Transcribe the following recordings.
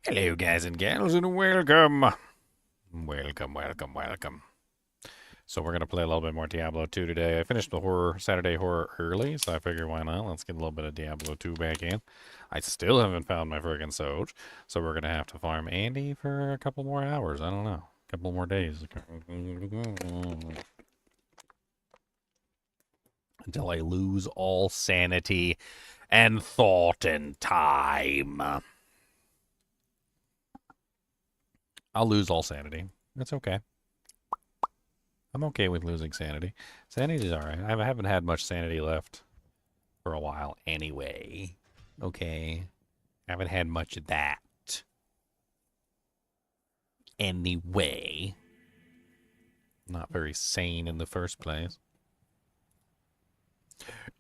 Hello, guys and gals, and welcome. Welcome. So we're going to play a little bit more Diablo 2 today. I finished the Saturday horror early, so I figured why not? Let's get a little bit of Diablo 2 back in. I still haven't found my friggin' SoJ, so we're going to have to farm Andy for a couple more hours. I don't know. A couple more days. Until I lose all sanity and thought and time. I'll lose all sanity. That's okay. I'm okay with losing sanity. Sanity's alright. I haven't had much sanity left for a while anyway. Okay. Haven't had much of that. Anyway. Not very sane in the first place.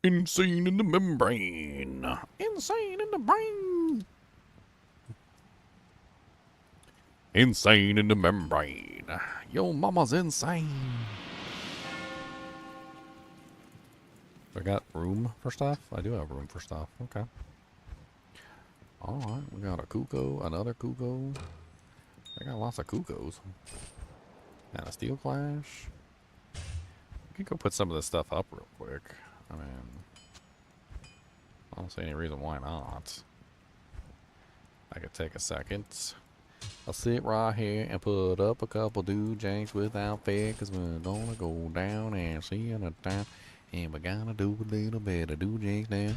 Insane in the membrane. Insane in the brain. Insane in the membrane. Yo mama's insane. I got room for stuff? I do have room for stuff. Okay. Alright, we got a cuckoo, another cuckoo. I got lots of cuckoos. And a steel clash. We could go put some of this stuff up real quick. I mean, I don't see any reason why not. I could take a second. I'll sit right here and put up a couple do-janks without fear, because we're gonna go down and see in a time, and we're gonna do a little bit of do-janks now.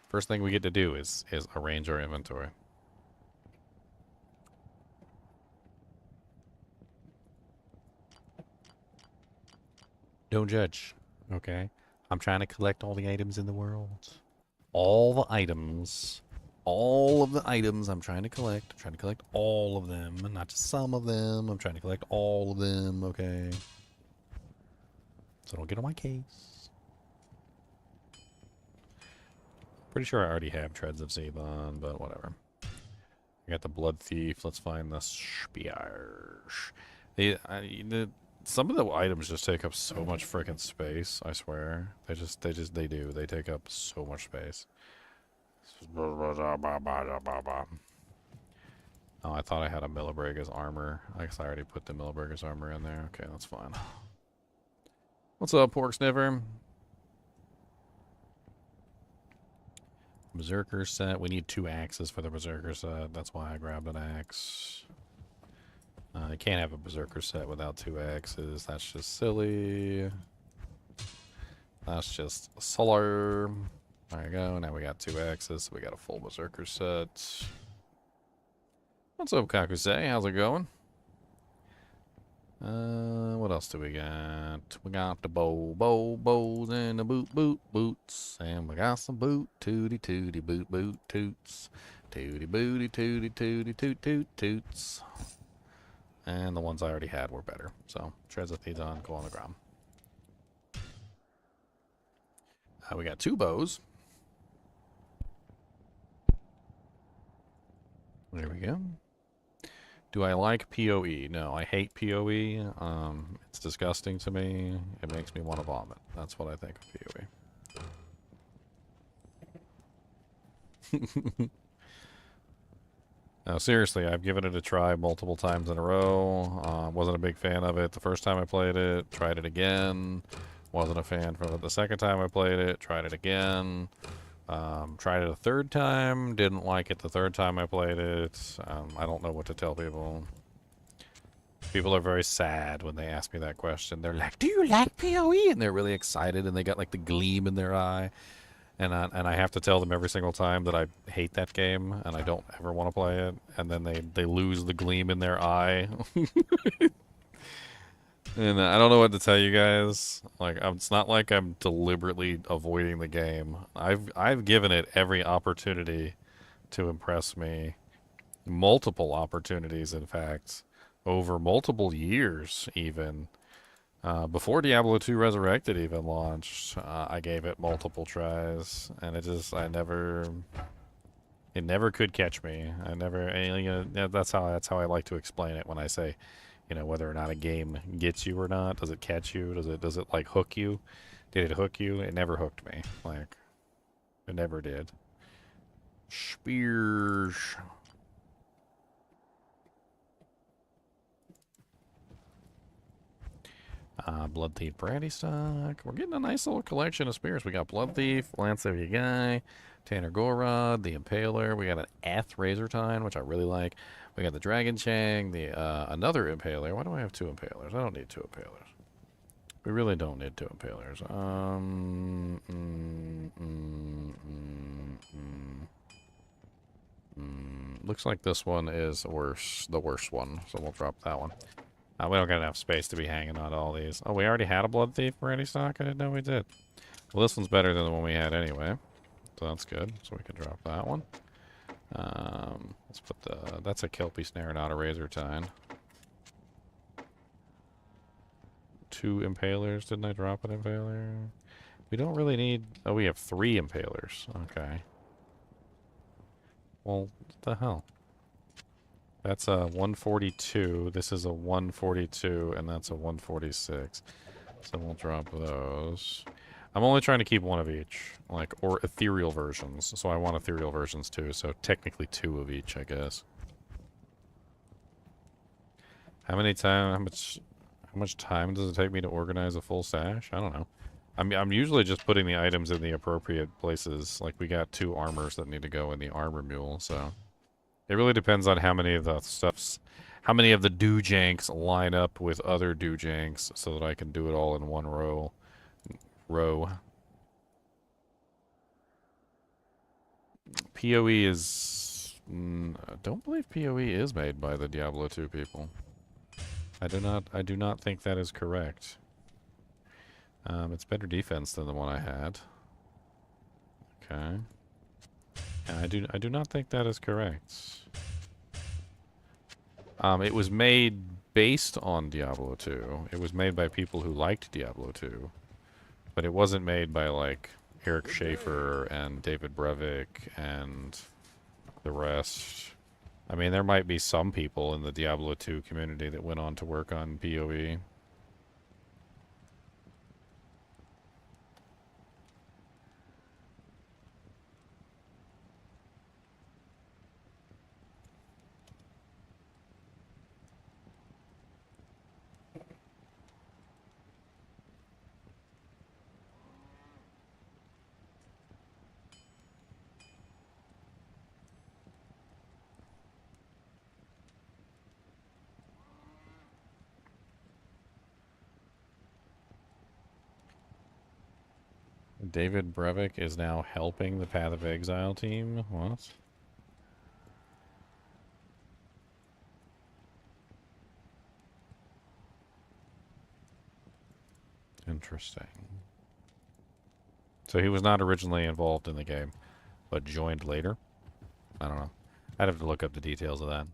First thing we get to do is arrange our inventory. Don't judge, okay? I'm trying to collect all the items in the world. All the items. All of the items I'm trying to collect. I'm trying to collect all of them, not just some of them. I'm trying to collect all of them, okay? So don't get on my case. Pretty sure I already have Treads of Zavon, but whatever. I got the Blood Thief. Let's find the Spear. Some of the items just take up so much freaking space, I swear. They do. They take up so much space. Oh, I thought I had a Millibrega's armor. I guess I already put the Millibrega's armor in there. Okay, that's fine. What's up, Pork Sniffer? Berserker set. We need 2 axes for the Berserker set. That's why I grabbed an axe. I can't have a Berserker set without 2 axes. That's just silly. That's just solar. There you go. Now we got 2 axes. So we got a full Berserker set. What's up, Kakusei? How's it going? What else do we got? We got the bows, and the boots. And we got some tooty, boot, toots. Tooty, booty, toots. And the ones I already had were better. So, Treads of Thedon, go on the ground. We got 2 bows. There we go. Do I like PoE? No, I hate PoE. It's disgusting to me. It makes me want to vomit. That's what I think of PoE. No, seriously, I've given it a try multiple times in a row. Wasn't a big fan of it the first time I played it. Tried it again. Wasn't a fan for it the second time I played it. Tried it again. Tried it a third time. Didn't like it the third time I played it. I don't know what to tell people. People are very sad when they ask me that question. They're like, "Do you like PoE?" And they're really excited, and they got like the gleam in their eye. And I have to tell them every single time that I hate that game and I don't ever want to play it. And then they lose the gleam in their eye. And I don't know what to tell you guys. Like, it's not like I'm deliberately avoiding the game. I've given it every opportunity to impress me. Multiple opportunities, in fact. Over multiple years, even. Before Diablo 2 Resurrected even launched, I gave it multiple tries, and it never could catch me. That's how I like to explain it when I say, whether or not a game gets you or not. Does it catch you? Does it like hook you? Did it hook you? It never hooked me. Like, it never did. Spears. Blood Thief Brandy Stock. We're getting a nice little collection of spears. We got Blood Thief, Lance of Yagai, Tanner Gorod, the Impaler. We got an Ath Razortine, which I really like. We got the Dragon Chang, the another Impaler. Why do I have two Impalers? I don't need two Impalers. We really don't need two Impalers. Looks like this one is worse, the worst one, so we'll drop that one. We don't got enough space to be hanging on to all these. Oh, we already had a Blood Thief Brandy Stock? I didn't know we did. Well, this one's better than the one we had anyway. So that's good. So we can drop that one. Let's put the... That's a Kelpie Snare, not a Razortine. Two Impalers. Didn't I drop an Impaler? We don't really need... Oh, we have 3 Impalers. Okay. Well, what the hell? That's a 142. This is a 142, and that's a 146. So we'll drop those. I'm only trying to keep one of each, like, or ethereal versions. So I want ethereal versions too. So technically 2 of each, I guess. How much time does it take me to organize a full stash? I don't know. I'm usually just putting the items in the appropriate places. Like, we got 2 armors that need to go in the armor mule, so... It really depends on how many of the how many of the doojanks line up with other doojanks so that I can do it all in one row. PoE is... I don't believe PoE is made by the Diablo 2 people. I do not think that is correct. It's better defense than the one I had. Okay. I do not think that is correct. It was made based on Diablo 2. It was made by people who liked Diablo 2. But it wasn't made by, like, Eric Schaefer and David Brevik and the rest. I mean, there might be some people in the Diablo 2 community that went on to work on PoE. David Brevik is now helping the Path of Exile team? What? Interesting. So he was not originally involved in the game, but joined later? I don't know. I'd have to look up the details of that.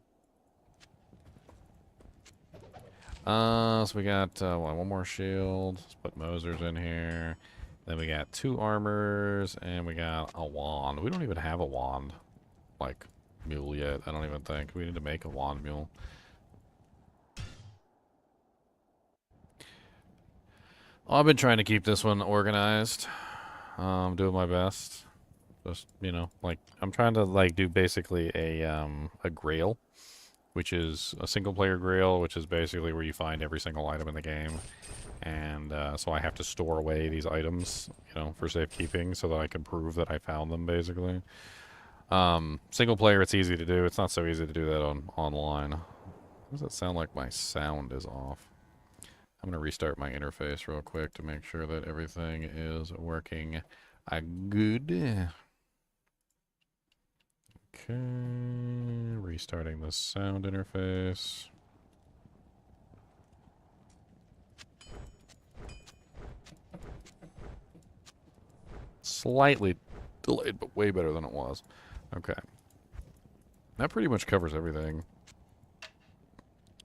So we got one more shield. Let's put Moser's in here. Then we got 2 armors, and we got a wand. We don't even have a wand, like, mule yet, I don't even think. We need to make a wand mule. I've been trying to keep this one organized. I'm doing my best. Just, you know, like, I'm trying to, like, do basically a Grail, which is a single-player Grail, which is basically where you find every single item in the game. And so I have to store away these items, you know, for safekeeping so that I can prove that I found them, basically. Single player, it's easy to do. It's not so easy to do that online. Why does it sound like my sound is off? I'm going to restart my interface real quick to make sure that everything is working good. Okay, restarting the sound interface. Slightly delayed, but way better than it was. Okay. That pretty much covers everything.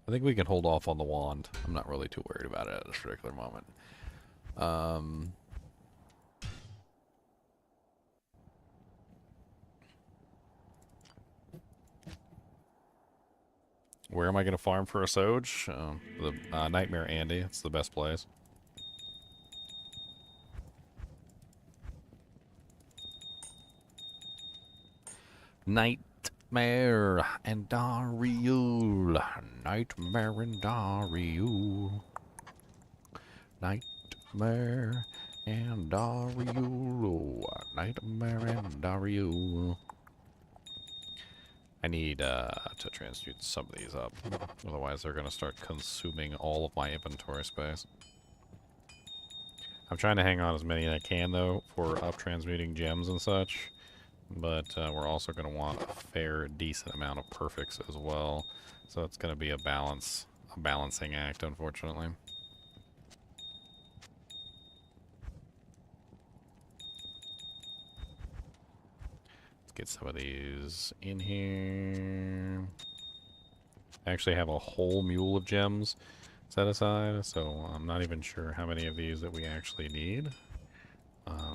I think we can hold off on the wand. I'm not really too worried about it at this particular moment. Where am I going to farm for a SoJ? The Nightmare Andy. It's the best place. Nightmare and Dario. Nightmare and Dario. Nightmare and Dario. Nightmare and Dario. I need to transmute some of these up. Otherwise, they're going to start consuming all of my inventory space. I'm trying to hang on as many as I can, though, for up transmuting gems and such. But we're also going to want a fair, decent amount of perfects as well. So it's going to be a balancing act, unfortunately. Let's get some of these in here. I actually have a whole mule of gems set aside, so I'm not even sure how many of these that we actually need.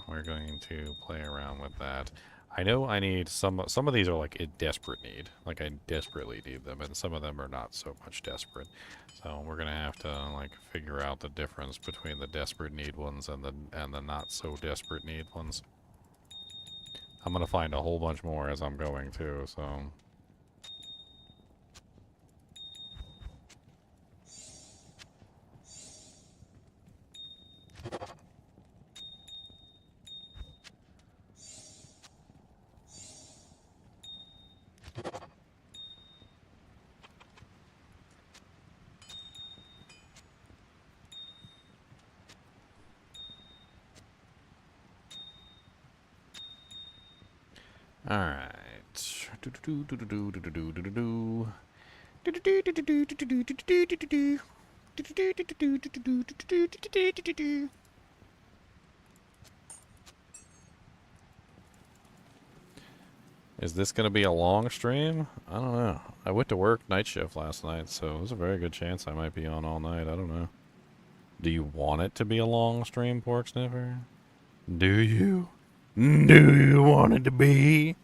We're going to play around with that. I know I need some of these are like a desperate need. Like I desperately need them, and some of them are not so much desperate. So we're gonna have to like figure out the difference between the desperate need ones and the not so desperate need ones. I'm gonna find a whole bunch more as I'm going too, so alright. Is this going to be a long stream? I don't know. I went to work night shift last night, so there's a very good chance I might be on all night. I don't know. Do you want it to be a long stream, Pork Sniffer? Do you? Do you want it to be?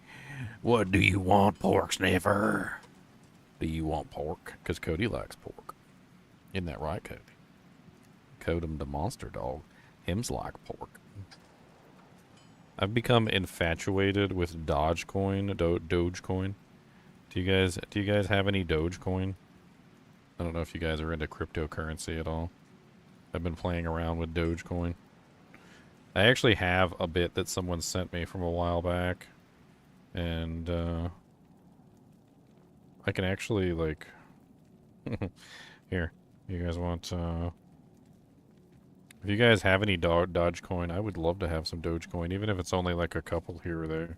What do you want, Pork Sniffer? Do you want pork? Because Cody likes pork. Isn't that right, Cody? Codem the monster dog. Him's like pork. I've become infatuated with Dogecoin, Dogecoin. Do you guys have any Dogecoin? I don't know if you guys are into cryptocurrency at all. I've been playing around with Dogecoin. I actually have a bit that someone sent me from a while back. And, I can actually, like... Here. You guys want, If you guys have any Dogecoin, I would love to have some Dogecoin, even if it's only like a couple here or there.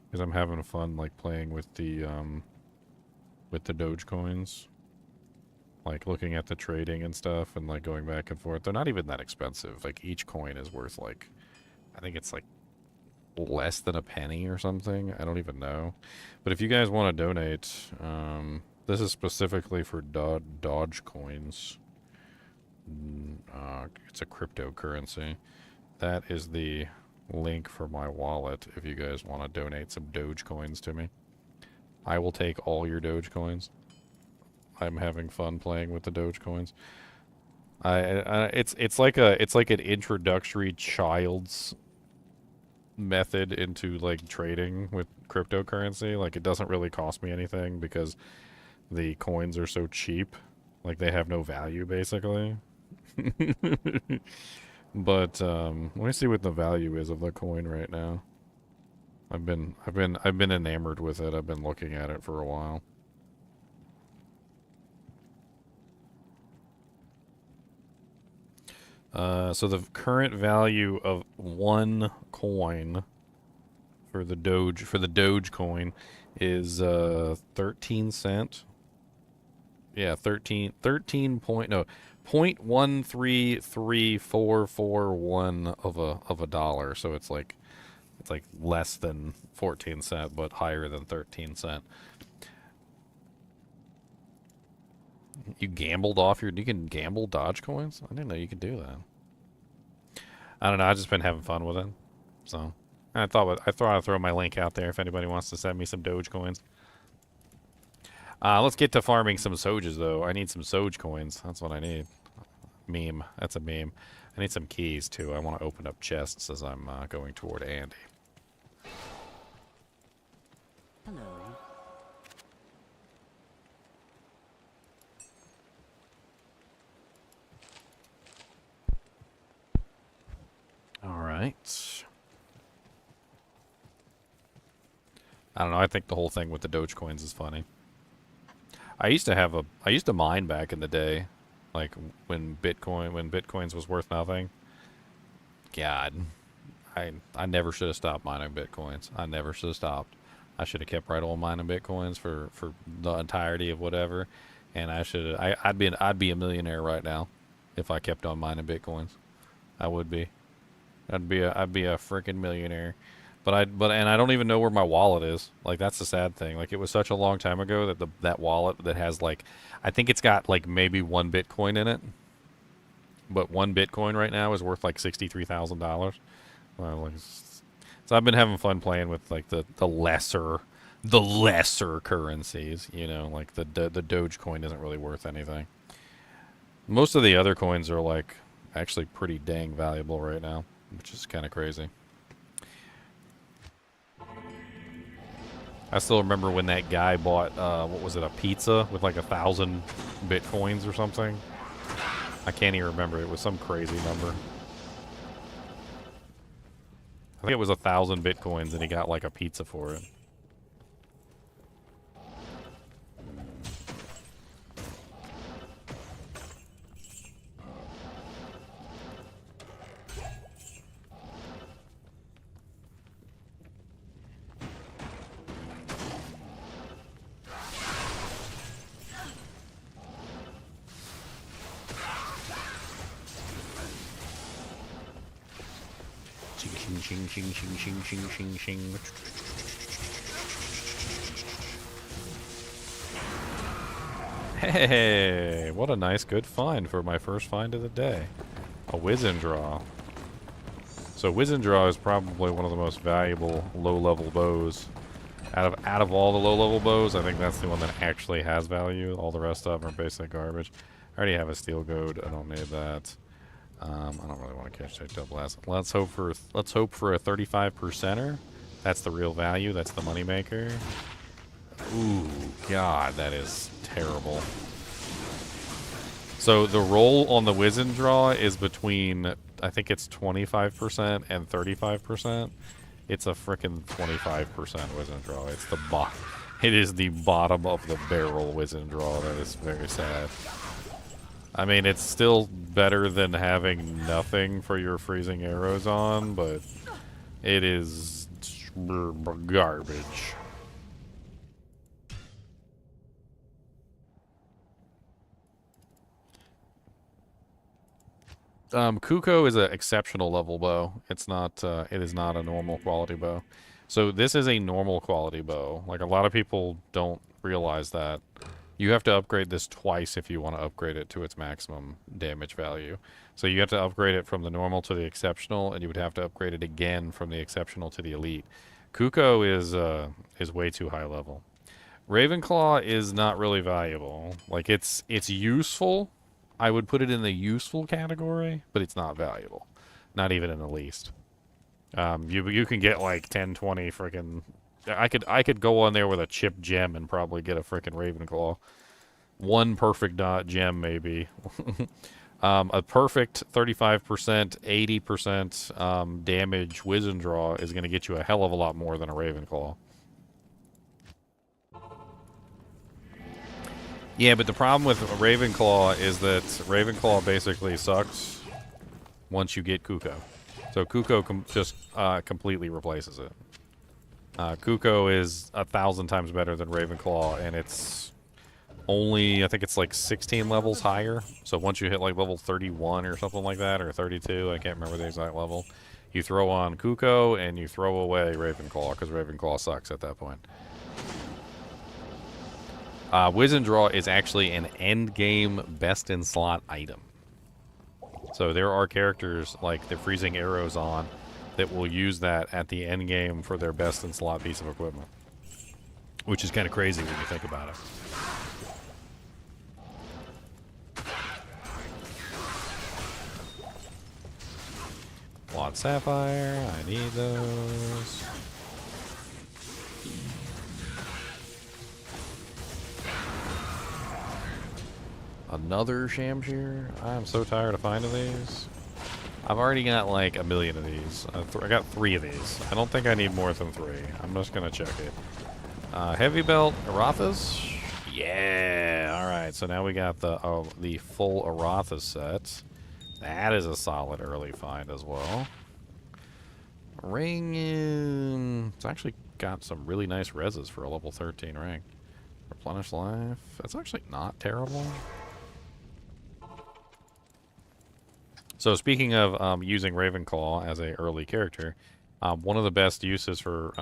Because I'm having fun, like, playing with the Dogecoins. Like, looking at the trading and stuff and, like, going back and forth. They're not even that expensive. Like, each coin is worth, like, I think it's, like, less than a penny or something. I don't even know. But if you guys want to donate, this is specifically for Dogecoins. It's a cryptocurrency. That is the link for my wallet if you guys want to donate some Dogecoins to me. I will take all your Dogecoins. I'm having fun playing with the Dogecoins. It's like an introductory child's method into like trading with cryptocurrency. Like it doesn't really cost me anything because the coins are so cheap. Like they have no value basically. But let me see what the value is of the coin right now. I've been enamored with it. I've been looking at it for a while. So the current value of one coin for the Doge coin is 13 cent. Yeah, 0.133441 of a dollar. So it's like less than 14 cent, but higher than 13 cent. You gambled off you can gamble Dogecoins? I didn't know you could do that. I don't know, I've just been having fun with it. So I thought I'd throw my link out there if anybody wants to send me some Dogecoins. Let's get to farming some SoJs though. I need some SoJ coins. That's what I need. Meme. That's a meme. I need some keys too. I want to open up chests as I'm going toward Andy. Hello. right. I don't know. I think the whole thing with the Dogecoins is funny. I used to mine back in the day, like when Bitcoins was worth nothing. God, I never should have stopped mining Bitcoins. I never should have stopped. I should have kept right on mining Bitcoins for the entirety of whatever, and I'd be a millionaire right now if I kept on mining Bitcoins. I would be. I'd be a freaking millionaire. But I don't even know where my wallet is. Like, that's the sad thing. Like, it was such a long time ago that that wallet that has, like, I think it's got like maybe 1 Bitcoin in it. But 1 Bitcoin right now is worth like $63,000. Well, like, so I've been having fun playing with like the lesser currencies. You know, like the Dogecoin isn't really worth anything. Most of the other coins are like actually pretty dang valuable right now, which is kind of crazy. I still remember when that guy bought, what was it, a pizza with like 1,000 Bitcoins or something. I can't even remember. It was some crazy number. I think it was 1,000 Bitcoins and he got like a pizza for it. Shing, shing, shing, shing, shing, shing, shing. Hey, what a nice, good find for my first find of the day. A Wizen Draw. So Wizen Draw is probably one of the most valuable low-level bows. Out of all the low-level bows, I think that's the one that actually has value. All the rest of them are basically garbage. I already have a steel goad. I don't need that. I don't really want to catch that double asset. Let's hope for a 35%er. That's the real value. That's the moneymaker. Ooh, God, that is terrible. So the roll on the Wizen Draw is between, I think it's 25% and 35%. It's a frickin' 25% Wizen Draw. It's the it is the bottom of the barrel Wizen Draw. That is very sad. I mean, it's still better than having nothing for your freezing arrows on, but it is garbage. Kuko is an exceptional level bow. It's not. It is not a normal quality bow. So this is a normal quality bow. Like, a lot of people don't realize that. You have to upgrade this twice if you want to upgrade it to its maximum damage value. So you have to upgrade it from the normal to the exceptional, and you would have to upgrade it again from the exceptional to the elite. Kuko is way too high level. Ravenclaw is not really valuable. Like, it's useful. I would put it in the useful category, but it's not valuable. Not even in the least. You can get like 10, 20 freaking... I could go on there with a chipped gem and probably get a freaking Ravenclaw. One perfect gem, maybe. A perfect 35%, 80% damage Wizen Draw is going to get you a hell of a lot more than a Ravenclaw. Yeah, but the problem with Ravenclaw is that Ravenclaw basically sucks once you get Kuko. So Kuko just completely replaces it. Kuko is 1,000 times better than Ravenclaw, and it's only, I think it's like 16 levels higher. So once you hit like level 31 or something like that, or 32, I can't remember the exact level, you throw on Kuko and you throw away Ravenclaw, because Ravenclaw sucks at that point. Wizen Draw is actually an endgame best-in-slot item. So there are characters like the Freezing Arrows on that will use that at the end game for their best-in-slot piece of equipment. Which is kind of crazy when you think about it. Quad Sapphire, I need those. Another Shamshir? I'm so tired of finding these. I've already got like a million of these. I got 3 of these. I don't think I need more than 3. I'm just gonna check it. Heavy belt, Arathas. Yeah. All right. So now we got the full Arathas set. That is a solid early find as well. Ring. It's actually got some really nice reses for a level 13 ring. Replenish life. That's actually not terrible. So speaking of using Ravenclaw as a early character, one of the best uses for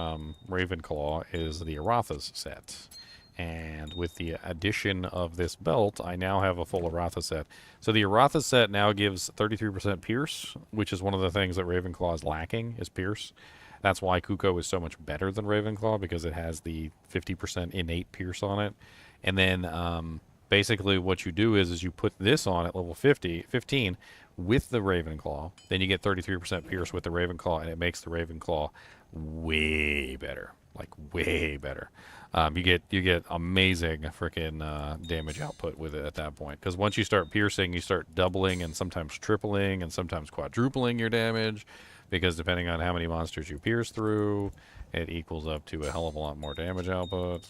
Ravenclaw is the Arathas set. And with the addition of this belt, I now have a full Arathas set. So the Arathas set now gives 33% Pierce, which is one of the things that Ravenclaw is lacking, is Pierce. That's why Kuko is so much better than Ravenclaw, because it has the 50% innate Pierce on it. And then basically what you do is you put this on at level 15 with the Ravenclaw. Then you get 33% Pierce with the Ravenclaw, and it makes the Ravenclaw way better. Like, way better. You get amazing freaking damage output with it at that point. Because once you start piercing, you start doubling and sometimes tripling and sometimes quadrupling your damage. Because depending on how many monsters you pierce through, it equals up to a hell of a lot more damage output.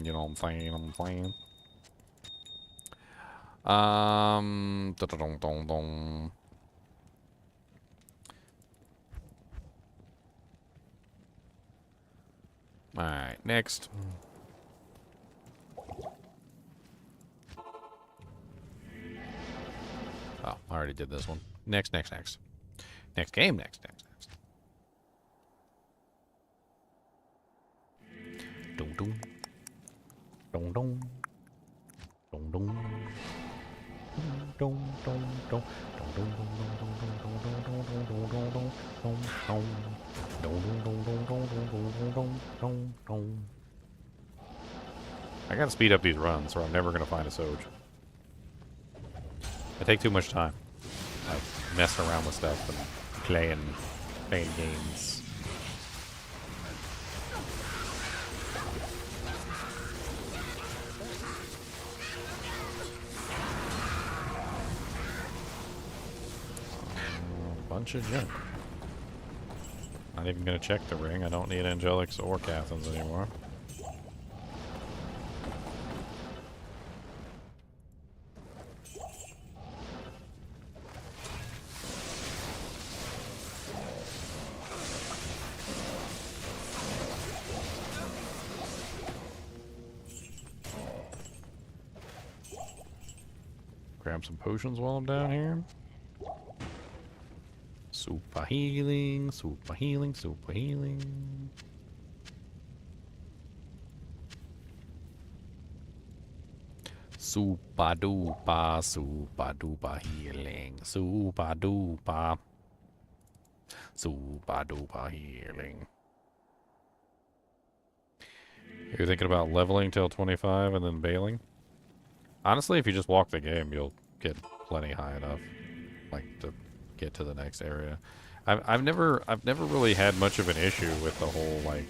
You know what I'm saying? Alright, next. Oh, I already did this one. Next. Next game, next. Dum dum. Dum dum. Dum dum. I gotta speed up these runs or I'm never gonna find a SoJ. I take too much time. I mess around with stuff and playing games. Bunch of junk. Not even gonna check the ring. I don't need Angelics or Cathans anymore. Grab some potions while I'm down here. Super healing, super healing, super healing. Super duper healing. Super duper healing. You're thinking about leveling till 25 and then bailing? Honestly, if you just walk the game, you'll get plenty high enough, like, to get to the next area. I've never really had much of an issue with the whole like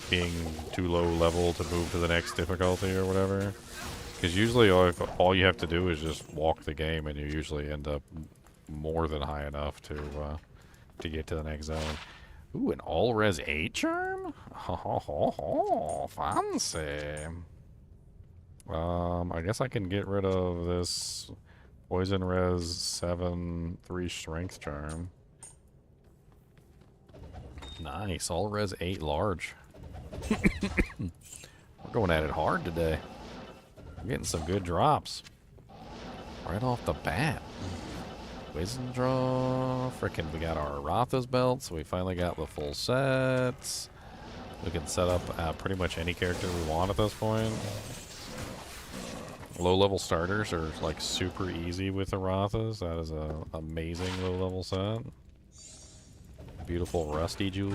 being too low level to move to the next difficulty or whatever. Because usually all you have to do is just walk the game, and you usually end up more than high enough to get to the next zone. Ooh, an all-res 8 charm? Ho, fancy. I guess I can get rid of this poison res 7 3 strength charm. Nice, all res 8 large. We're going at it hard today. We're getting some good drops right off the bat. Poison draw. Frickin', we got our Arathas belt, so we finally got the full sets. We can set up pretty much any character we want at this point. Low-level starters are, like, super easy with Arathas. That is a amazing low-level set. Beautiful Rusty Jewel.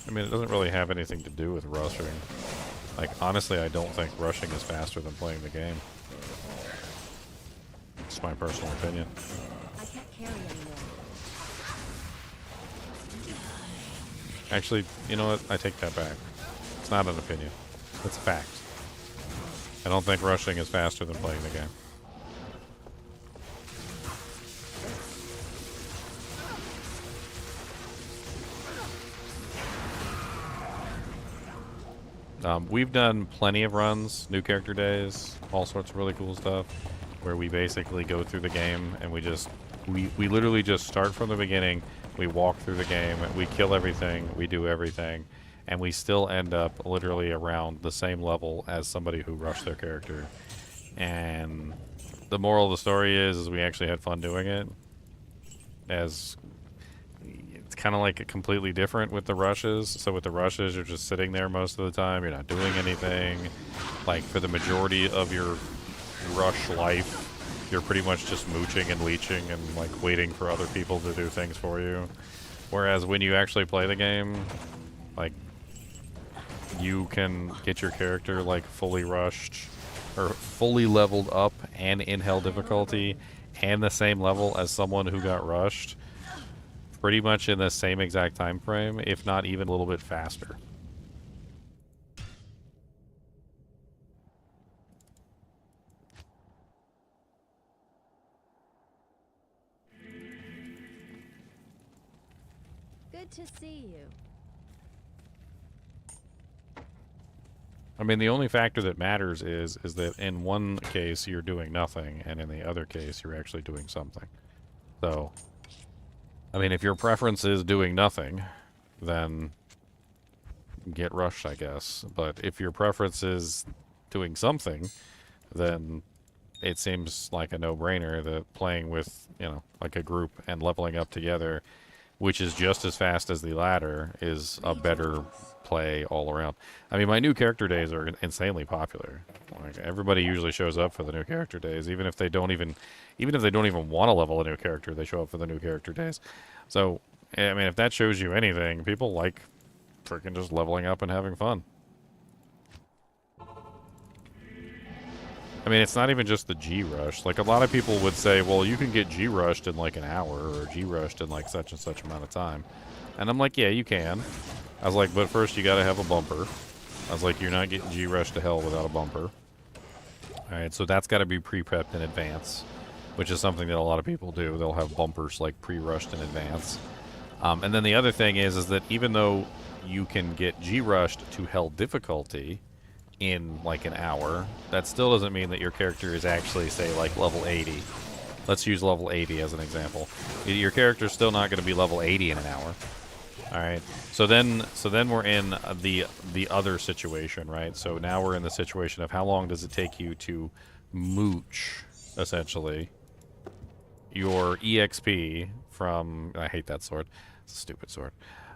I mean, it doesn't really have anything to do with rushing. Like, honestly, I don't think rushing is faster than playing the game. It's my personal opinion. I can't carry anymore. Actually, you know what? I take that back. It's not an opinion. It's a fact. I don't think rushing is faster than playing the game. We've done plenty of runs, new character days, all sorts of really cool stuff, where we basically go through the game and we literally just start from the beginning, we walk through the game, we kill everything, we do everything, and we still end up literally around the same level as somebody who rushed their character. And the moral of the story is we actually had fun doing it, as it's kind of like completely different with the rushes. So with the rushes, you're just sitting there most of the time. You're not doing anything. Like for the majority of your rush life, you're pretty much just mooching and leeching and like waiting for other people to do things for you. Whereas when you actually play the game, like you can get your character like fully rushed or fully leveled up and in hell difficulty and the same level as someone who got rushed pretty much in the same exact time frame, if not even a little bit faster. Good to see you. I mean, the only factor that matters is that in one case you're doing nothing, and in the other case you're actually doing something. So, I mean, if your preference is doing nothing, then get rushed, I guess. But if your preference is doing something, then it seems like a no-brainer that playing with, you know, like a group and leveling up together, which is just as fast as the ladder, is a better play all around. I mean, my new character days are insanely popular. Like, everybody usually shows up for the new character days, even if they don't even want to level a new character, they show up for the new character days. So, I mean, if that shows you anything, people like freaking just leveling up and having fun. I mean, it's not even just the G-Rush. Like, a lot of people would say, well, you can get G-Rushed in like an hour, or G-Rushed in like such and such amount of time. And I'm like, yeah, you can. I was like, but first you gotta have a bumper. I was like, you're not getting G-Rushed to hell without a bumper. Alright, so that's gotta be pre-prepped in advance, which is something that a lot of people do. They'll have bumpers like pre-rushed in advance. And then the other thing is that even though you can get G-Rushed to hell difficulty in like an hour, that still doesn't mean that your character is actually, say, like level 80. Let's use level 80 as an example. Your character's still not going to be level 80 in an hour. All right. So then we're in the other situation, right? So now we're in the situation of how long does it take you to mooch, essentially, your EXP from... I hate that sword. It's a stupid sword.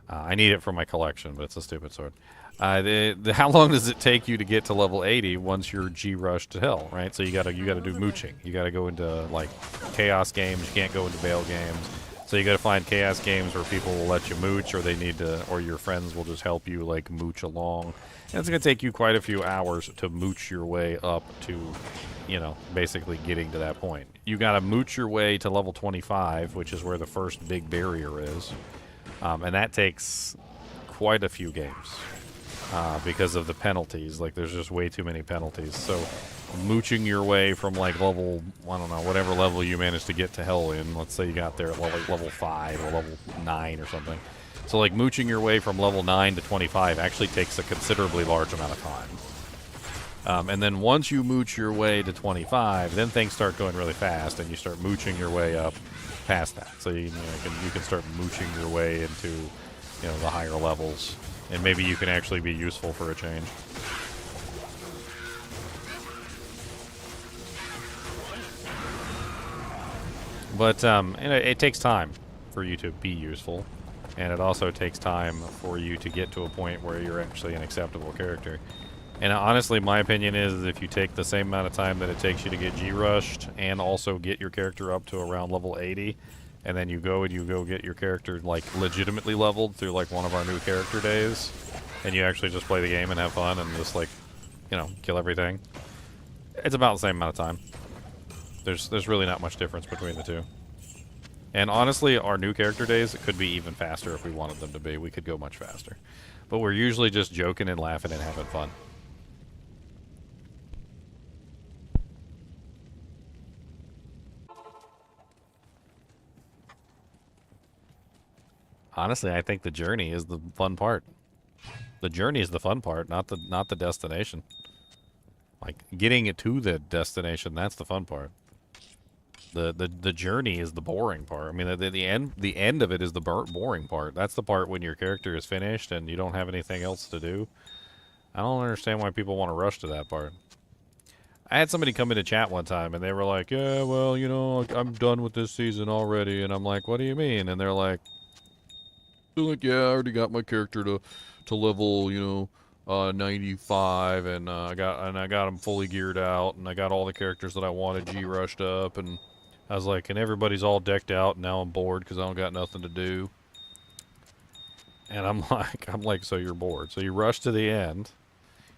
I need it for my collection, but it's a stupid sword. How long does it take you to get to level 80 once you're G-rushed to hell, right? So you gotta do mooching. You gotta go into like chaos games. You can't go into bail games. So you gotta find chaos games where people will let you mooch, or they need to, or your friends will just help you like mooch along. And it's gonna take you quite a few hours to mooch your way up to, you know, basically getting to that point. You gotta mooch your way to level 25, which is where the first big barrier is, and that takes quite a few games. Because of the penalties. Like, there's just way too many penalties. So, mooching your way from, like, level, I don't know, whatever level you managed to get to hell in. Let's say you got there at level 5 or level 9 or something. So, like, mooching your way from level 9 to 25 actually takes a considerably large amount of time. And then once you mooch your way to 25, then things start going really fast, and you start mooching your way up past that. So, you can start mooching your way into, you know, the higher levels. And maybe you can actually be useful for a change. But it takes time for you to be useful. And it also takes time for you to get to a point where you're actually an acceptable character. And honestly, my opinion is if you take the same amount of time that it takes you to get G-rushed and also get your character up to around level 80, and then you go get your character like legitimately leveled through like one of our new character days, and you actually just play the game and have fun and just like, you know, kill everything. It's about the same amount of time. There's really not much difference between the two. And honestly, our new character days could be even faster if we wanted them to be. We could go much faster. But we're usually just joking and laughing and having fun. Honestly, I think the journey is the fun part. The journey is the fun part, not the destination. Like getting it to the destination, that's the fun part. The journey is the boring part. I mean, the end of it is the boring part. That's the part when your character is finished and you don't have anything else to do. I don't understand why people want to rush to that part. I had somebody come into chat one time and they were like, "Yeah, well, you know, I'm done with this season already." And I'm like, "What do you mean?" And they're like, "Yeah, I already got my character to level, 95, and I got him fully geared out, and I got all the characters that I wanted G-rushed up." And I was like, "And everybody's all decked out, and now I'm bored because I don't got nothing to do." And I'm like, "So you're bored? So you rushed to the end?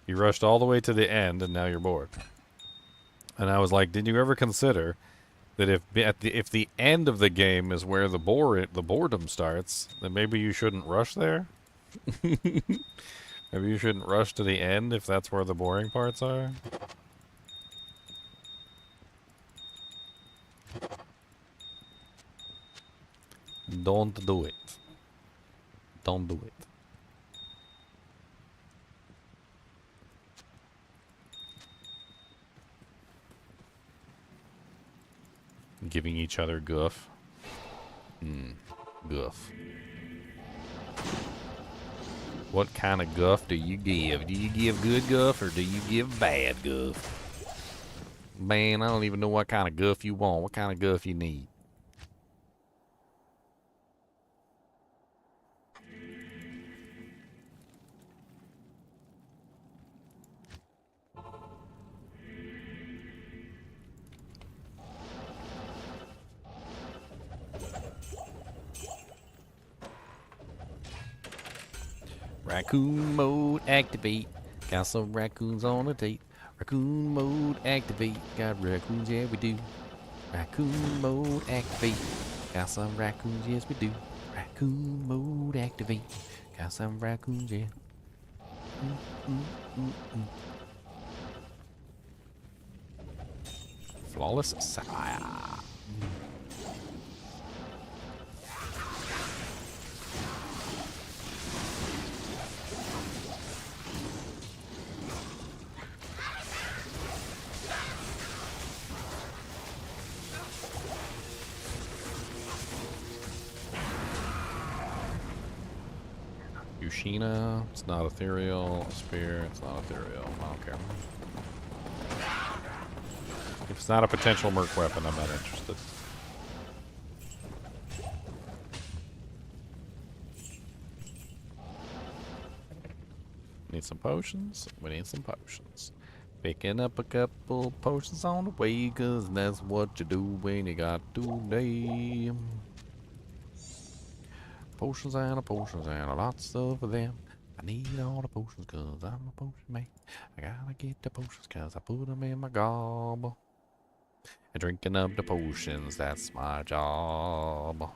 You rushed all the way to the end, and now you're bored?" And I was like, "Did you ever consider that if the end of the game is where the boredom starts, then maybe you shouldn't rush there? Maybe you shouldn't rush to the end if that's where the boring parts are?" Don't do it. Don't do it. Giving each other guff. Guff. What kind of guff do you give? Do you give good guff or do you give bad guff? Man, I don't even know what kind of guff you want. What kind of guff you need? Raccoon mode activate. Got some raccoons on the tape. Raccoon mode activate. Got raccoons, yeah we do. Raccoon mode activate. Got some raccoons, yes we do. Raccoon mode activate. Got some raccoons, yeah. Flawless Sapphire. Yushina, it's not ethereal. Spear, it's not ethereal. I don't care. If it's not a potential merc weapon, I'm not interested. Need some potions? We need some potions. Picking up a couple potions on the way, cause that's what you do when you got today. Potions and lots of them. I need all the potions cause I'm a potion man. I gotta get the potions cause I put them in my gobble. And drinking up the potions, that's my job.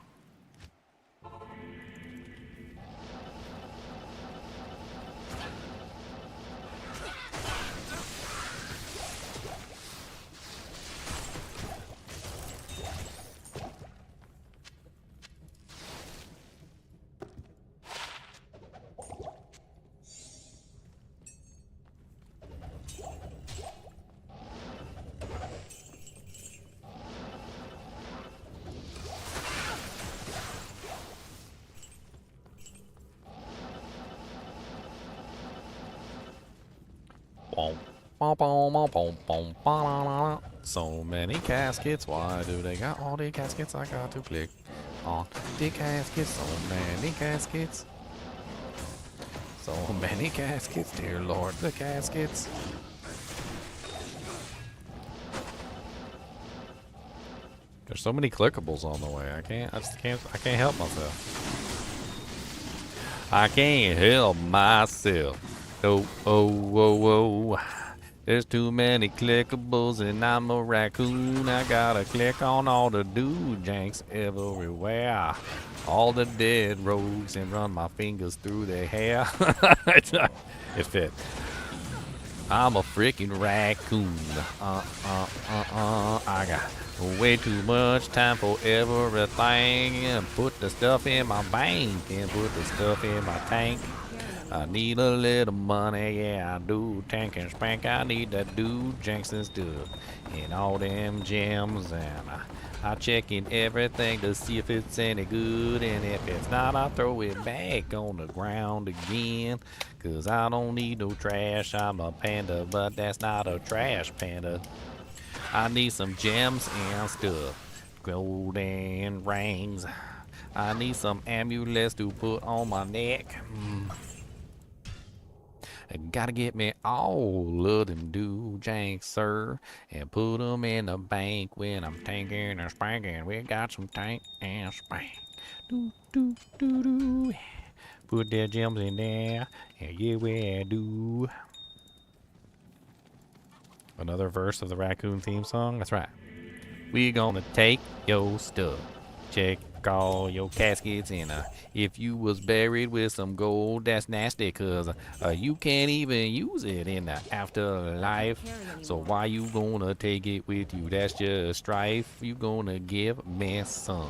So many caskets, why do they got all the caskets? I got to click on the caskets, so many caskets. So many caskets, dear Lord, the caskets. There's so many clickables on the way. I can't help myself. I can't help myself. Oh, oh, oh, oh. There's too many clickables and I'm a raccoon. I gotta click on all the janks everywhere. All the dead rogues and run my fingers through their hair. It fit. I'm a freaking raccoon. I got Way too much time for everything. Put the stuff in my bank and put the stuff in my tank. I need a little money, yeah I do. Tank and spank, I need to do janks and stuff. And all them gems, and I check in everything to see if it's any good. And if it's not, I throw it back on the ground again. Cause I don't need no trash, I'm a panda, but that's not a trash panda. I need some gems and stuff. Golden rings. I need some amulets to put on my neck. I gotta get me all of them do janks, sir, and put them in the bank when I'm tanking and spanking. We got some tank and spank. Do, do, do, do. Put their gems in there, and yeah, we do. Another verse of the Raccoon theme song? That's right. We gonna take your stuff. Check all your caskets and if you was buried with some gold, that's nasty, cause you can't even use it in the afterlife. So why you gonna take it with you? That's just strife. You gonna give me some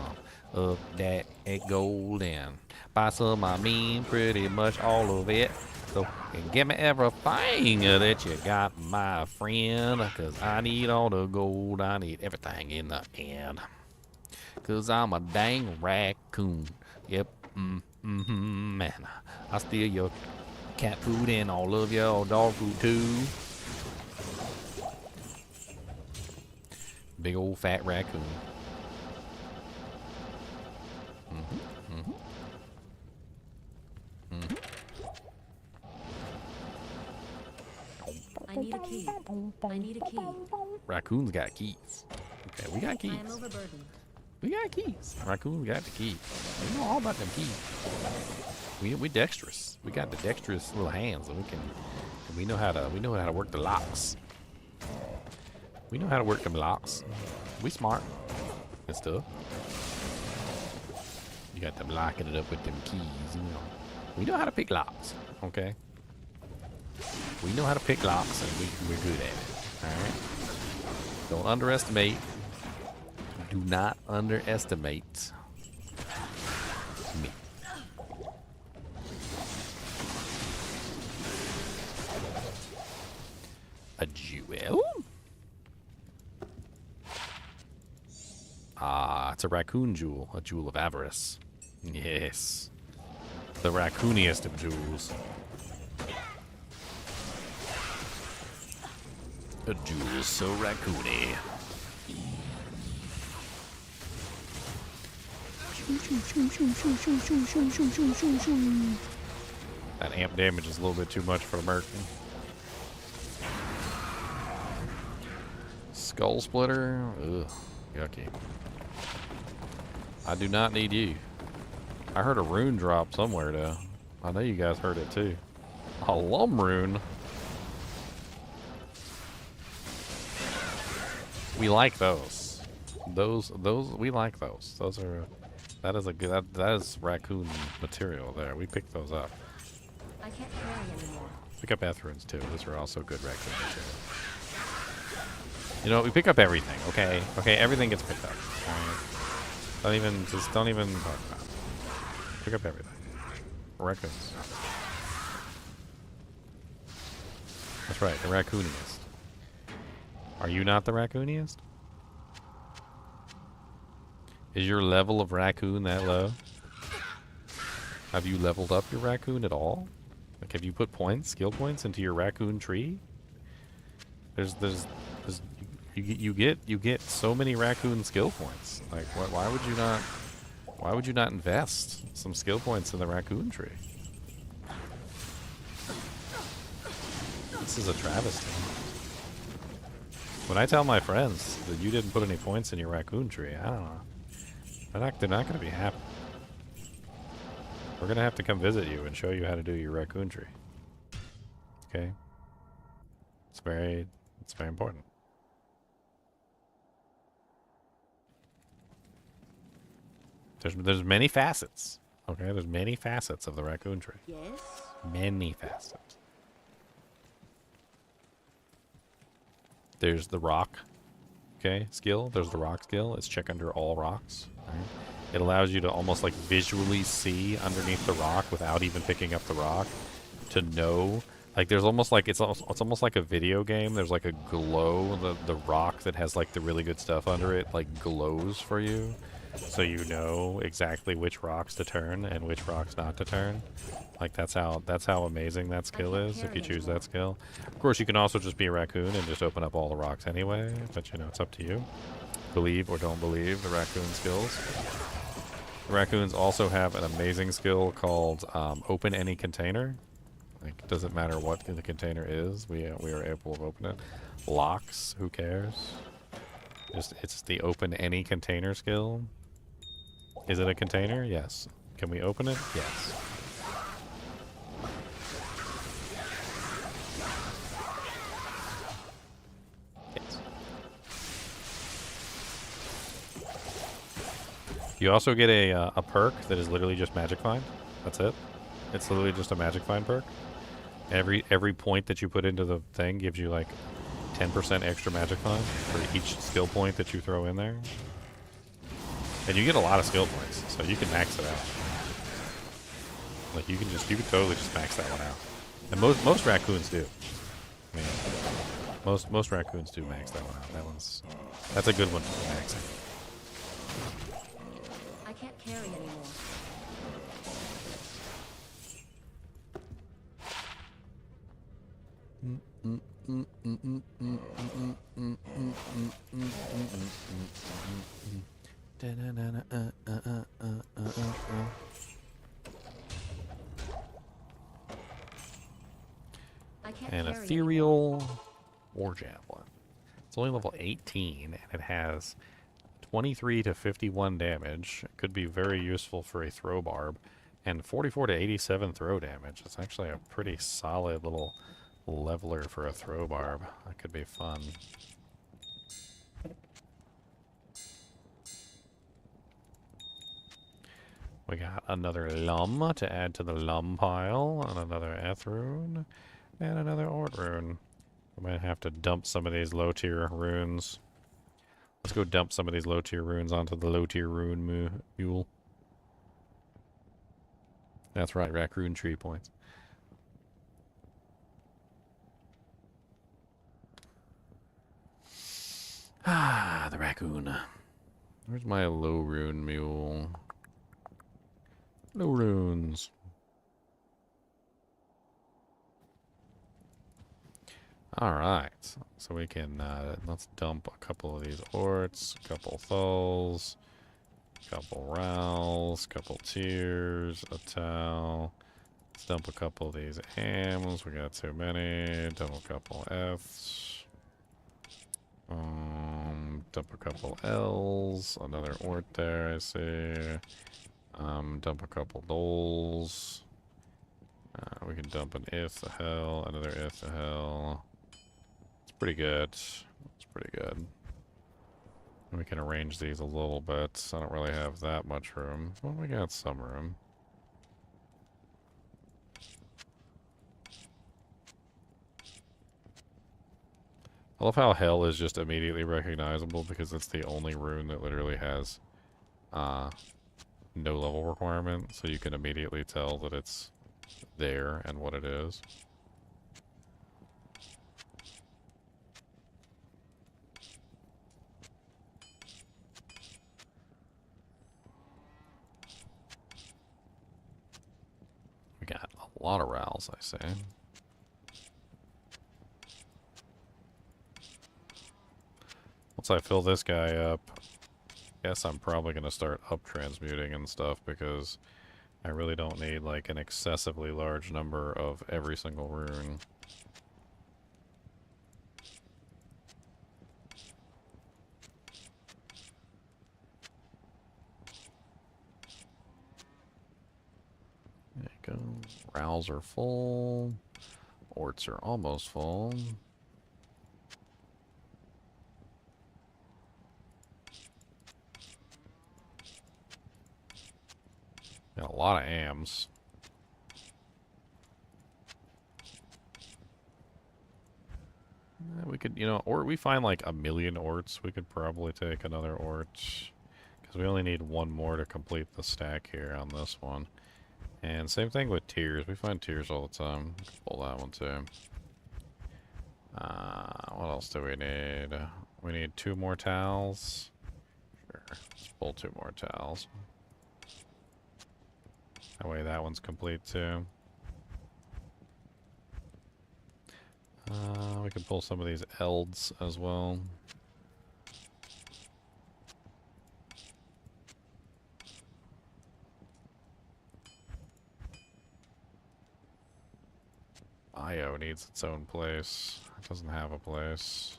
of that gold and buy some, I mean pretty much all of it. So give me everything that you got, my friend, cause I need all the gold, I need everything in the end. Cause I'm a dang raccoon. Yep, man. I steal your cat food and all of your dog food too. Big old fat raccoon. I need a key. I need a key. Raccoon's got keys. Okay, we got keys. I am overburdened. We got keys. Raccoon got the keys. We know all about them keys. We dexterous. We got the dexterous little hands, and we know how to work the locks. We know how to work them locks. We smart and stuff. You got them locking it up with them keys, you know. We know how to pick locks, okay? We know how to pick locks, and we're good at it. All right. Don't underestimate. Do not underestimate me. A jewel? Ah, it's a raccoon jewel. A jewel of avarice. Yes. The raccooniest of jewels. A jewel so raccoony. That amp damage is a little bit too much for the Merkin. Skull splitter? Ugh, yucky. I do not need you. I heard a rune drop somewhere though. I know you guys heard it too. A lum rune. We like those. Those we like those. Those are that is a good that is raccoon material there. We picked those up. I can't carry anymore. Pick up Eth-runes too. Those are also good raccoon material. You know, we pick up everything, okay? Okay, everything gets picked up. Right? Don't even talk about it. Pick up everything. Raccoons. That's right, the raccooniest. Are you not the raccooniest? Is your level of raccoon that low? Have you leveled up your raccoon at all? Like, have you put points, skill points, into your raccoon tree? You get so many raccoon skill points. Like, why would you not invest some skill points in the raccoon tree? This is a travesty. When I tell my friends that you didn't put any points in your raccoon tree, I don't know. They're not going to be happy. We're going to have to come visit you and show you how to do your raccoon tree. Okay? It's very important. There's many facets. Okay? There's many facets of the raccoon tree. Yes? Many facets. There's the rock. okay, skill. There's the rock skill. It's check under all rocks. Right? It allows you to almost like visually see underneath the rock without even picking up the rock to know. Like there's almost like it's almost like a video game. There's like a glow. The rock that has like the really good stuff under it like glows for you, so you know exactly which rocks to turn and which rocks not to turn. Like that's how amazing that skill is if you choose that skill. Of course, you can also just be a raccoon and just open up all the rocks anyway. But you know, it's up to you. Believe or don't believe the raccoon skills. The raccoons also have an amazing skill called open any container. Like, it doesn't matter what the container is, we are able to open it. Locks, who cares? It's the open any container skill. Is it a container? Yes. Can we open it? Yes. Yes. You also get a perk that is literally just magic find. That's it. It's literally just a magic find perk. Every point that you put into the thing gives you like 10% extra magic find for each skill point that you throw in there. And you get a lot of skill points, so you can max it out. Like you can totally just max that one out. And most raccoons do. I mean, most raccoons do max that one out. That's a good one for maxing. I can't carry anymore. An ethereal war javelin. It's only level 18 and it has 23 to 51 damage. It could be very useful for a throw barb. And 44 to 87 throw damage. It's actually a pretty solid little leveler for a throw barb. That could be fun. We got another lum to add to the lum pile, and another eth rune, and another ort rune. We might have to dump some of these low tier runes. Let's go dump some of these low tier runes onto the low tier rune mule. That's right, raccoon tree points. Ah, the raccoon. Where's my low rune mule? No runes. Alright, so we can, let's dump a couple of these orts, a couple thulls, a couple rowls, a couple tears, a towel. Let's dump a couple of these ams, we got too many. Dump a couple eths. Dump a couple L's, another ort there, I see. Dump a couple doles. We can dump an ith to hell, another ith to hell. It's pretty good. It's pretty good. We can arrange these a little bit. I don't really have that much room, but we got some room. I love how hell is just immediately recognizable because it's the only rune that literally has no level requirement, so you can immediately tell that it's there and what it is. We got a lot of rowls, I say. Once I fill this guy up, I guess I'm probably going to start up transmuting and stuff because I really don't need like an excessively large number of every single rune. There you go. Rowls are full. Orts are almost full. Got a lot of AMs. We could, you know, or we find like a million orts. We could probably take another ort. Because we only need one more to complete the stack here on this one. And same thing with tears. We find tears all the time. Pull that one too. What else do we need? We need 2 more towels. Sure. Let's pull 2 more towels. That way that one's complete too. We can pull some of these elds as well. IO needs its own place. It doesn't have a place.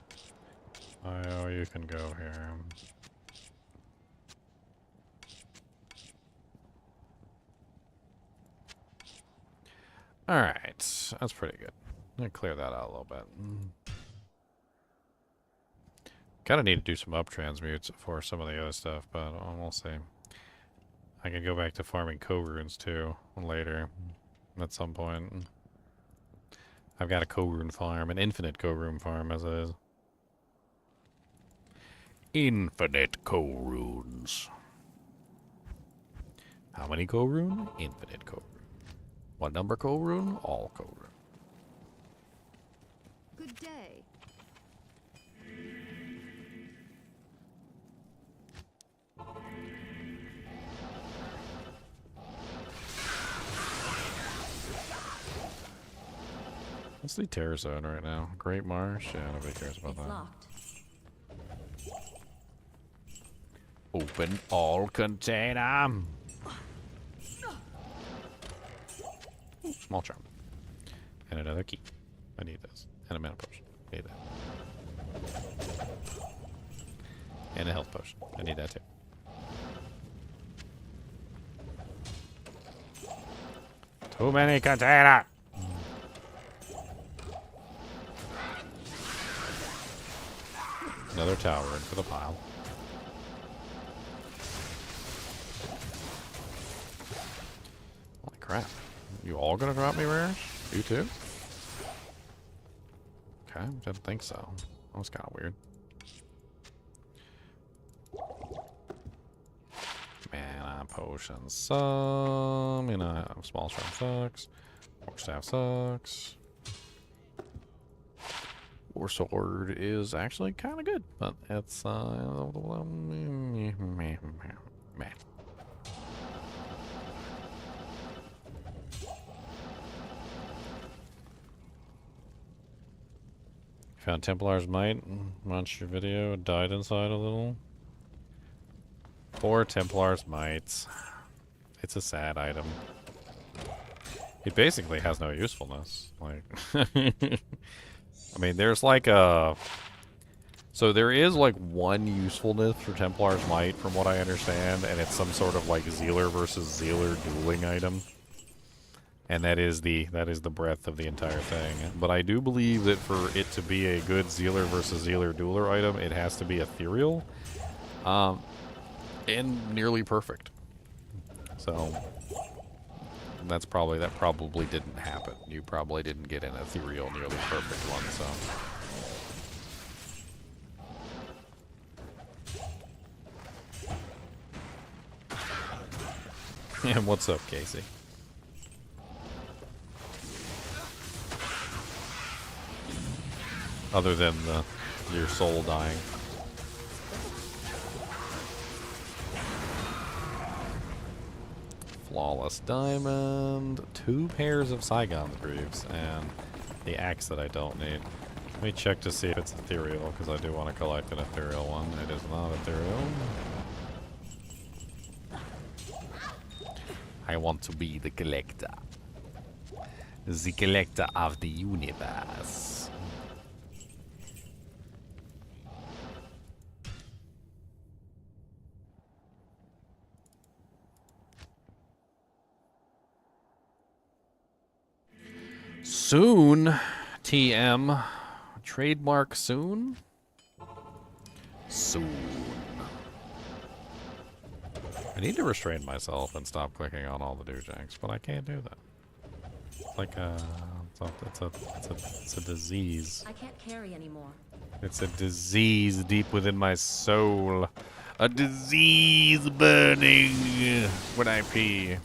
IO, you can go here. Alright, that's pretty good. I'm gonna clear that out a little bit. Kinda need to do some up transmutes for some of the other stuff, but we'll see. I can go back to farming co-runes too later at some point. I've got a co-rune farm, an infinite co-rune farm as it is. Infinite co-runes. How many co-rune? Infinite co-rune. What number co-rune? All co-rune. Good day. What's the terror zone right now? Great Marsh? Yeah, nobody cares about It's that. locked. Open all container. Small charm. And another key. I need this. And a mana potion. Need that. And a health potion. I need that too. Too many container. Another tower in for the pile. Holy crap. You all gonna drop me rares? You too? Okay, didn't think so. That was kinda weird. Mana potion some, you know, small strength sucks. More staff sucks. War sword is actually kind of good, but it's meh. Found Templar's Might. Watched your video. Died inside a little. Poor Templar's Might. It's a sad item. It basically has no usefulness. Like, I mean, there's like a... So there is like one usefulness for Templar's Might, from what I understand, and it's some sort of like Zealer versus Zealer dueling item. And that is the breadth of the entire thing. But I do believe that for it to be a good Zealer versus Zealer dueler item, it has to be ethereal. And nearly perfect. So that probably didn't happen. You probably didn't get an ethereal nearly perfect one, so. And what's up, Casey? Other than your soul dying. Flawless diamond, 2 pairs of Saigon's Greaves, and the axe that I don't need. Let me check to see if it's ethereal, because I do want to collect an ethereal one. It is not ethereal. I want to be the collector. The collector of the universe. Soon, TM. Trademark soon? Soon. I need to restrain myself and stop clicking on all the doojanks, but I can't do that. It's like It's a disease. I can't carry anymore. It's a disease deep within my soul. A disease burning when I pee.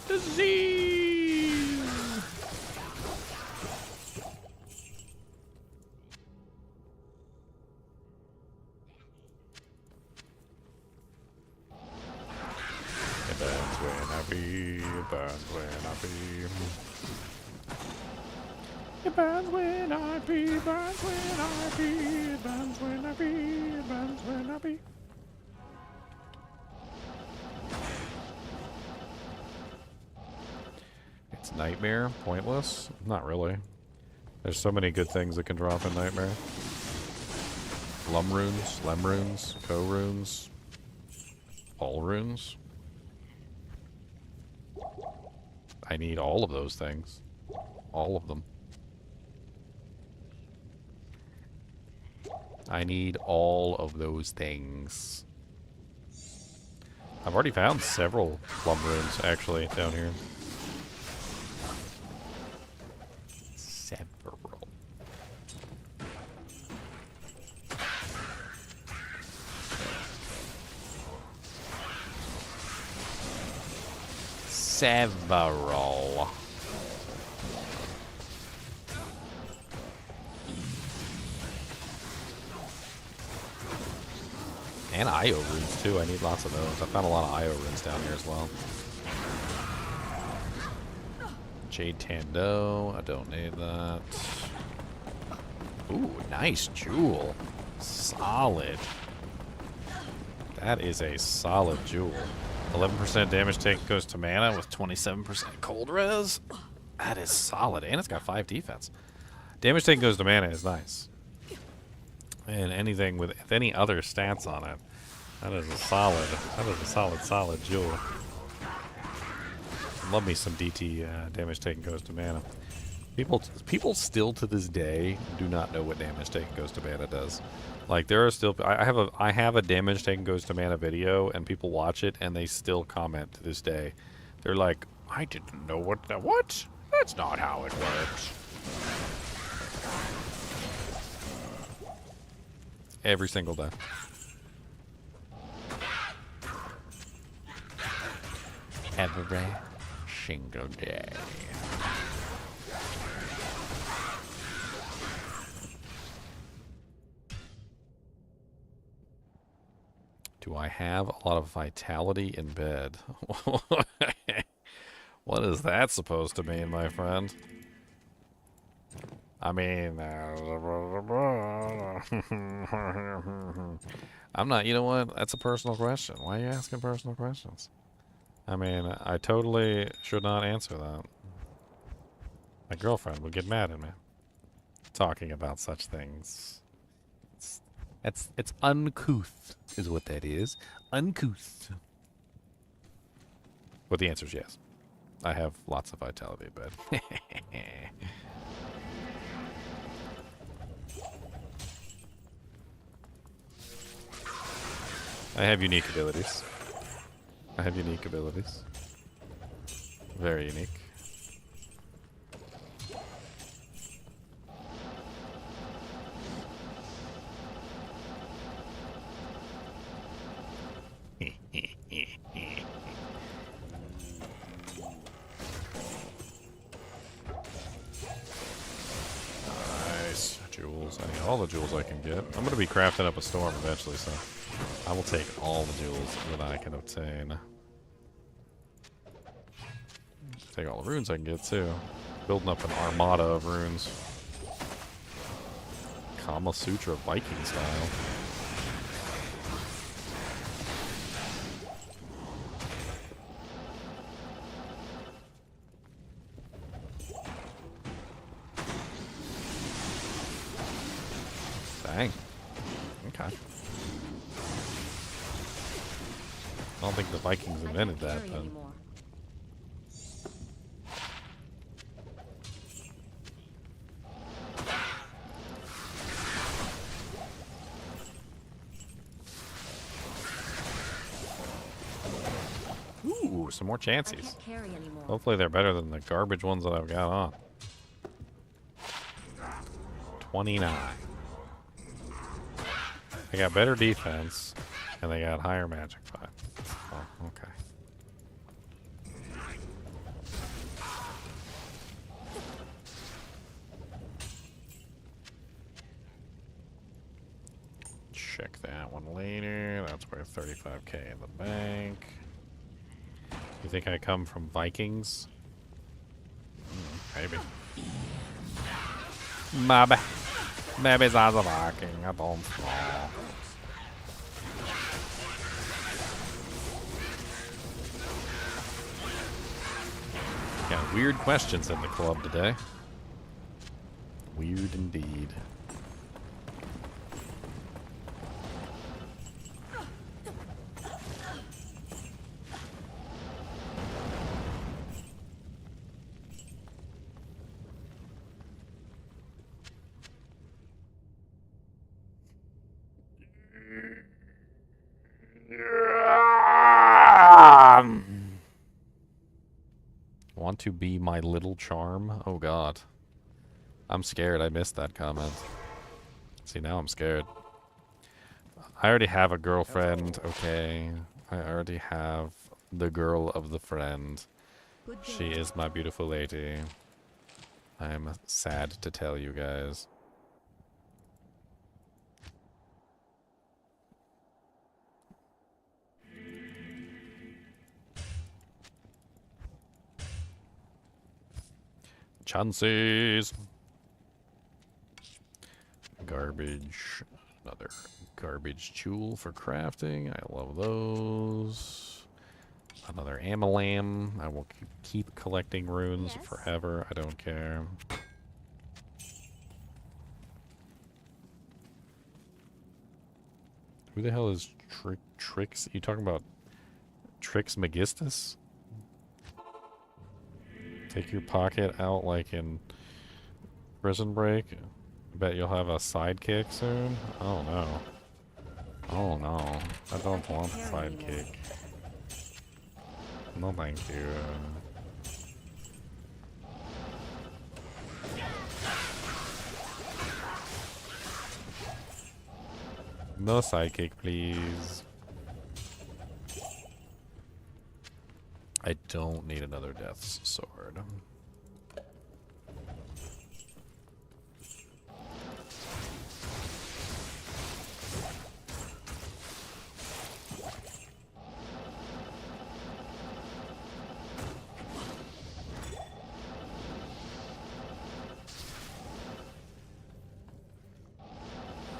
Disease. It burns when I pee. It burns when I pee. It burns when I pee, burns when I pee, it burns when I pee, it burns when I pee. It's Nightmare, pointless? Not really. There's so many good things that can drop in Nightmare. Lem runes, co-runes, all runes. I need all of those things. All of them. I need all of those things. I've already found several plum runes, actually, down here. Several. Several. And IO runes too. I need lots of those. I found a lot of IO runes down here as well. Jade Tando. I don't need that. Ooh, nice jewel. Solid. That is a solid jewel. 11% damage take goes to mana with 27% cold res. That is solid. And it's got 5 defense. Damage take goes to mana is nice. And anything with any other stats on it, that is a solid jewel. Love me some DT damage taken goes to mana. People still to this day do not know what damage taken goes to mana does. Like there are still I have a damage taken goes to mana video and people watch it and they still comment to this day. They're like, I didn't know what. That's not how it works. Every single day. Every single day. Do I have a lot of vitality in bed? What is that supposed to mean, my friend? I mean, I'm not, you know what? That's a personal question. Why are you asking personal questions? I mean, I totally should not answer that. My girlfriend would get mad at me. Talking about such things. It's uncouth, is what that is. Uncouth. But the answer is yes. I have lots of vitality in bed. I have unique abilities. Very unique. Nice. Jewels. I need all the jewels I can get. I'm going to be crafting up a storm eventually, so I will take all the jewels that I can obtain. Take all the runes I can get, too. Building up an armada of runes. Kama Sutra Viking style. Dang. Okay. I don't think the Vikings invented that, then. some more I chances. can't carry anymore. Hopefully they're better than the garbage ones that I've got on. 29. They got better defense, and they got higher magic fight. Oh, okay. Check that one later. That's worth 35k in the bank. You think I come from Vikings? Maybe. Maybe that's a Viking. I don't know. Got weird questions in the club today. Weird indeed. Want to be my little charm? Oh god. I'm scared. I missed that comment. See, now I'm scared. I already have a girlfriend. Okay. I already have the girl of the friend. She is my beautiful lady. I'm sad to tell you guys. Chances. Garbage. Another garbage tool for crafting. I love those. Another amalam. I will keep collecting runes forever. I don't care. Who the hell is Trix? You talking about Trix Magistus? Take your pocket out like in Prison Break. I bet you'll have a sidekick soon. Oh no. Oh no. I don't want a sidekick. No thank you. No sidekick, please. I don't need another Death's Sword.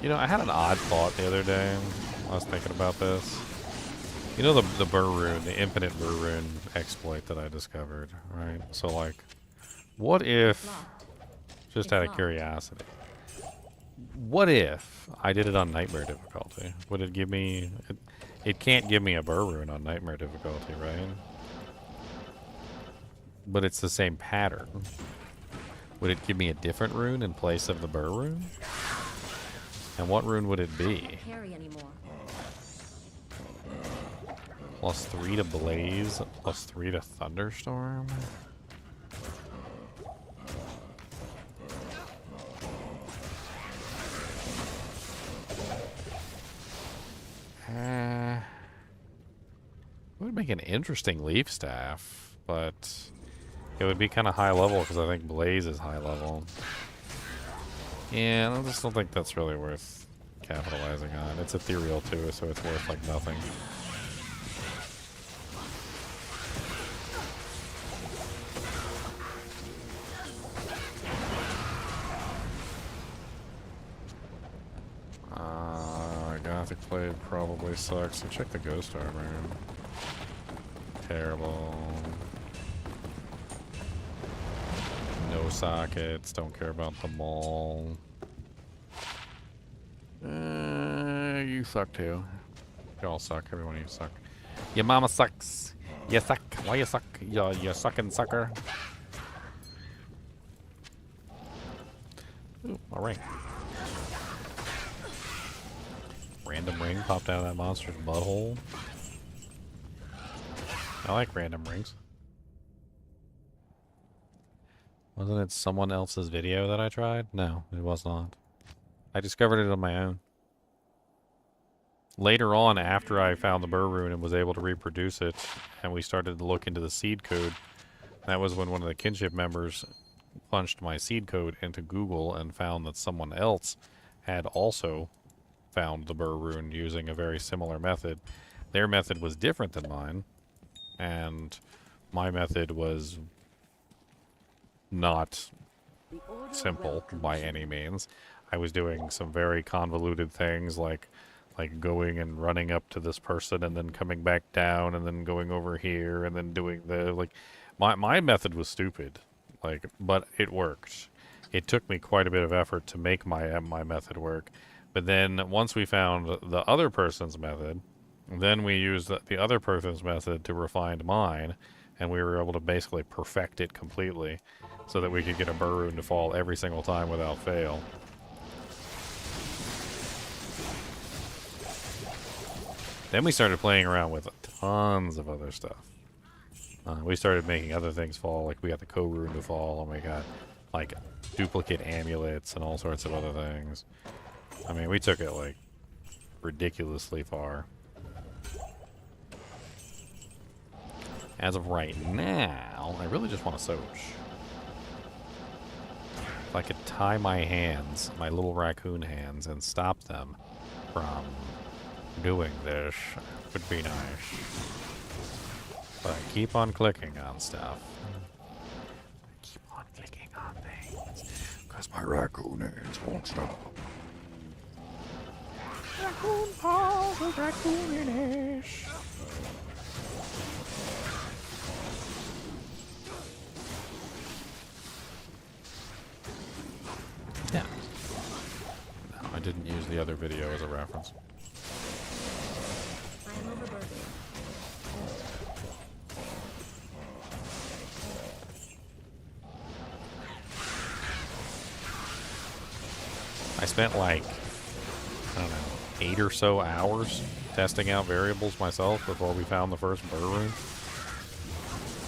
You know, I had an odd thought the other day. I was thinking about this. You know the Rune, the infinite Rune exploit that I discovered, right? So like, what if, just out of curiosity, what if I did it on Nightmare difficulty? Would it give me, it can't give me a Rune on Nightmare difficulty, right? But it's the same pattern. Would it give me a different rune in place of the Rune? And what rune would it be? +3 to Blaze, +3 to Thunderstorm. It would make an interesting Leaf Staff, but it would be kind of high level because I think Blaze is high level. Yeah, I just don't think that's really worth capitalizing on. It's ethereal too, so it's worth like nothing. Gothic Blade probably sucks. So check the Ghost Armor. Terrible. No sockets. Don't care about the mall. You suck too. You all suck. Every one of you suck. Your mama sucks. You suck. Why you suck? You sucking sucker. Ooh, a ring. Random ring popped out of that monster's butthole. I like random rings. Wasn't it someone else's video that I tried? No, it was not. I discovered it on my own. Later on, after I found the Burr Rune and was able to reproduce it, and we started to look into the seed code, that was when one of the kinship members punched my seed code into Google and found that someone else had also found the Burr Rune using a very similar method. Their method was different than mine, and my method was not simple by any means. I was doing some very convoluted things like going and running up to this person and then coming back down and then going over here and then doing the my method was stupid, but it worked. It took me quite a bit of effort to make my method work, but then once we found the other person's method, then we used the other person's method to refine mine, and we were able to basically perfect it completely so that we could get a Burr Rune to fall every single time without fail. Then we started playing around with tons of other stuff. We started making other things fall, like we got the Rune to fall, and we got like duplicate amulets and all sorts of other things. I mean, we took it like ridiculously far. As of right now, I really just want to SoJ. If I could tie my hands, my little raccoon hands, and stop them from doing this, would be nice. But I keep on clicking on stuff. I keep on clicking on things. Because my raccoon hands won't stop. Raccoon paws with raccoon-ish. Yeah. No, I didn't use the other video as a reference. I am overburdened. I spent like, I don't know, 8 or so hours testing out variables myself before we found the first Burr Rune.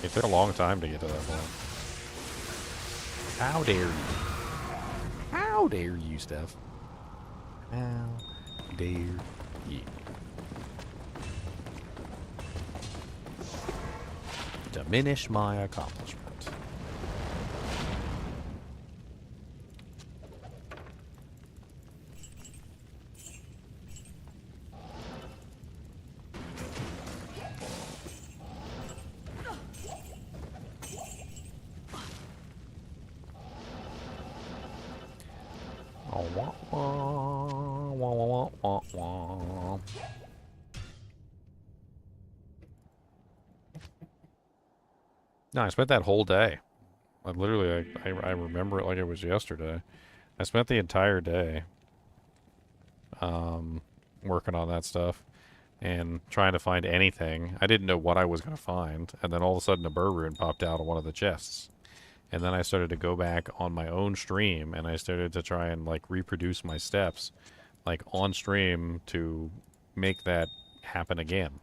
It took a long time to get to that point. How dare you? How dare you, Steph? How dare you? Diminish my accomplishment. No, I spent that whole day. I literally, I remember it like it was yesterday. I spent the entire day working on that stuff and trying to find anything. I didn't know what I was going to find, and then all of a sudden a Burr Rune popped out of one of the chests. And then I started to go back on my own stream, and I started to try and like reproduce my steps like on stream to make that happen again.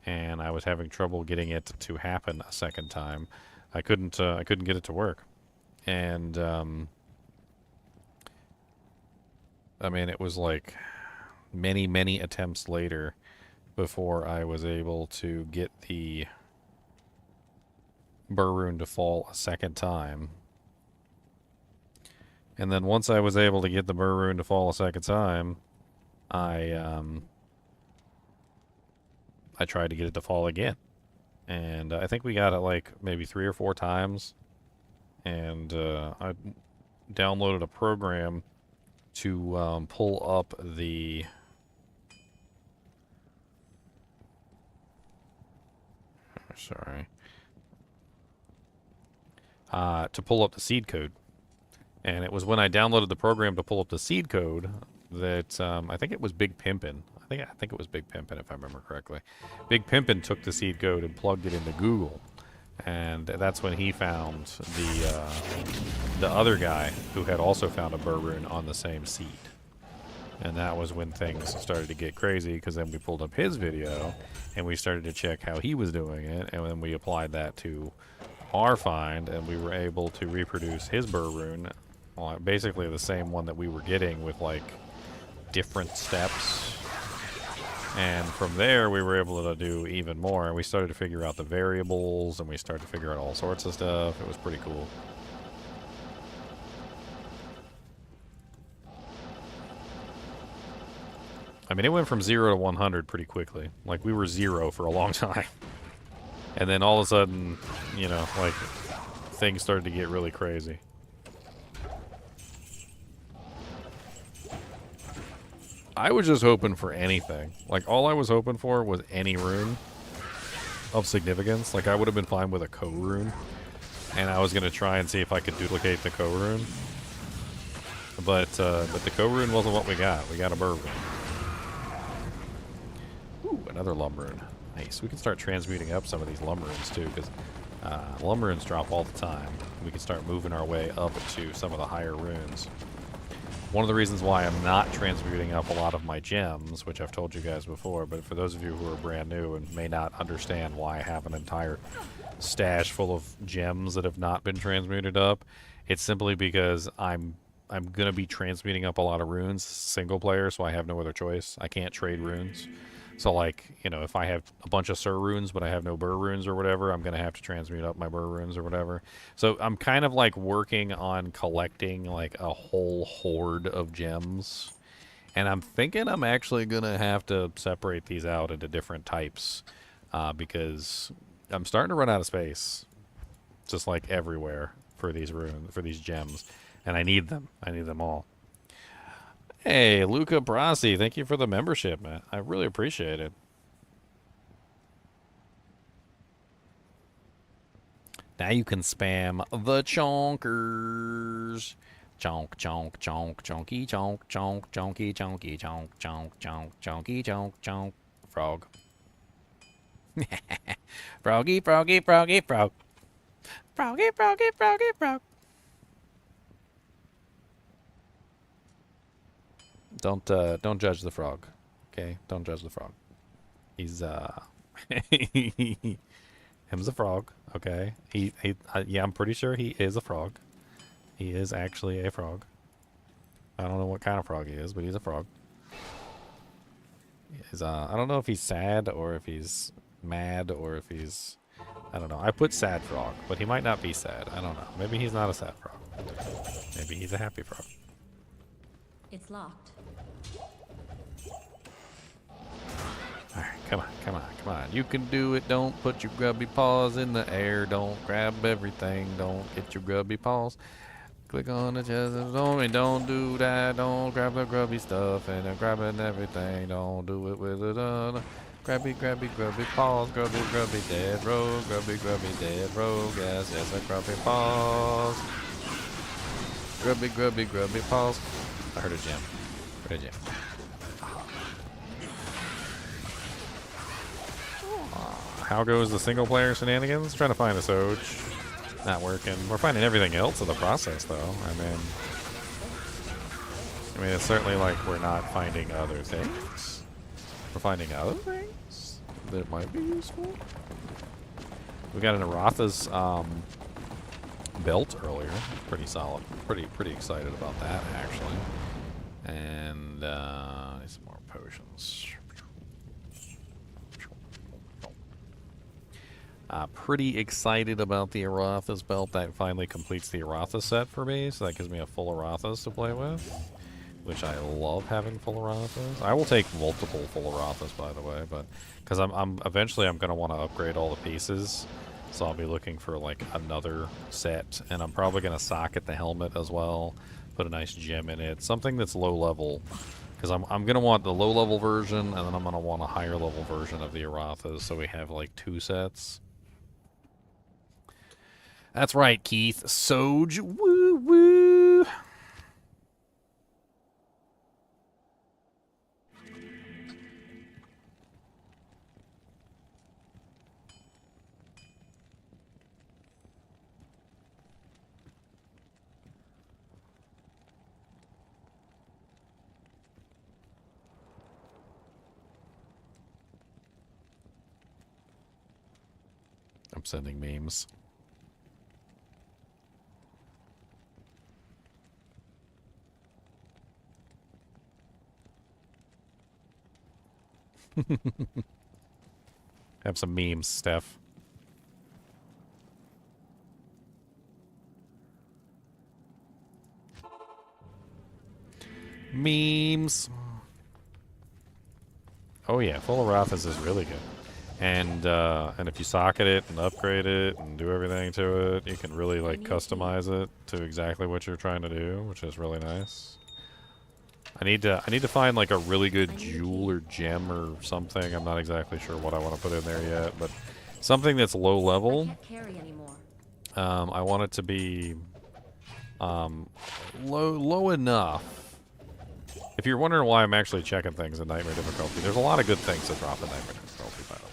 And I was having trouble getting it to happen a second time. I couldn't get it to work. And I mean, it was like many attempts later before I was able to get the Burr Rune to fall a second time. And then once I was able to get the Burr Rune to fall a second time, I tried to get it to fall again. And I think we got it like maybe 3 or 4 times. And I downloaded a program to pull up the... Sorry. To pull up the seed code. And it was when I downloaded the program to pull up the seed code that I think it was Big Pimpin'. I think it was Big Pimpin', if I remember correctly. Big Pimpin' took the seed code and plugged it into Google, and that's when he found the other guy who had also found a Burr Rune on the same seed. And that was when things started to get crazy, because then we pulled up his video and we started to check how he was doing it, and then we applied that to our find, and we were able to reproduce his burr rune, basically the same one that we were getting with like different steps. And from there we were able to do even more, and we started to figure out the variables, and we started to figure out all sorts of stuff. It was pretty cool. I mean, it went from 0 to 100 pretty quickly. Like, we were 0 for a long time. And then all of a sudden, you know, like, things started to get really crazy. I was just hoping for anything. Like, all I was hoping for was any rune of significance. Like, I would have been fine with a co-rune. And I was going to try and see if I could duplicate the co-rune. But the co-rune wasn't what we got. We got a burr rune. Ooh, another lumrune. Nice. We can start transmuting up some of these lumrunes too, because lumrunes drop all the time. We can start moving our way up to some of the higher runes. One of the reasons why I'm not transmuting up a lot of my gems, which I've told you guys before, but for those of you who are brand new and may not understand why I have an entire stash full of gems that have not been transmuted up, it's simply because I'm going to be transmuting up a lot of runes single player, so I have no other choice. I can't trade runes. So, like, you know, if I have a bunch of Sir runes, but I have no Burr runes or whatever, I'm going to have to transmute up my Burr runes or whatever. So I'm kind of, like, working on collecting, like, a whole horde of gems. And I'm thinking I'm actually going to have to separate these out into different types. Because I'm starting to run out of space. Just, like, everywhere for these gems. And I need them. I need them all. Hey, Luca Brasi, thank you for the membership, man. I really appreciate it. Now you can spam the chonkers. Chonk, chonk, chonk, chonky, chonk, chonk, chonky, chonky, chonk, chonk, chonk, chonky, chonk, chonk. Frog. Froggy, froggy, froggy, frog. Froggy, froggy, froggy, frog. Don't judge the frog, okay? Don't judge the frog. He's him's a frog, okay? Yeah, I'm pretty sure he is a frog. He is actually a frog. I don't know what kind of frog he is, but he's a frog. I don't know if he's sad or if he's mad or if he's, I don't know. I put sad frog, but he might not be sad. I don't know. Maybe he's not a sad frog. Maybe he's a happy frog. It's locked. Alright, come on, come on, come on. You can do it. Don't put your grubby paws in the air. Don't grab everything. Don't get your grubby paws. Click on the chest and don't do that. Don't grab the grubby stuff and grabbing everything. Don't do it with it. Grabby, grabby, grubby paws. Grubby, grubby, dead rogue. Grubby, grubby, dead rogue. Yes, yes, a grubby paws. Grubby, grubby, grubby paws. I heard a gem. Heard a gem. How goes the single player shenanigans? Trying to find a SoJ. Not working. We're finding everything else in the process, though. I mean, it's certainly like we're not finding other things. We're finding other things that might be useful. We got an Aratha's belt earlier. Pretty solid. Pretty excited about that, actually. And some more potions. Pretty excited about the Aratha's belt. That finally completes the Aratha set for me, so that gives me a full Arathas to play with, which I love having full Arathas. I will take multiple full Arathas, by the way, but because eventually I'm going to want to upgrade all the pieces, so I'll be looking for like another set, and I'm probably going to socket the helmet as well, put a nice gem in it, something that's low level. Because I'm going to want the low level version, and then I'm going to want a higher level version of the Arathas, so we have like 2 sets. That's right, Keith. SoJ, woo woo. I'm sending memes. Have some memes, Steph. Memes. Oh yeah, full of Raft is really good. And if you socket it and upgrade it and do everything to it, you can really like customize it to exactly what you're trying to do, which is really nice. I need to find like a really good jewel or gem or something. I'm not exactly sure what I want to put in there yet, but something that's low level. I can't carry anymore. I want it to be low enough. If you're wondering why I'm actually checking things in Nightmare difficulty, there's a lot of good things that drop in Nightmare difficulty, by the way.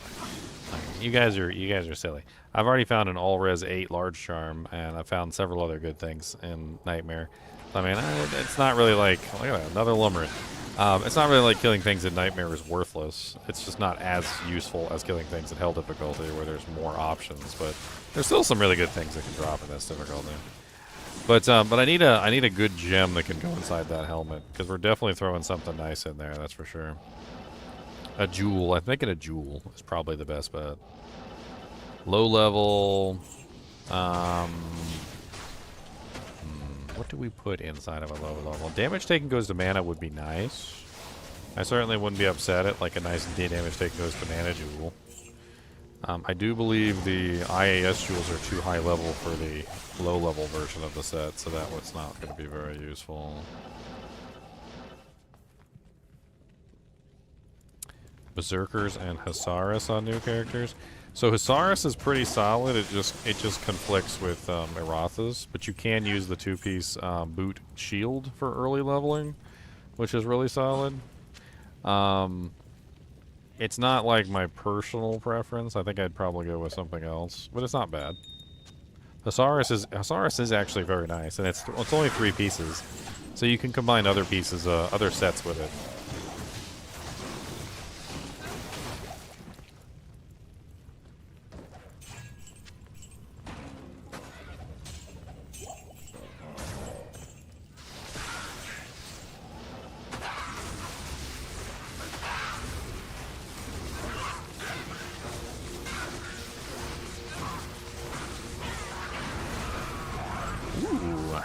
I mean, you guys are silly. I've already found an all-res 8 large charm, and I've found several other good things in Nightmare. I mean, it's not really like, look at that, another Lumberin. It's not really like killing things in Nightmare is worthless. It's just not as useful as killing things in Hell difficulty, where there's more options. But there's still some really good things that can drop in this difficulty. But I need a good gem that can go inside that helmet, because we're definitely throwing something nice in there. That's for sure. A jewel. I'm thinking a jewel is probably the best bet. Low level. What do we put inside of a low level? Damage taken goes to mana would be nice. I certainly wouldn't be upset at like a nice damage taken goes to mana jewel. I do believe the IAS jewels are too high level for the low level version of the set, so that one's not going to be very useful. Berserkers and Hasaris on new characters. So Hasaris is pretty solid. It just conflicts with Erathas, but you can use the 2-piece boot shield for early leveling, which is really solid. It's not like my personal preference. I think I'd probably go with something else, but it's not bad. Hasaris is actually very nice, and it's only 3 pieces, so you can combine other pieces, other sets with it.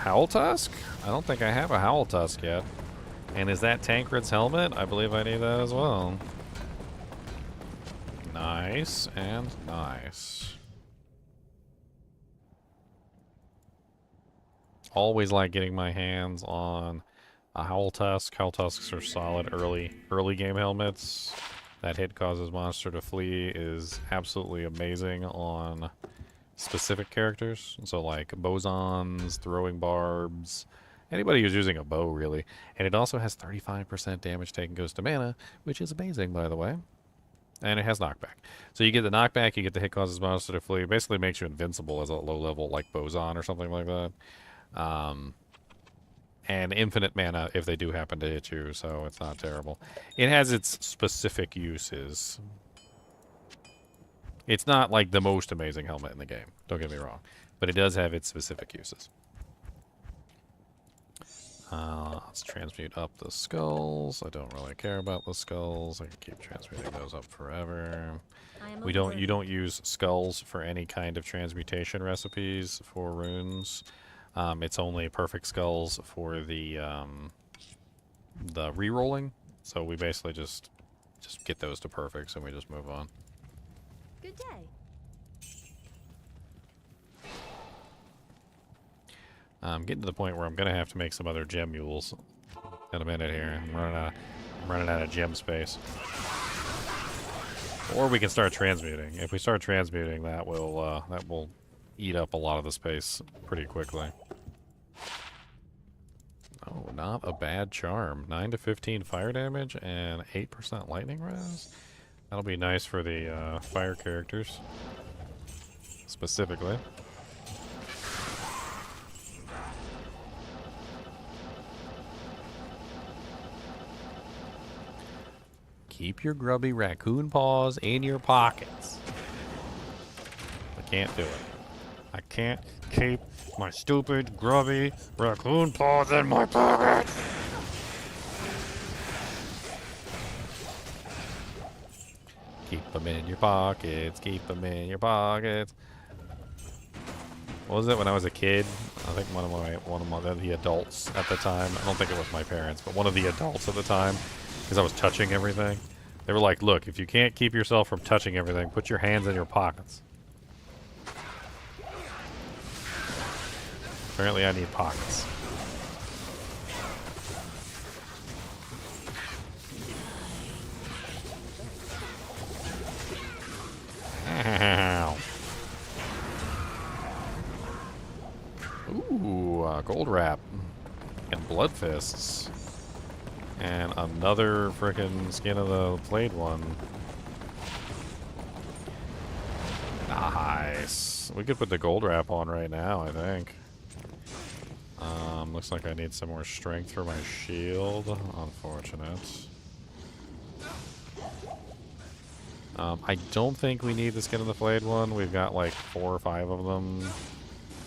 Howl Tusk? I don't think I have a Howl Tusk yet. And is that Tancred's helmet? I believe I need that as well. Nice and nice. Always like getting my hands on a Howl Tusk. Howl Tusks are solid early game helmets. That hit causes monster to flee is absolutely amazing on specific characters, so like bosons, throwing barbs, anybody who's using a bow really. And it also has 35% damage taken goes to mana, which is amazing, by the way. And it has knockback, so you get the knockback, you get the hit causes monster to flee. Basically makes you invincible as a low level like boson or something like that. And infinite mana if they do happen to hit you, so it's not terrible. It has its specific uses. It's not like the most amazing helmet in the game, don't get me wrong, but it does have its specific uses. Let's transmute up the skulls. I don't really care about the skulls. I can keep transmuting those up forever. You don't use skulls for any kind of transmutation recipes for runes. It's only perfect skulls for the re-rolling. So we basically just get those to perfects and we just move on. Good day. I'm getting to the point where I'm gonna have to make some other gem mules in a minute here. I'm running out of gem space. Or we can start transmuting. If we start transmuting, that will eat up a lot of the space pretty quickly. Oh, not a bad charm. 9 to 15 fire damage and 8% lightning res. That'll be nice for the fire characters, specifically. Keep your grubby raccoon paws in your pockets. But Can't do it. I can't keep my stupid, grubby raccoon paws in my pocket! Keep them in your pockets, keep them in your pockets. What was it when I was a kid? I think one of the adults at the time, I don't think it was my parents, but one of the adults at the time, because I was touching everything, they were like, look, if you can't keep yourself from touching everything, put your hands in your pockets. Apparently I need pockets. Ow. Ooh, gold wrap. And blood fists. And another frickin' skin of the played one. Nice. We could put the gold wrap on right now, I think. Looks like I need some more strength for my shield. Unfortunate. I don't think we need the skin of the flayed one. We've got like 4 or 5 of them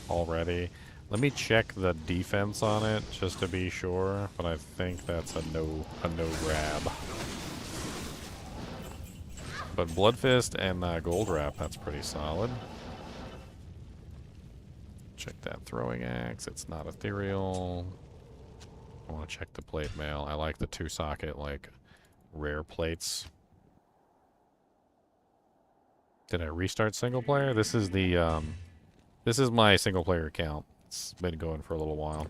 already. Let me check the defense on it just to be sure, but I think that's a no grab. But Bloodfist and Gold Wrap, that's pretty solid. Check that throwing axe. It's not ethereal. I want to check the plate mail. I like the 2-socket, like, rare plates. Did I restart single player? This is the, this is my single player account. It's been going for a little while.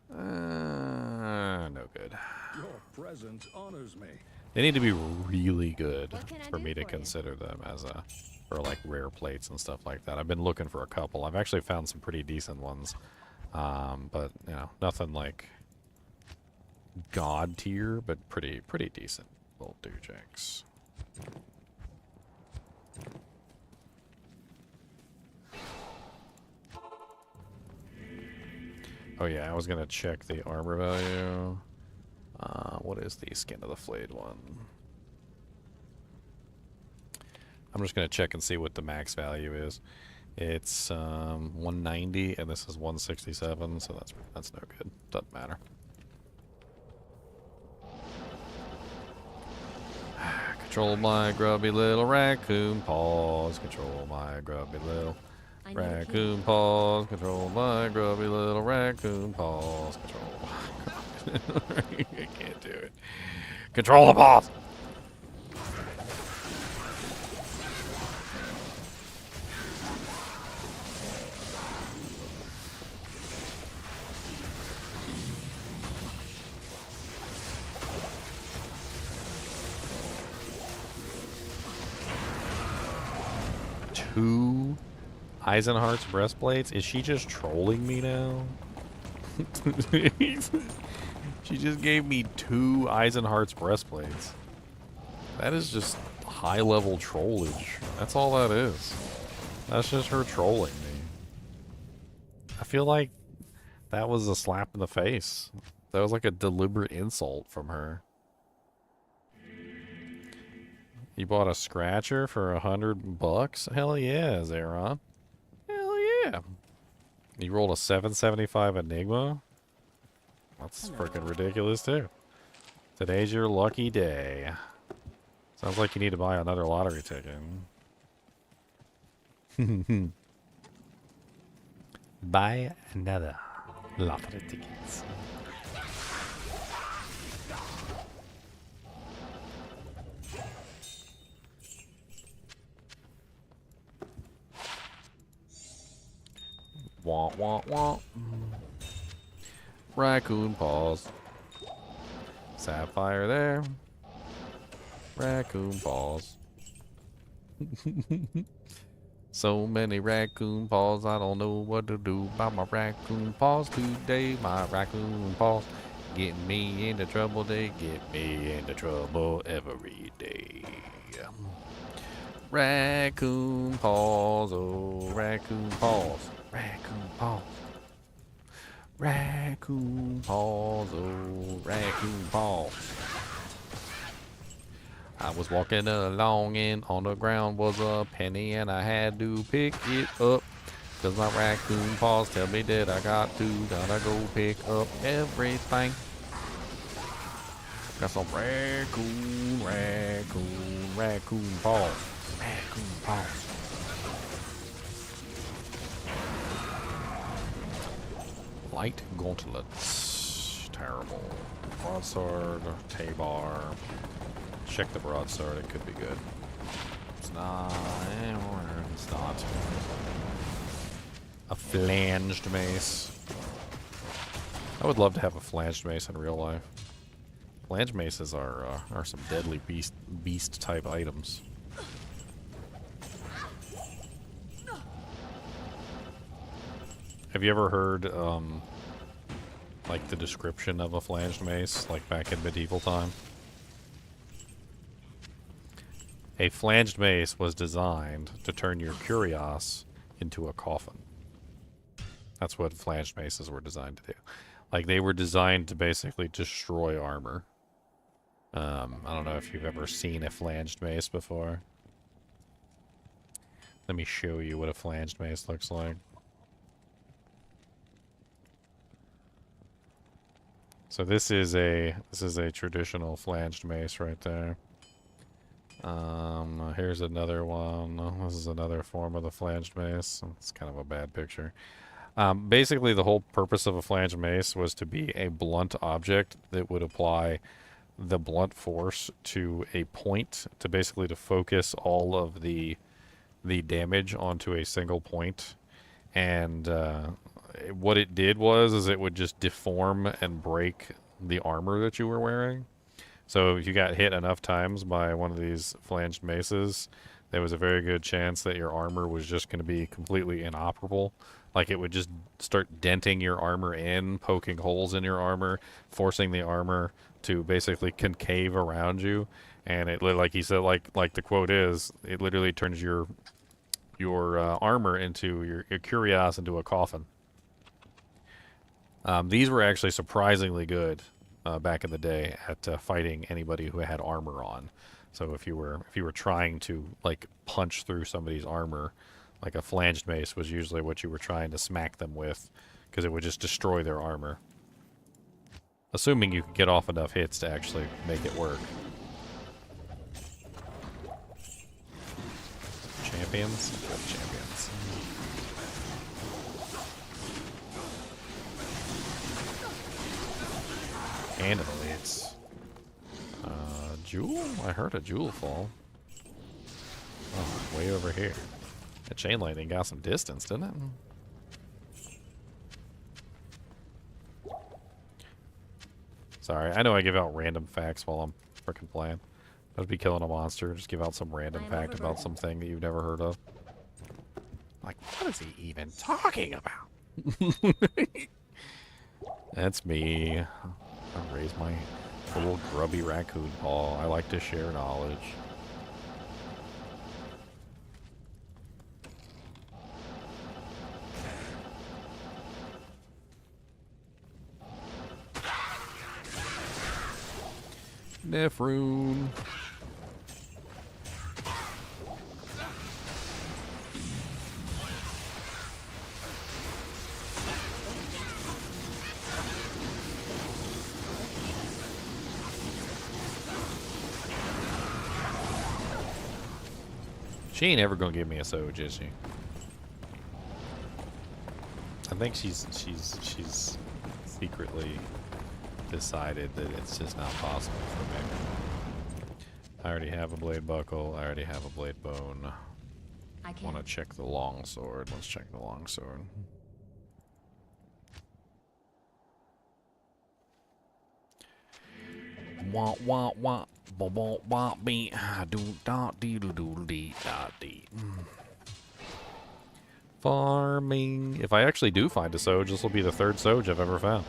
No good. Your presence honors me. They need to be really good What can I for do me to for you? consider them as a, for like rare plates and stuff like that. I've been looking for a couple. I've actually found some pretty decent ones. But, you know, nothing like god tier, but pretty decent little doojigs. Oh yeah, I was gonna check the armor value. What is the skin of the flayed one? I'm just gonna check and see what the max value is. It's 190, and this is 167, so that's no good. Doesn't matter. Control my grubby little raccoon paws. Control my grubby little raccoon paws. Control my grubby little raccoon paws. Control. I can't do it. Control the paws. Two Eisenhart's breastplates? Is she just trolling me now? She just gave me 2 Eisenhart's breastplates. That is just high-level trollage. That's all that is. That's just her trolling me. I feel like that was a slap in the face. That was like a deliberate insult from her. You bought a scratcher for $100? Hell yeah, Zeron. Hell yeah. You rolled a 775 Enigma? That's freaking ridiculous too. Today's your lucky day. Sounds like you need to buy another lottery ticket. Buy another lottery ticket. Wah, wah, wah. Raccoon paws. Sapphire there. Raccoon paws. So many raccoon paws, I don't know what to do about my raccoon paws today. My raccoon paws getting me into trouble. They get me into trouble every day. Raccoon paws, oh, raccoon paws. Raccoon paws. Raccoon paws, oh, raccoon paws. I was walking along and on the ground was a penny and I had to pick it up. Cause my raccoon paws tell me that I gotta go pick up everything. Got some raccoon paws. Raccoon paws. Light gauntlets. Terrible. Broadsword, T-bar. Check the broadsword, it could be good. It's not. It's not. A flanged mace. I would love to have a flanged mace in real life. Flanged maces are some deadly beast type items. Have you ever heard like the description of a flanged mace, like back in medieval time? A flanged mace was designed to turn your curios into a coffin. That's what flanged maces were designed to do. Like, they were designed to basically destroy armor. I don't know if you've ever seen a flanged mace before. Let me show you what a flanged mace looks like. So this is a traditional flanged mace right there. Here's another one. This is another form of the flanged mace. It's kind of a bad picture. Basically, the whole purpose of a flanged mace was to be a blunt object that would apply the blunt force to a point to basically to focus all of the damage onto a single point. And what it did is it would just deform and break the armor that you were wearing. So if you got hit enough times by one of these flanged maces, there was a very good chance that your armor was just going to be completely inoperable. Like, it would just start denting your armor in, poking holes in your armor, forcing the armor to basically concave around you. And it, like he said, like the quote is, it literally turns your armor into your curios into a coffin. These were actually surprisingly good back in the day at fighting anybody who had armor on. So if you were trying to like punch through somebody's armor, like a flanged mace was usually what you were trying to smack them with, because it would just destroy their armor. Assuming you could get off enough hits to actually make it work. Champions? Good champions. And it elites. Jewel? I heard a jewel fall. Oh, way over here. The chain lightning got some distance, didn't it? Sorry, I know I give out random facts while I'm freaking playing. I'd be killing a monster, just give out some random fact about something that you've never heard of. Like, what is he even talking about? That's me. I raise my little grubby raccoon paw. I like to share knowledge. Rune. She ain't ever gonna give me a SoJ, is she? I think she's secretly decided that it's just not possible for me. I already have a blade buckle. I already have a blade bone. I want to check the long sword. Let's check the long sword. Wah wah wah. Ba ba ba be do da dee do do dee da dee. Farming. If I actually do find a SoJ, this will be the third SoJ I've ever found.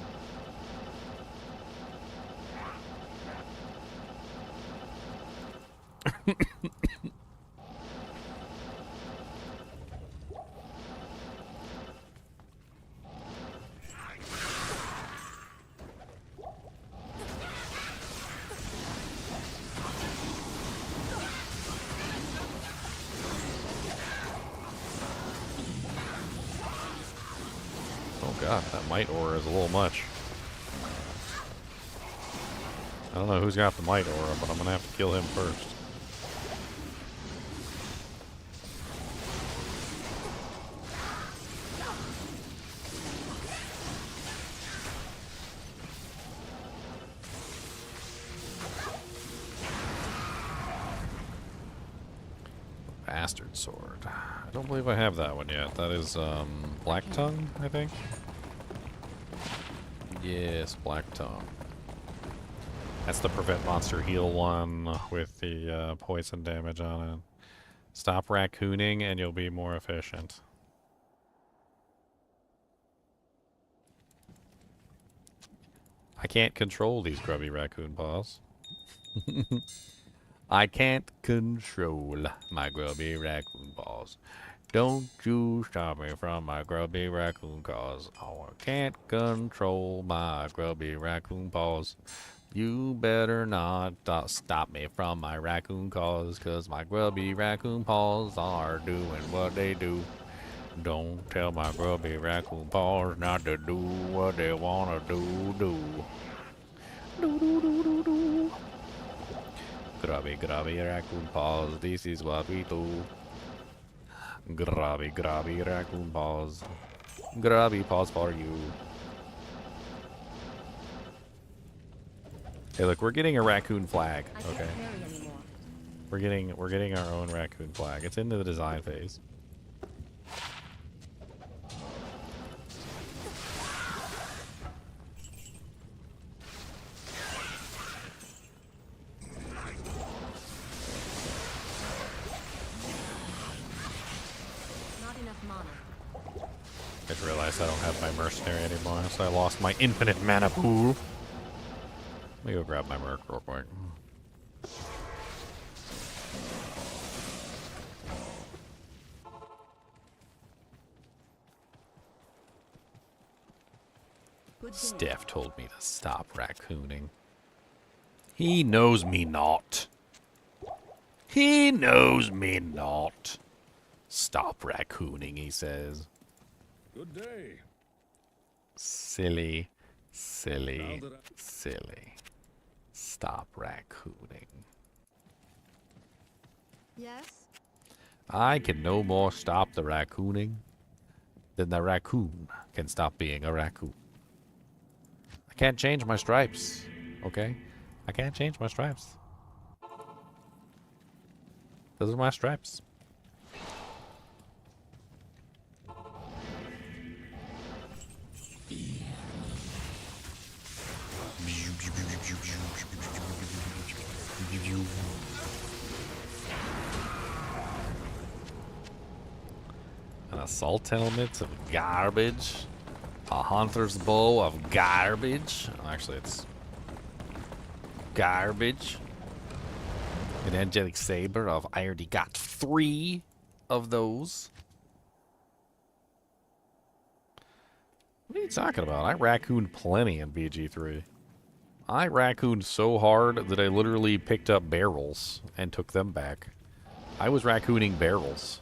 God, that might aura is a little much. I don't know who's got the might aura, but I'm gonna have to kill him first. Bastard sword. I don't believe I have that one yet. That is Black Tongue, I think. Yes, Black Tongue. That's the prevent monster heal one with the poison damage on it. Stop raccooning and you'll be more efficient. I can't control these grubby raccoon paws. I can't control my grubby raccoon paws. Don't you stop me from my grubby raccoon paws. Oh, I can't control my grubby raccoon paws. You better not stop me from my raccoon paws, 'cause my grubby raccoon paws are doing what they do. Don't tell my grubby raccoon paws not to do what they wanna do. Do. Grubby raccoon paws, this is what we do. Grubby raccoon paws. Grubby paws for you. Hey, look, we're getting a raccoon flag. Okay, we're getting our own raccoon flag. It's into the design phase. Not enough mana. I just realized I don't have my mercenary anymore, so I lost my infinite mana pool. Let me go grab my merc real quick. Steph told me to stop raccooning. He knows me not. He knows me not. Stop raccooning, he says. Good day. Silly, silly, silly. Stop raccooning. Yes? I can no more stop the raccooning than the raccoon can stop being a raccoon. I can't change my stripes, okay? I can't change my stripes. Those are my stripes. An assault helmet of garbage. A hunter's bow of garbage. Actually, it's garbage. An angelic saber of I already got 3 of those. What are you talking about? I raccooned plenty in BG3. I raccooned so hard that I literally picked up barrels and took them back. I was raccooning barrels.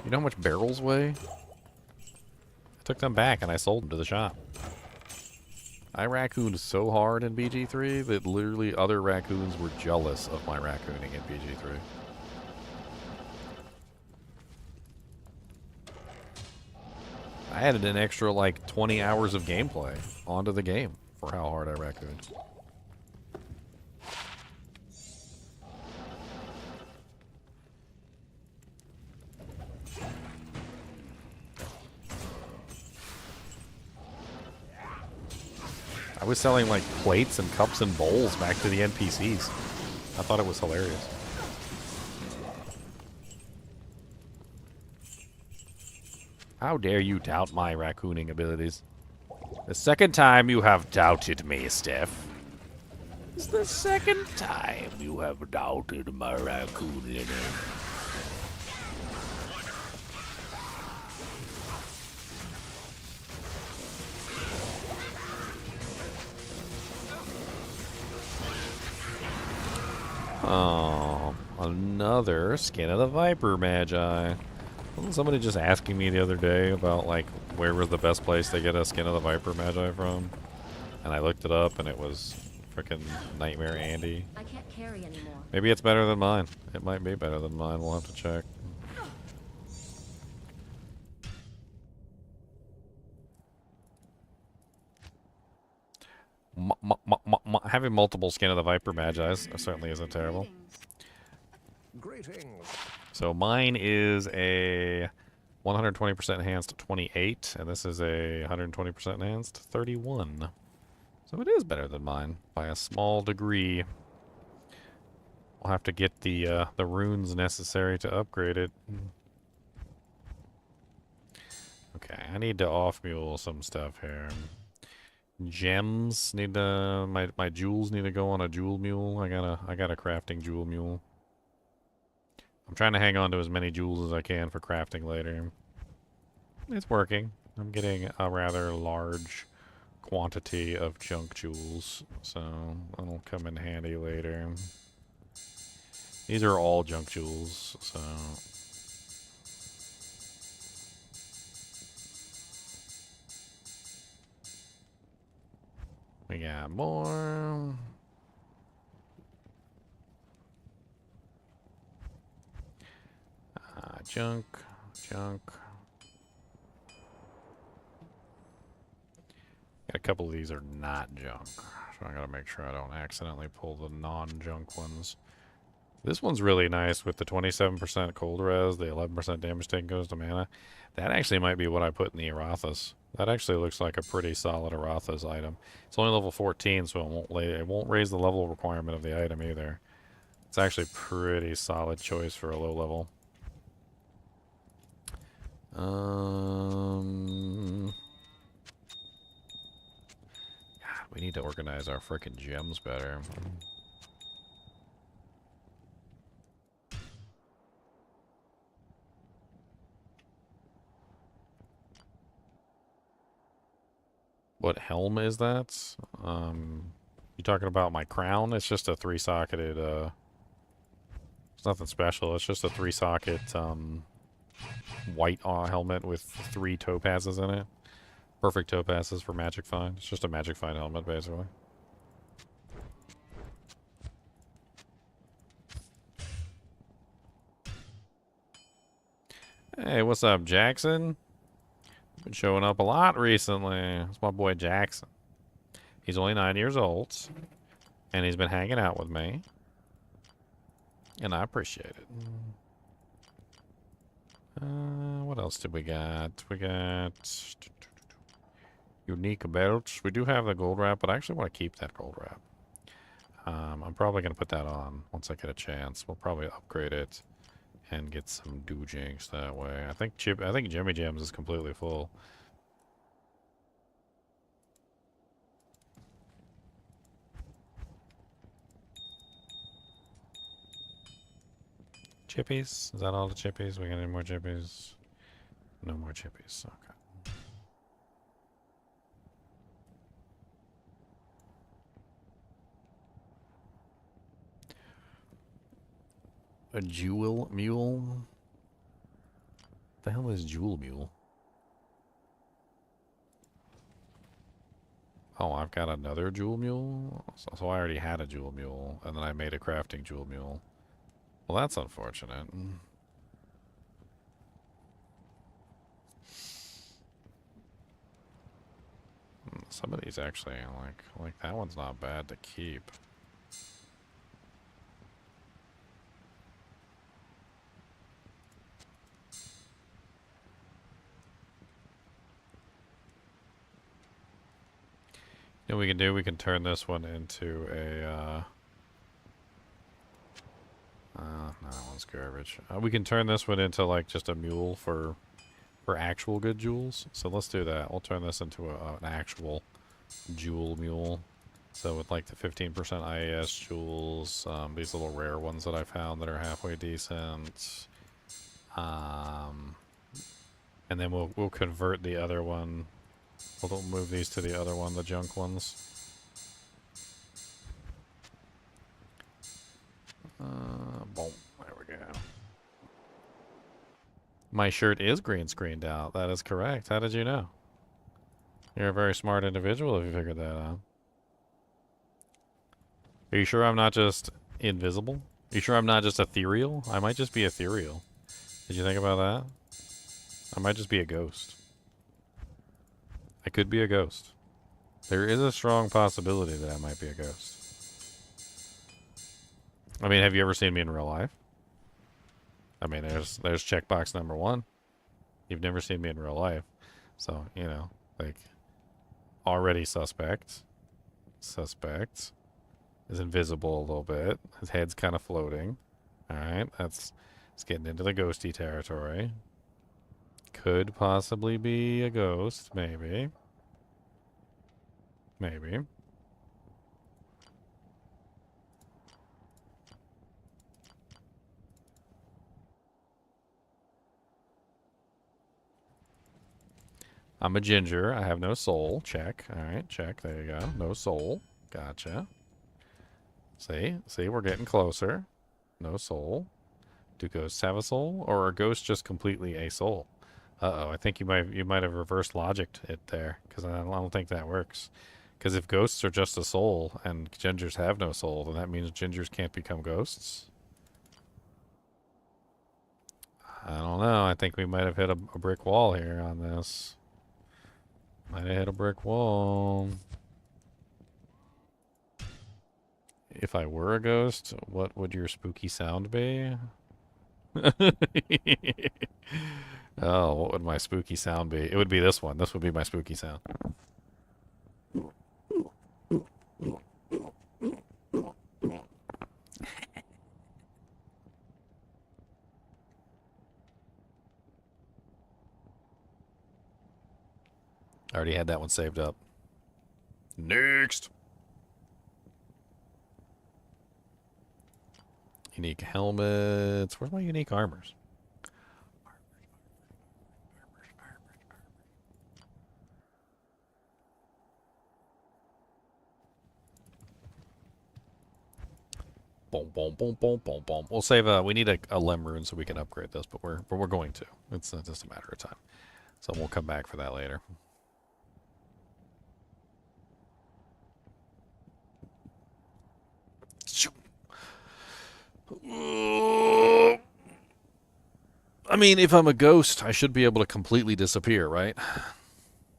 You know how much barrels weigh? I took them back and I sold them to the shop. I raccooned so hard in BG3 that literally other raccoons were jealous of my raccooning in BG3. I added an extra like 20 hours of gameplay onto the game for how hard I raccooned. I was selling like plates and cups and bowls back to the NPCs. I thought it was hilarious. How dare you doubt my raccooning abilities? The second time you have doubted me, Steph. It's the second time you have doubted my raccooning. Oh, another Skin of the Viper Magi. Wasn't somebody just asking me the other day about, like, where was the best place to get a Skin of the Viper Magi from? And I looked it up, and it was frickin' Nightmare Andy. I can't carry anymore. Maybe it's better than mine. It might be better than mine. We'll have to check. Having multiple Skin of the Viper Magi's certainly isn't terrible. Greetings. So mine is a 120% enhanced 28, and this is a 120% enhanced 31. So it is better than mine by a small degree. We'll have to get the runes necessary to upgrade it. Okay, I need to off-mule some stuff here. Gems need to my jewels need to go on a jewel mule. I got a crafting jewel mule. I'm trying to hang on to as many jewels as I can for crafting later. It's working. I'm getting a rather large quantity of junk jewels, so that'll come in handy later. These are all junk jewels, so we got more. Junk. Got a couple of these are not junk, so I gotta make sure I don't accidentally pull the non-junk ones. This one's really nice with the 27% cold res, the 11% damage taken goes to mana. That actually might be what I put in the Arathas. That actually looks like a pretty solid Arathas item. It's only level 14, so it won't raise the level requirement of the item either. It's actually a pretty solid choice for a low level. God, we need to organize our frickin' gems better. What helm is that? You talking about my crown? It's just a 3-socketed, it's nothing special. It's just a 3-socket, white helmet with 3 topazes in it. Perfect topazes for Magic Find. It's just a Magic Find helmet, basically. Hey, what's up, Jackson? Been showing up a lot recently. It's my boy Jackson. He's only 9 years old, and he's been hanging out with me, and I appreciate it. What else did we got? We got unique belts. We do have the gold wrap, but I actually want to keep that gold wrap. I'm probably going to put that on once I get a chance. We'll probably upgrade it and get some doujinks that way. I think Jimmy Jams is completely full. Chippies? Is that all the chippies? We got any more chippies? No more chippies. Okay. A jewel mule? What the hell is jewel mule? Oh, I've got another jewel mule? So I already had a jewel mule, and then I made a crafting jewel mule. Well, that's unfortunate. Some of these actually, like that one's not bad to keep. You know what we can do? We can turn this one into a, no, that one's garbage. We can turn this one into, like, just a mule for actual good jewels. So let's do that. We'll turn this into an actual jewel mule. So with, like, the 15% IAS jewels, these little rare ones that I found that are halfway decent. And then we'll convert the other one. We'll move these to the other one, the junk ones. Boom. There we go. My shirt is green screened out. That is correct. How did you know? You're a very smart individual if you figured that out. Are you sure I'm not just invisible? Are you sure I'm not just ethereal? I might just be ethereal. Did you think about that? I might just be a ghost. I could be a ghost. There is a strong possibility that I might be a ghost. I mean, have you ever seen me in real life? I mean, there's checkbox number 1. You've never seen me in real life. So, you know, like, already suspect. Suspect. Is invisible a little bit. His head's kind of floating. Alright, it's getting into the ghosty territory. Could possibly be a ghost, maybe. Maybe. I'm a ginger. I have no soul. Check. Alright, check. There you go. No soul. Gotcha. See, we're getting closer. No soul. Do ghosts have a soul? Or are ghosts just completely a soul? Uh-oh, I think you might have reverse logicked it there, because I don't think that works. Because if ghosts are just a soul and gingers have no soul, then that means gingers can't become ghosts? I don't know. I think we might have hit a brick wall here on this. Might have hit a brick wall. If I were a ghost, what would your spooky sound be? Oh, what would my spooky sound be? It would be this one. This would be my spooky sound. I already had that one saved up. Next! Unique helmets. Where's my unique armors? Boom, boom, boom, boom, boom, boom. We'll save. We need a lem rune so we can upgrade this, but we're going to. It's just a matter of time. So we'll come back for that later. I mean, if I'm a ghost, I should be able to completely disappear, right?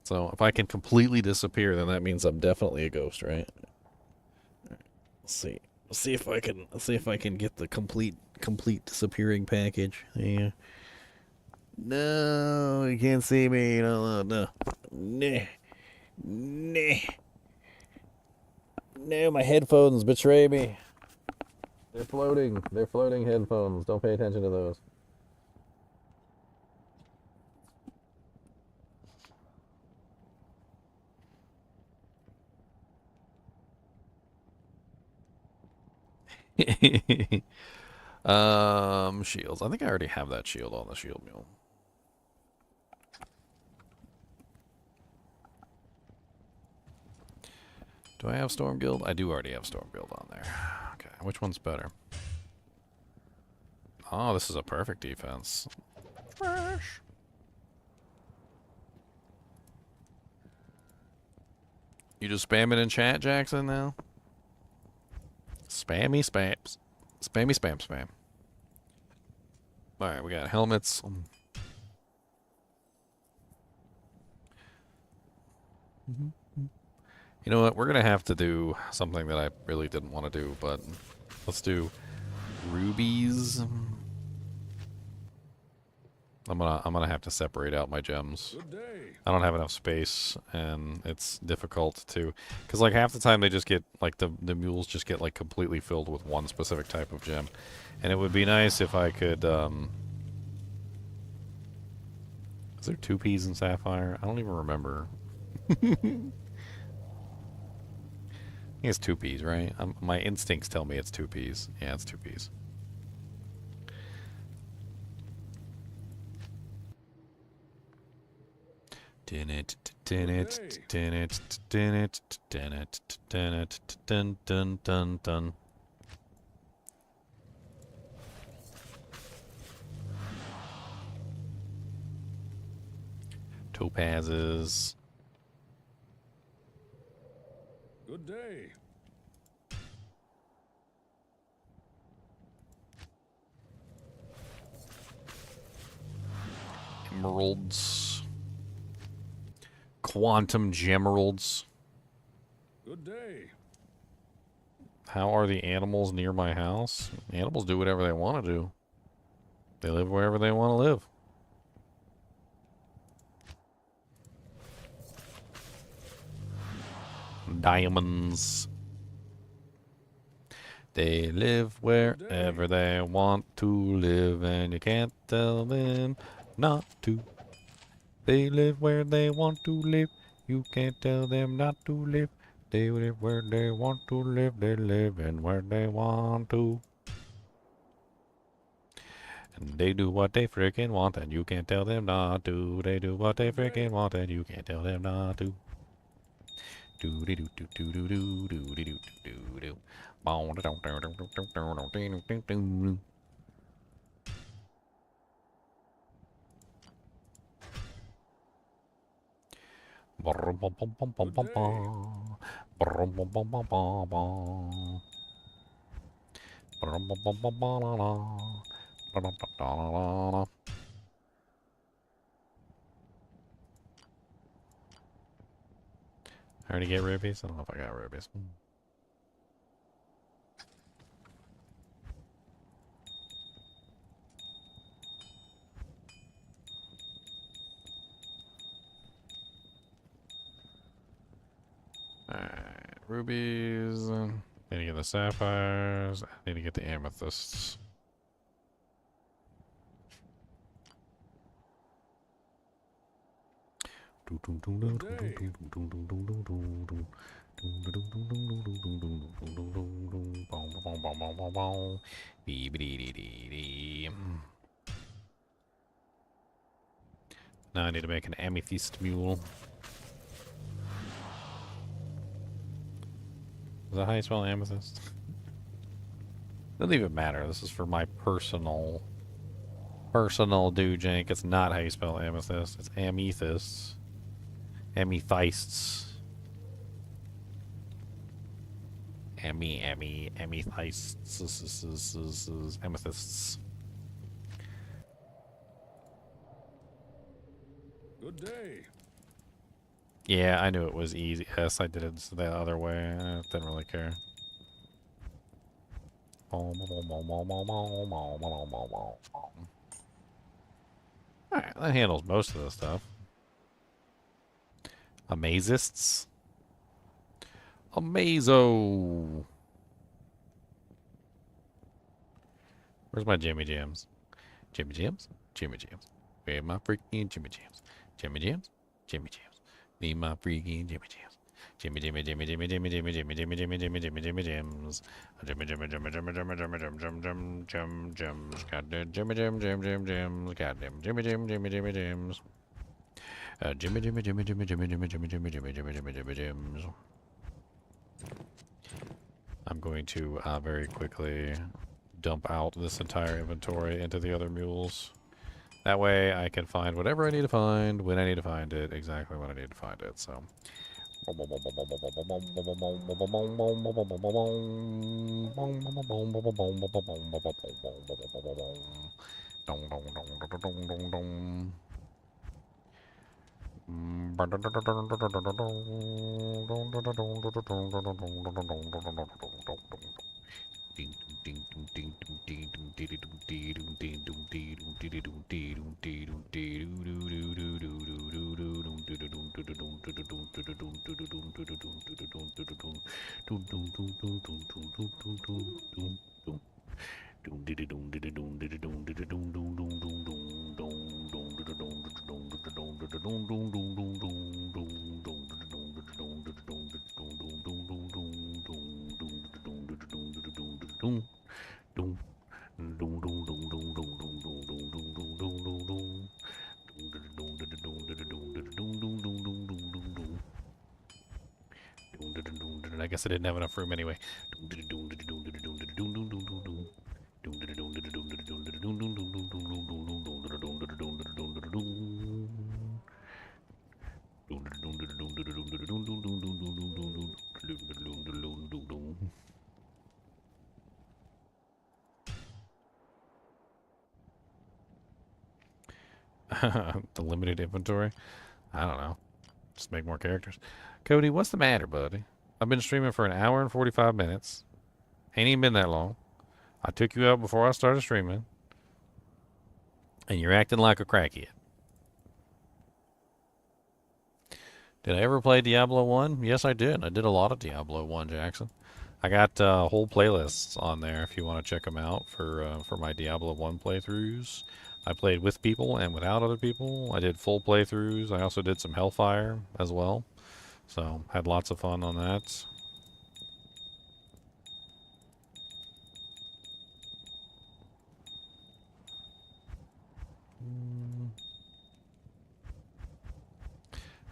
So if I can completely disappear, then that means I'm definitely a ghost, right? Let's see. Let's see if I can get the complete disappearing package. Yeah. No, you can't see me. No. Nah. No, my headphones betray me. They're floating. They're floating headphones. Don't pay attention to those. Shields. I think I already have that shield on the shield mule. Do I have Storm Guild? I do already have Storm Guild on there. Okay, which one's better? Oh, this is a perfect defense. Fresh. You just spam it in chat, Jackson, now? Spammy spams. Spammy spam spam. Alright, we got helmets. You know what? We're gonna have to do something that I really didn't want to do, but let's do rubies. I'm gonna have to separate out my gems. I don't have enough space, and it's difficult to, because like half the time they just get like the mules just get like completely filled with one specific type of gem, and it would be nice if I could. Is there 2 Ps in Sapphire? I don't even remember. I think it's 2 Ps, right? My instincts tell me it's 2 Ps. Yeah, it's 2 Ps. Dun dun dun dun. Topazes. Good day. Emeralds. Quantum gemeralds. Good day. How are the animals near my house? Animals do whatever they want to do. They live wherever they want to live. Diamonds. They live wherever they want to live, and you can't tell them not to. They live where they want to live. You can't tell them not to live. They live where they want to live. They live in where they want to. And they do what they freaking want, and you can't tell them not to. They do what they freaking want, and you can't tell them not to. Do do do do do do do do do do do do. I already get rubies? I don't know if I got rubies. Alright, rubies. Need to get the sapphires. I need to get the amethysts. Now I need to make an amethyst mule. Is that how you spell amethyst? Doesn't even matter. This is for my personal do-jank. It's not how you spell amethyst. It's amethysts. Amethysts. Amethysts. Amethysts. Good day. Yeah, I knew it was easy. Yes, I did it the other way. I didn't really care. Alright, that handles most of the stuff. Amazists. Amazo. Where's my Jimmy Jams? Jimmy Jams? Jimmy Jams. Where my freaking Jimmy Jams? Jimmy Jams? Jimmy Jams. Need my freaking Jimmy Jams. Jimmy Jimmy Jimmy Jimmy Jimmy Jimmy Jimmy Jimmy Jimmy Jimmy Jimmy Jimmy Jams. Jimmy Jimmy Jimmy Jimmy Jimmy Jimmy Jim Jim Jim Jim Jims. Goddamn Jimmy Jim Jim Jim Jims. Goddamn Jimmy Jim Jimmy Jimmy Jims. Jimmy Jimmy Jimmy Jimmy Jimmy Jimmy Jimmy Jimmy Jimmy Jimmy Jimmy Jimmy Jims. I'm going to very quickly dump out this entire inventory into the other mules. That way I can find whatever I need to find when I need to find it, exactly when I need to find it, so. I guess I didn't have enough room anyway. The limited inventory. I don't know. Just make more characters. Cody, what's the matter, buddy? I've been streaming for an hour and 45 minutes. Ain't even been that long. I took you out before I started streaming. And you're acting like a crackhead. Did I ever play Diablo 1? Yes, I did. I did a lot of Diablo 1, Jackson. I got whole playlists on there if you want to check them out for my Diablo 1 playthroughs. I played with people and without other people. I did full playthroughs. I also did some Hellfire as well. So, had lots of fun on that.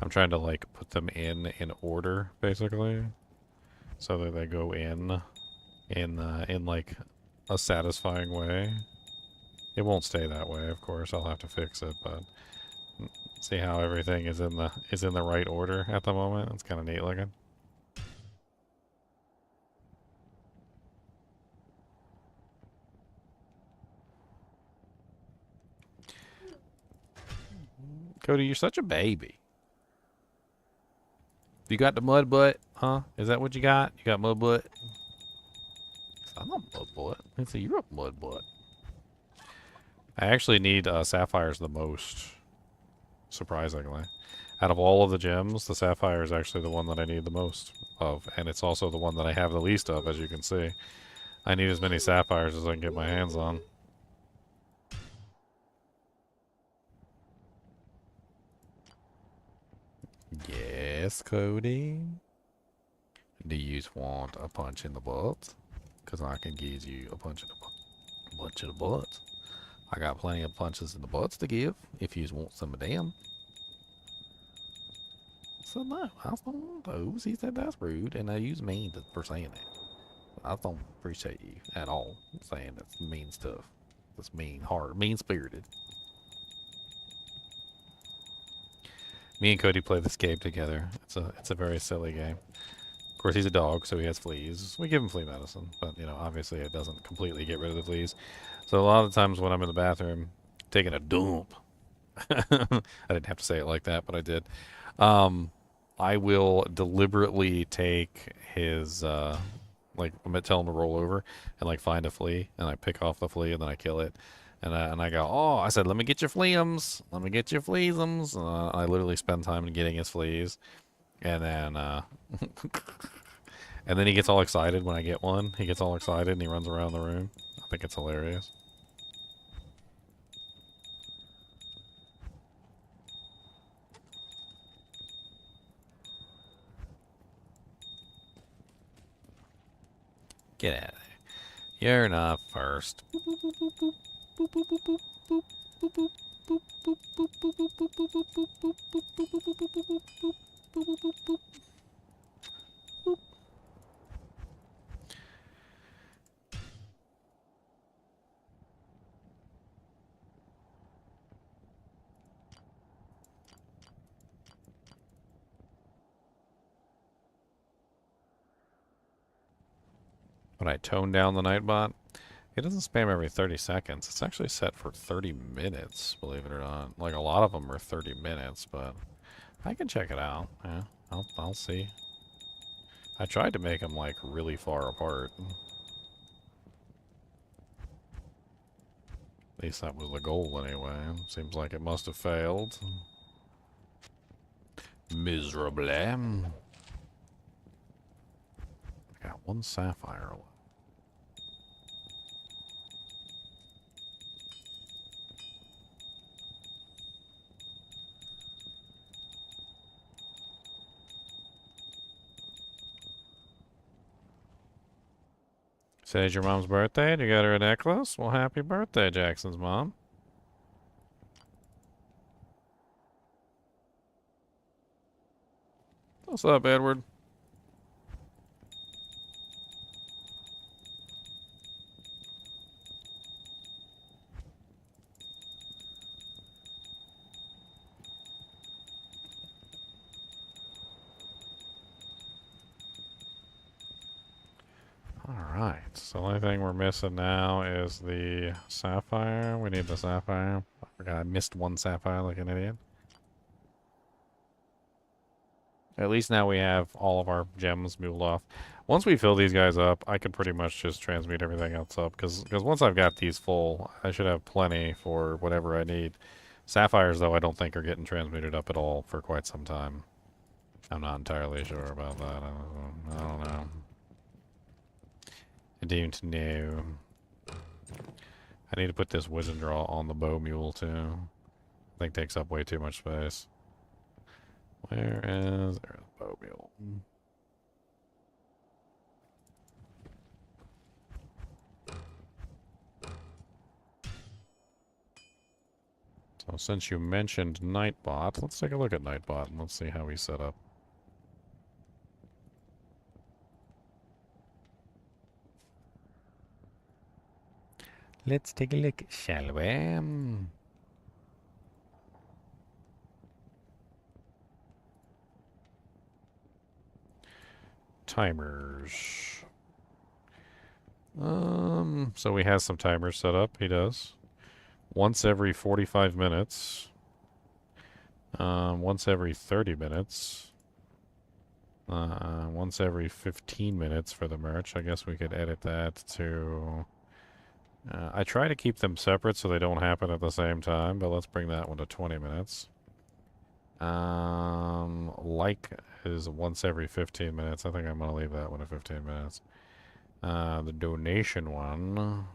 I'm trying to like put them in order basically, so that they go in like a satisfying way. It won't stay that way, of course. I'll have to fix it, but see how everything is in the right order at the moment. It's kind of neat looking. Cody, you're such a baby. You got the mud butt, huh? Is that what you got? You got mud butt? I'm not mud butt. I say you're a mud butt. I actually need sapphires the most, surprisingly. Out of all of the gems, the sapphire is actually the one that I need the most of, and it's also the one that I have the least of, as you can see. I need as many sapphires as I can get my hands on. Yes, Cody? Do you want a punch in the butt? Because I can give you a punch in the butt. Punch in the butt. I got plenty of punches in the butts to give, if you want some of them. So no, I don't want those. He said that's rude, and I use mean for saying that. I don't appreciate you at all saying that's mean stuff. That's mean heart, mean-spirited. Me and Cody play this game together. It's a very silly game. Of course, he's a dog, so he has fleas. We give him flea medicine, but, you know, obviously it doesn't completely get rid of the fleas. So a lot of times when I'm in the bathroom taking a dump, I didn't have to say it like that, but I did. I will deliberately take his, like, I'm gonna tell him to roll over and, like, find a flea, and I pick off the flea, and then I kill it. And I go, oh, I said, let me get your fleams. Let me get your fleasums. I literally spend time in getting his fleas. And then, and then he gets all excited when I get one. He gets all excited and he runs around the room. I think it's hilarious. Get out of there. You're not first. When I tone down the Nightbot, it doesn't spam every 30 seconds. It's actually set for 30 minutes, believe it or not. Like, a lot of them are 30 minutes, but I can check it out. Yeah, I'll see. I tried to make them, like, really far apart. At least that was the goal, anyway. Seems like it must have failed. Miserably. I got one sapphire left. Today's your mom's birthday and you got her a necklace? Well, happy birthday, Jackson's mom. What's up, Edward? Alright, so the only thing we're missing now is the sapphire. We need the sapphire. Forgot I missed one sapphire like an idiot. At least now we have all of our gems moved off. Once we fill these guys up, I can pretty much just transmute everything else up. Because once I've got these full, I should have plenty for whatever I need. Sapphires, though, I don't think are getting transmuted up at all for quite some time. I'm not entirely sure about that. I don't know. I don't know. I need to put this Wizard Draw on the bow mule, too. I think it takes up way too much space. Where is... There's the bow mule. So since you mentioned Nightbot, let's take a look at Nightbot and let's see how he's set up. Let's take a look, shall we? Timers. So he has some timers set up. He does. Once every 45 minutes. Once every 30 minutes. Once every 15 minutes for the merch. I guess we could edit that to... I try to keep them separate so they don't happen at the same time, but let's bring that one to 20 minutes. Like is once every 15 minutes. I think I'm going to leave that one at 15 minutes. The donation one...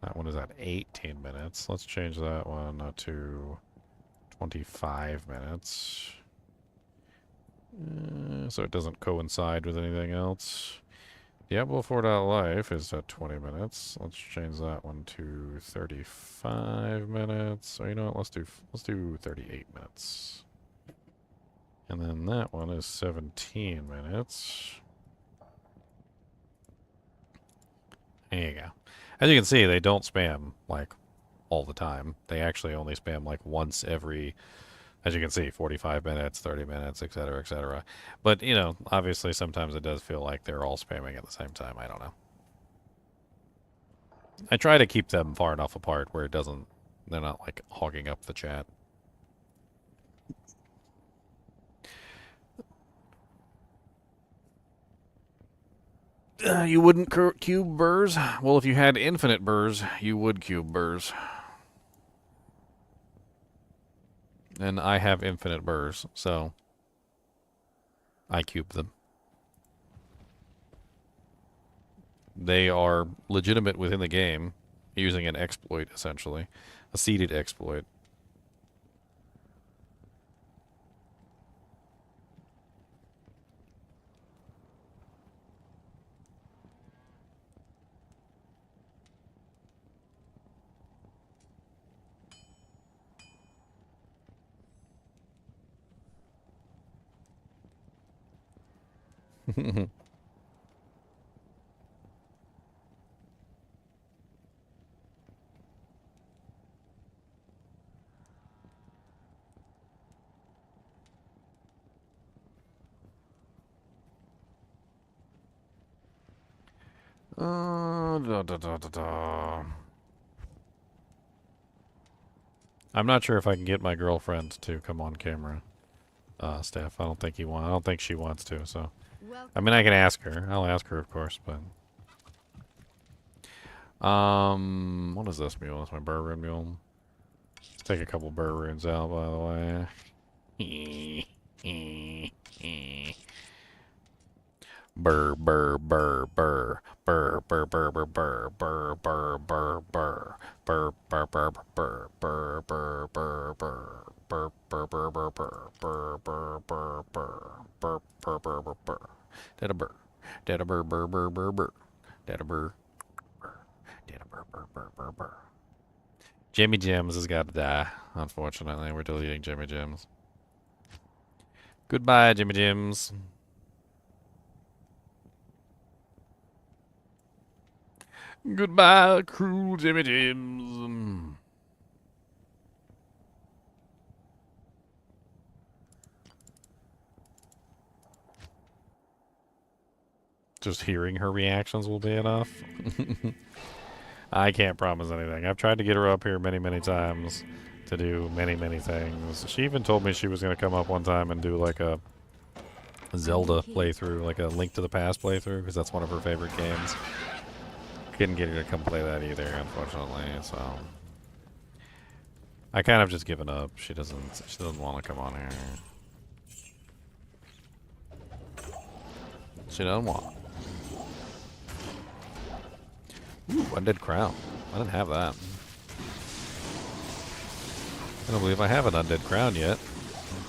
That one is at 18 minutes. Let's change that one to 25 minutes. So it doesn't coincide with anything else. Diablo 4.life is at 20 minutes. Let's change that one to 35 minutes. So you know what? Let's do 38 minutes. And then that one is 17 minutes. There you go. As you can see, they don't spam, like, all the time. They actually only spam, like, once every, as you can see, 45 minutes, 30 minutes, etc., etc. But, you know, obviously sometimes it does feel like they're all spamming at the same time. I don't know. I try to keep them far enough apart where it doesn't, they're not, like, hogging up the chat. You wouldn't cube burrs? Well, if you had infinite burrs, you would cube burrs. And I have infinite burrs, so I cube them. They are legitimate within the game, using an exploit, essentially. A seeded exploit. I'm not sure if I can get my girlfriend to come on camera. Steph, I don't think she wants to, so. I mean, I can ask her. I'll ask her, of course, but. What is this mule? That's my burr rune mule. Let's take a couple burr runes out, by the way. Burr, burr, burr, burr. Burr, burr, burr, burr, burr, burr, burr, burr, burr. Burr, burr, burr, burr, burr, burr, burr, burr. Burr, burr, burr, burr, burr, burr, burr, burr, burr. Burr, burr, burr, burr, burr. Dada burr. Dada burr, burr, burr, burr, burr. Dada burr. Dada burr, burr, burr, burr, burr. Jimmy Jims has got to die. Unfortunately, we're deleting Jimmy Jims. Goodbye, Jimmy Jims. Goodbye, cruel Jimmy Jims. Just hearing her reactions will be enough. I can't promise anything. I've tried to get her up here many, many times to do many, many things. She even told me she was going to come up one time and do like a Zelda playthrough, like a Link to the Past playthrough, because that's one of her favorite games. Couldn't get her to come play that either, unfortunately, so I kind of just given up. She doesn't want to come on here. She doesn't want. Ooh, Undead Crown. I didn't have that. I don't believe I have an Undead Crown yet.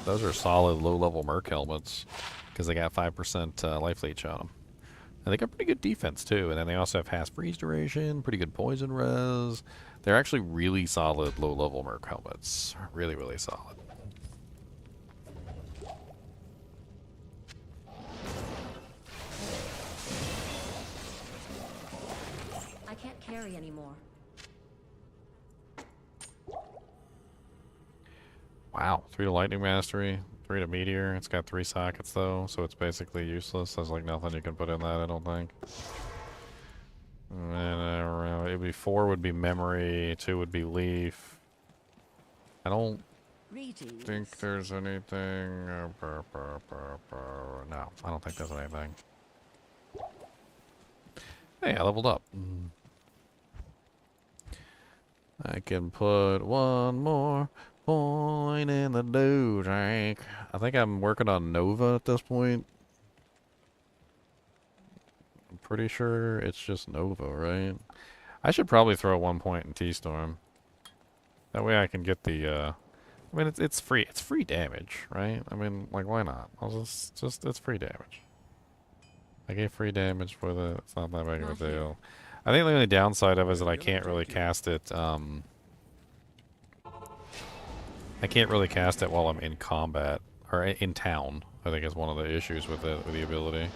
Those are solid low-level Merc helmets because they got 5% life leech on them. And they got pretty good defense too. And then they also have fast freeze duration, pretty good poison res. They're actually really solid low-level Merc helmets. Really, really solid. I can't carry anymore. Wow, 3 to Lightning Mastery, 3 to Meteor. It's got 3 sockets though, so it's basically useless. There's like nothing you can put in that, I don't think. And it would be 4 would be Memory, 2 would be Leaf. I don't think there's anything. No, I don't think there's anything. Hey, I leveled up. I can put one more point in the do tank. I think I'm working on Nova at this point. I'm pretty sure it's just Nova, right? I should probably throw 1 point in T-Storm. That way I can get the, I mean, it's free. It's free damage, right? I mean, like, why not? I'll just it's free damage. I get free damage for the, it's not that big of a deal. I think the only downside of it is that I can't really cast it, I can't really cast it while I'm in combat, or in town, I think is one of the issues with it, with the ability.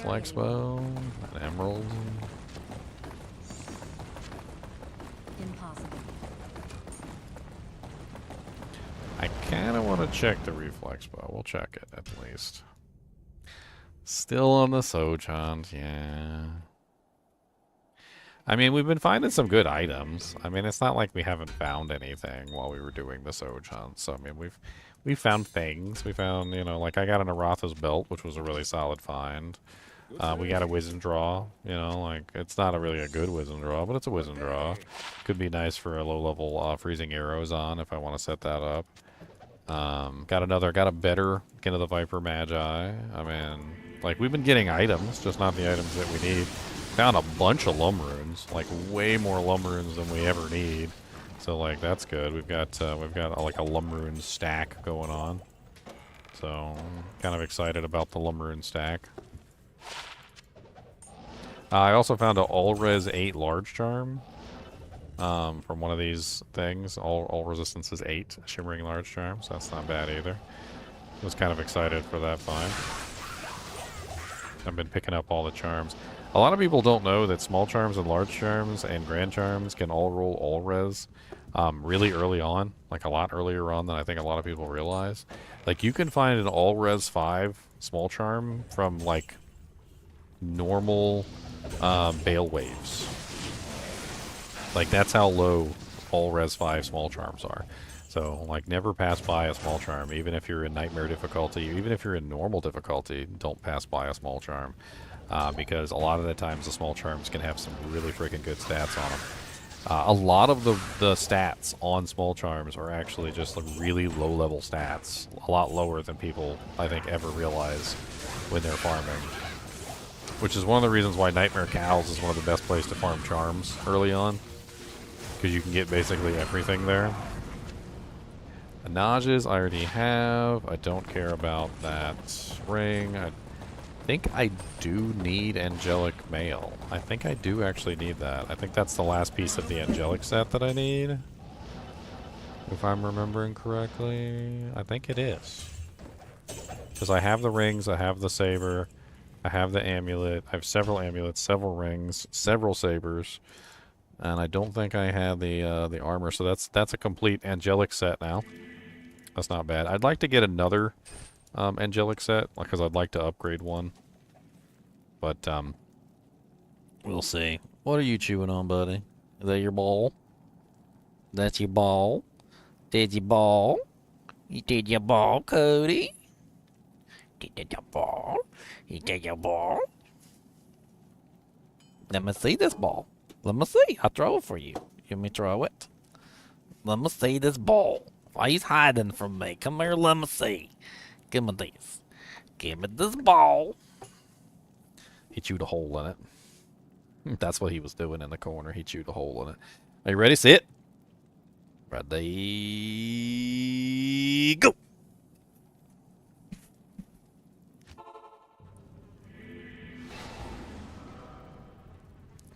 Flex bow, an emerald. Impossible. I kind of want to check the reflex bow. We'll check it at least. Still on the SoJ hunt, yeah. I mean, we've been finding some good items. I mean, it's not like we haven't found anything while we were doing the SoJ hunt. So I mean, we've found things. We found, you know, like I got an Aratha's belt, which was a really solid find. We got a wisdom draw, you know, like it's not really a good wisdom draw, but it's a wisdom draw. Could be nice for a low level freezing arrows on if I want to set that up. Got a better Skin of the Viper Magi. I mean, like we've been getting items, just not the items that we need. Found a bunch of Lum Runes, like way more Lum Runes than we ever need. So like that's good. We've got like a Lum Rune stack going on. So kind of excited about the Lum Rune stack. I also found an all-res 8 large charm from one of these things. All resistance is 8 shimmering large charm, so that's not bad either. Was kind of excited for that find. I've been picking up all the charms. A lot of people don't know that small charms and large charms and grand charms can all roll all res really early on, like a lot earlier on than I think a lot of people realize. Like you can find an all res 5 small charm from like normal Bale waves. Like that's how low all res 5 small charms are. So like never pass by a small charm, even if you're in nightmare difficulty, even if you're in normal difficulty, don't pass by a small charm. Because a lot of the times the small charms can have some really freaking good stats on them. A lot of the stats on small charms are actually just like really low level stats. A lot lower than people, I think, ever realize when they're farming. Which is one of the reasons why Nightmare Cows is one of the best places to farm charms early on. Because you can get basically everything there. Nages I already have. I don't care about that ring. I think I do need Angelic Mail. I think I do actually need that. I think that's the last piece of the Angelic set that I need. If I'm remembering correctly, I think it is. Because I have the rings, I have the saber, I have the amulet, I have several amulets, several rings, several sabers, and I don't think I have the armor. So that's a complete angelic set now. That's not bad. I'd like to get another angelic set, because I'd like to upgrade one. But we'll see. What are you chewing on, buddy? Is that your ball? That's your ball? Did your ball? You did your ball, Cody? Did your ball? You did your ball? Let me see this ball. Let me see. I'll throw it for you. You want me to throw it? Let me see this ball. Why he's hiding from me? Come here, let me see. Give me this. Give me this ball. He chewed a hole in it. That's what he was doing in the corner. He chewed a hole in it. Are you ready? Sit. Ready, go.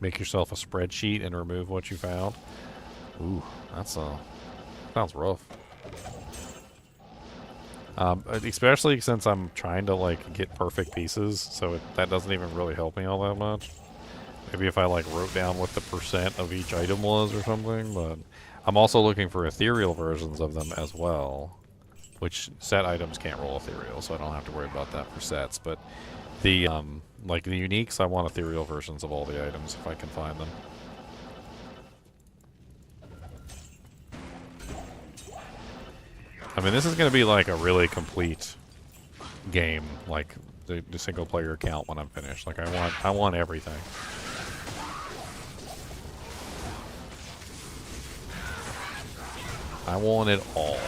Make yourself a spreadsheet and remove what you found. Ooh, that's sounds rough. Especially since I'm trying to like get perfect pieces, so that doesn't even really help me all that much. Maybe if I like wrote down what the percent of each item was or something, but I'm also looking for ethereal versions of them as well, which set items can't roll ethereal, so I don't have to worry about that for sets. But the like the uniques, I want ethereal versions of all the items if I can find them. I mean, this is going to be like a really complete game, like the single player account when I'm finished. Like I want everything. I want it all.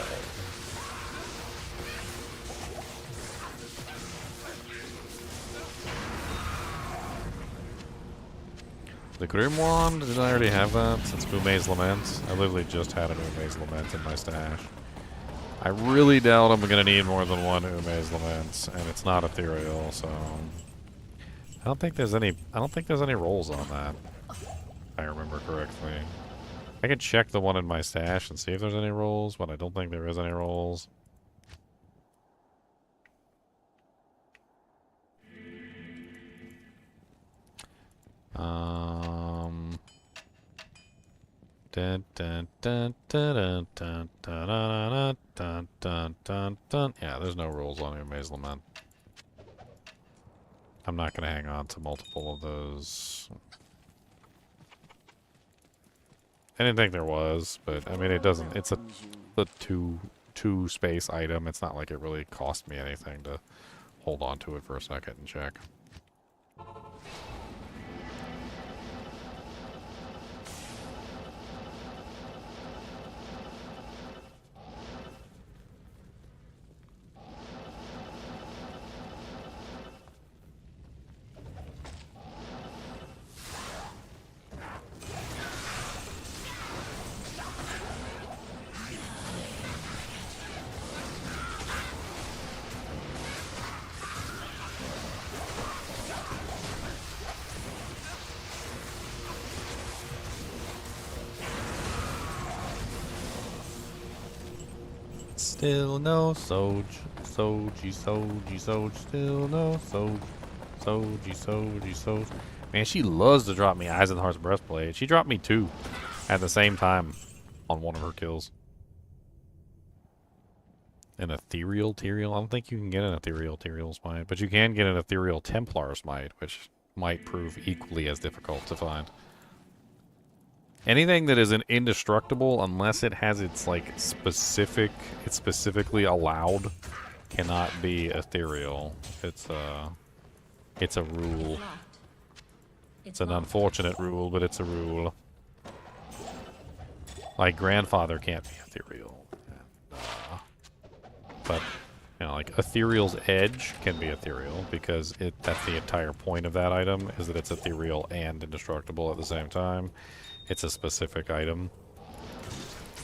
The Grim Wand, did I already have that since Ume's Lament? I literally just had an Ume's Lament in my stash. I really doubt I'm going to need more than one Ume's Lament, and it's not ethereal, so I don't think there's any rolls on that, if I remember correctly. I can check the one in my stash and see if there's any rolls, but I don't think there is any rolls. Dun, dun, dun, dun, dun, dun, dun, dun, dun, dun, dun. Yeah, there's no rules on Ume's Lament. I'm not going to hang on to multiple of those. I didn't think there was, but I mean it doesn't. It's a two space item. It's not like it really cost me anything to hold on to it for a second and check. Still no SoJ, SoJ, still no SoJ. Man, she loves to drop me Eyes and Heart's Breastplate. She dropped me 2 at the same time on one of her kills. An ethereal I don't think you can get an ethereal smite, but you can get an ethereal Templar smite, which might prove equally as difficult to find. Anything that is an indestructible, unless it has its like it's specifically allowed, cannot be ethereal. It's a rule. It's an unfortunate rule, but it's a rule. Like Grandfather can't be ethereal, but you know, like Ethereal's Edge can be ethereal because that's the entire point of that item, is that it's ethereal and indestructible at the same time. It's a specific item,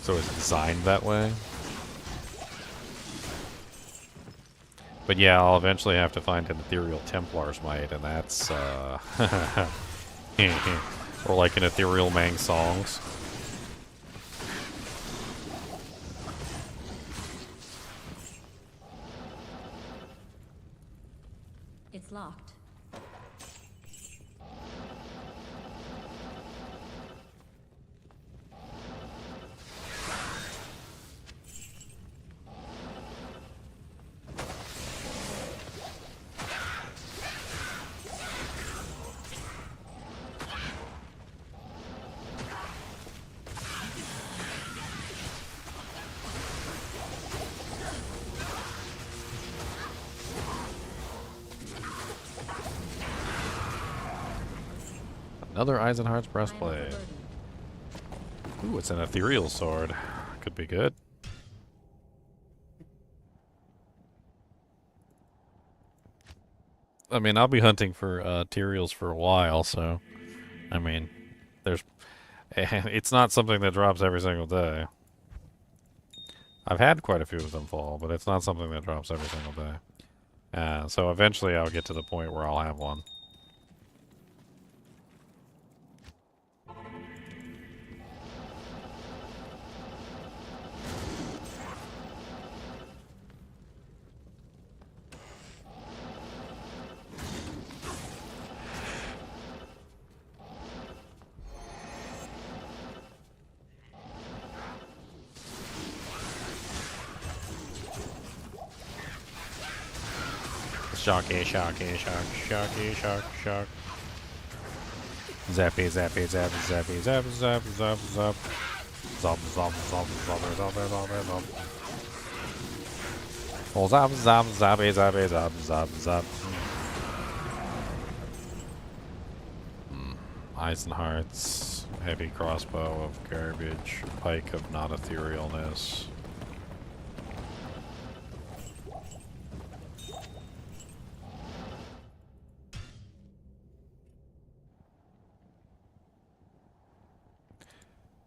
so it's designed that way. But yeah, I'll eventually have to find an ethereal Templar smite, and that's or like an ethereal Mang Songs. It's locked. Another Eisenhart's I'm breastplate. overburdened. Ooh, it's an ethereal sword. Could be good. I mean, I'll be hunting for ethereals for a while, so I mean, there's it's not something that drops every single day. I've had quite a few of them fall, but it's not something that drops every single day. So eventually I'll get to the point where I'll have one. Shocky, shocky, shock, shocky, shock, shock. Zappy, zappy, zap, zappy, zap, zap, zap, zap. Zop, zop, zop, zop, zop, zop, zop. Oh, zap, zap, zappy, zappy, zap, zap, zap. Eisenhart's heavy crossbow of garbage, pike of not etherealness.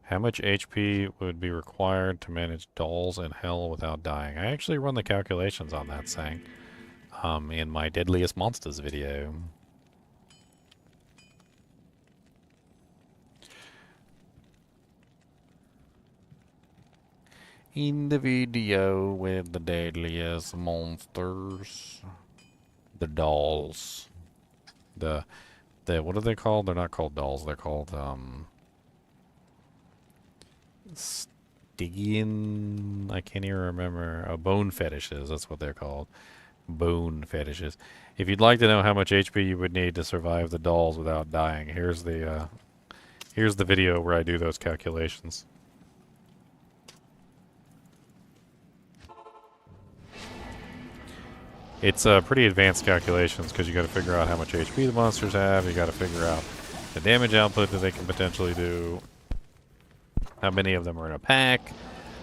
How much HP would be required to manage dolls in hell without dying? I actually run the calculations on that thing in my Deadliest Monsters video. In the video with the Deadliest Monsters. The dolls. The what are they called? They're not called dolls, they're called Stygian, I can't even remember. Bone fetishes, that's what they're called. Bone fetishes. If you'd like to know how much HP you would need to survive the dolls without dying, here's the video where I do those calculations. It's pretty advanced calculations because you got to figure out how much HP the monsters have. You got to figure out the damage output that they can potentially do. How many of them are in a pack?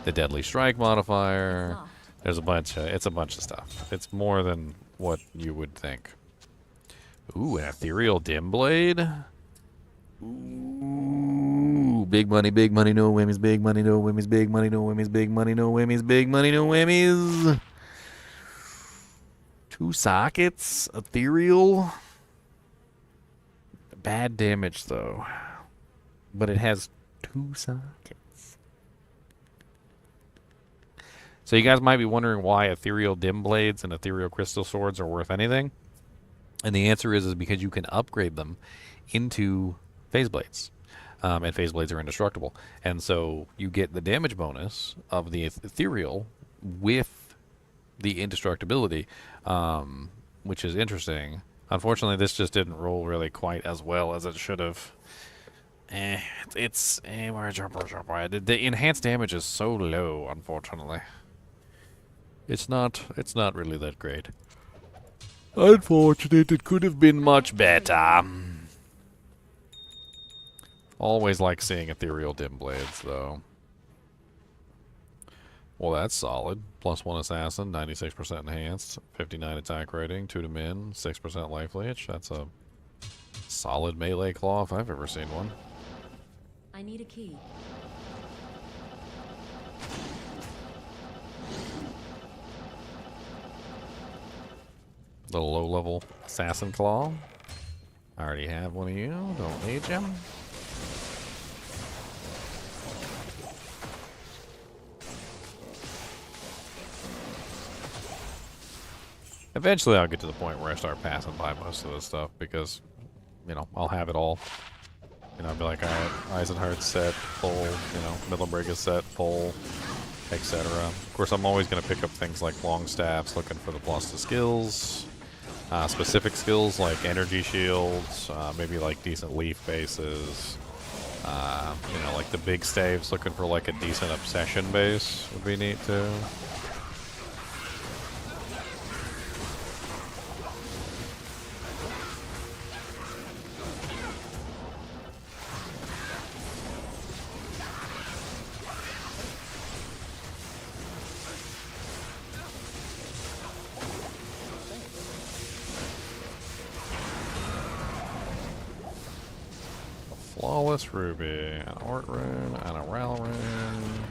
The deadly strike modifier. There's a bunch. It's a bunch of stuff. It's more than what you would think. Ooh, an ethereal dim blade. Ooh, big money, no whammies. Big money, no whammies. Big money, no whammies. Big money, no whammies. Big money, no whammies. 2 sockets, ethereal. Bad damage though, but it has 2 sockets. So you guys might be wondering why ethereal dim blades and ethereal crystal swords are worth anything. And the answer is because you can upgrade them into phase blades. And phase blades are indestructible. And so you get the damage bonus of the ethereal with the indestructibility, which is interesting. Unfortunately, this just didn't roll really quite as well as it should have. The enhanced damage is so low, unfortunately. It's not really that great. Unfortunate, it could have been much better. Always like seeing ethereal dim blades, though. Well, that's solid. +1 assassin, 96% enhanced, 59 attack rating, 2 to min, 6% life leech. That's a solid melee claw if I've ever seen one. I need a key. Little low-level assassin claw. I already have one of you. Don't need you. Eventually I'll get to the point where I start passing by most of this stuff because, you know, I'll have it all. You know, I'll be like, alright, Eisenhardt set, full, you know, Middlebrigg is set, full, etc. Of course, I'm always going to pick up things like long staffs, looking for the plus to skills. Specific skills like energy shields, maybe like decent leaf bases. You know, like the big staves, looking for like a decent obsession base would be neat too. Flawless Ruby, an Art Rune, and a Ral Rune.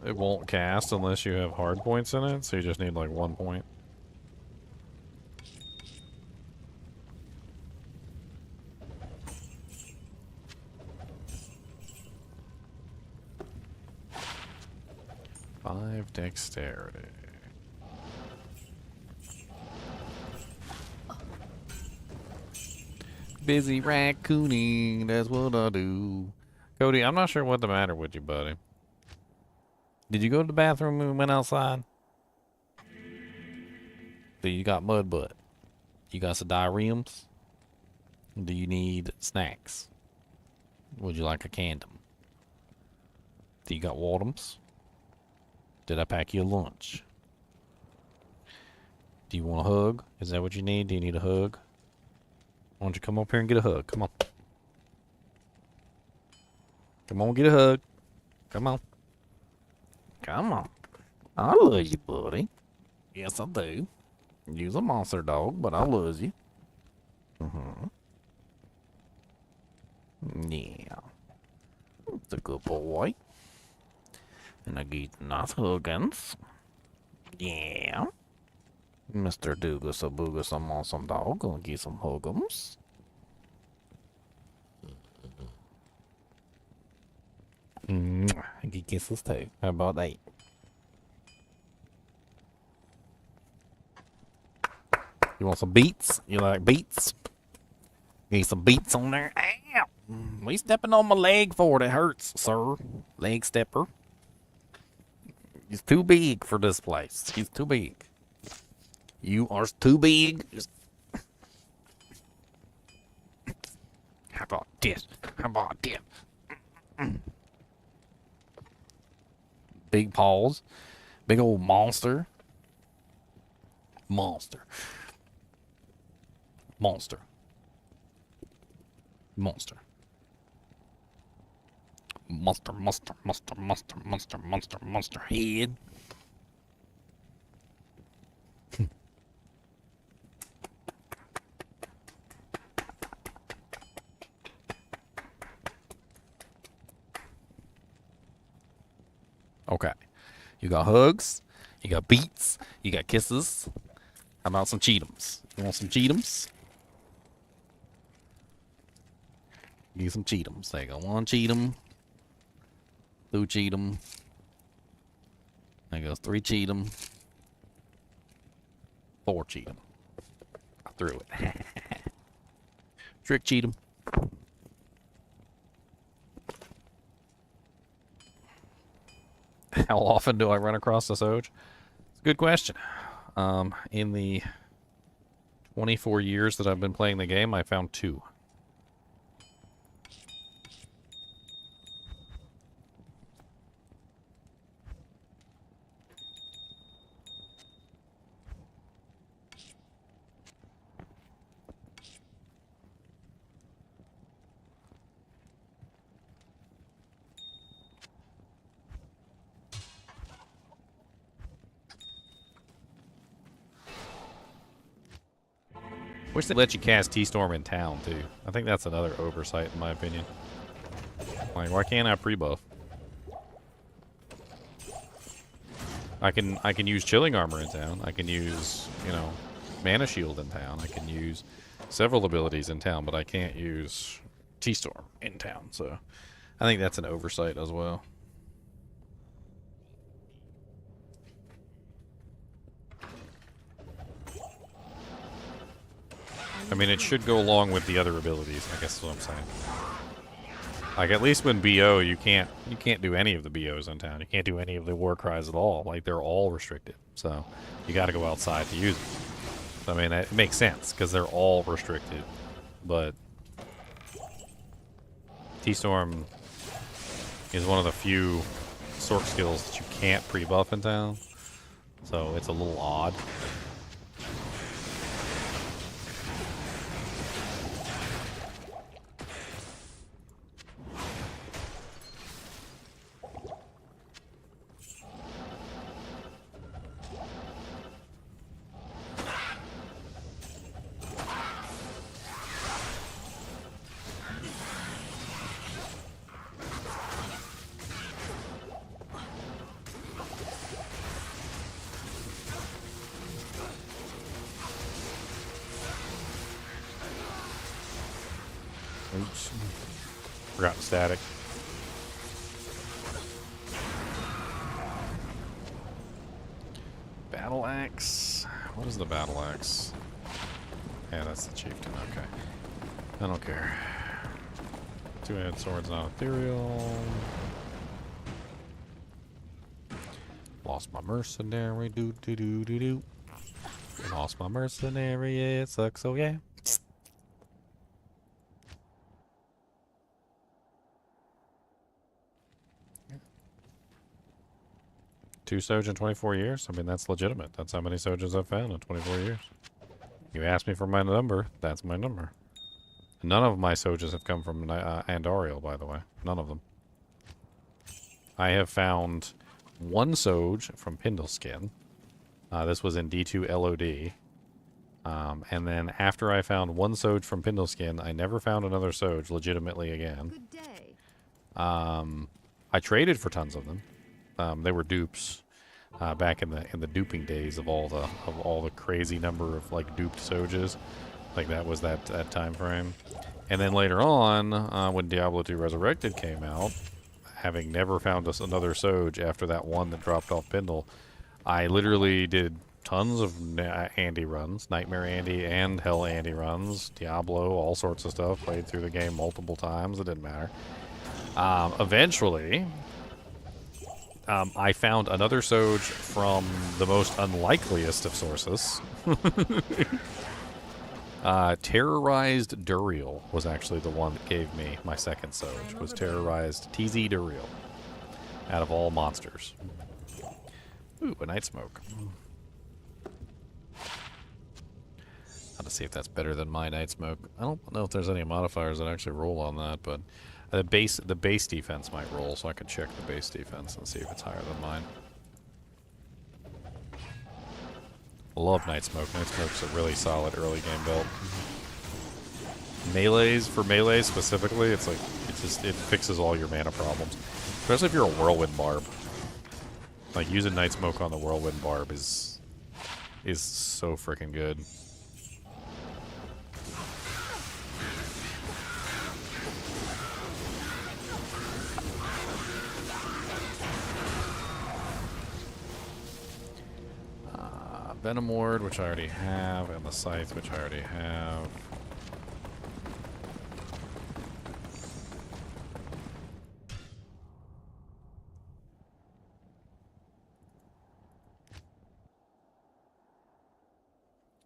It won't cast unless you have hard points in it, so you just need like 1 point. Five dexterity. Busy raccooning, that's what I do. Cody, I'm not sure what the matter with you, buddy. Did you go to the bathroom and went outside? Do you got mud butt? You got some diarrheums? Do you need snacks? Would you like a candom? Do you got Wadums? Did I pack you a lunch? Do you want a hug? Is that what you need? Do you need a hug? Why don't you come up here and get a hug? Come on. Come on, get a hug. Come on. Come on. I love you, buddy. Yes, I do. You's a monster dog, but I love you. Yeah. It's a good boy. And I get nice huggins. Yeah. Mr. Doogus a Boogus, I'm awesome dog. Gonna get some huggums. I get kisses too. How about that? You want some beats? You like beats? Get some beats on there. Ow! We stepping on my leg for it. It hurts, sir. Leg stepper. He's too big for this place. He's too big. You are too big. How about this? How about this? Big paws. Big old monster. Monster. Monster. Monster. Monster, monster, monster, monster, monster, monster, monster head. Okay. You got hugs, you got beats, you got kisses. How about some Cheetums? You want some Cheetums? Get some Cheetums. There you go. One Cheetum. Two Cheetum. There goes three Cheetum. Four Cheetum. I threw it. Trick Cheetum. How often do I run across the SoJ? It's a good question. In the 24 years that I've been playing the game, I found 2. Wish they let you cast T-Storm in town, too. I think that's another oversight, in my opinion. Like, why can't I pre-buff? I can use Chilling Armor in town. I can use, you know, Mana Shield in town. I can use several abilities in town, but I can't use T-Storm in town. So I think that's an oversight as well. I mean, it should go along with the other abilities, I guess is what I'm saying. Like, at least when BO, you can't do any of the BOs in town. You can't do any of the war cries at all. Like, they're all restricted. So you got to go outside to use them. I mean, it makes sense because they're all restricted. But T-Storm is one of the few Sorc skills that you can't pre-buff in town. So it's a little odd. Oops. Forgot static. Battle axe. What is the battle axe? Yeah, that's the chieftain. Okay. I don't care. Two-handed sword's not ethereal. Lost my mercenary. Do do do do do. Lost my mercenary. Yeah, it sucks. So yeah. Two SoJ in 24 years? I mean, that's legitimate. That's how many SoJs I've found in 24 years. You asked me for my number, that's my number. None of my SoJs have come from Andariel, by the way. None of them. I have found one SoJ from Pindleskin. This was in D2 LOD. And then after I found one SoJ from Pindleskin, I never found another SoJ legitimately again. Good day. I traded for tons of them. They were dupes back in the duping days of all the crazy number of like duped SoJs. Like that was that time frame. And then later on, when Diablo 2 Resurrected came out, having never found another SoJ after that one that dropped off Pindle, I literally did tons of Andy runs, Nightmare Andy and Hell Andy runs, Diablo, all sorts of stuff. Played through the game multiple times. It didn't matter. Eventually, I found another SoJ from the most unlikeliest of sources. Terrorized Duriel was actually the one that gave me my second SoJ, was Terrorized TZ Duriel, out of all monsters. Ooh, a Night Smoke. I'll see if that's better than my Night Smoke. I don't know if there's any modifiers that actually roll on that, but the base defense might roll, so I can check the base defense and see if it's higher than mine. I love Night Smoke. Night Smoke's a really solid early game build. Melees, for melee specifically, it's like it fixes all your mana problems. Especially if you're a Whirlwind Barb. Like using Night Smoke on the Whirlwind Barb is so freaking good. Venom Ward, which I already have, and the Scythe, which I already have.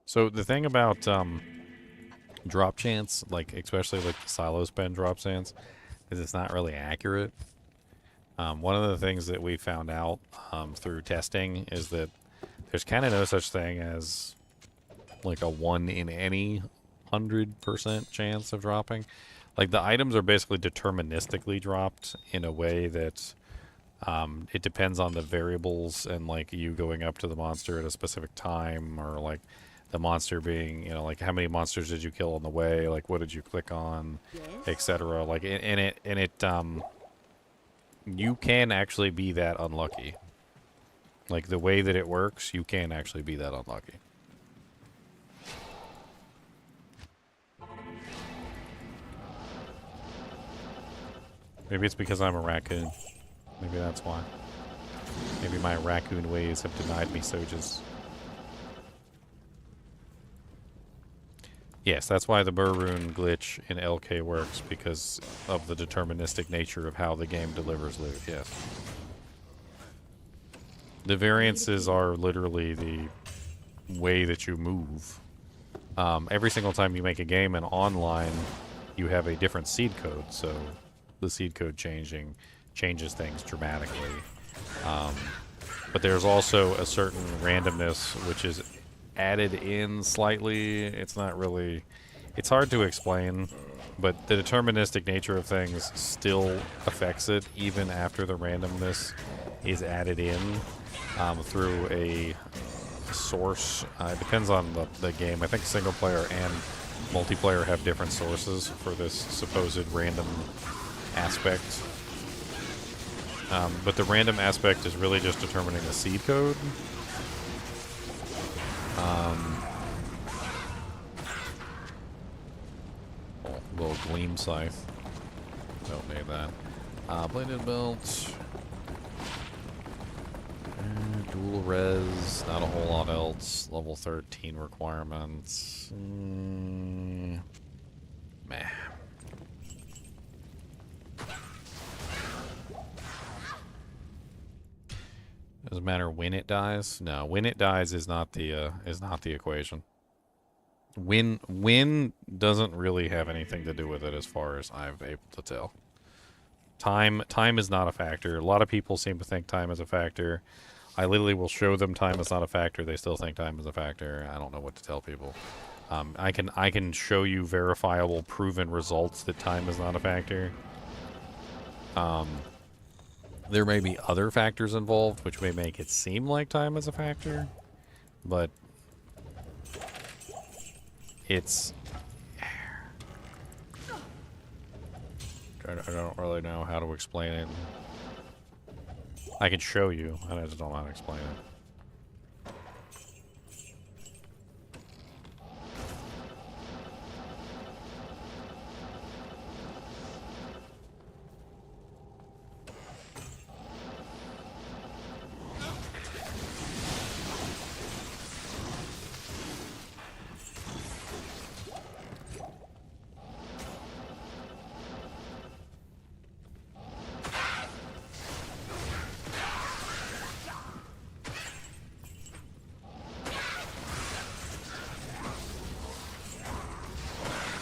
So the thing about drop chance, like especially like the silo spend drop chance, is it's not really accurate. One of the things that we found out through testing is that there's kind of no such thing as like a 1 in any 100% chance of dropping. Like the items are basically deterministically dropped in a way that it depends on the variables and like you going up to the monster at a specific time, or like the monster being, you know, like how many monsters did you kill on the way, like what did you click on, Yes. etc. Like you can actually be that unlucky. Like, the way that it works, you can actually be that unlucky. Maybe it's because I'm a raccoon. Maybe that's why. Maybe my raccoon ways have denied me SoJs. Yes, that's why the Rune glitch in LK works, because of the deterministic nature of how the game delivers loot, yes. The variances are literally the way that you move. Every single time you make a game in online, you have a different seed code, so the seed code changes things dramatically. But there's also a certain randomness which is added in slightly. It's not really... It's hard to explain, but the deterministic nature of things still affects it, even after the randomness is added in through a source. It depends on the game. I think single player and multiplayer have different sources for this supposed random aspect. But the random aspect is really just determining the seed code. Little gleam scythe. Don't need that. Bladed belt. Dual res. Not a whole lot else. Level 13 requirements. Meh. Doesn't matter when it dies. No, when it dies is not the equation. When doesn't really have anything to do with it, as far as I'm able to tell. Time is not a factor. A lot of people seem to think time is a factor. I literally will show them time is not a factor. They still think time is a factor. I don't know what to tell people. I can show you verifiable, proven results that time is not a factor. There may be other factors involved, which may make it seem like time is a factor, but it's... I don't really know how to explain it. I can show you, I just don't know how to explain it.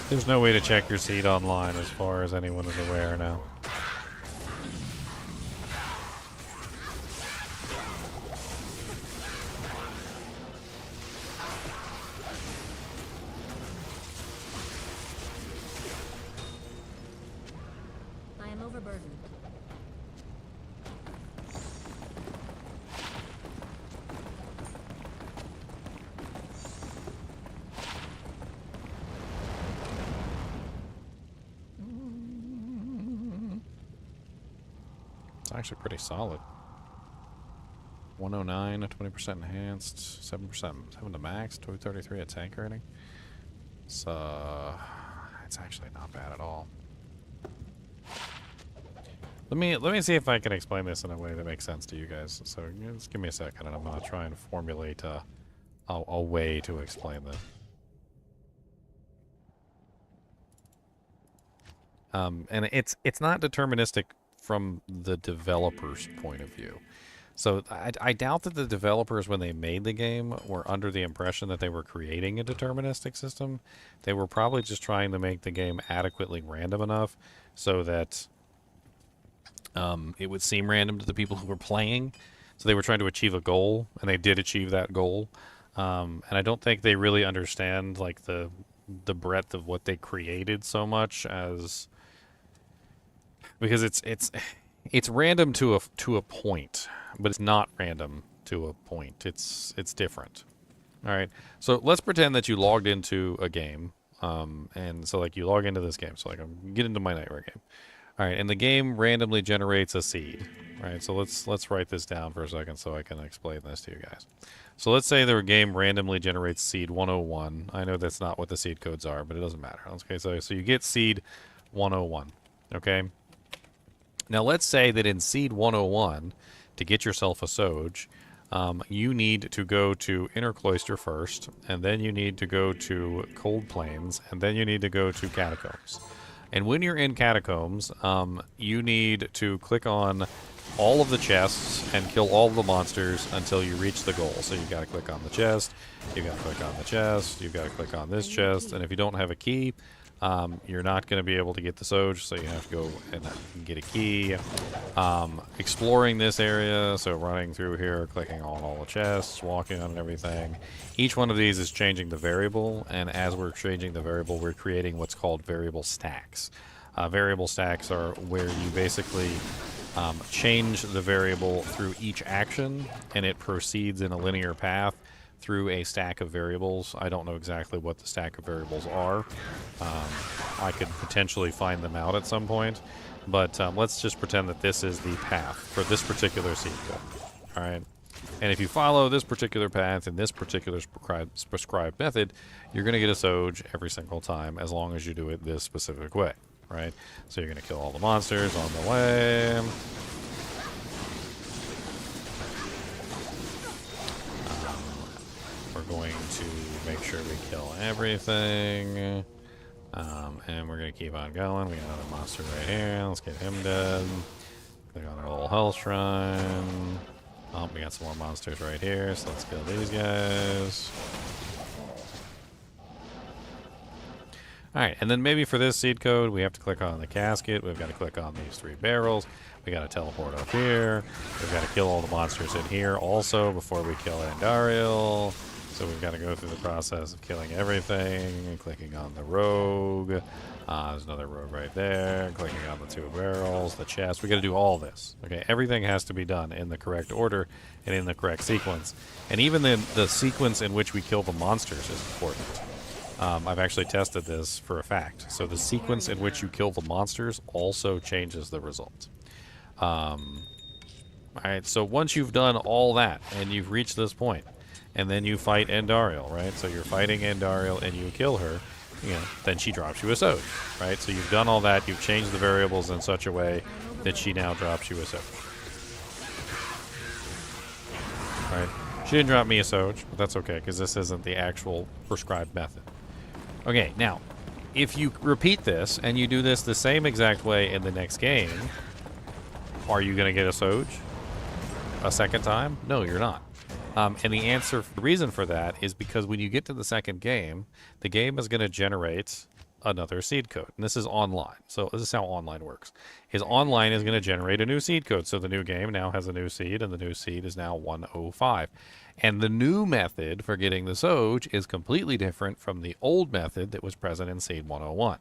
There's no way to check your seed online as far as anyone is aware now. I am overburdened. Actually pretty solid. 109, 20% enhanced, 7%, 7 to max, 233 at tank rating. So it's actually not bad at all. Let me see if I can explain this in a way that makes sense to you guys. So just give me a second, and I'm gonna try and formulate a way to explain this. And it's not deterministic from the developer's point of view. So I doubt that the developers, when they made the game, were under the impression that they were creating a deterministic system. They were probably just trying to make the game adequately random enough so that it would seem random to the people who were playing. So they were trying to achieve a goal, and they did achieve that goal. And I don't think they really understand like the breadth of what they created so much as... Because it's random to a point, but it's not random to a point. It's different. All right. So let's pretend that you logged into a game, and so like you log into this game. So like I'm get into my nightmare game. All right, and the game randomly generates a seed. All right. So let's write this down for a second so I can explain this to you guys. So let's say the game randomly generates seed 101. I know that's not what the seed codes are, but it doesn't matter. Okay. So you get seed 101. Okay. Now let's say that in Seed 101, to get yourself a SoJ, you need to go to Inner Cloister first, and then you need to go to Cold Plains, and then you need to go to Catacombs. And when you're in Catacombs, you need to click on all of the chests and kill all of the monsters until you reach the goal. So you've got to click on the chest, you've got to click on the chest, you've got to click on this chest, and if you don't have a key, you're not going to be able to get the SoJ, so you have to go and get a key. Exploring this area, so running through here, clicking on all the chests, walking on everything. Each one of these is changing the variable, and as we're changing the variable, we're creating what's called variable stacks. Variable stacks are where you basically change the variable through each action, and it proceeds in a linear path through a stack of variables. I don't know exactly what the stack of variables are. I could potentially find them out at some point, but let's just pretend that this is the path for this particular seed code. All right, and if you follow this particular path in this particular prescribed method, you're going to get a SoJ every single time as long as you do it this specific way. Right, so you're going to kill all the monsters on the way. We're going to make sure we kill everything. And we're going to keep on going. We got another monster right here. Let's get him dead. Click on our little health shrine. Oh, we got some more monsters right here, so let's kill these guys. Alright, and then maybe for this seed code, we have to click on the casket. We've got to click on these 3 barrels. We got to teleport up here. We've got to kill all the monsters in here also before we kill Andariel. So we've got to go through the process of killing everything and clicking on the rogue. There's another rogue right there. Clicking on the 2 barrels, the chest. We got to do all this. Okay, everything has to be done in the correct order and in the correct sequence. And even the sequence in which we kill the monsters is important. I've actually tested this for a fact. So the sequence in which you kill the monsters also changes the result. Alright, so once you've done all that and you've reached this point, and then you fight Andariel, right? So you're fighting Andariel and you kill her, you know, then she drops you a SoJ, right? So you've done all that, you've changed the variables in such a way that she now drops you a SoJ. Alright, she didn't drop me a SoJ, but that's okay, because this isn't the actual prescribed method. Okay, now, if you repeat this and you do this the same exact way in the next game, are you going to get a SoJ a second time? No, you're not. And the reason for that is because when you get to the second game, the game is going to generate another seed code. And this is online. So this is how online works. Online is going to generate a new seed code. So the new game now has a new seed, and the new seed is now 105. And the new method for getting the SoJ is completely different from the old method that was present in seed 101.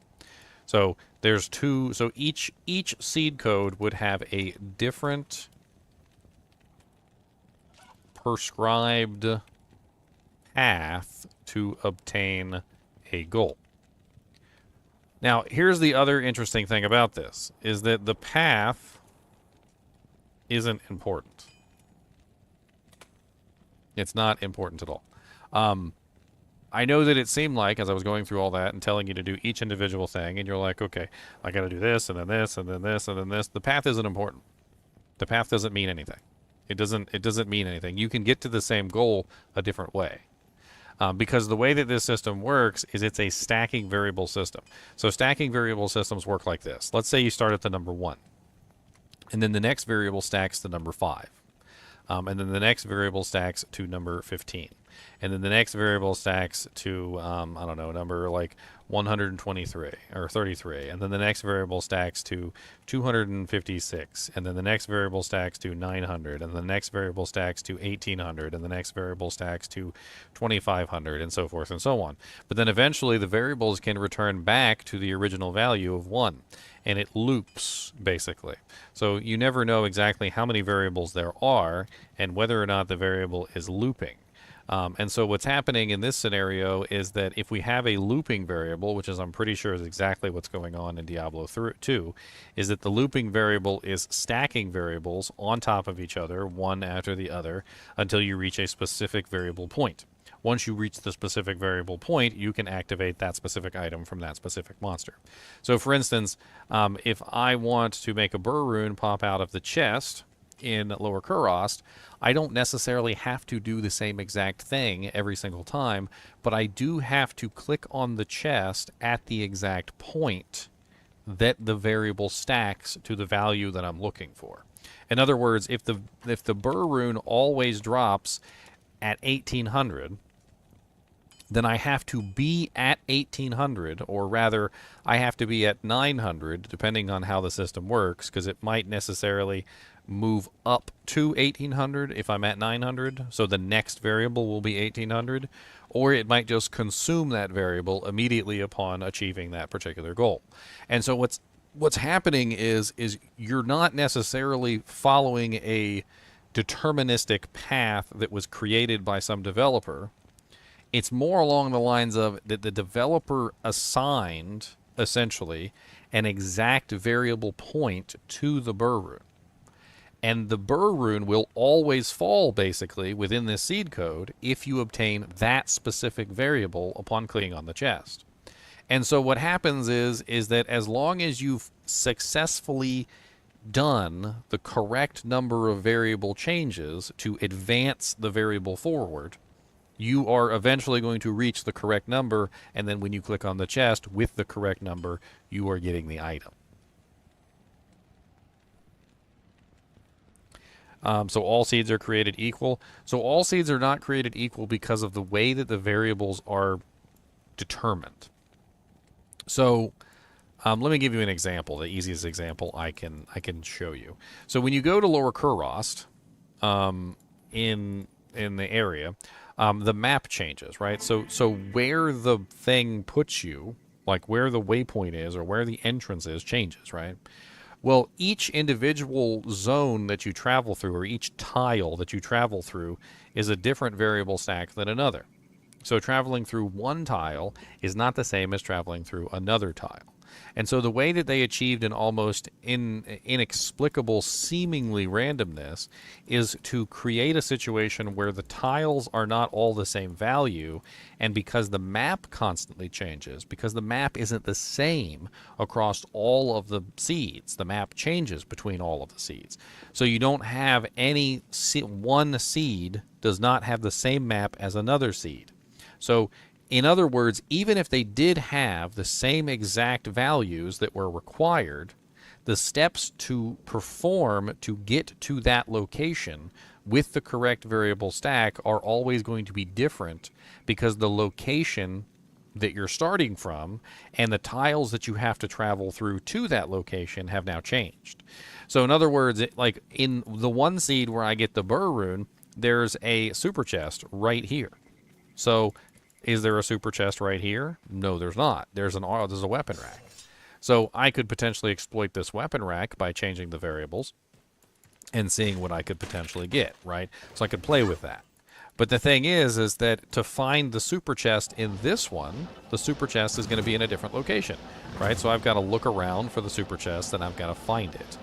So there's two. So each seed code would have a different prescribed path to obtain a goal. Now, here's the other interesting thing about this, is that the path isn't important. It's not important at all. I know that it seemed like, as I was going through all that and telling you to do each individual thing, and you're like, okay, I got to do this, and then this, and then this, and then this. The path isn't important. The path doesn't mean anything. It doesn't mean anything. You can get to the same goal a different way. Because the way that this system works is it's a stacking variable system. So stacking variable systems work like this. Let's say you start at the number 1. And then the next variable stacks to number 5. And then the next variable stacks to number 15. And then the next variable stacks to, I don't know, number like 123 or 33. And then the next variable stacks to 256. And then the next variable stacks to 900. And the next variable stacks to 1800. And the next variable stacks to 2500, and so forth and so on. But then eventually the variables can return back to the original value of 1. And it loops, basically. So you never know exactly how many variables there are and whether or not the variable is looping. And so what's happening in this scenario is that if we have a looping variable, which is I'm pretty sure is exactly what's going on in Diablo 2, is that the looping variable is stacking variables on top of each other, one after the other, until you reach a specific variable point. once you reach the specific variable point, you can activate that specific item from that specific monster. So for instance, if I want to make a Burr Rune pop out of the chest in Lower Kurost, I don't necessarily have to do the same exact thing every single time, but I do have to click on the chest at the exact point that the variable stacks to the value that I'm looking for. In other words, if the Burr Rune always drops at 1800, then I have to be at 1800, or rather, I have to be at 900, depending on how the system works, because it might necessarily move up to 1800 if I'm at 900, so the next variable will be 1800, or it might just consume that variable immediately upon achieving that particular goal. And so what's happening is you're not necessarily following a deterministic path that was created by some developer. It's more along the lines of that the developer assigned, essentially, an exact variable point to the Burr Rune. And the Burr Rune will always fall, basically, within this seed code if you obtain that specific variable upon clicking on the chest. And so what happens is that as long as you've successfully done the correct number of variable changes to advance the variable forward, you are eventually going to reach the correct number, and then when you click on the chest with the correct number, you are getting the item. So all seeds are created equal. So all seeds are not created equal because of the way that the variables are determined. So let me give you an example, the easiest example I can show you. So when you go to Lower Kurost, in the area, the map changes, right? So where the thing puts you, like where the waypoint is or where the entrance is, changes, right? Well, each individual zone that you travel through, or each tile that you travel through, is a different variable stack than another. So traveling through one tile is not the same as traveling through another tile. And so the way that they achieved an almost inexplicable, seemingly randomness is to create a situation where the tiles are not all the same value, and because the map constantly changes, because the map isn't the same across all of the seeds, the map changes between all of the seeds. So you don't have one seed does not have the same map as another seed. So in other words, even if they did have the same exact values that were required, the steps to perform to get to that location with the correct variable stack are always going to be different, because the location that you're starting from and the tiles that you have to travel through to that location have now changed. So in other words, like in the one seed where I get the Burr Rune, there's a super chest right here. So is there a super chest right here? No, there's not. There's a weapon rack. So I could potentially exploit this weapon rack by changing the variables and seeing what I could potentially get, right? So I could play with that. But the thing is that to find the super chest in this one, the super chest is going to be in a different location, right? So I've got to look around for the super chest, and I've got to find it.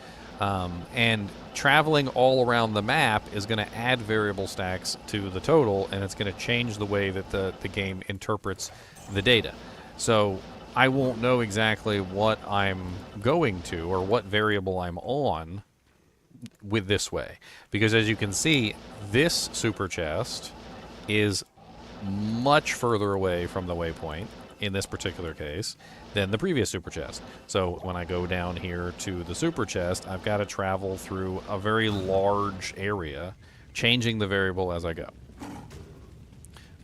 And traveling all around the map is going to add variable stacks to the total, and it's going to change the way that the game interprets the data. So I won't know exactly what I'm going to or what variable I'm on with this way. Because as you can see, this super chest is much further away from the waypoint in this particular case than the previous super chest. So when I go down here to the super chest, I've got to travel through a very large area, changing the variable as I go.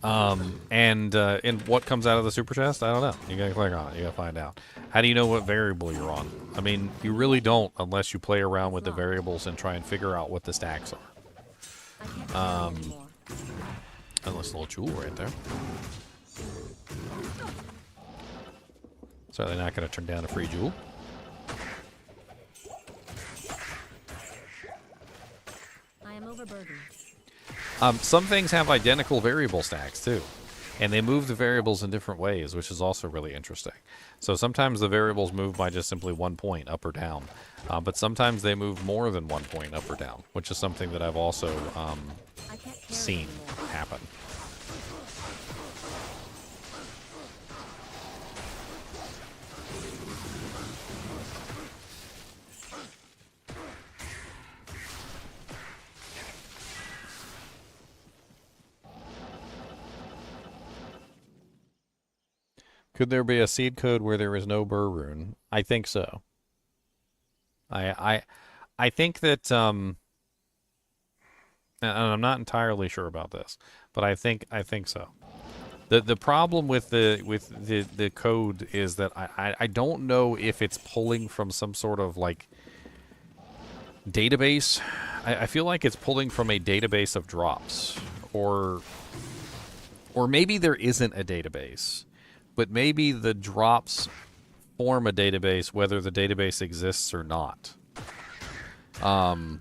And what comes out of the super chest? I don't know. You gotta click on it. You gotta find out. How do you know what variable you're on? I mean, you really don't unless you play around with the variables and try and figure out what the stacks are. Unless a little jewel right there. Certainly not going to turn down a free jewel. I am overburdened. Some things have identical variable stacks too, and they move the variables in different ways, which is also really interesting. So sometimes the variables move by just simply 1 point up or down, but sometimes they move more than 1 point up or down, which is something that I've also seen happen. Could there be a seed code where there is no Burr rune? I think so. I think that and I'm not entirely sure about this, but I think so. The problem with the code is that I don't know if it's pulling from some sort of like database. I feel like it's pulling from a database of drops, or maybe there isn't a database, but maybe the drops form a database whether the database exists or not. And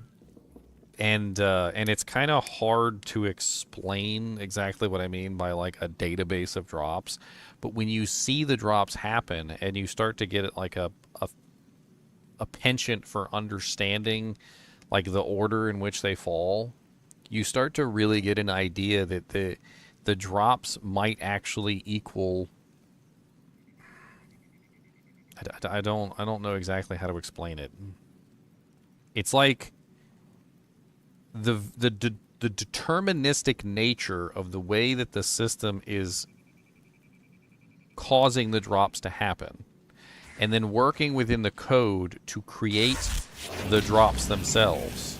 it's kind of hard to explain exactly what I mean by like a database of drops. But when you see the drops happen and you start to get like a penchant for understanding like the order in which they fall, you start to really get an idea that the drops might actually equal. I don't know exactly how to explain it. It's like the deterministic nature of the way that the system is causing the drops to happen, and then working within the code to create the drops themselves,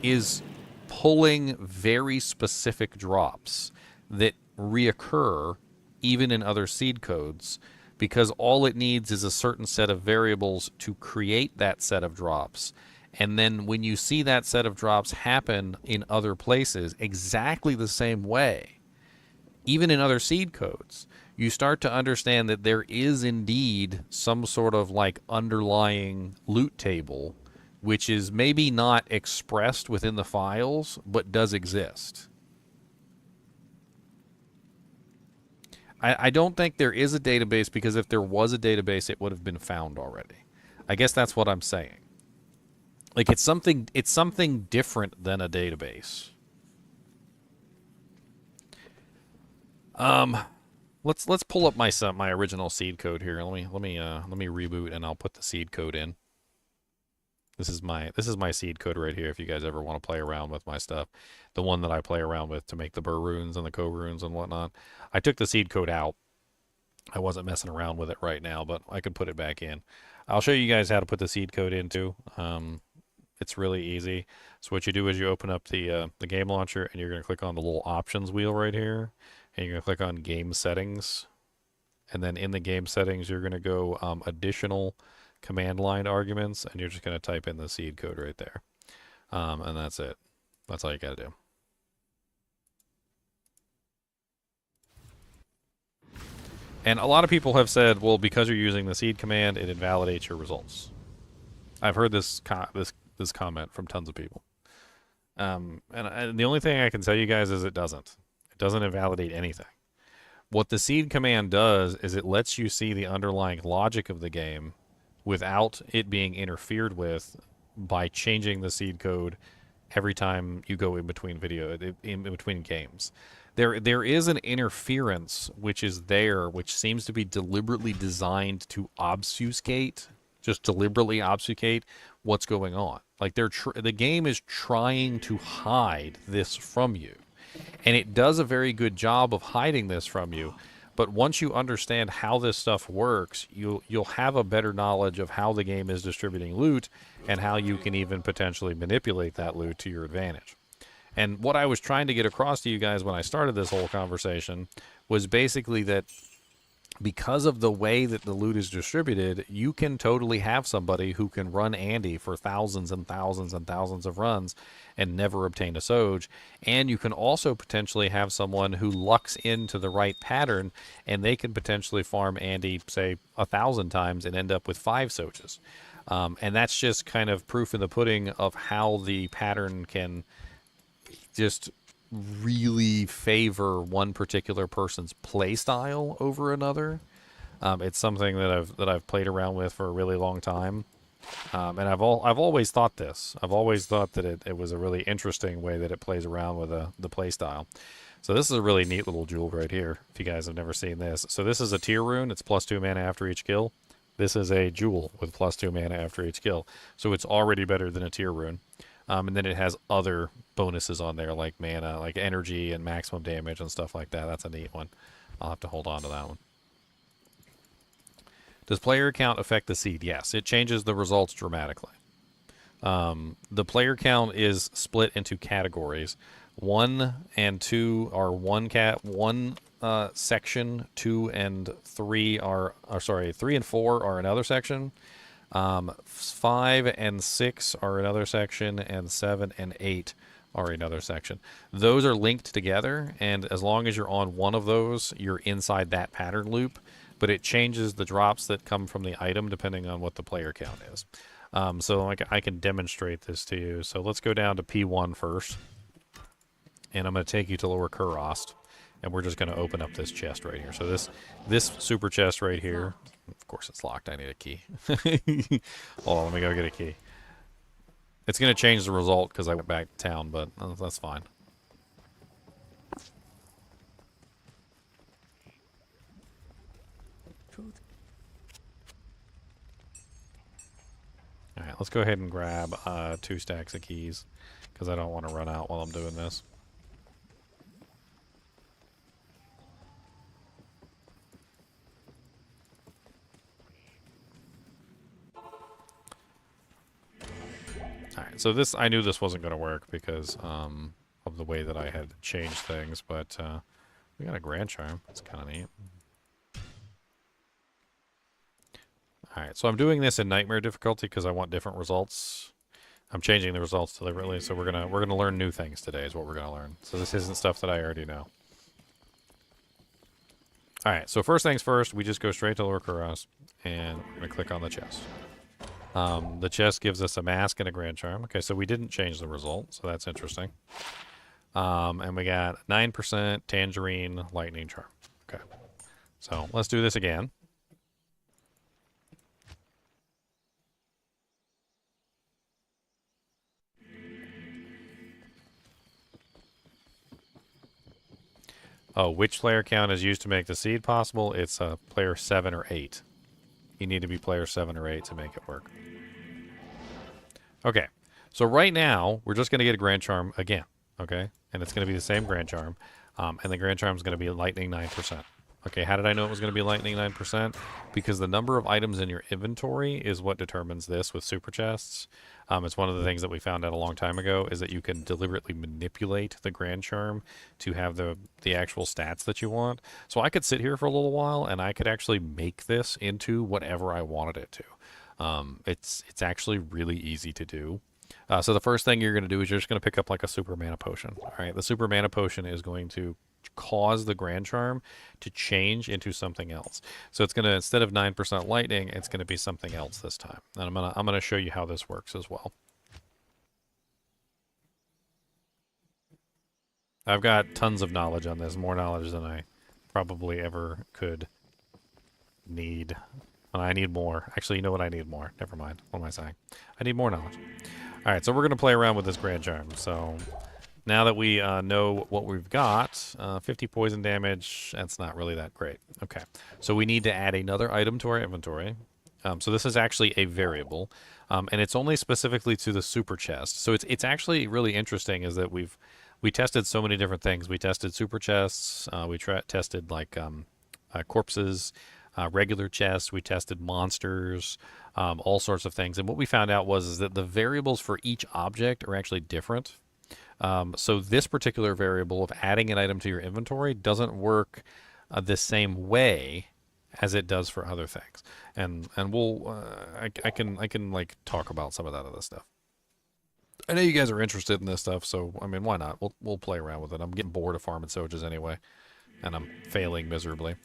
is pulling very specific drops that reoccur even in other seed codes, because all it needs is a certain set of variables to create that set of drops. And then when you see that set of drops happen in other places exactly the same way, even in other seed codes, you start to understand that there is indeed some sort of like underlying loot table, which is maybe not expressed within the files, but does exist. I don't think there is a database, because if there was a database, it would have been found already. I guess that's what I'm saying. Like it's something different than a database. Let's pull up my original seed code here. Let me reboot, and I'll put the seed code in. This is my seed code right here. If you guys ever want to play around with my stuff, the one that I play around with to make the Burr runes and the cobble runes and whatnot. I took the seed code out. I wasn't messing around with it right now, but I could put it back in. I'll show you guys how to put the seed code in too. It's really easy. So what you do is you open up the game launcher, and you're going to click on the little options wheel right here, and you're going to click on game settings, and then in the game settings you're going to go additional command line arguments, and you're just going to type in the seed code right there, and that's it. That's all you got to do. And a lot of people have said, well, because you're using the seed command, it invalidates your results. I've heard this comment from tons of people. And the only thing I can tell you guys is it doesn't. It doesn't invalidate anything. What the seed command does is it lets you see the underlying logic of the game without it being interfered with by changing the seed code every time you go in between in between games. There is an interference which is there, which seems to be deliberately designed to deliberately obfuscate what's going on. Like the game is trying to hide this from you, and it does a very good job of hiding this from you. But once you understand how this stuff works, you'll have a better knowledge of how the game is distributing loot, and how you can even potentially manipulate that loot to your advantage. And what I was trying to get across to you guys when I started this whole conversation was basically that because of the way that the loot is distributed, you can totally have somebody who can run Andy for thousands and thousands and thousands of runs and never obtain a SoJ. And you can also potentially have someone who lucks into the right pattern, and they can potentially farm Andy, say, 1,000 times and end up with 5 SoJs. And that's just kind of proof in the pudding of how the pattern can just really favor one particular person's play style over another. It's something that I've played around with for a really long time, and I've always thought this. I've always thought that it was a really interesting way that it plays around with the play style. So this is a really neat little jewel right here. If you guys have never seen this, so this is a tier rune. It's +2 mana after each kill. This is a jewel with +2 mana after each kill. So it's already better than a tier rune. And then it has other bonuses on there, like mana, like energy and maximum damage and stuff like that. That's a neat one. I'll have to hold on to that one. Does player count affect the seed? Yes, it changes the results dramatically. The player count is split into categories. 1 and 2 are one section. 2 and 3 are, or sorry, 3 and 4 are another section. 5 and 6 are another section, and 7 and 8 are another section. Those are linked together, and as long as you're on one of those, you're inside that pattern loop, but it changes the drops that come from the item depending on what the player count is. So I can demonstrate this to you. So let's go down to P1 first, and I'm going to take you to Lower Kurost, and we're just going to open up this chest right here. So this super chest right here, of course it's locked. I need a key. Hold on, let me go get a key. It's going to change the result because I went back to town, but that's fine. Alright, let's go ahead and grab 2 stacks of keys because I don't want to run out while I'm doing this. Alright, so this, I knew this wasn't going to work because of the way that I had changed things, but we got a Grand Charm. That's kind of neat. Alright, so I'm doing this in Nightmare difficulty because I want different results. I'm changing the results deliberately, so we're gonna learn new things today is what we're gonna learn. So this isn't stuff that I already know. Alright, so first things first, we just go straight to Lower Kurost, and we're gonna click on the chest. The chest gives us a mask and a Grand Charm. Okay, so we didn't change the result, so that's interesting. And we got 9% Tangerine Lightning Charm. Okay, so let's do this again. Oh, which player count is used to make the seed possible? It's player 7 or 8. You need to be player 7 or 8 to make it work. Okay, so right now, we're just going to get a Grand Charm again, okay? And it's going to be the same Grand Charm, and the Grand Charm is going to be Lightning 9%. Okay, how did I know it was going to be Lightning 9%? Because the number of items in your inventory is what determines this with super chests. It's one of the things that we found out a long time ago is that you can deliberately manipulate the Grand Charm to have the actual stats that you want. So I could sit here for a little while and I could actually make this into whatever I wanted it to. It's actually really easy to do. So the first thing you're going to do is you're just going to pick up like a super mana potion. All right, the super mana potion is going to cause the Grand Charm to change into something else. So it's going to, instead of 9% lightning, it's going to be something else this time. And I'm going to show you how this works as well. I've got tons of knowledge on this, more knowledge than I probably ever could need. I need more. Actually, you know what? I need more. Never mind. What am I saying? I need more knowledge. All right, so we're going to play around with this Grand Charm. So now that we know what we've got, 50 poison damage, that's not really that great. Okay, so we need to add another item to our inventory. So this is actually a variable, and it's only specifically to the super chest. So it's actually really interesting is that we tested so many different things. We tested super chests, we tested like corpses, regular chests, we tested monsters, all sorts of things. And what we found out was that the variables for each object are actually different. So this particular variable of adding an item to your inventory doesn't work the same way as it does for other things. And we'll I can like talk about some of that other stuff. I know you guys are interested in this stuff, so I mean, why not? We'll play around with it. I'm getting bored of farming SoJs anyway, and I'm failing miserably.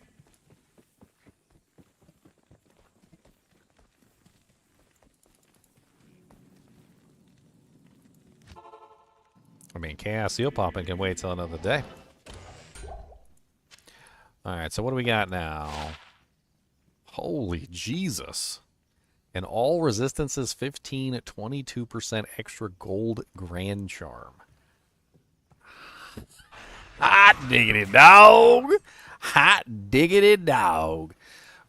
I mean, Chaos Seal Popping can wait till another day. Alright, so what do we got now? Holy Jesus. And all resistances 15 at 22% extra gold Grand Charm. Hot diggity dog! Hot diggity dog.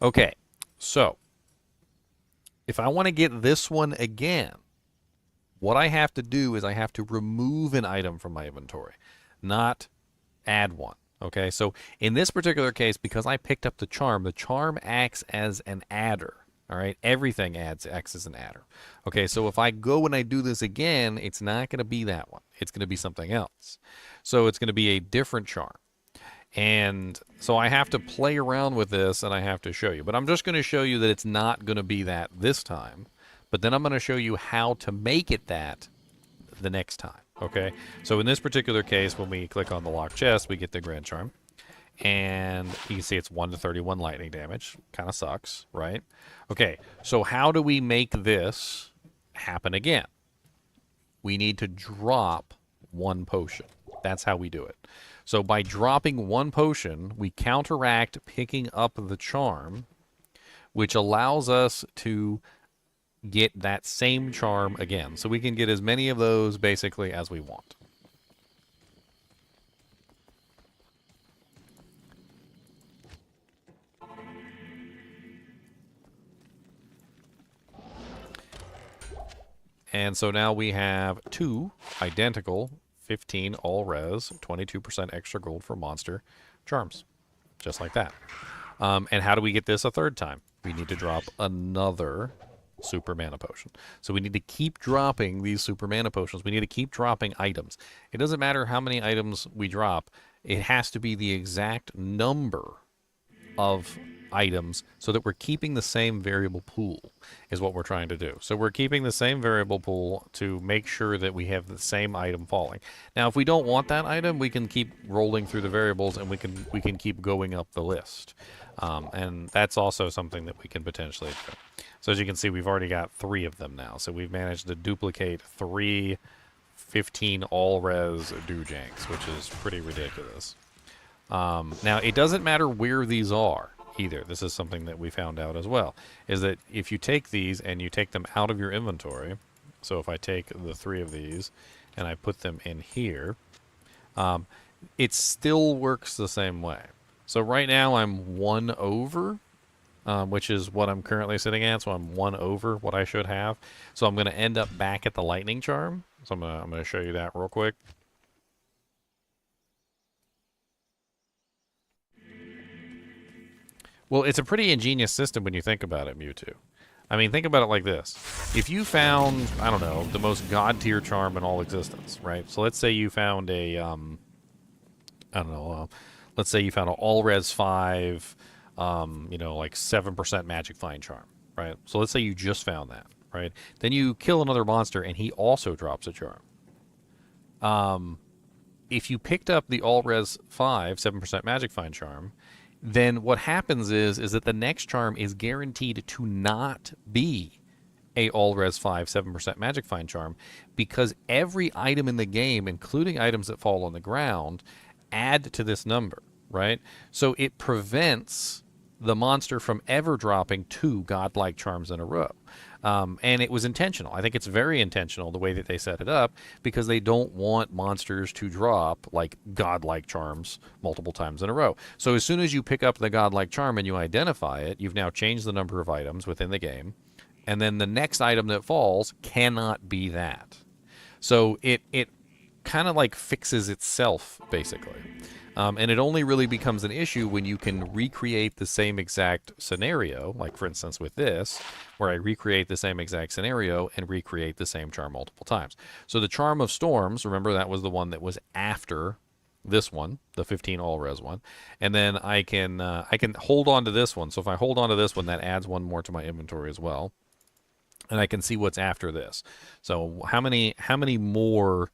Okay, so if I want to get this one again, what I have to do is I have to remove an item from my inventory, not add one. Okay, so in this particular case, because I picked up the charm acts as an adder. All right, everything acts as an adder. Okay, so if I go and I do this again, it's not going to be that one. It's going to be something else. So it's going to be a different charm. And so I have to play around with this and I have to show you. But I'm just going to show you that it's not going to be that this time. But then I'm going to show you how to make it that the next time. Okay, so in this particular case, when we click on the locked chest, we get the Grand Charm. And you can see it's 1 to 31 lightning damage. Kind of sucks, right? Okay, so how do we make this happen again? We need to drop 1 potion. That's how we do it. So by dropping 1 potion, we counteract picking up the charm, which allows us to get that same charm again. So we can get as many of those basically as we want. And so now we have 2 identical 15 all res, 22% extra gold for monster charms. Just like that. And how do we get this a third time? We need to drop another super mana potion. So we need to keep dropping these super mana potions. We need to keep dropping items. It doesn't matter how many items we drop. It has to be the exact number of items so that we're keeping the same variable pool is what we're trying to do. So we're keeping the same variable pool to make sure that we have the same item falling. Now, if we don't want that item, we can keep rolling through the variables and we can keep going up the list. And that's also something that we can potentially do. So as you can see, we've already got 3 of them now. So we've managed to duplicate 3 15 all-res Doojanks, which is pretty ridiculous. Now, it doesn't matter where these are either. This is something that we found out as well, is that if you take these and you take them out of your inventory, so if I take the 3 of these and I put them in here, it still works the same way. So right now I'm 1 over, which is what I'm currently sitting at, so I'm 1 over what I should have. So I'm going to end up back at the lightning charm. So I'm going to show you that real quick. Well, it's a pretty ingenious system when you think about it, Mewtwo. I mean, think about it like this. If you found, I don't know, the most god-tier charm in all existence, right? So let's say you found a, I don't know, let's say you found an all-res 5, you know, like 7% magic find charm, right? So let's say you just found that, right? Then you kill another monster and he also drops a charm. If you picked up the all-res 5, 7% magic find charm, then what happens is that the next charm is guaranteed to not be a all-res 5, 7% magic find charm, because every item in the game, including items that fall on the ground, add to this number, right? So it prevents the monster from ever dropping 2 godlike charms in a row. And it was intentional. I think it's very intentional the way that they set it up, because they don't want monsters to drop like godlike charms multiple times in a row. So as soon as you pick up the godlike charm and you identify it, you've now changed the number of items within the game. And then the next item that falls cannot be that. So it kind of like fixes itself, basically. And it only really becomes an issue when you can recreate the same exact scenario, like for instance with this, where I recreate the same exact scenario and recreate the same charm multiple times. So the Charm of Storms, remember that was the one that was after this one, the 15 all-res one, and then I can hold on to this one. So if I hold on to this one, that adds 1 more to my inventory as well, and I can see what's after this. So how many more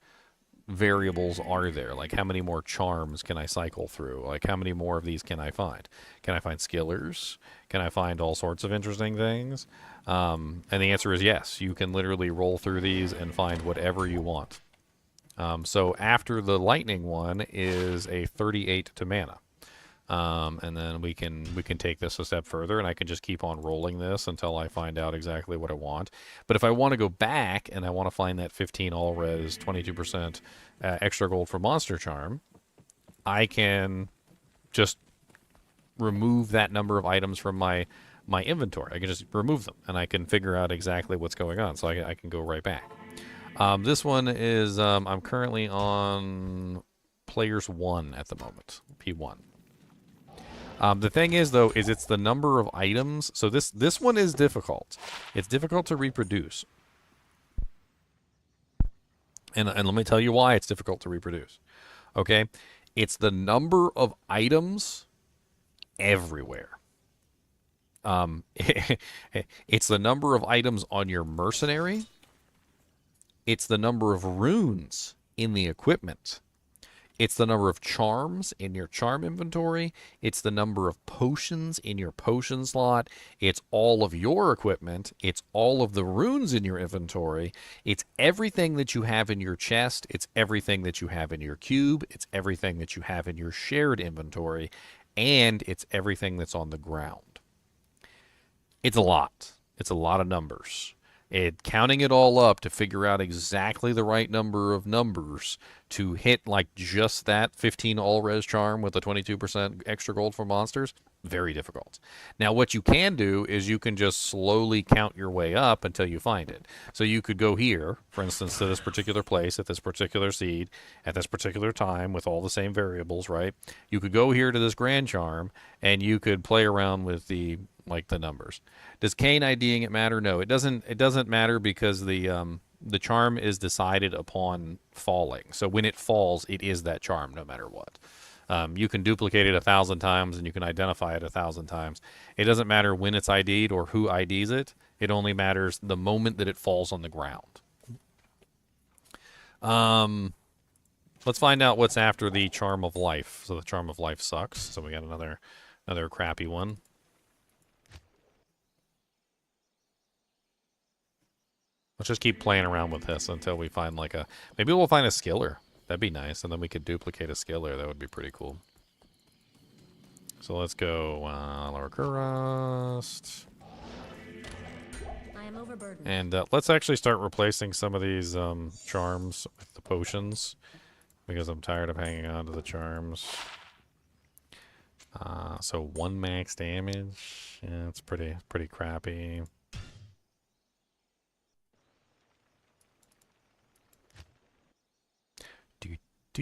variables are there? Like how many more charms can I cycle through? Like how many more of these can I find? Can I find skillers? Can I find all sorts of interesting things? And the answer is yes. You can literally roll through these and find whatever you want. So after the lightning one is a 38 to mana. And then we can take this a step further, and I can just keep on rolling this until I find out exactly what I want. But if I want to go back and I want to find that 15 all-res, 22% extra gold for monster charm, I can just remove that number of items from my inventory. I can just remove them, and I can figure out exactly what's going on, so I can go right back. This one is, I'm currently on players 1 at the moment, P1. The thing is, though, is it's the number of items. So this one is difficult. It's difficult to reproduce. And let me tell you why it's difficult to reproduce. Okay? It's the number of items everywhere. It's the number of items on your mercenary. It's the number of runes in the equipment. It's the number of charms in your charm inventory. It's the number of potions in your potion slot. It's all of your equipment. It's all of the runes in your inventory. It's everything that you have in your chest. It's everything that you have in your cube. It's everything that you have in your shared inventory. And it's everything that's on the ground. It's a lot. It's a lot of numbers. Counting it all up to figure out exactly the right number of numbers to hit like just that 15 all-res charm with a 22% extra gold for monsters, very difficult. Now what you can do is you can just slowly count your way up until you find it. So you could go here, for instance, to this particular place, at this particular seed, at this particular time with all the same variables, right? You could go here to this grand charm and you could play around with the numbers. Does Kane IDing it matter? No, it doesn't. It doesn't matter because the charm is decided upon falling. So when it falls, it is that charm no matter what. You can duplicate it 1,000 times and you can identify it 1,000 times. It doesn't matter when it's ID'd or who IDs it. It only matters the moment that it falls on the ground. Let's find out what's after the Charm of Life. So the Charm of Life sucks. So we got another crappy one. Let's just keep playing around with this until we find like a... Maybe we'll find a skiller. That'd be nice. And then we could duplicate a skiller. That would be pretty cool. So let's go Lower Rust. I am overburdened. And let's actually start replacing some of these charms with the potions. Because I'm tired of hanging on to the charms. So 1 max damage. Yeah, it's pretty crappy. I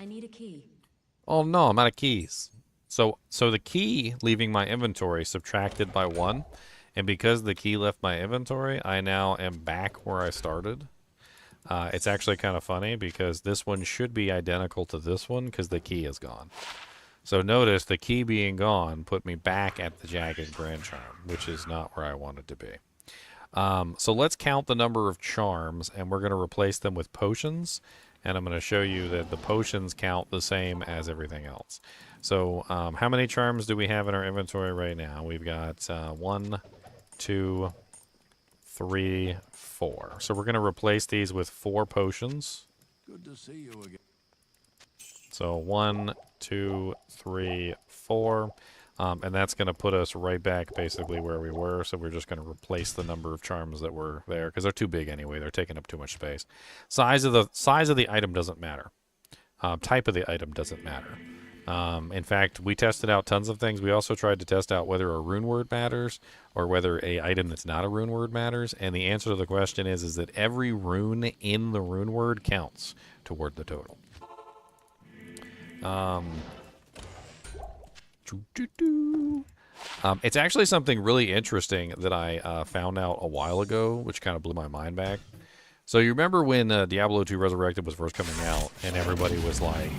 need a key. Oh no, I'm out of keys. So the key leaving my inventory subtracted by 1, and because the key left my inventory, I now am back where I started. It's actually kind of funny because this one should be identical to this one because the key is gone. So notice the key being gone put me back at the Jagged Grand Charm, which is not where I wanted to be. So let's count the number of charms, and we're going to replace them with potions. And I'm going to show you that the potions count the same as everything else. So how many charms do we have in our inventory right now? We've got 1, 2, 3, 4. So we're going to replace these with 4 potions. Good to see you again. So 1, 2, 3, 4. And that's going to put us right back basically where we were. So we're just going to replace the number of charms that were there because they're too big anyway. They're taking up too much space. Size of the item doesn't matter. Type of the item doesn't matter. In fact, we tested out tons of things. We also tried to test out whether a rune word matters or whether a item that's not a rune word matters. And the answer to the question is that every rune in the rune word counts toward the total. It's actually something really interesting that I found out a while ago, which kind of blew my mind back. So you remember when Diablo 2 Resurrected was first coming out, and everybody was like,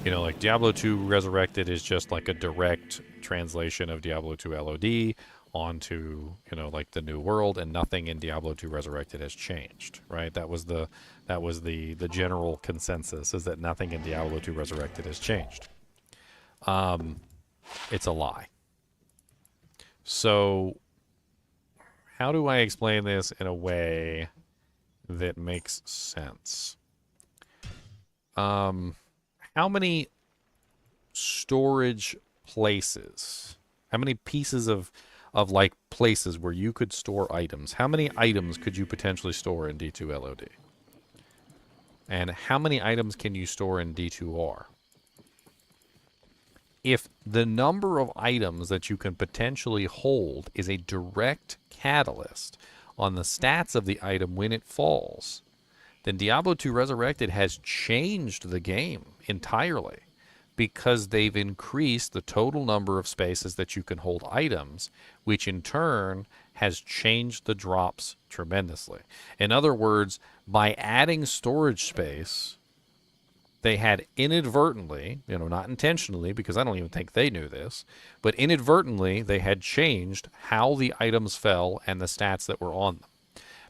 you know, like Diablo 2 Resurrected is just like a direct translation of Diablo 2 LOD onto, you know, like the new world, and nothing in Diablo 2 Resurrected has changed, right? That was the general consensus, is that nothing in Diablo 2 Resurrected has changed. It's a lie. So how do I explain this in a way that makes sense? How many storage places, how many pieces of like places where you could store items, how many items could you potentially store in D2 LOD? And how many items can you store in D2R? if the number of items that you can potentially hold is a direct catalyst on the stats of the item when it falls, then Diablo 2 Resurrected has changed the game entirely, because they've increased the total number of spaces that you can hold items, which in turn has changed the drops tremendously. In other words, by adding storage space, they had inadvertently, not intentionally, because I don't even think they knew this, but inadvertently they had changed how the items fell and the stats that were on them.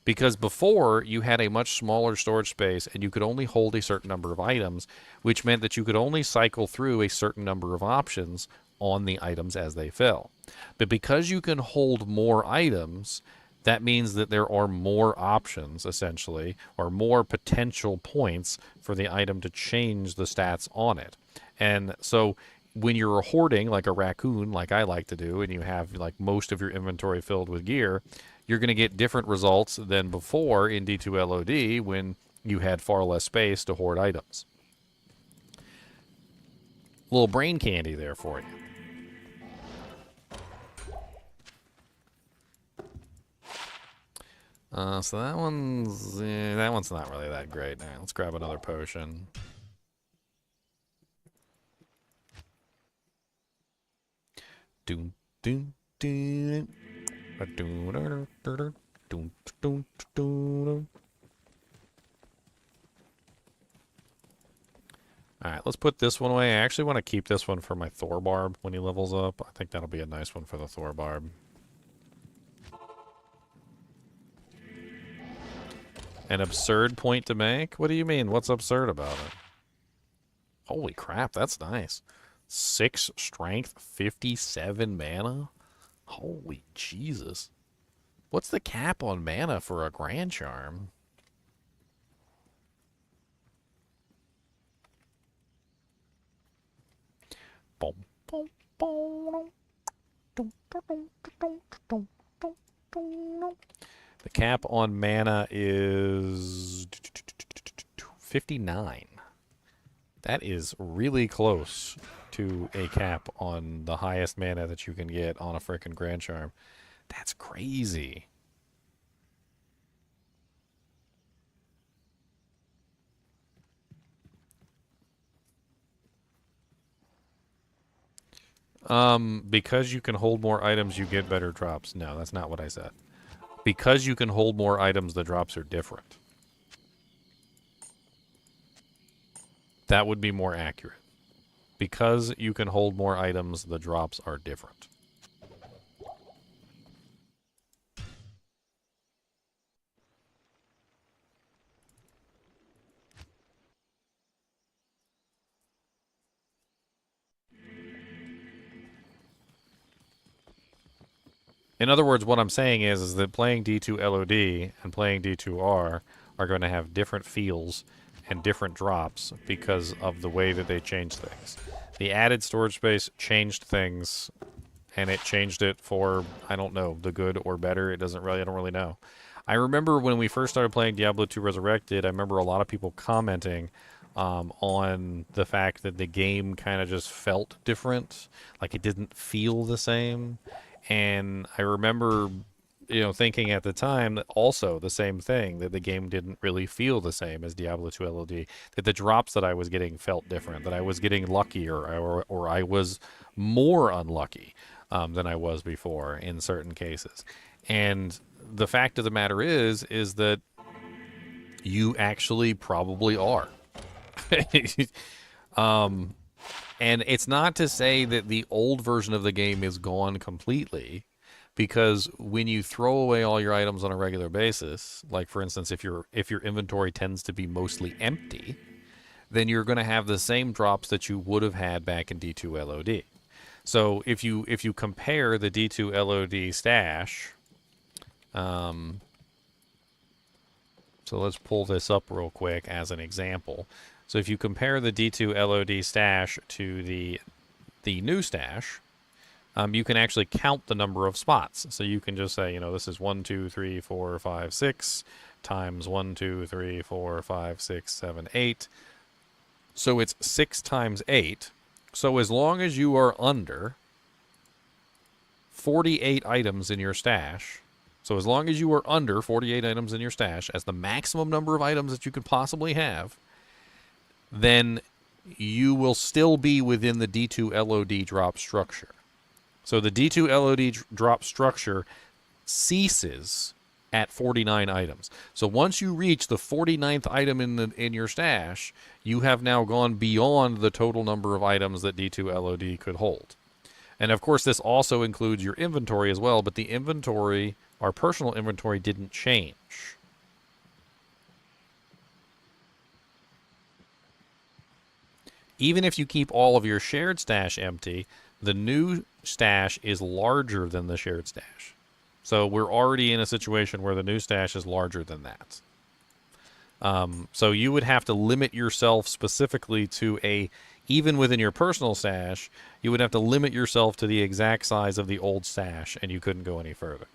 Because before, you had a much smaller storage space and you could only hold a certain number of items, which meant that you could only cycle through a certain number of options on the items as they fell. But because you can hold more items, that means that there are more options, essentially, or more potential points for the item to change the stats on it. And so when you're hoarding, like a raccoon, like I like to do, and you have like most of your inventory filled with gear, you're going to get different results than before in D2LOD when you had far less space to hoard items. A little brain candy there for you. So that one's not really that great. All right, let's grab another potion. Doom, doom, doom. Alright, let's put this one away. I actually want to keep this one for my Thor Barb when he levels up. I think that'll be a nice one for the Thor Barb. An absurd point to make? What do you mean? What's absurd about it? Holy crap, that's nice. 6 strength, 57 mana? Holy Jesus. What's the cap on mana for a Grand Charm? The cap on mana is 59. That is really close to a cap on the highest mana that you can get on a frickin' Grand Charm. That's crazy. Because you can hold more items, you get better drops. No, that's not what I said. Because you can hold more items, the drops are different. That would be more accurate. Because you can hold more items, the drops are different. In other words, what I'm saying is that playing D2LOD and playing D2R are going to have different feels and different drops because of the way that they change things. The added storage space changed things, and it changed it for, I don't know, the good or better. I don't really know. I remember when we first started playing Diablo 2 Resurrected, I remember a lot of people commenting on the fact that the game kind of just felt different, like it didn't feel the same. And I remember, thinking at the time that also the same thing, that the game didn't really feel the same as Diablo 2 LOD, that the drops that I was getting felt different, that I was getting luckier or I was more unlucky than I was before in certain cases. And the fact of the matter is that you actually probably are. And it's not to say that the old version of the game is gone completely, because when you throw away all your items on a regular basis, like for instance, if your inventory tends to be mostly empty, then you're going to have the same drops that you would have had back in D2 LOD. So if you compare the D2 LOD stash, so let's pull this up real quick as an example. So if you compare the D2 LOD stash to the new stash, you can actually count the number of spots. So you can just say, this is 1, 2, 3, 4, 5, 6 times 1, 2, 3, 4, 5, 6, 7, 8. So it's 6 times 8, So as long as you are under 48 items in your stash, so as long as you are under 48 items in your stash as the maximum number of items that you could possibly have, then you will still be within the D2 LOD drop structure. So the D2 LOD drop structure ceases at 49 items. So once you reach the 49th item in your stash, you have now gone beyond the total number of items that D2 LOD could hold. And of course, this also includes your inventory as well, but the inventory, our personal inventory, didn't change. Even if you keep all of your shared stash empty, the new stash is larger than the shared stash. So we're already in a situation where the new stash is larger than that. So you would have to limit yourself specifically to even within your personal stash, you would have to limit yourself to the exact size of the old stash, and you couldn't go any further.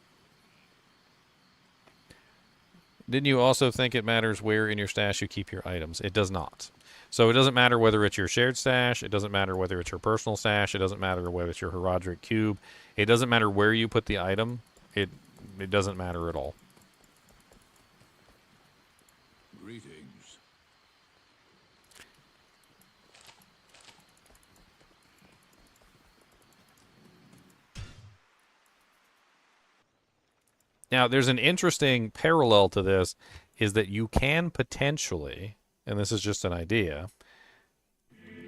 Didn't you also think it matters where in your stash you keep your items? It does not. So it doesn't matter whether it's your shared stash, it doesn't matter whether it's your personal stash, it doesn't matter whether it's your Herodric cube, it doesn't matter where you put the item, it doesn't matter at all. Greetings. Now, there's an interesting parallel to this, is that you can potentially, and this is just an idea,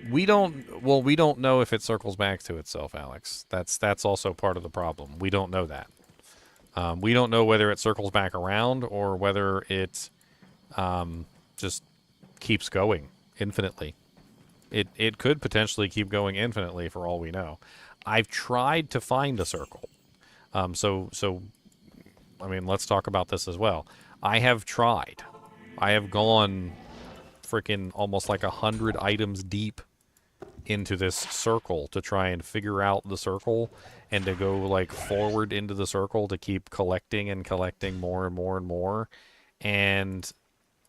we don't know if it circles back to itself, Alex. That's also part of the problem. We don't know that. We don't know whether it circles back around or whether it just keeps going infinitely. It could potentially keep going infinitely for all we know. I've tried to find a circle. So I mean, let's talk about this as well. I have tried. I have gone freaking almost like 100 items deep into this circle to try and figure out the circle and to go like forward into the circle to keep collecting and collecting more and more and more. And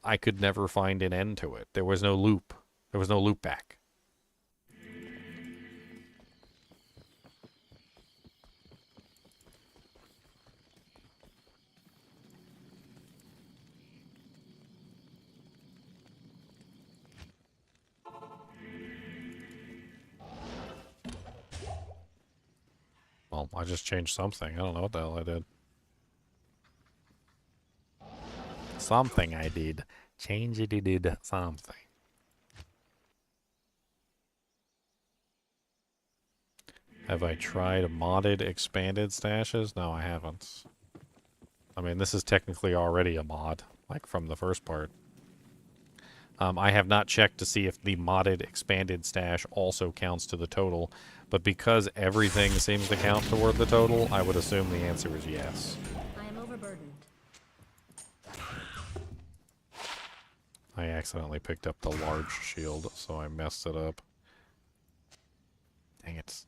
I could never find an end to it. There was no loop. There was no loop back. Well, I just changed something. I don't know what the hell I did. Something I did. Change it, did something. Have I tried modded expanded stashes? No, I haven't. I mean, this is technically already a mod, like from the first part. I have not checked to see if the modded expanded stash also counts to the total, but because everything seems to count toward the total, I would assume the answer is yes. I am overburdened. I accidentally picked up the large shield, so I messed it up. Dang it.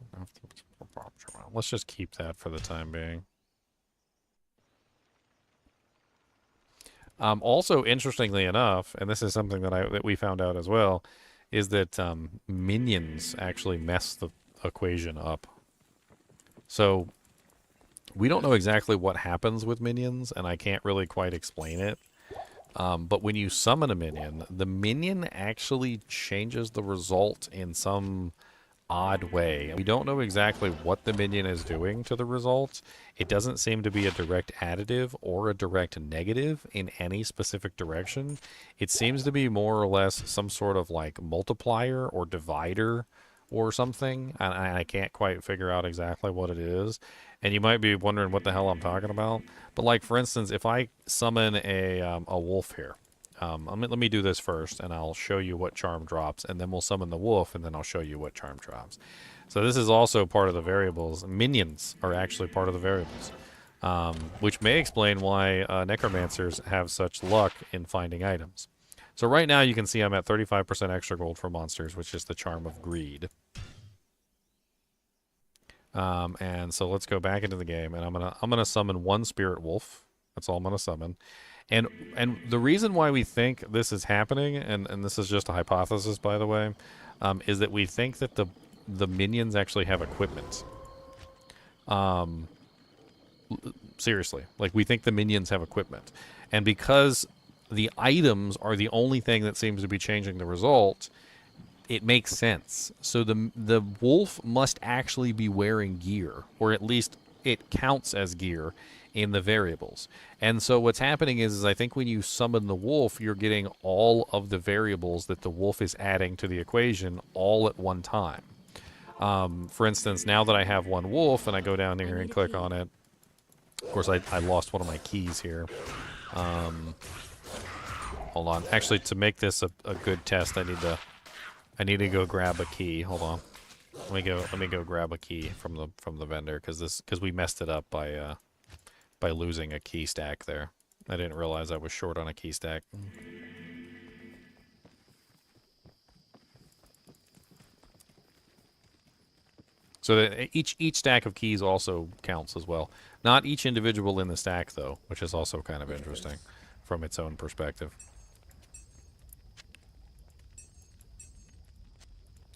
Let's just keep that for the time being. Also, interestingly enough, and this is something that we found out as well, is that minions actually mess the equation up. So we don't know exactly what happens with minions, and I can't really quite explain it. But when you summon a minion, the minion actually changes the result in some odd way. We don't know exactly what the minion is doing to the result. It doesn't seem to be a direct additive or a direct negative in any specific direction. It seems to be more or less some sort of like multiplier or divider or something, and I can't quite figure out exactly what it is. And you might be wondering what the hell I'm talking about. But like, for instance, if I summon a wolf here, let me do this first, and I'll show you what charm drops, and then we'll summon the wolf, and then I'll show you what charm drops. So this is also part of the variables. Minions are actually part of the variables, which may explain why necromancers have such luck in finding items. So right now you can see I'm at 35% extra gold for monsters, which is the charm of greed. And so let's go back into the game, and I'm gonna summon one spirit wolf. That's all I'm gonna summon. And the reason why we think this is happening, and this is just a hypothesis, by the way, is that we think that the minions actually have equipment. Seriously, like we think the minions have equipment, and because the items are the only thing that seems to be changing the result, it makes sense. So the wolf must actually be wearing gear, or at least it counts as gear in the variables. And so what's happening is I think when you summon the wolf, you're getting all of the variables that the wolf is adding to the equation all at one time. For instance, now that I have one wolf and I go down here and click on it, of course I lost one of my keys here. Hold on. Actually, to make this a good test, I need to go grab a key. Hold on. Let me go grab a key from the vendor because we messed it up by losing a key stack there. I didn't realize I was short on a key stack. So that each stack of keys also counts as well. Not each individual in the stack though, which is also kind of interesting from its own perspective.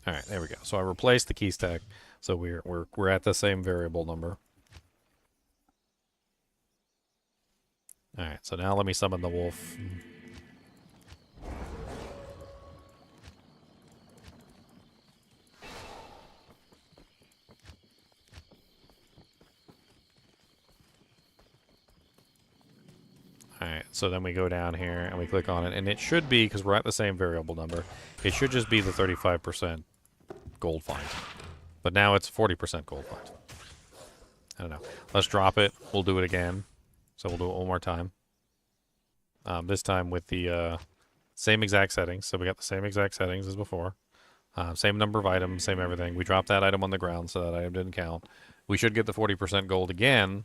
All right, there we go. So I replaced the key stack, so we're at the same variable number. All right, so now let me summon the wolf. Alright, so then we go down here and we click on it, and it should be, because we're at the same variable number, it should just be the 35% gold find. But now it's 40% gold find. I don't know. Let's drop it. We'll do it again. So we'll do it one more time. This time with the same exact settings. So we got the same exact settings as before. Same number of items, same everything. We dropped that item on the ground, so that item didn't count. We should get the 40% gold again,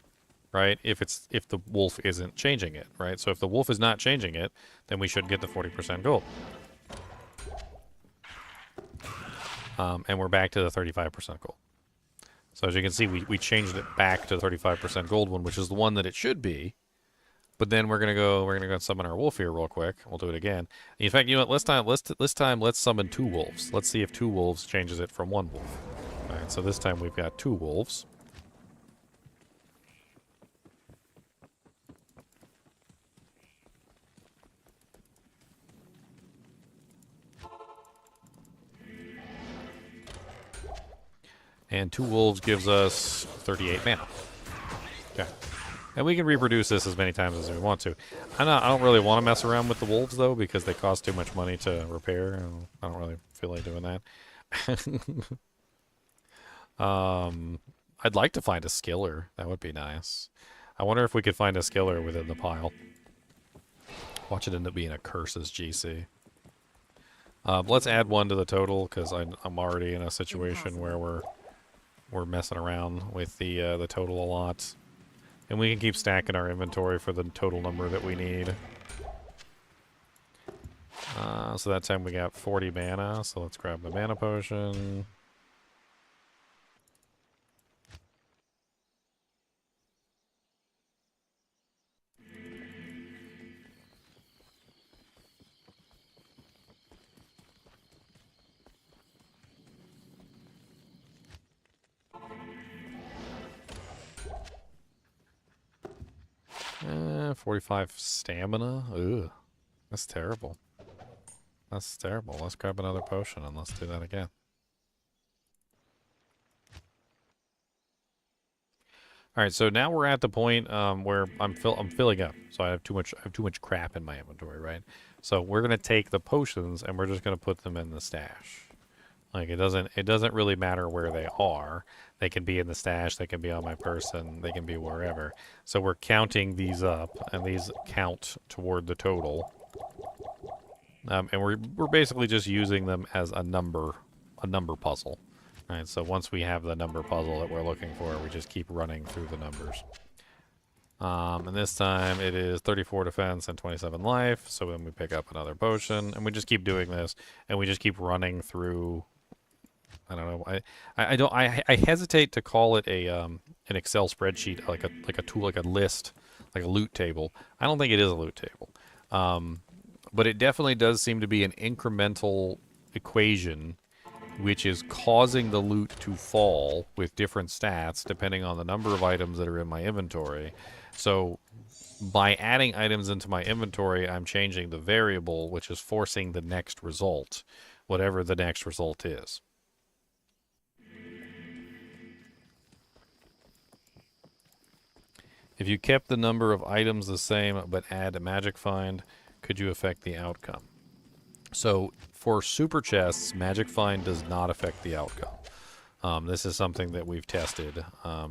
right? If the wolf isn't changing it, right? So if the wolf is not changing it, then we should get the 40% gold. And we're back to the 35% gold. So as you can see, we changed it back to the 35% gold one, which is the one that it should be. But then we're gonna go summon our wolf here real quick. We'll do it again. In fact, you know what? This time let's summon 2 wolves. Let's see if 2 wolves changes it from 1 wolf. All right. So this time we've got 2 wolves. And 2 wolves gives us 38 mana. Okay. And we can reproduce this as many times as we want to. I don't really want to mess around with the wolves, though, because they cost too much money to repair. And I don't really feel like doing that. I'd like to find a skiller. That would be nice. I wonder if we could find a skiller within the pile. Watch it end up being a curses GC. Let's add 1 to the total, because I'm already in a situation where we're messing around with the total a lot. And we can keep stacking our inventory for the total number that we need. So that time we got 40 mana, so let's grab the mana potion. Eh, 45 stamina? Ugh. That's terrible. That's terrible. Let's grab another potion and let's do that again. Alright, so now we're at the point where I'm filling up. So I have too much crap in my inventory, right? So we're gonna take the potions and we're just gonna put them in the stash. Like it doesn't really matter where they are. They can be in the stash, they can be on my person, they can be wherever. So we're counting these up, and these count toward the total. And we're basically just using them as a number puzzle. All right, so once we have the number puzzle that we're looking for, we just keep running through the numbers. And this time it is 34 defense and 27 life. So then we pick up another potion, and we just keep doing this, and we just keep running through. I don't know. I hesitate to call it a an Excel spreadsheet, like a tool, like a list, like a loot table. I don't think it is a loot table, but it definitely does seem to be an incremental equation which is causing the loot to fall with different stats depending on the number of items that are in my inventory. So by adding items into my inventory, I'm changing the variable, which is forcing the next result, whatever the next result is. If you kept the number of items the same but add a magic find, could you affect the outcome? So for super chests, magic find does not affect the outcome. This is something that we've tested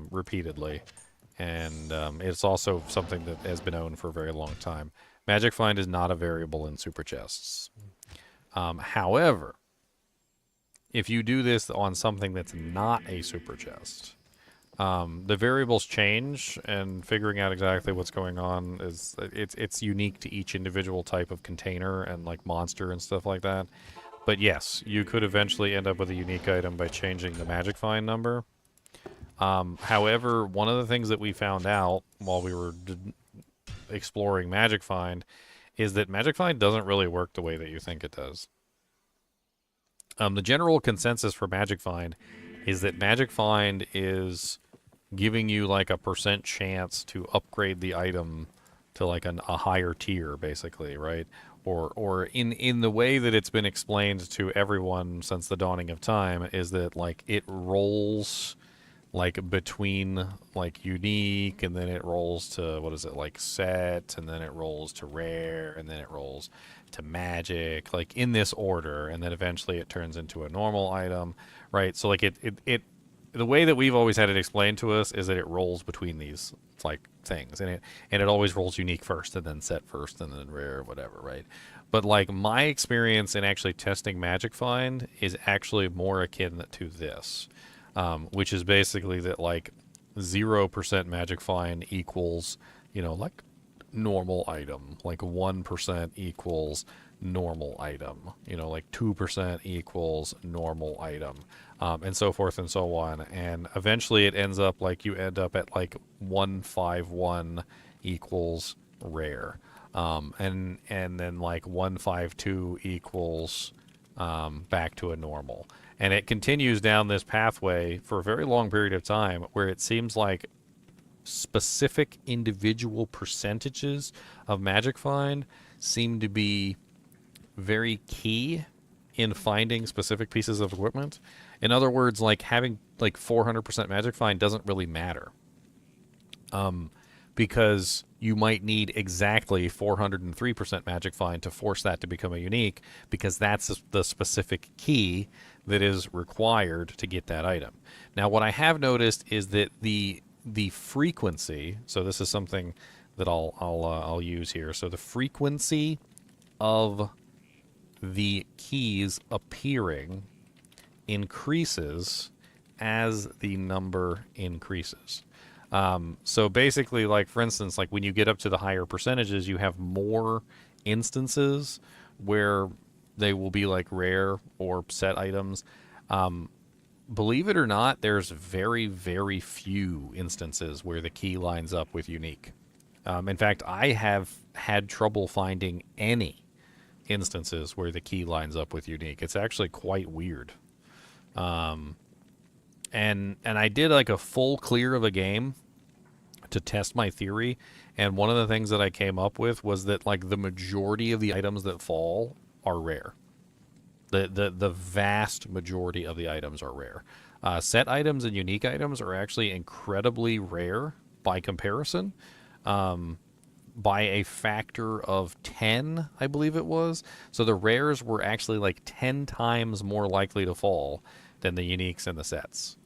repeatedly, and it's also something that has been owned for a very long time. Magic find is not a variable in super chests. However, if you do this on something that's not a super chest, the variables change, and figuring out exactly what's going on is it's unique to each individual type of container and like monster and stuff like that. But yes, you could eventually end up with a unique item by changing the magic find number. However, one of the things that we found out while we were exploring magic find is that magic find doesn't really work the way that you think it does. The general consensus for magic find is that magic find is giving you like a % chance to upgrade the item to like a higher tier, basically, right? Or in the way that it's been explained to everyone since the dawning of time is that like it rolls like between like unique, and then it rolls to, what is it, like set, and then it rolls to rare, and then it rolls to magic, like in this order, and then eventually it turns into a normal item, right? So like it the way that we've always had it explained to us is that it rolls between these like things, and it always rolls unique first, and then set first, and then rare, whatever, right? But like my experience in actually testing magic find is actually more akin to this, which is basically that like 0% magic find equals, you know, like normal item, like 1% equals normal item, you know, like 2% equals normal item, and so forth and so on. And eventually it ends up like you end up at like 151 equals rare, and then like 152 equals back to a normal. And it continues down this pathway for a very long period of time where it seems like specific individual percentages of magic find seem to be very key in finding specific pieces of equipment. In other words, like having like 400% magic find doesn't really matter, because you might need exactly 403% magic find to force that to become a unique, because that's the specific key that is required to get that item. Now, what I have noticed is that the frequency, so this is something that I'll use here. So the frequency of the keys appearing increases as the number increases. So basically, like for instance, like when you get up to the higher percentages, you have more instances where they will be like rare or set items. Believe it or not, there's very, very few instances where the key lines up with unique. In fact, I have had trouble finding any instances where the key lines up with unique. It's actually quite weird. And I did like a full clear of a game to test my theory, and one of the things that I came up with was that like the majority of the items that fall are rare. The vast majority of the items are rare. Set items and unique items are actually incredibly rare by comparison, by a factor of 10, I believe it was. So the rares were actually like 10 times more likely to fall than the uniques and the sets.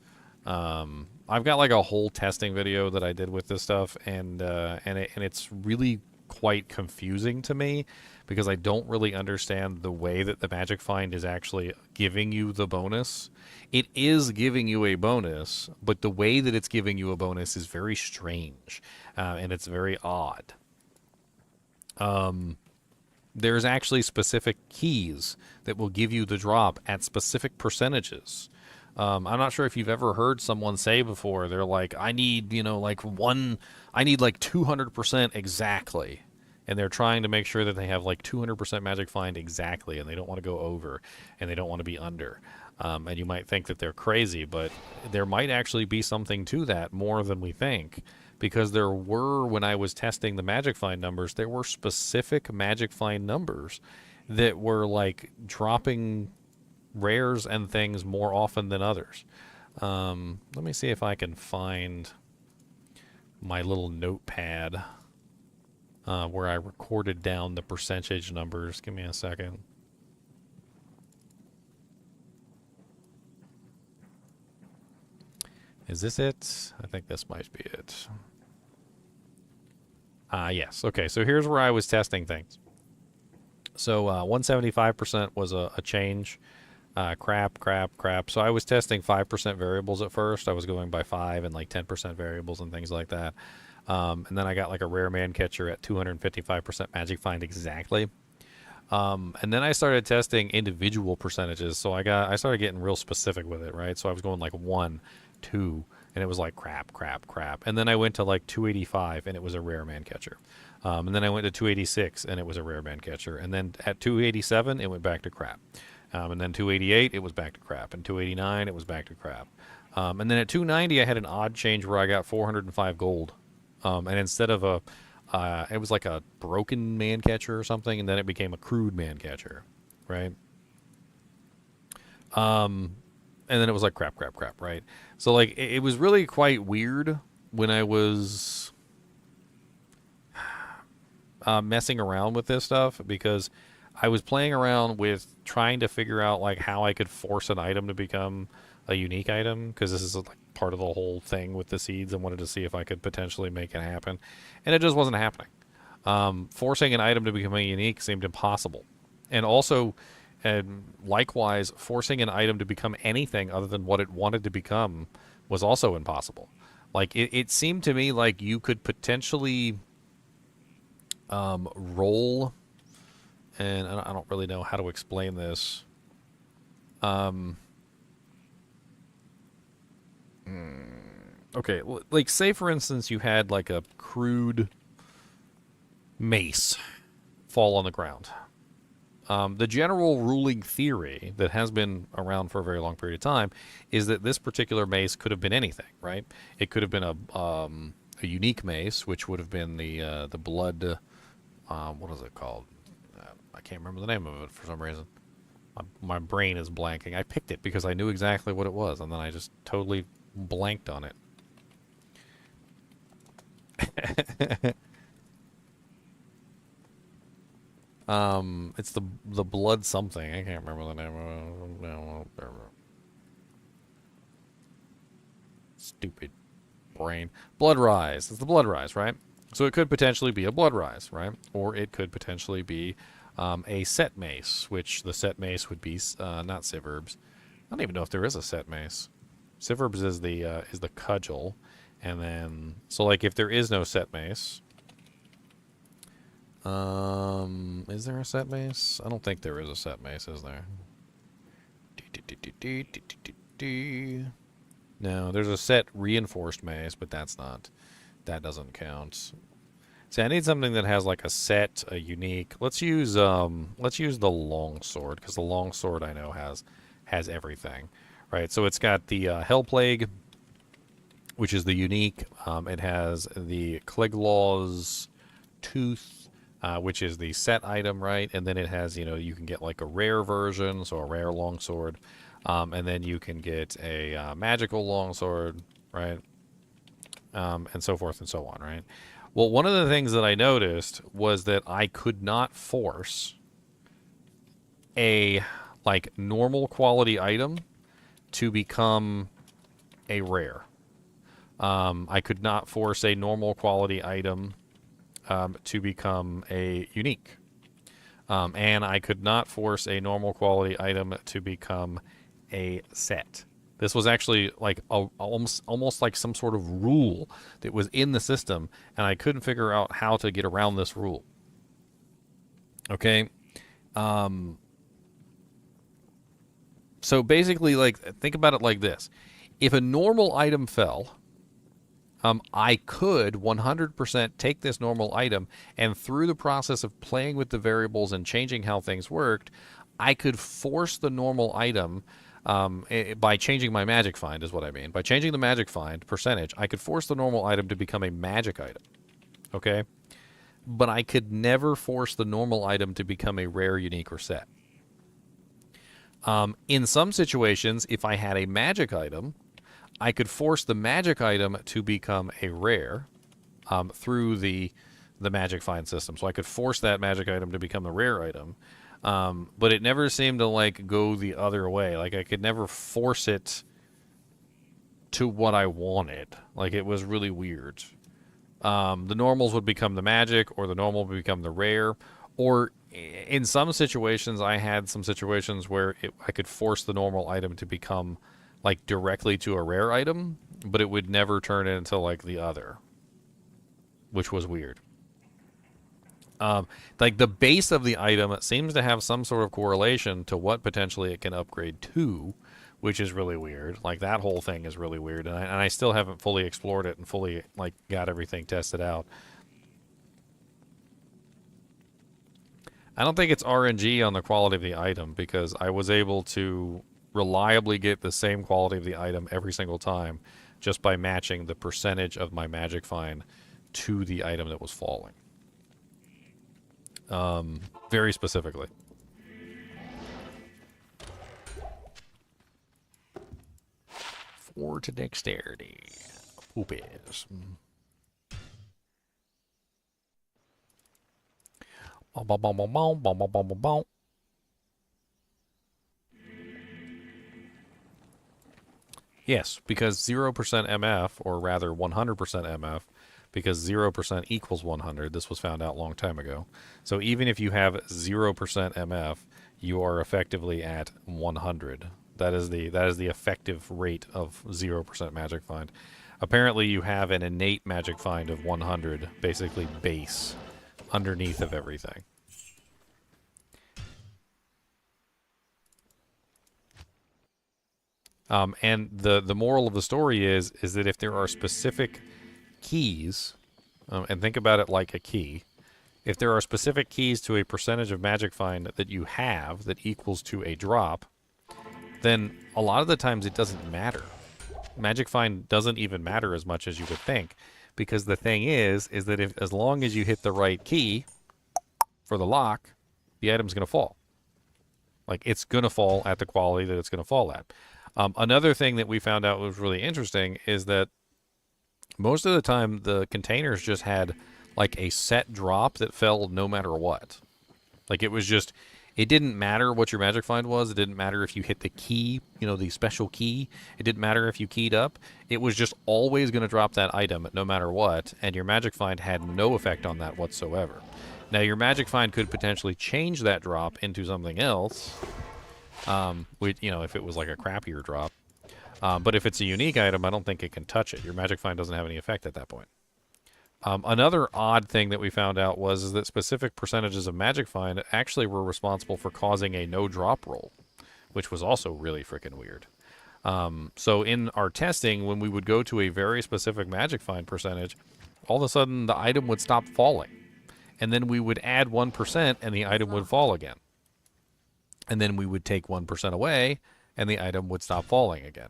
I've got like a whole testing video that I did with this stuff, and it's really quite confusing to me because I don't really understand the way that the magic find is actually giving you the bonus. It is giving you a bonus, but the way that it's giving you a bonus is very strange, and it's very odd. There's actually specific keys that will give you the drop at specific percentages. I'm not sure if you've ever heard someone say before, they're like, I need, you know, like I need like 200% exactly. And they're trying to make sure that they have like 200% magic find exactly, and they don't want to go over, and they don't want to be under. And you might think that they're crazy, but there might actually be something to that more than we think. Because there were, when I was testing the Magic Find numbers, there were specific Magic Find numbers that were like dropping rares and things more often than others. Let me see if I can find my little notepad where I recorded down the percentage numbers. Give me a second. Is this it? I think this might be it. Yes. Okay, so here's where I was testing things. So 175% was a change. Crap. So I was testing 5% variables at first. I was going by 5 and like 10% variables and things like that. And then I got like a rare man catcher at 255% magic find exactly. And then I started testing individual percentages. So I started getting real specific with it, right? So I was going like 1, 2, and it was like crap. And then I went to like 285 and it was a rare man catcher. And then I went to 286 and it was a rare man catcher. And then at 287 it went back to crap. And then 288 it was back to crap. And 289 it was back to crap. And then at 290 I had an odd change where I got 405 gold. And instead of it was like a broken man catcher or something, and then it became a crude man catcher, right? And then it was like crap, right? So like it was really quite weird when I was messing around with this stuff, because I was playing around with trying to figure out like how I could force an item to become a unique item, because this is like part of the whole thing with the seeds. I wanted to see if I could potentially make it happen, and it just wasn't happening. Forcing an item to become a unique seemed impossible, and also and likewise, forcing an item to become anything other than what it wanted to become was also impossible. Like, it seemed to me like you could potentially roll, and I don't really know how to explain this. Okay, like, say, for instance, you had, like, a crude mace fall on the ground. The general ruling theory that has been around for a very long period of time is that this particular mace could have been anything, right? It could have been a unique mace, which would have been the blood. What is it called? I can't remember the name of it for some reason. My brain is blanking. I picked it because I knew exactly what it was, and then I just totally blanked on it. It's the blood something. I can't remember the name of it. Stupid brain. Blood Rise. It's the Blood Rise, right? So it could potentially be a Blood Rise, right? Or it could potentially be a set mace, which the set mace would be not Siverbs. I don't even know if there is a set mace. Siverbs is the cudgel, and then so like if there is no set mace. Is there a set mace? I don't think there is a set mace, is there? No, there's a set reinforced mace, but that doesn't count. See, I need something that has like a set, a unique. Let's use the longsword, because the longsword I know has everything, right? So it's got the Hell Plague, which is the unique. It has the Cleglaw's Tooth, which is the set item, right? And then it has, you can get like a rare version, so a rare longsword, and then you can get a magical longsword, right? And so forth and so on, right? Well, one of the things that I noticed was that I could not force a like normal quality item to become a rare. I could not force a normal quality item to become a unique. And I could not force a normal quality item to become a set. This was actually like almost like some sort of rule that was in the system, and I couldn't figure out how to get around this rule. Okay? So basically, like, think about it like this. If a normal item fell, I could 100% take this normal item, and through the process of playing with the variables and changing how things worked, I could force the normal item By changing my magic find is what I mean. By changing the magic find percentage, I could force the normal item to become a magic item. Okay? But I could never force the normal item to become a rare, unique, or set. In some situations, if I had a magic item, I could force the magic item to become a rare through the magic find system. So I could force that magic item to become a rare item. But it never seemed to like go the other way. Like I could never force it to what I wanted. Like it was really weird. The normals would become the magic, or the normal would become the rare, or in some situations I had some situations where I could force the normal item to become like directly to a rare item, but it would never turn into like the other, which was weird. Like the base of the item seems to have some sort of correlation to what potentially it can upgrade to, which is really weird. Like that whole thing is really weird, and I still haven't fully explored it and fully like got everything tested out. I don't think it's RNG on the quality of the item, because I was able to reliably get the same quality of the item every single time just by matching the percentage of my magic find to the item that was falling. Very specifically. Four to dexterity. Poopies. Bom, bom, bom, bom, bom, bom, bom, bom, bom, bom. Yes, because 0% MF, or rather 100% MF, because 0% equals 100. This was found out a long time ago. So even if you have 0% MF, you are effectively at 100. That is the effective rate of 0% magic find. Apparently you have an innate magic find of 100, basically base, underneath of everything. And the moral of the story is that if there are specific keys, and think about it like a key, if there are specific keys to a percentage of magic find that you have that equals to a drop, then a lot of the times it doesn't matter. Magic find doesn't even matter as much as you would think, because the thing is that as long as you hit the right key for the lock, the item's going to fall. Like, it's going to fall at the quality that it's going to fall at. Another thing that we found out was really interesting is that most of the time the containers just had like a set drop that fell no matter what. Like, it was just, it didn't matter what your magic find was. It didn't matter if you hit the key, you know, the special key. It didn't matter if you keyed up. It was just always going to drop that item no matter what, and your magic find had no effect on that whatsoever. Now, your magic find could potentially change that drop into something else, you know, if it was like a crappier drop. But if it's a unique item, I don't think it can touch it. Your magic find doesn't have any effect at that point. Another odd thing that we found out was that specific percentages of magic find actually were responsible for causing a no drop roll, which was also really freaking weird. So in our testing, when we would go to a very specific magic find percentage, all of a sudden the item would stop falling. And then we would add 1% and the item would fall again. And then we would take 1% away and the item would stop falling again.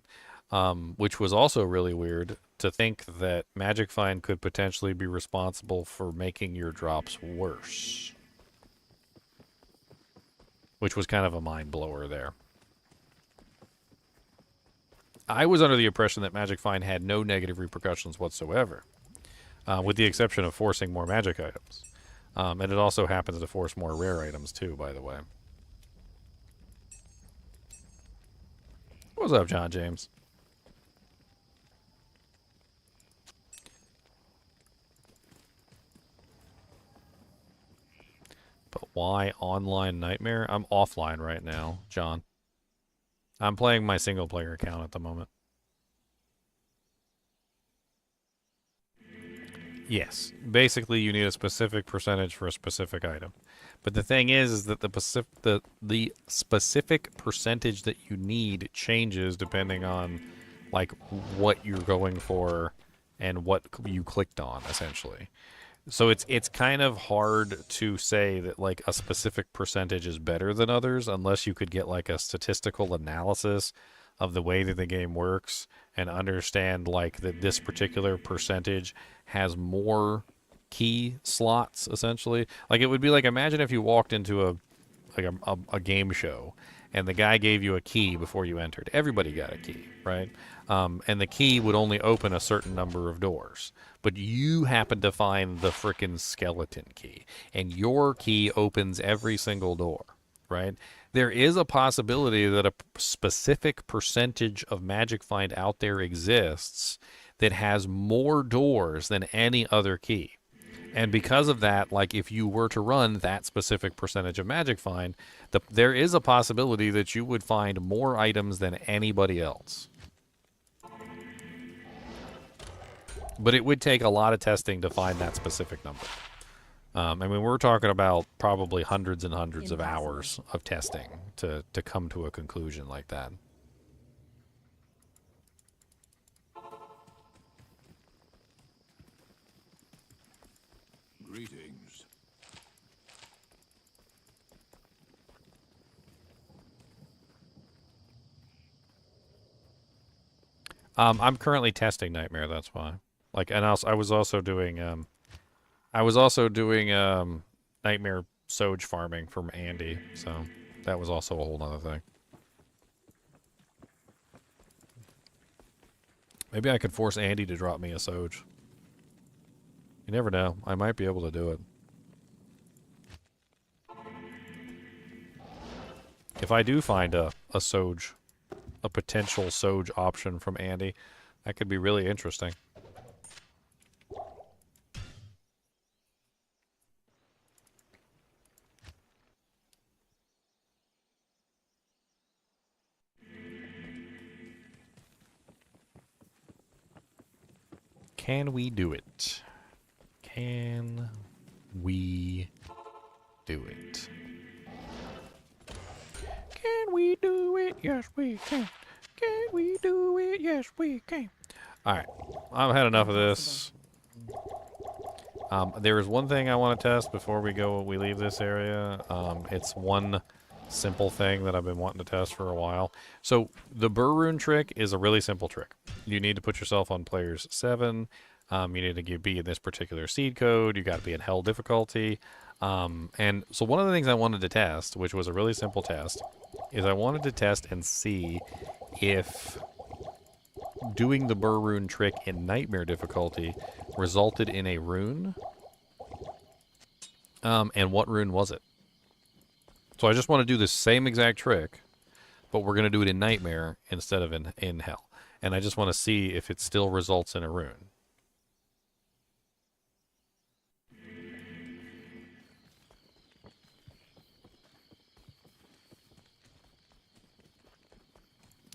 Which was also really weird to think that magic find could potentially be responsible for making your drops worse. Which was kind of a mind blower there. I was under the impression that magic find had no negative repercussions whatsoever, with the exception of forcing more magic items. And it also happens to force more rare items too, by the way. What's up, John James? But why online nightmare? I'm offline right now, John. I'm playing my single player account at the moment. Yes. Basically, you need a specific percentage for a specific item. But the thing is that the specific percentage that you need changes depending on like what you're going for and what you clicked on, essentially. So it's kind of hard to say that like a specific percentage is better than others unless you could get like a statistical analysis of the way that the game works and understand like that this particular percentage has more key slots essentially. Like it would be like imagine if you walked into a game show and the guy gave you a key before you entered. Everybody got a key, right? And the key would only open a certain number of doors. But you happen to find the frickin' skeleton key, and your key opens every single door, right? There is a possibility that a specific percentage of Magic Find out there exists that has more doors than any other key. And because of that, like if you were to run that specific percentage of Magic Find, there is a possibility that you would find more items than anybody else. But it would take a lot of testing to find that specific number. I mean, we're talking about probably hundreds and hundreds of hours of testing to come to a conclusion like that. Greetings. I'm currently testing Nightmare, that's why. Like, and I was also doing Nightmare SoJ farming from Andy, so that was also a whole nother thing. Maybe I could force Andy to drop me a SoJ. You never know. I might be able to do it. If I do find a SoJ, a potential SoJ option from Andy, that could be really interesting. Can we do it? Can we do it? Can we do it? Yes, we can. Can we do it? Yes, we can. Alright. I've had enough of this. There is one thing I want to test before we leave this area. It's one simple thing that I've been wanting to test for a while. So the Rune trick is a really simple trick. You need to put yourself on players 7. You need to be in this particular seed code. You got to be in hell difficulty. And so one of the things I wanted to test, which was a really simple test, is I wanted to test and see if doing the Rune trick in Nightmare difficulty resulted in a rune. And what rune was it? So I just want to do the same exact trick, but we're going to do it in Nightmare instead of in Hell. And I just want to see if it still results in a rune.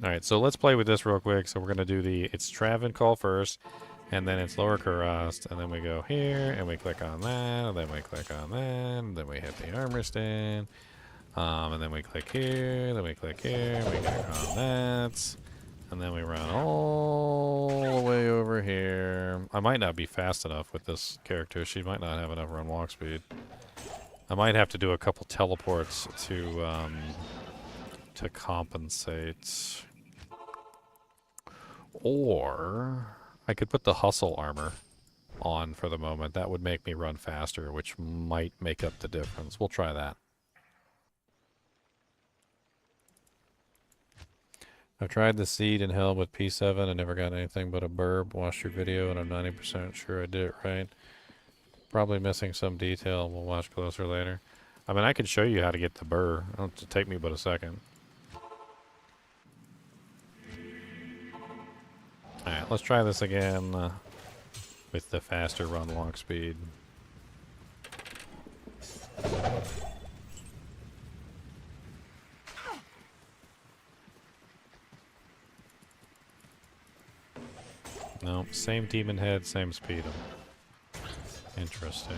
Alright, so let's play with this real quick. So we're going to do it's Travancore first, and then it's Lower Kurast, and then we go here, and we click on that, and then we click on that, and then we hit the armor stand, and then we click here, then we click here, we click on that, and then we run all the way over here. I might not be fast enough with this character. She might not have enough run walk speed. I might have to do a couple teleports to compensate. Or I could put the hustle armor on for the moment. That would make me run faster, which might make up the difference. We'll try that. I've tried the seed in hell with P7 and never got anything but a burb. Watched your video and I'm 90% sure I did it right. Probably missing some detail. We'll watch closer later. I mean, I could show you how to get the burr. It'll take me but a second. Alright, let's try this again with the faster run walk speed. No, same demon head, same speed. Interesting.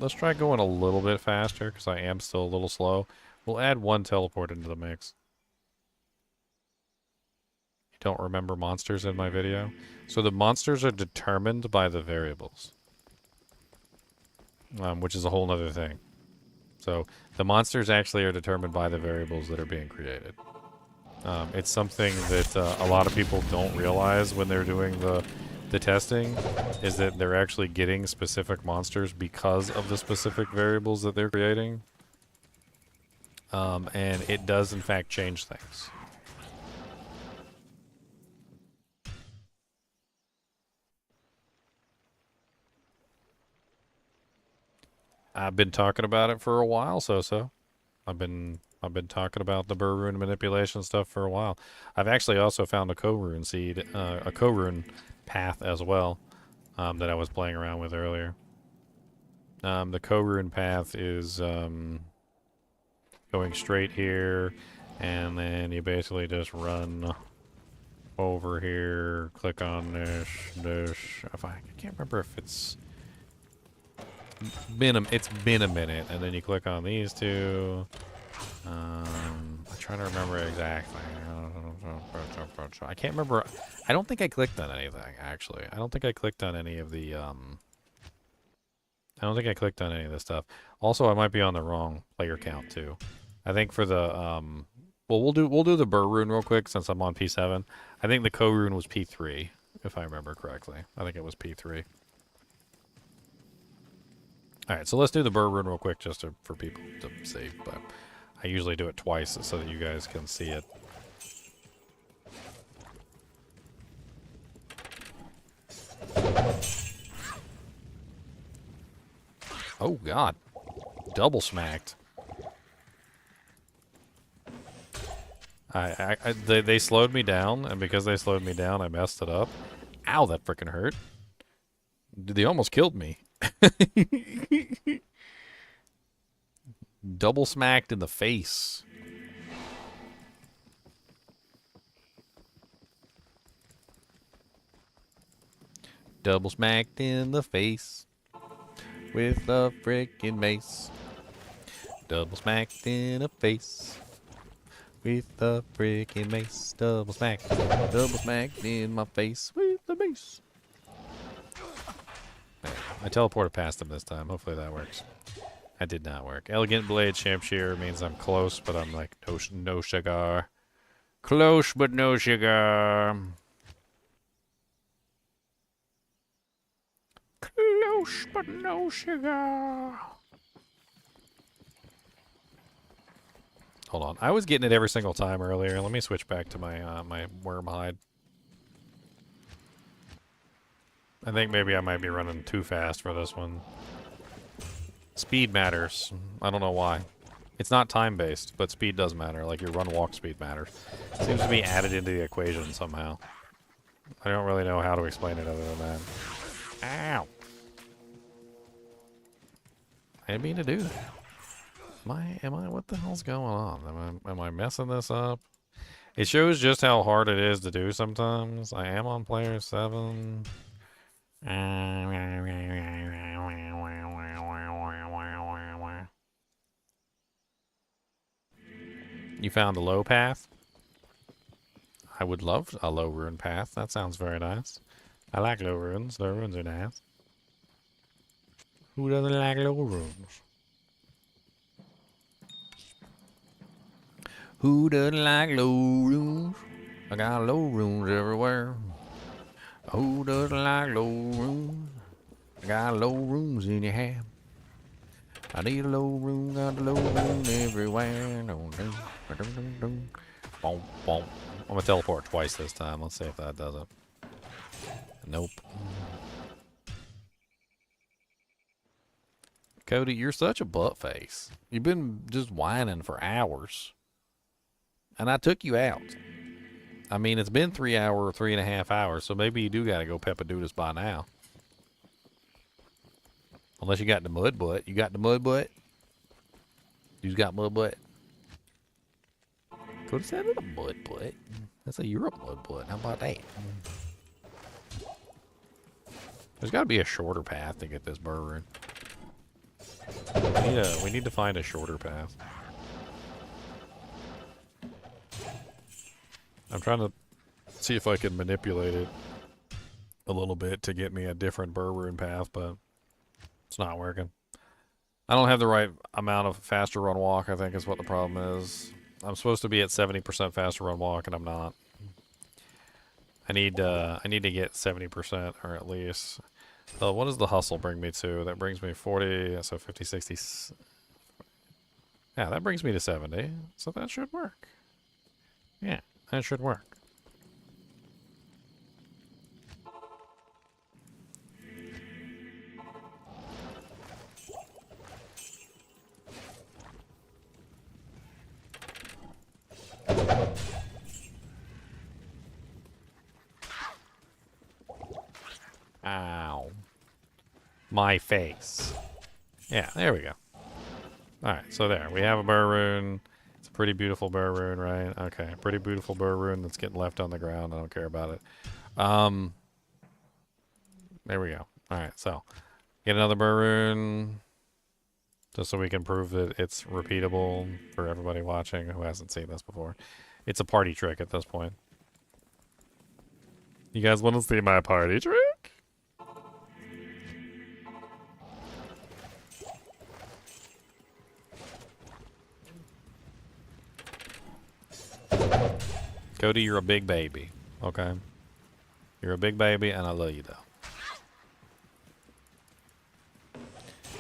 let's try going a little bit faster, because I am still a little slow. We'll add 1 teleport into the mix. You don't remember monsters in my video? So the monsters are determined by the variables. Which is a whole nother thing. So the monsters actually are determined by the variables that are being created. It's something that a lot of people don't realize when they're doing the testing, is that they're actually getting specific monsters because of the specific variables that they're creating. And it does in fact change things. I've been talking about it for a while, so. I've been talking about the Rune manipulation stuff for a while. I've actually also found a co-rune seed, a co-rune path as well, that I was playing around with earlier. The co-rune path is going straight here, and then you basically just run over here, click on this. If I can't remember if it's been a minute, and then you click on these two. I'm trying to remember exactly. I can't remember. I don't think I clicked on anything, actually. I don't think I clicked on any of the I don't think I clicked on any of this stuff. Also, I might be on the wrong player count too. I think for the well, we'll do the Rune real quick since I'm on P7. I think the co-rune was P3, if I remember correctly. I think it was P3. Alright, so let's do the Rune real quick just for people to see, but I usually do it twice so that you guys can see it. Oh god. Double smacked. They slowed me down, and because they slowed me down, I messed it up. Ow, that frickin' hurt. They almost killed me. Double smacked in the face. Double smacked in the face with a frickin' mace. Double smacked in the face with a frickin' mace. Double smacked in my face with the mace. I teleported past him this time. Hopefully that works. That did not work. Elegant Blade Shamshear means I'm close, but I'm like, no sugar. Close, but no sugar. Close, but no sugar. Hold on. I was getting it every single time earlier. Let me switch back to my my worm hide. I think maybe I might be running too fast for this one. Speed matters. I don't know why. It's not time-based, but speed does matter. Like your run-walk speed matters. Seems to be added into the equation somehow. I don't really know how to explain it other than that. Ow! I didn't mean to do that. What the hell's going on? Am I messing this up? It shows just how hard it is to do sometimes. I am on player 7. You found a low path? I would love a low rune path. That sounds very nice. I like low runes. Low runes are nice. Who doesn't like low runes? Who doesn't like low runes? I got low runes everywhere. Who doesn't like low runes? I got low runes in your hand. I need a low rune, got a low rune everywhere. Boom, boom. I'm gonna teleport twice this time. Let's see if that does it. Nope. Cody, you're such a butt face. You've been just whining for hours. And I took you out. I mean, it's been 3.5 hours, so maybe you do gotta go Peppadoodles by now. Unless you got the mud butt. You got the mud butt? You've got mud butt? Could have said it a mud butt. That's a Europe mud butt. How about that? There's got to be a shorter path to get this Rune. We need to find a shorter path. I'm trying to see if I can manipulate it a little bit to get me a different Rune path, but it's not working. I don't have the right amount of faster run walk, I think is what the problem is. I'm supposed to be at 70% faster run walk, and I'm not. I need to get 70%, or at least. What does the hustle bring me to? That brings me 40, so 50, 60. Yeah, that brings me to 70, so that should work. Yeah, that should work. Ow. My face. Yeah, there we go. Alright, so there. We have a Rune. It's a pretty beautiful Rune, right? Okay, pretty beautiful Rune that's getting left on the ground. I don't care about it. There we go. Alright, so get another Rune. Just so we can prove that it's repeatable for everybody watching who hasn't seen this before. It's a party trick at this point. You guys want to see my party trick? Cody, you're a big baby, okay? You're a big baby, and I love you, though.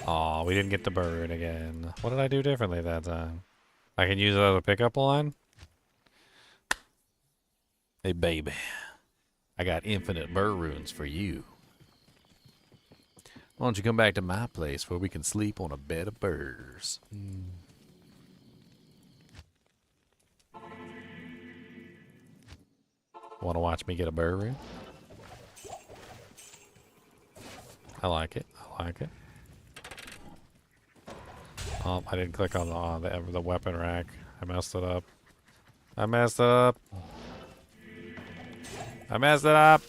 Aw, we didn't get the bird again. What did I do differently that time? I can use it as a pickup line? Hey, baby. I got infinite Runes for you. Why don't you come back to my place where we can sleep on a bed of burrs? Want to watch me get a Rune? I like it. I like it. Oh, I didn't click on the weapon rack. I messed it up. I messed it up. I messed it up.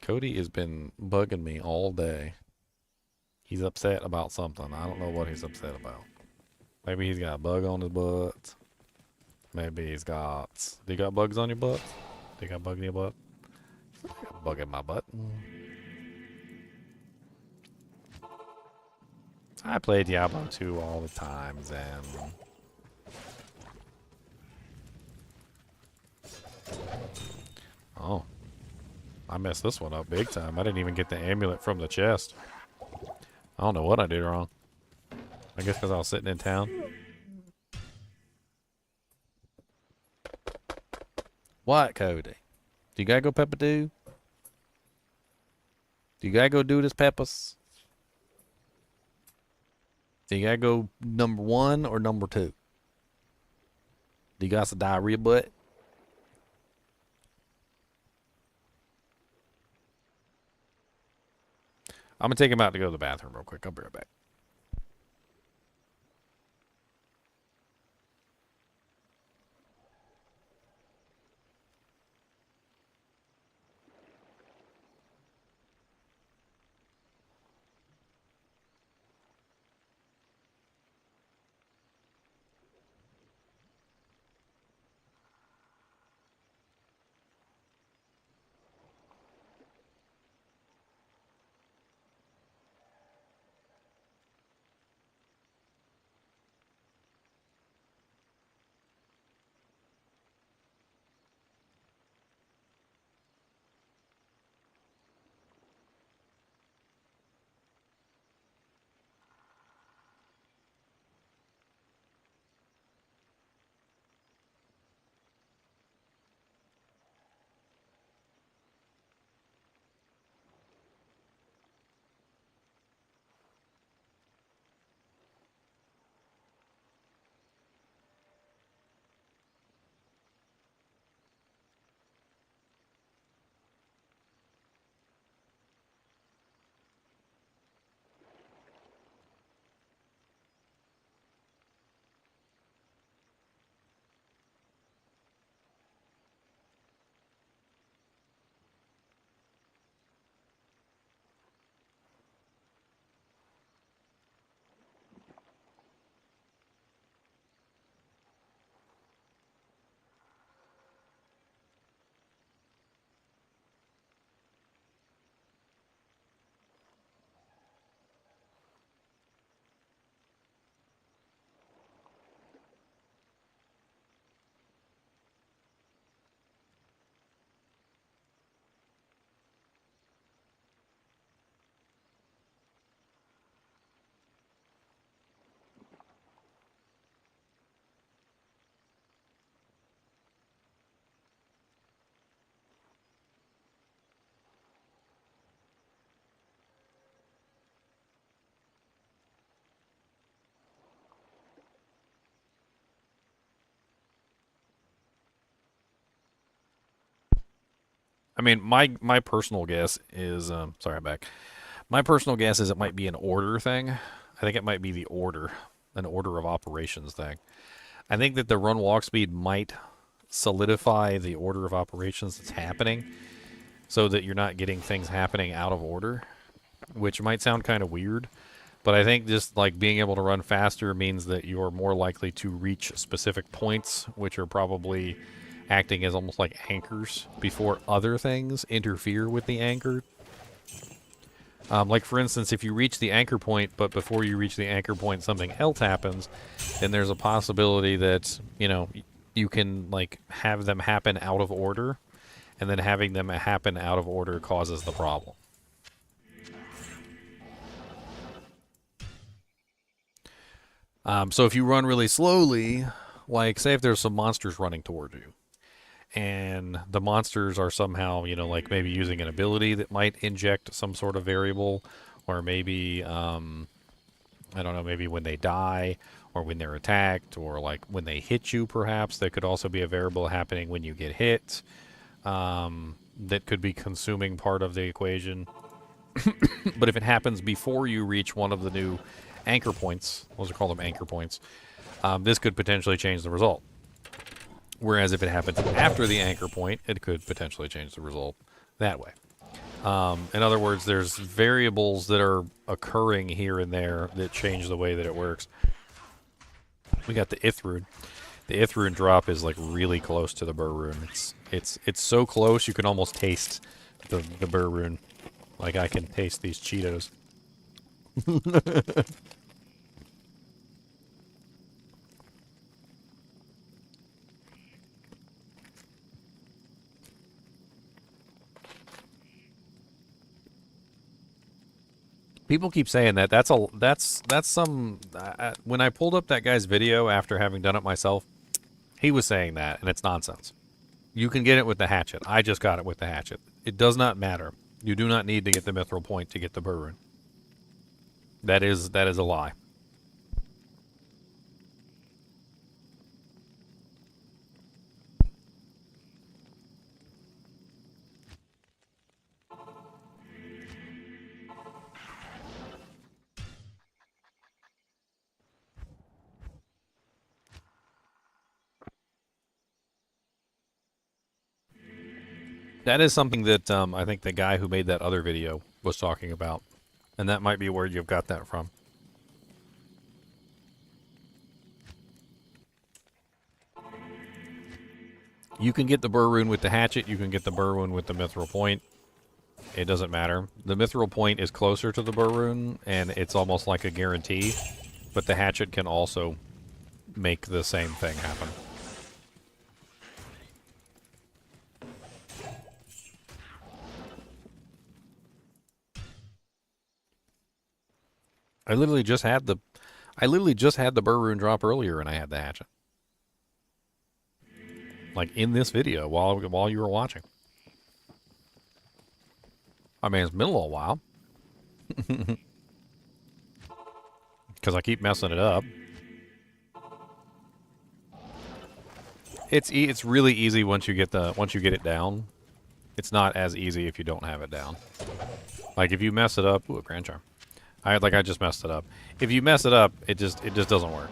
Cody has been bugging me all day. He's upset about something. I don't know what he's upset about. Maybe he's got a bug on his butt. Maybe he's got... Do you got bugs on your butt? Do you got a bug in your butt? I got a bug in my butt. I play Diablo 2 all the time, Zen. Oh. I messed this one up big time. I didn't even get the amulet from the chest. I don't know what I did wrong. I guess because I was sitting in town. What, Cody? Do you gotta go Peppa do? Do you gotta go do this, Peppers? Do you gotta go number 1 or number 2? Do you got some diarrhea butt? I'm gonna take him out to go to the bathroom real quick. I'll be right back. I mean, my personal guess is, sorry, I'm back. My personal guess is it might be an order thing. I think it might be the order, an order of operations thing. I think that the run walk speed might solidify the order of operations that's happening so that you're not getting things happening out of order, which might sound kind of weird, but I think just like being able to run faster means that you're more likely to reach specific points, which are probably acting as almost like anchors before other things interfere with the anchor. Like, for instance, if you reach the anchor point, but before you reach the anchor point something else happens, then there's a possibility that, you know, you can, like, have them happen out of order, and then having them happen out of order causes the problem. So if you run really slowly, like, say if there's some monsters running towards you, and the monsters are somehow, you know, like maybe using an ability that might inject some sort of variable, or maybe, I don't know, maybe when they die, or when they're attacked, or like when they hit you, perhaps. There could also be a variable happening when you get hit, that could be consuming part of the equation. But if it happens before you reach one of the new anchor points, those are called them anchor points, this could potentially change the result. Whereas if it happens after the anchor point, it could potentially change the result that way. In other words, there's variables that are occurring here and there that change the way that it works. We got the Ith-Rune. The Ith-Rune drop is like really close to the Rune. It's so close you can almost taste the Rune. Like I can taste these Cheetos. People keep saying that. That's some. When I pulled up that guy's video after having done it myself, he was saying that, and it's nonsense. You can get it with the hatchet. I just got it with the hatchet. It does not matter. You do not need to get the mithril point to get the Rune. That is a lie. That is something that I think the guy who made that other video was talking about. And that might be where you've got that from. You can get the Rune with the hatchet. You can get the Rune with the mithril point. It doesn't matter. The mithril point is closer to the Rune, and it's almost like a guarantee. But the hatchet can also make the same thing happen. I literally just had the Rune drop earlier, and I had the hatchet. Like in this video, while you were watching. I mean, it's been a little while. Because I keep messing it up. It's really easy once you get it down. It's not as easy if you don't have it down. Like if you mess it up, ooh, a Grand Charm. I just messed it up. If you mess it up, it just doesn't work.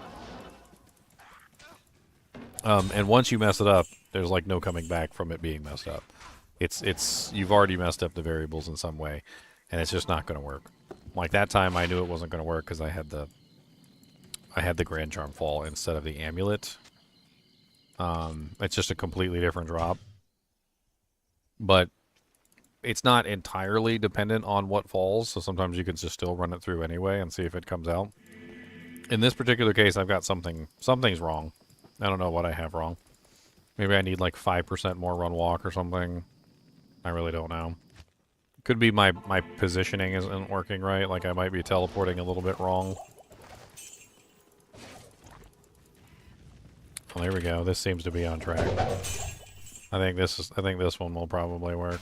And once you mess it up, there's like no coming back from it being messed up. You've already messed up the variables in some way, and it's just not going to work. Like that time, I knew it wasn't going to work because I had the Grand Charm fall instead of the amulet. It's just a completely different drop, but it's not entirely dependent on what falls, so sometimes you can just still run it through anyway and see if it comes out. In this particular case, I've got something's wrong. I don't know what I have wrong. Maybe I need like 5% more run walk or something. I really don't know. Could be my positioning isn't working right, like I might be teleporting a little bit wrong. Well, there we go. This seems to be on track. I think this one will probably work.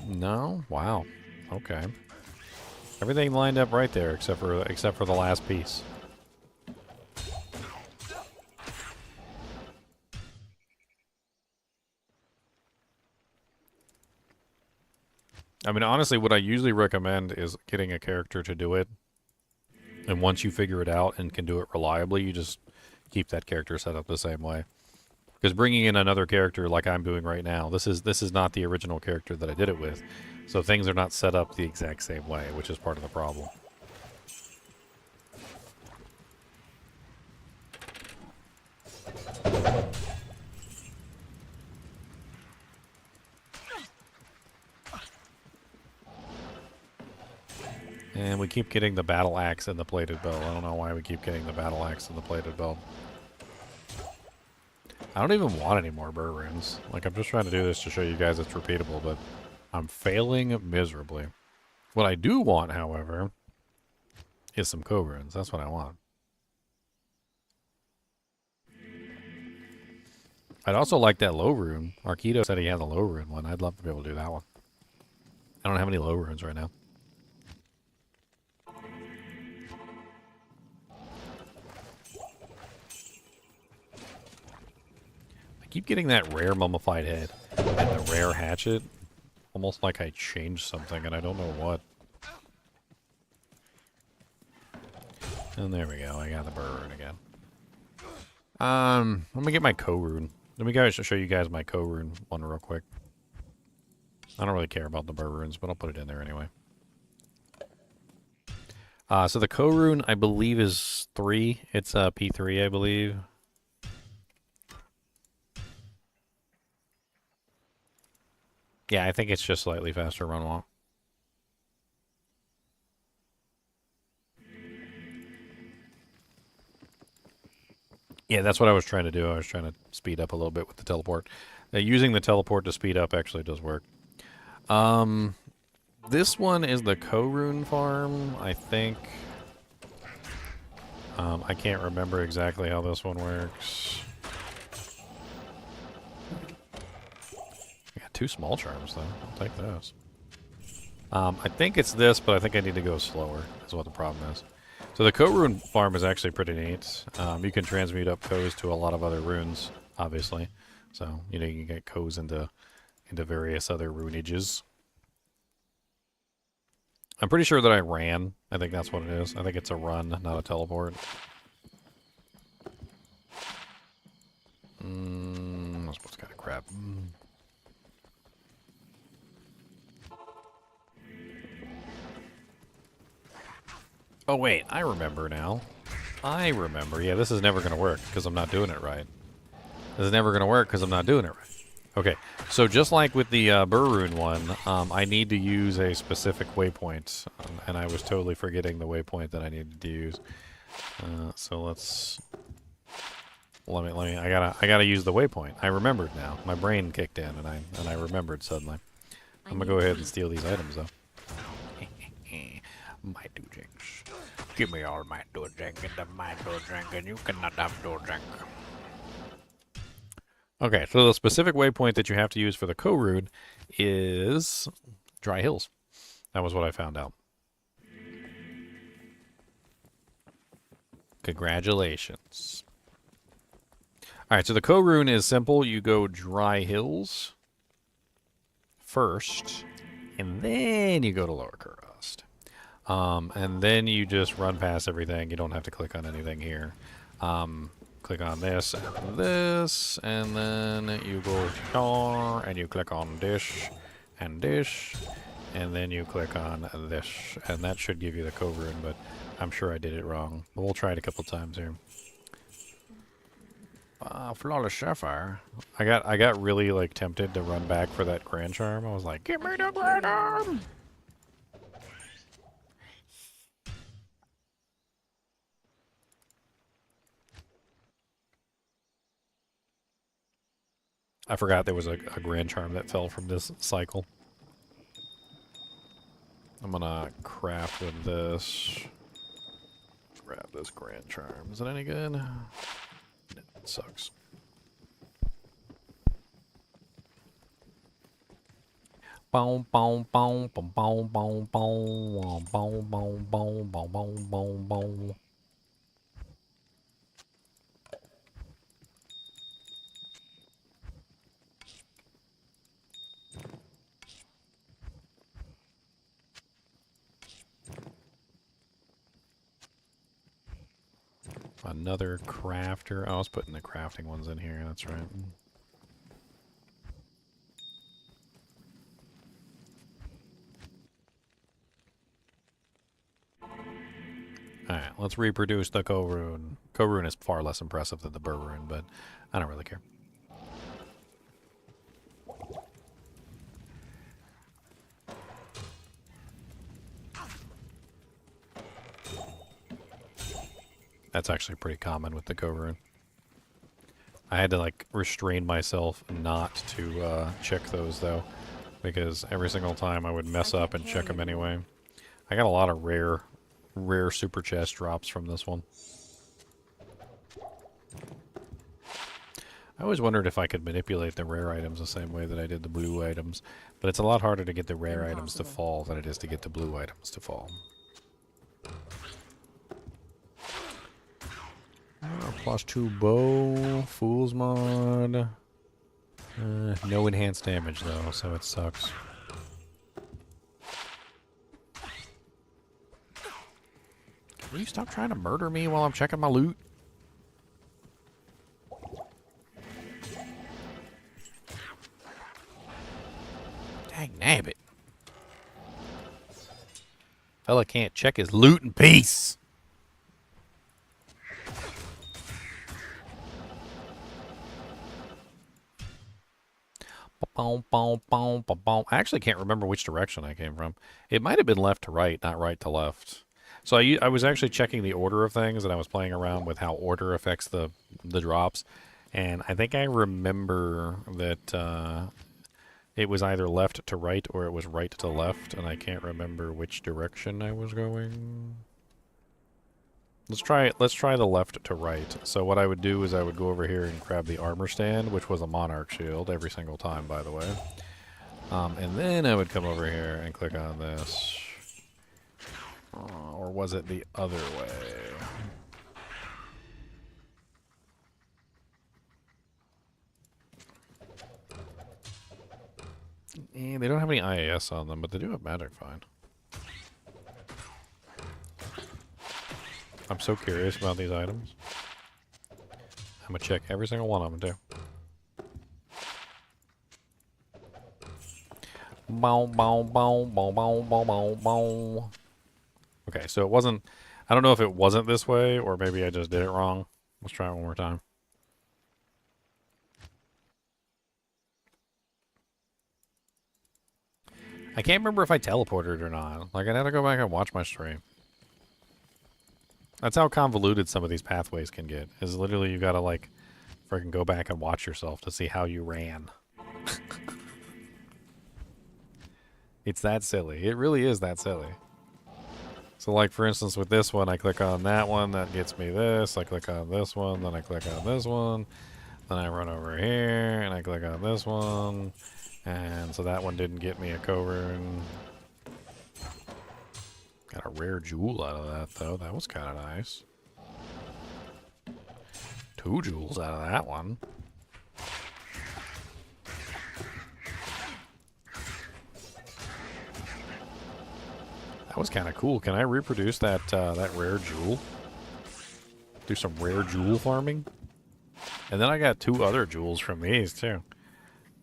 No? Wow. Okay. Everything lined up right there except for the last piece. I mean, honestly, what I usually recommend is getting a character to do it. And once you figure it out and can do it reliably, you just keep that character set up the same way. Because bringing in another character like I'm doing right now, this is not the original character that I did it with. So things are not set up the exact same way, which is part of the problem. And we keep getting the battle axe and the plated bow. I don't know why we keep getting the battle axe and the plated bow. I don't even want any more burr runes. Like, I'm just trying to do this to show you guys it's repeatable, but I'm failing miserably. What I do want, however, is some cobble runes. That's what I want. I'd also like that low rune. Arquito said he had the low rune one. I'd love to be able to do that one. I don't have any low runes right now. I keep getting that rare mummified head and the rare hatchet. Almost like I changed something and I don't know what. And there we go. I got the burr rune again. Let me get my co-rune. Let me show you guys my co-rune one real quick. I don't really care about the burr runes, but I'll put it in there anyway. So the co-rune, I believe, is 3. It's P3, I believe. Yeah, I think it's just slightly faster run walk. Yeah, that's what I was trying to do. I was trying to speed up a little bit with the teleport. Using the teleport to speed up actually does work. This one is the co-rune farm, I think. I can't remember exactly how this one works. I got 2 small charms, though. I'll take those. I think it's this, but I think I need to go slower, is what the problem is. So the co-rune farm is actually pretty neat. You can transmute up co's to a lot of other runes, obviously. So, you know, you can get co's into various other runages. I'm pretty sure that I ran. I think that's what it is. I think it's a run, not a teleport. That's what's kind of crap. Oh, wait. I remember now. I remember. Yeah, this is never going to work because I'm not doing it right. This is never going to work because I'm not doing it right. Okay, so just like with the burr rune one, I need to use a specific waypoint, and I was totally forgetting the waypoint that I needed to use. So let me. I gotta use the waypoint. I remembered now. My brain kicked in, and I remembered suddenly. I'm gonna go ahead and steal these items though. My dojinks. Give me all my dojink and my dojink, and you cannot have dojink. Okay, so the specific waypoint that you have to use for the co-rune is Dry Hills. That was what I found out. Congratulations. Alright, so the co-rune is simple. You go Dry Hills first, and then you go to Lower Crust. And then you just run past everything. You don't have to click on anything here. Click on this, and then you go here, and you click on dish, and then you click on this, and that should give you the co-rune, but I'm sure I did it wrong. But we'll try it a couple times here. Flawless Sapphire. I got really like tempted to run back for that Grand Charm. I was like, give me the Grand Arm! I forgot there was a Grand Charm that fell from this cycle. I'm gonna craft with this. Grab this Grand Charm. Is it any good? No, it sucks. Boom, boom, boom, boom, boom, boom, boom, boom, boom, boom, boom, boom, boom. Another crafter. Oh, I was putting the crafting ones in here. That's right. Alright, let's reproduce the Co-Rune. Co-Rune is far less impressive than the Rune, but I don't really care. That's actually pretty common with the Co-Rune. I had to, like, restrain myself not to check those, though, because every single time I would mess up and check them anyway. I got a lot of rare super chest drops from this one. I always wondered if I could manipulate the rare items the same way that I did the blue items, but it's a lot harder to get the rare items to fall than it is to get the blue items to fall. +2 bow, Fool's Mod. No enhanced damage though, so it sucks. Will you stop trying to murder me while I'm checking my loot? Dang nabbit. Fella can't check his loot in peace. I actually can't remember which direction I came from. It might have been left to right, not right to left. So I was actually checking the order of things, and I was playing around with how order affects the drops. And I think I remember that it was either left to right or it was right to left, and I can't remember which direction I was going. Let's try the left to right. So what I would do is I would go over here and grab the armor stand, which was a monarch shield every single time, by the way. And then I would come over here and click on this. Or was it the other way? They don't have any IAS on them, but they do have magic find. I'm so curious about these items. I'm gonna check every single one of them too. Bow, bow, bow, bow, bow, bow, bow, bow. Okay, so it wasn't... I don't know if it wasn't this way, or maybe I just did it wrong. Let's try it one more time. I can't remember if I teleported or not. Like, I'd have to go back and watch my stream. That's how convoluted some of these pathways can get. Is literally you gotta, like, freaking go back and watch yourself to see how you ran. It's that silly. It really is that silly. So, like, for instance, with this one, I click on that one, that gets me this. I click on this one, then I click on this one. Then I run over here, and I click on this one. And so that one didn't get me a Co-Rune. Got a rare jewel out of that, though. That was kind of nice. 2 jewels out of that one. That was kind of cool. Can I reproduce that that rare jewel? Do some rare jewel farming? And then I got 2 other jewels from these, too.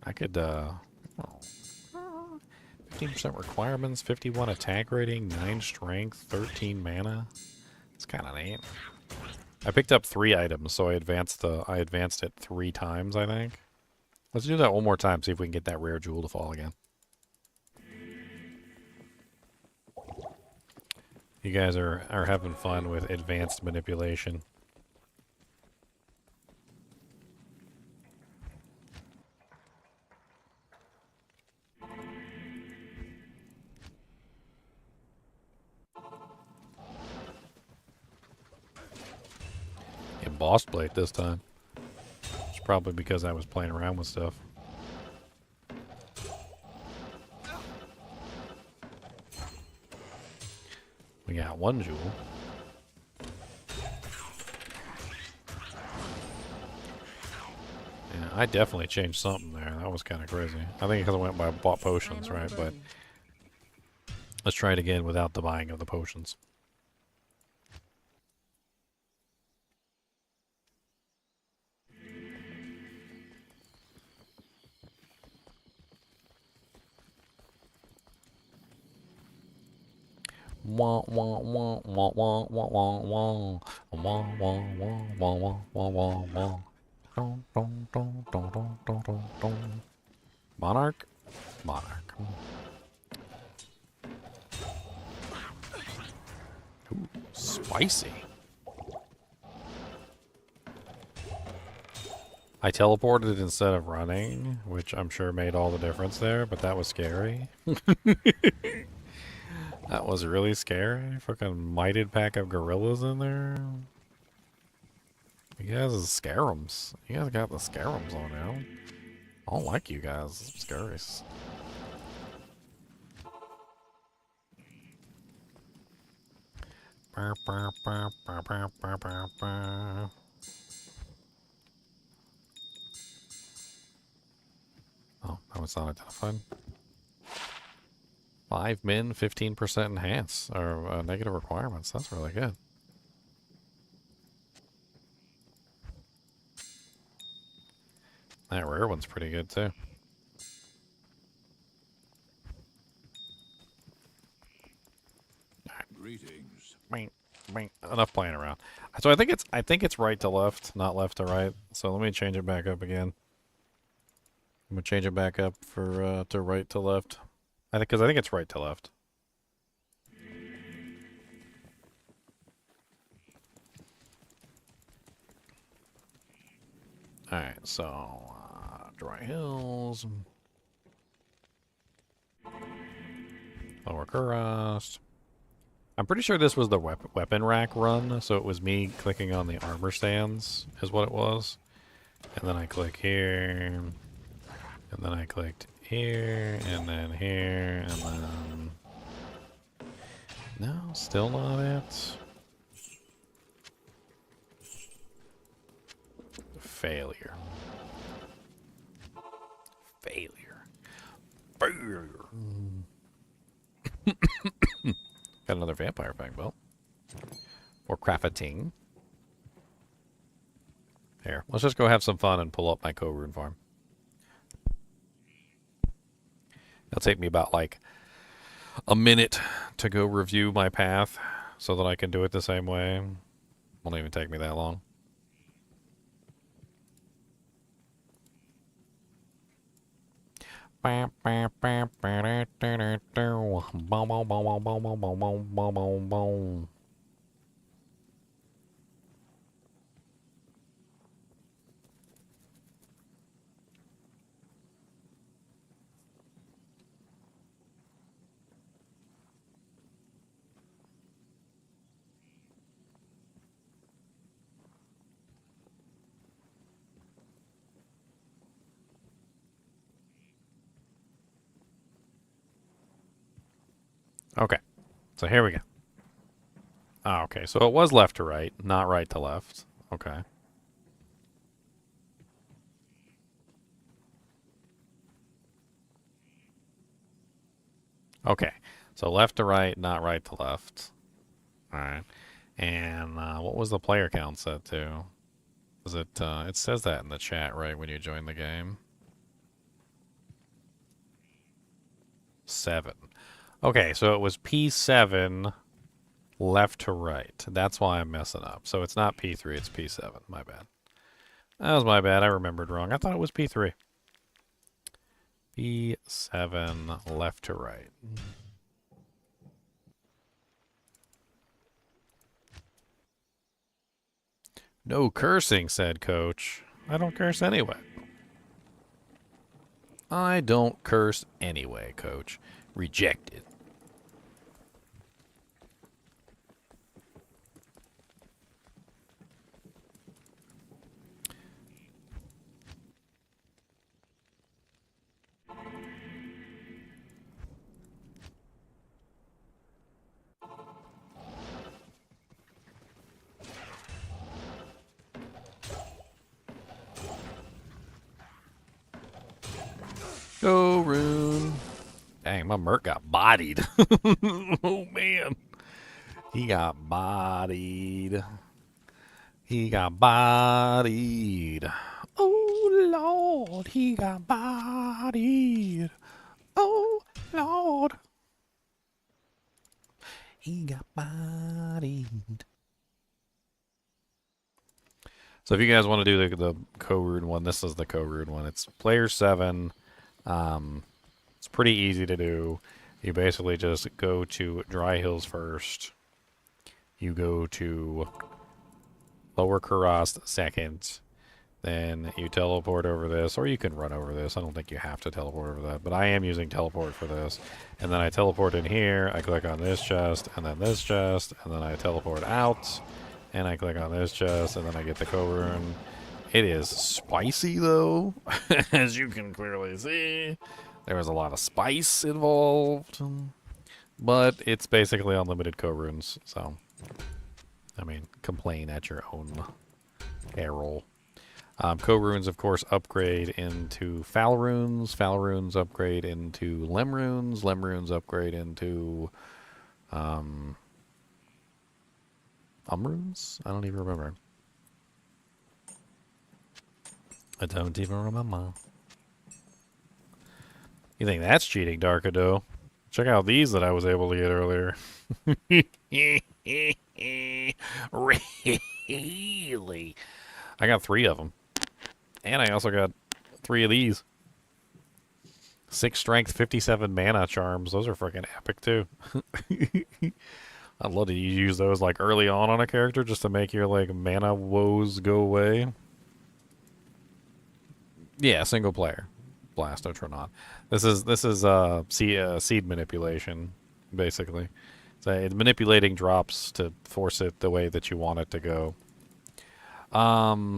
I could, 15% requirements, 51 attack rating, 9 strength, 13 mana. It's kind of neat. I picked up 3 items, so I advanced it 3 times, I think. Let's do that one more time, see if we can get that rare jewel to fall again. You guys are having fun with advanced manipulation. Boss blade this time. It's probably because I was playing around with stuff. We got 1 jewel. Yeah, I definitely changed something there. That was kind of crazy. I think because I went by bought potions, right? But let's try it again without the buying of the potions. Wah wah wah wah wah wah wah wah wah wah wah wah wah wah wah. Dun, dun, dun, dun, dun, dun, dun, dun. Monarch? Monarch. Ooh, spicy. I teleported instead of running, which I'm sure made all the difference there, but that was scary. That was really scary. Fucking mighted pack of gorillas in there. You guys are scarums. You guys got the scarums on now. I don't like you guys. Scaries. Oh, that was not identified. 5 min, 15% enhance, or negative requirements. That's really good. That rare one's pretty good too. Greetings. Enough playing around. So I think it's right to left, not left to right. So let me change it back up again. I'm gonna change it back up for to right to left. Because I think it's right to left. All right, so dry hills, lower Kurast. I'm pretty sure this was the weapon rack run, so it was me clicking on the armor stands, is what it was. And then I click here, and then I clicked here, and then here, and then... No, still not it. Failure. Failure. Failure. Got another vampire fang belt. For crafting. Here, let's just go have some fun and pull up my co-rune farm. It'll take me about like a minute to go review my path so that I can do it the same way. Won't even take me that long. Okay, so here we go. Oh, okay, so it was left to right, not right to left. Okay. Okay, so left to right, not right to left. Alright. And what was the player count set to? Is it, it says that in the chat, right, when you join the game? 7. Okay, so it was P7 left to right. That's why I'm messing up. So it's not P3, it's P7. My bad. That was my bad. I remembered wrong. I thought it was P3. P7 left to right. No cursing, said Coach. I don't curse anyway. I don't curse anyway, Coach. Rejected. Go, Rune. Dang, my Merc got bodied. Oh, man. He got bodied. He got bodied. Oh, Lord. He got bodied. Oh, Lord. He got bodied. So if you guys want to do the co-rune one, this is the co-rune one. It's player 7. It's pretty easy to do. You basically just go to Dry Hills first. You go to Lower Kurast second. Then you teleport over this, or you can run over this. I don't think you have to teleport over that, but I am using teleport for this. And then I teleport in here, I click on this chest, and then this chest, and then I teleport out, and I click on this chest, and then I get the co-rune. It is spicy, though, as you can clearly see. There was a lot of spice involved, but it's basically unlimited co-runes, so, I mean, complain at your own peril. Co-runes, of course, upgrade into Foul runes. Foul runes upgrade into Lem runes. Lem runes upgrade into runes? I don't even remember. I don't even remember. You think that's cheating, Darkado? Check out these that I was able to get earlier. Really? I got 3 of them. And I also got 3 of these. 6 strength, 57 mana charms. Those are freaking epic, too. I'd love to use those, like, early on a character just to make your, like, mana woes go away. Yeah, single player. Blastotronot. This is seed manipulation, basically. So it's manipulating drops to force it the way that you want it to go.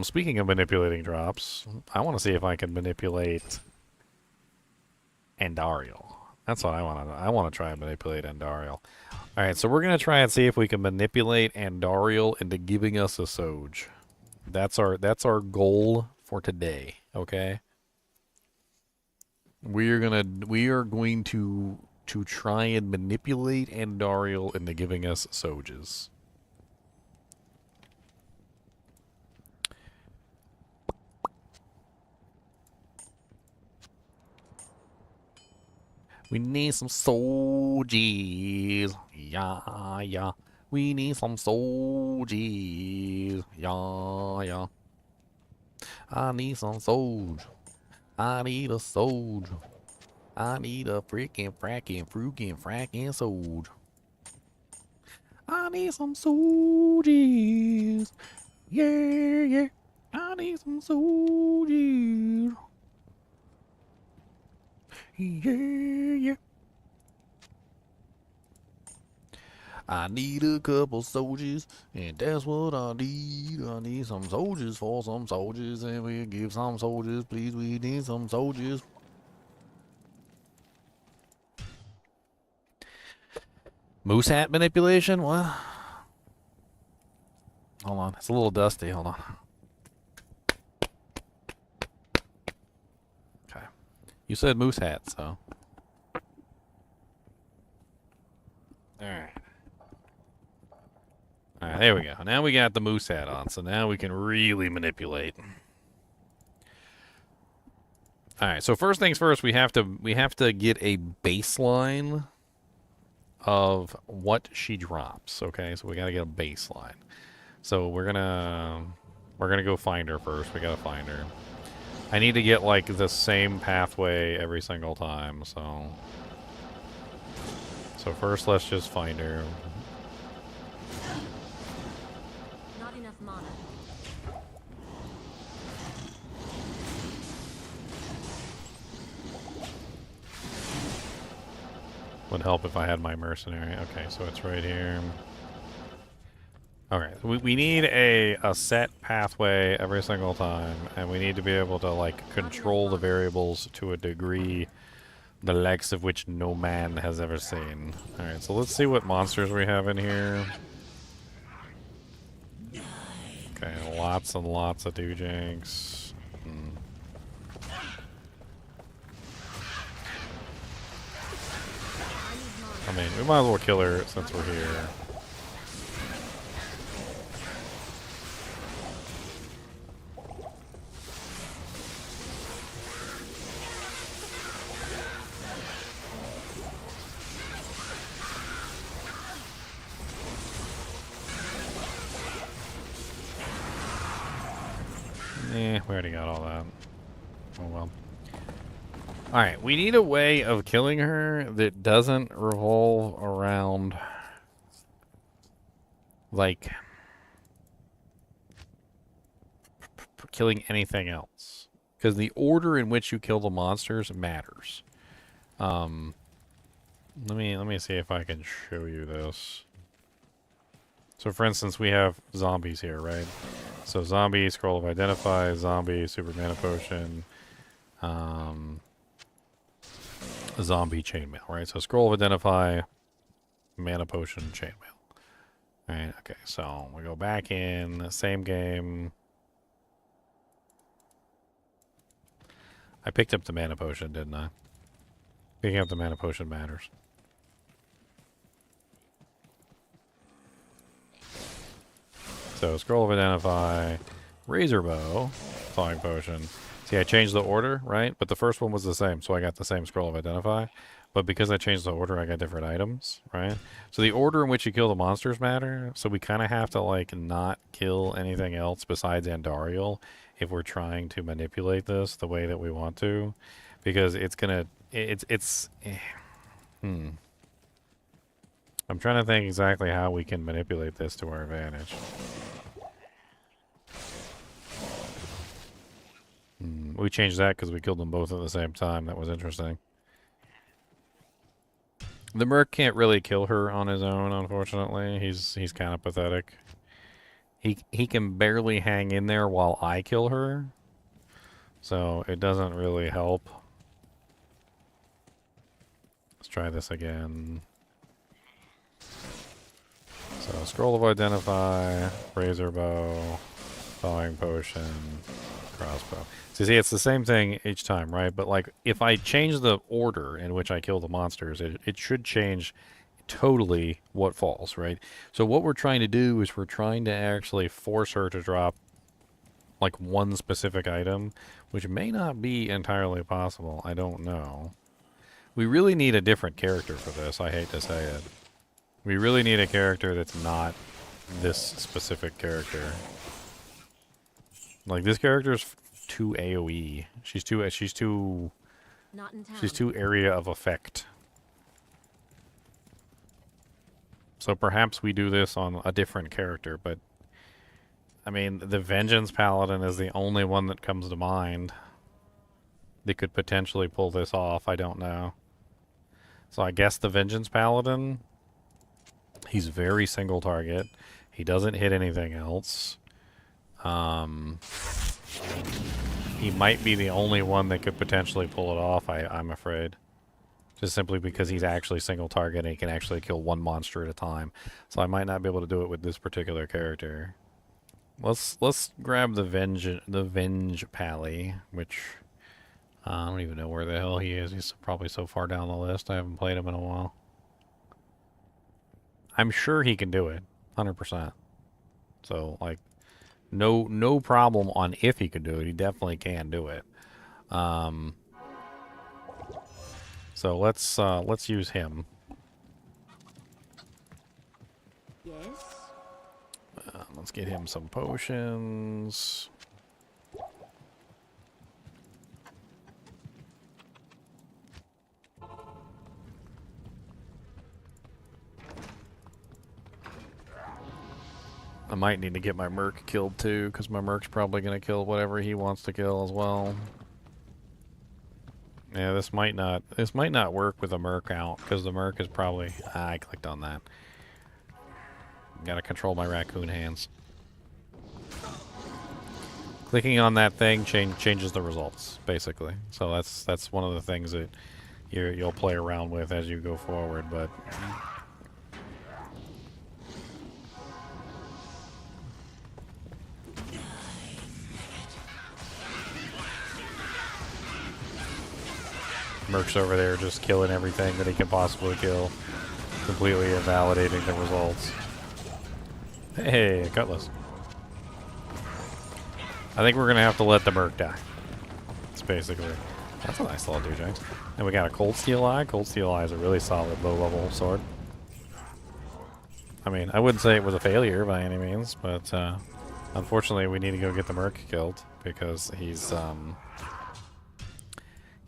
Speaking of manipulating drops, I want to see if I can manipulate Andariel. That's what I want to. I want to try and manipulate Andariel. All right, so we're gonna try and see if we can manipulate Andariel into giving us a SoJ. That's our goal for today. Okay. We are going to try and manipulate Andariel into giving us SoJs. We need some SoJs. Yeah, yeah. We need some SoJs. Yeah, yeah. I need some SoJ. I need a SoJ. I need a frickin' frackin' SoJ. I need some SoJs. Yeah, yeah. I need some SoJs. Yeah, yeah. I need a couple SoJs, and that's what I need. I need some SoJs for some SoJs, and we'll give some SoJs, please. We need some SoJs. Moose hat manipulation? What? Hold on, it's a little dusty. Hold on. Okay. You said moose hat, so. Alright. Alright, there we go. Now we got the moose hat on, so now we can really manipulate. Alright, so first things first, we have to get a baseline of what she drops, okay? So we gotta get a baseline. So we're gonna go find her first. We gotta find her. I need to get like the same pathway every single time, so first let's just find her. Not enough mana. Would help if I had my mercenary. Okay, so it's right here. Okay, we need a set pathway every single time, and we need to be able to like control the variables to a degree the likes of which no man has ever seen. Alright, so let's see what monsters we have in here. Okay, lots and lots of doojanks. I mean, we might as well kill her since we're here. we already got all that. Oh well. Alright, we need a way of killing her that doesn't revolve around, like, killing anything else. Because the order in which you kill the monsters matters. Let me see if I can show you this. So for instance, we have zombies here, right? So zombie, scroll of identify, zombie, super mana potion, zombie chainmail, right? So scroll of identify, mana potion, chainmail. Alright, okay, so we go back in, same game. I picked up the mana potion, didn't I? Picking up the mana potion matters. So scroll of identify, razor bow, thawing potion. See, I changed the order, right? But the first one was the same, so I got the same scroll of identify. But because I changed the order, I got different items, right? So the order in which you kill the monsters matter. So we kind of have to like not kill anything else besides Andariel if we're trying to manipulate this the way that we want to, because it's gonna I'm trying to think exactly how we can manipulate this to our advantage. We changed that because we killed them both at the same time. That was interesting. The Merc can't really kill her on his own, unfortunately. He's kind of pathetic. He can barely hang in there while I kill her. So it doesn't really help. Let's try this again. So scroll of identify, razor bow, thawing potion, crossbow. So see, it's the same thing each time, right? But like, if I change the order in which I kill the monsters, it should change totally what falls, right? So what we're trying to do is we're trying to actually force her to drop like one specific item, which may not be entirely possible. I don't know. We really need a different character for this. I hate to say it. We really need a character that's not this specific character. Like, this character's too AoE. She's too Not in town. she's too area of effect. So perhaps we do this on a different character, but I mean, the Vengeance Paladin is the only one that comes to mind that could potentially pull this off. I don't know. So I guess the Vengeance Paladin, he's very single target. He doesn't hit anything else. He might be the only one that could potentially pull it off, I'm afraid. Just simply because he's actually single target and he can actually kill one monster at a time. So I might not be able to do it with this particular character. Let's grab the Venge Pally, which I don't even know where the hell he is. He's probably so far down the list. I haven't played him in a while. I'm sure he can do it, 100%. So like, no problem on if he could do it. He definitely can do it. So let's use him. Yes. Let's get him some potions. I might need to get my Merc killed too, because my Merc's probably going to kill whatever he wants to kill as well. Yeah, this might not work with a Merc out, because the Merc is probably... I clicked on that. Gotta control my Raccoon hands. Clicking on that thing changes the results, basically. So that's one of the things that you'll play around with as you go forward, but... Merc's over there just killing everything that he can possibly kill. Completely invalidating the results. Hey, a cutlass. I think we're going to have to let the Merc die. It's basically... That's a nice little Dujax. And we got a Cold Steel Eye. Cold Steel Eye is a really solid low-level sword. I mean, I wouldn't say it was a failure by any means, but unfortunately we need to go get the Merc killed because he's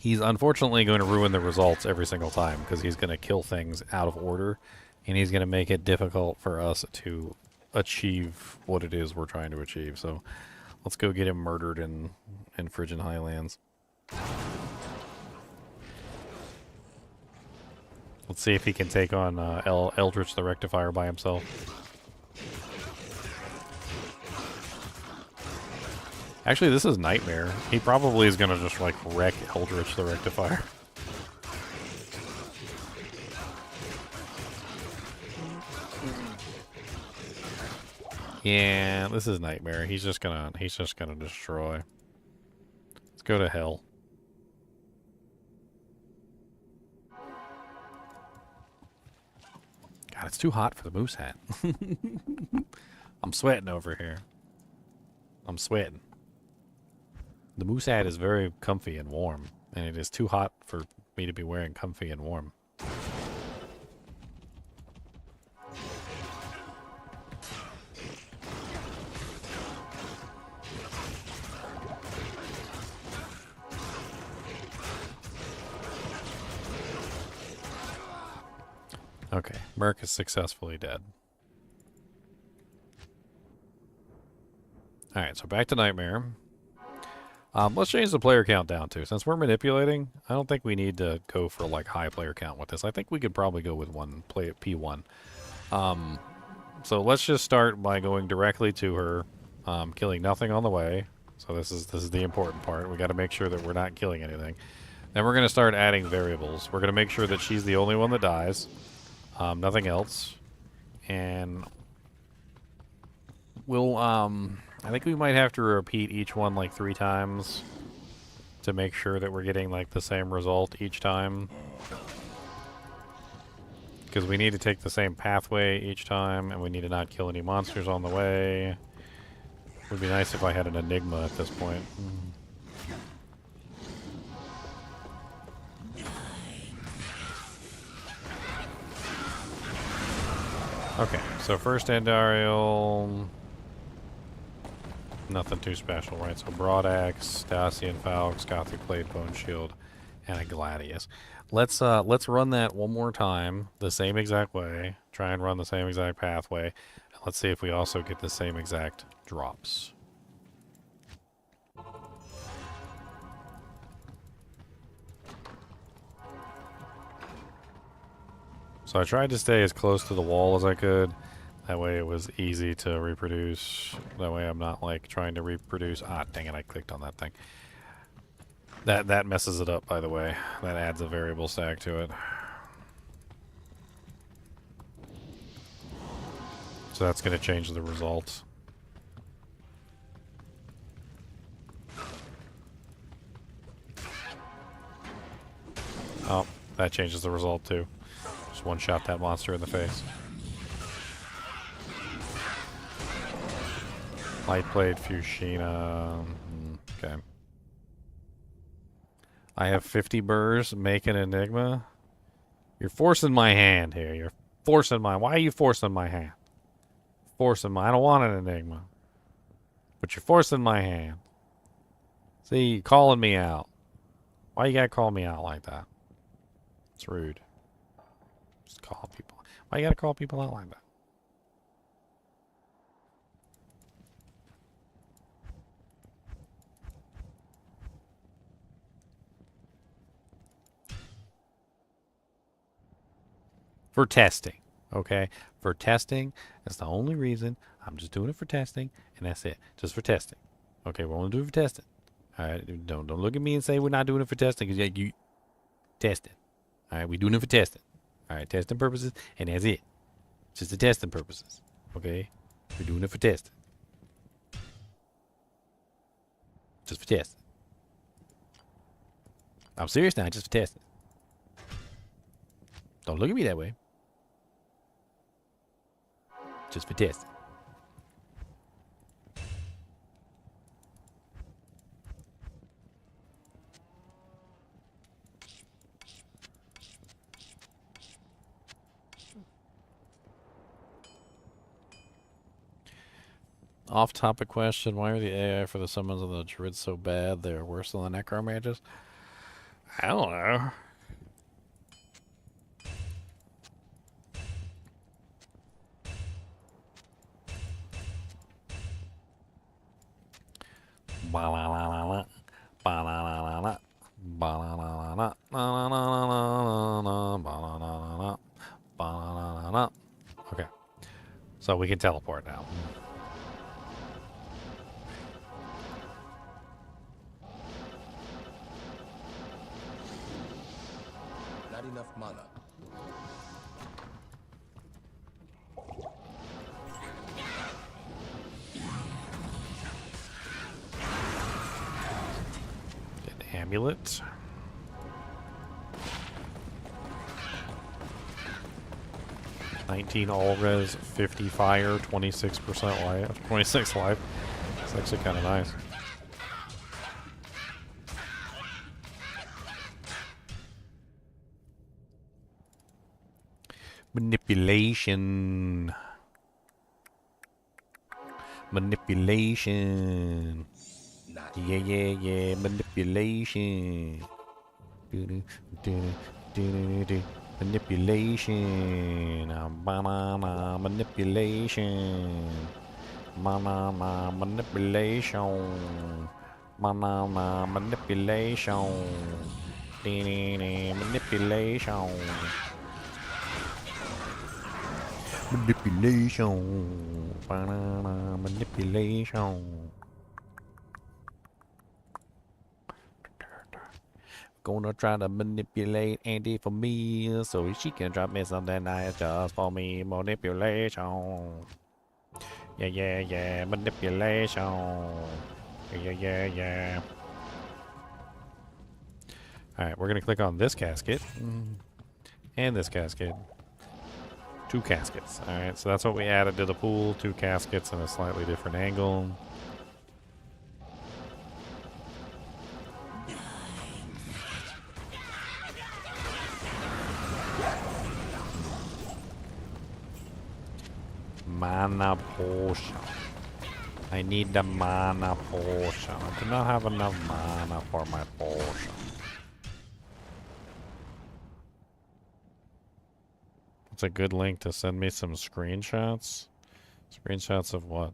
unfortunately going to ruin the results every single time because he's going to kill things out of order, and he's going to make it difficult for us to achieve what it is we're trying to achieve. So let's go get him murdered in Frigid Highlands. Let's see if he can take on Eldritch the Rectifier by himself. Actually, this is Nightmare. He probably is going to just, like, wreck Eldritch the Rectifier. Yeah, this is Nightmare. He's just gonna destroy. Let's go to hell. God, it's too hot for the moose hat. I'm sweating over here. I'm sweating. The moose hat is very comfy and warm, and it is too hot for me to be wearing comfy and warm. Okay, Merc is successfully dead. Alright, so back to Nightmare. Let's change the player count down too. Since we're manipulating, I don't think we need to go for like high player count with this. I think we could probably go with one play at P1. So let's just start by going directly to her, killing nothing on the way. So this is the important part. We got to make sure that we're not killing anything. Then we're going to start adding variables. We're going to make sure that she's the only one that dies. Nothing else. And we'll, I think we might have to repeat each one like 3 times to make sure that we're getting like the same result each time. Because we need to take the same pathway each time, and we need to not kill any monsters on the way. It would be nice if I had an enigma at this point. Okay, so first Andariel, nothing too special, right? So Broad Axe, Dacian Falx, Gothic Blade, Bone Shield, and a Gladius. Let's run that one more time, the same exact way. Try and run the same exact pathway. And let's see if we also get the same exact drops. So I tried to stay as close to the wall as I could. That way it was easy to reproduce. That way I'm not like trying to reproduce. Ah, dang it, I clicked on that thing. That messes it up, by the way. That adds a variable stack to it. So that's going to change the result. Oh, that changes the result too. Just one-shot that monster in the face. Light Blade, Fushina. Okay. I have 50 burrs. Make an enigma. You're forcing my hand here. You're forcing my... Why are you forcing my hand? Forcing my... I don't want an enigma. But you're forcing my hand. See, you're calling me out. Why you gotta call me out like that? It's rude. Just call people... Why you gotta call people out like that? For testing, okay? For testing, that's the only reason. I'm just doing it for testing, and that's it. Just for testing. Okay, we're only doing it for testing. All right, don't look at me and say we're not doing it for testing, because you testing. All right, we're doing it for testing. All right, testing purposes, and that's it. Just the testing purposes, okay? We're doing it for testing. Just for testing. I'm serious now, just for testing. Don't look at me that way. Just for testing. Off-topic question: why are the AI for the summons of the druids so bad? They're worse than the necromages. I don't know. Ba-la-la-la-la. Ba-la-la-la-la. Ba-la-la-la-la. Ba-la-la-la-la. Ba-la-la-la-la. Ba-la-la-la-la. Okay. So we can teleport now. Not enough mana. Get amulet. $19 all res, 50 fire, 26% life, 26 life. It's actually kind of nice. Manipulation. Manipulation. Not Yeah, yeah, yeah. Manipulation. Do-do-do-do-do-do. Manipulation. Banana manipulation. Banana manipulation. Banana manipulation. Manipulation. Manipulation. Banana manipulation. Gonna try to manipulate Andy for me so she can drop me something nice just for me. Manipulation. Yeah, yeah, yeah. Manipulation. Yeah, yeah, yeah. Alright, we're gonna click on this casket. And this casket. 2 caskets. Alright, so that's what we added to the pool. 2 caskets in a slightly different angle. Mana potion. I need the mana potion. I do not have enough mana for my potion. It's a good link to send me some screenshots. Screenshots of what?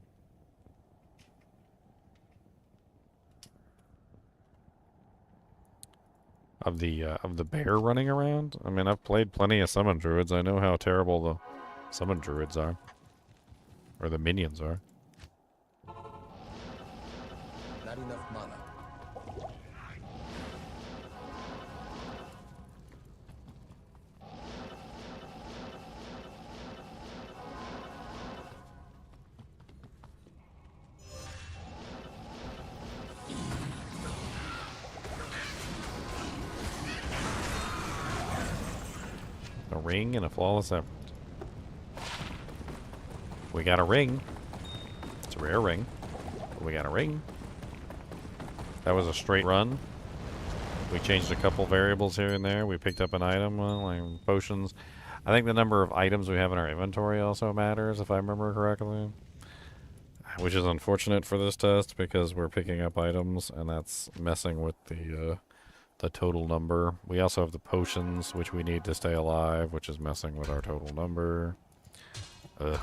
Of the bear running around? I mean, I've played plenty of summon druids. I know how terrible the summon druids are. Or the minions are. Not enough mana. A ring and a flawless effort. We got a ring. It's a rare ring. But we got a ring. That was a straight run. We changed a couple variables here and there. We picked up an item, like potions. I think the number of items we have in our inventory also matters, if I remember correctly. Which is unfortunate for this test because we're picking up items and that's messing with the total number. We also have the potions, which we need to stay alive, which is messing with our total number. Ugh.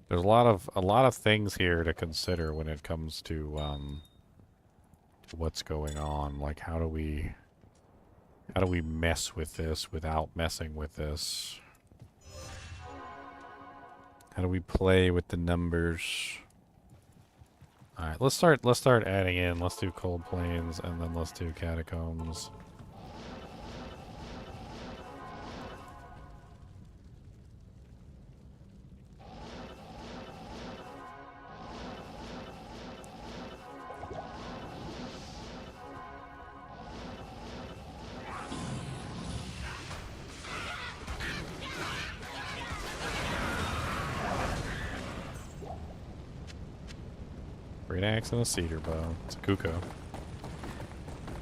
There's a lot of things here to consider when it comes to what's going on. Like how do we mess with this without messing with this? How do we play with the numbers? All right, let's start adding in. Let's do cold plains and then let's do catacombs. Great axe and a cedar bow. It's a kuko.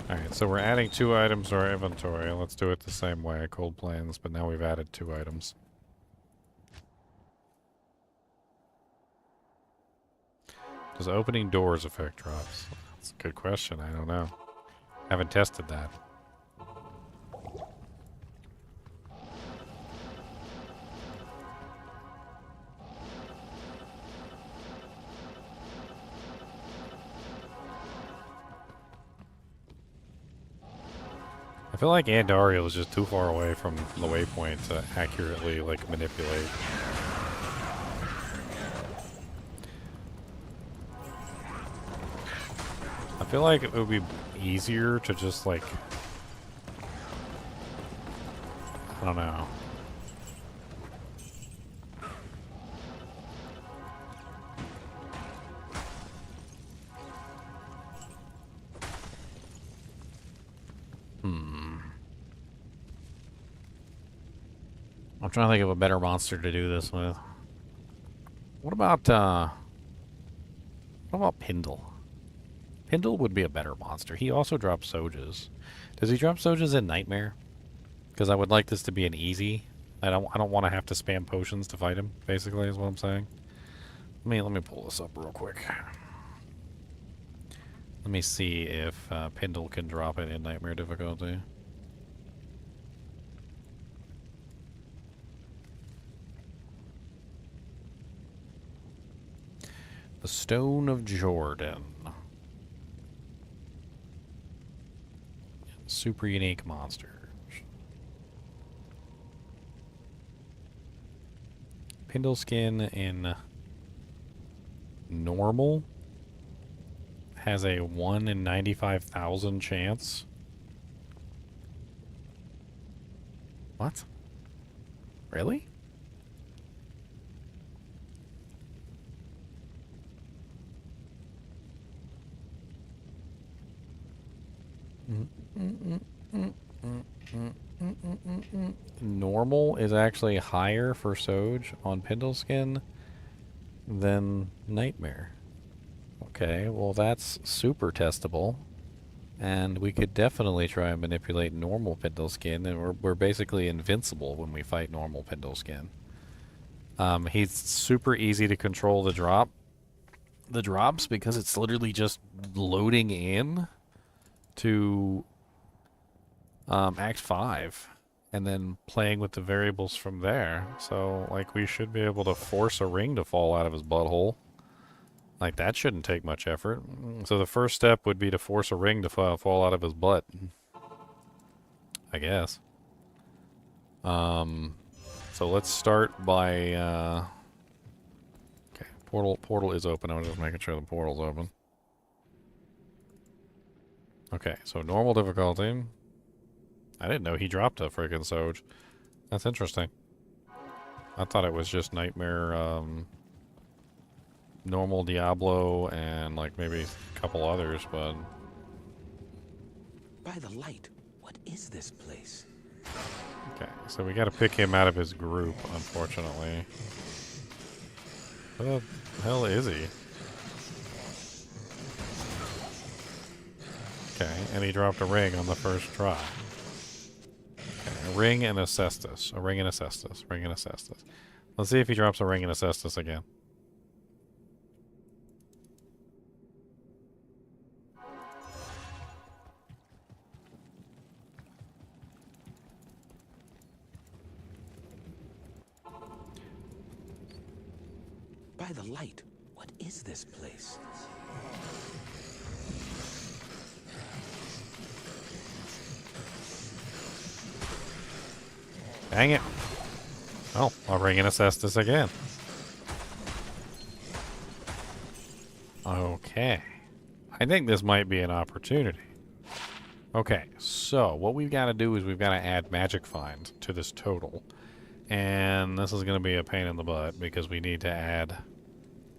Alright, so we're adding 2 items to our inventory. Let's do it the same way. Cold plains, but now we've added 2 items. Does opening doors affect drops? That's a good question. I don't know. Haven't tested that. I feel like Andario is just too far away from the waypoint to accurately, like, manipulate. I feel like it would be easier to just, like... I don't know. I'm trying to think of a better monster to do this with. What about Pindle? Pindle would be a better monster. He also drops SoJs. Does he drop SoJs in Nightmare? Because I would like this to be an easy. I don't want to have to spam potions to fight him, basically, is what I'm saying. Let me pull this up real quick. Let me see if Pindle can drop it in Nightmare difficulty. The Stone of Jordan. Super unique monsters. Pindle skin in normal has a 1 in 95,000 chance. What? Really? Normal is actually higher for SoJ on Pindle skin than Nightmare. Okay, well that's super testable. And we could definitely try and manipulate normal Pindle skin, and we're basically invincible when we fight normal Pindle skin. He's super easy to control the drops because it's literally just loading in to Act 5 and then playing with the variables from there. So, like, we should be able to force a ring to fall out of his butthole. Like, that shouldn't take much effort. So the first step would be to force a ring to fall out of his butt. I guess. So let's start by, okay, portal is open. I'm just making sure the portal's open. Okay, so normal difficulty. I didn't know he dropped a friggin' SoJ. That's interesting. I thought it was just Nightmare, normal Diablo, and like maybe a couple others, but... By the light, what is this place? Okay, so we gotta pick him out of his group, unfortunately. Where the hell is he? Okay, and he dropped a ring on the first try. Okay, a ring and a cestus. A ring and a cestus. Ring and a cestus. Let's see if he drops a ring and a cestus again. By the light, what is this place? Dang it. Oh, I'll ring and assess this again. Okay. I think this might be an opportunity. Okay, so what we've got to do is we've got to add magic find to this total. And this is going to be a pain in the butt because we need to add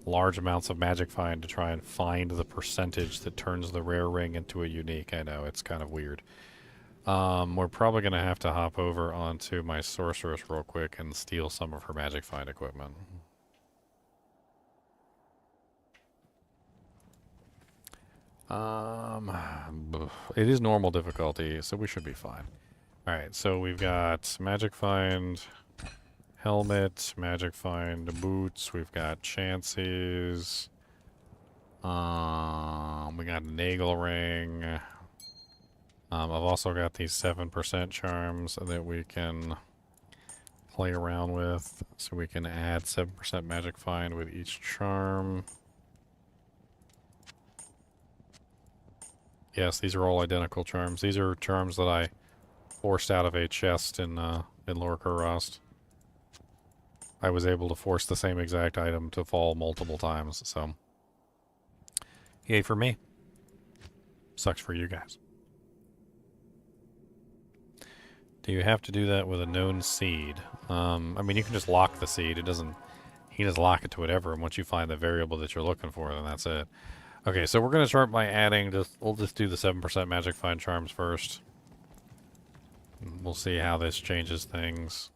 large amounts of magic find to try and find the percentage that turns the rare ring into a unique. I know, it's kind of weird. We're probably going to have to hop over onto my sorceress real quick and steal some of her magic find equipment. It is normal difficulty, so we should be fine. Alright, so we've got magic find helmet, magic find boots, we've got chances, We got a Nagel ring. I've also got these 7% charms that we can play around with. So we can add 7% magic find with each charm. Yes, these are all identical charms. These are charms that I forced out of a chest in Lorca Rust. I was able to force the same exact item to fall multiple times, so yay for me. Sucks for you guys. Do you have to do that with a known seed? I mean, you can just lock the seed. It doesn't... You can just lock it to whatever, and once you find the variable that you're looking for, then that's it. Okay, so we're going to start by adding... We'll just do the 7% magic find charms first. We'll see how this changes things.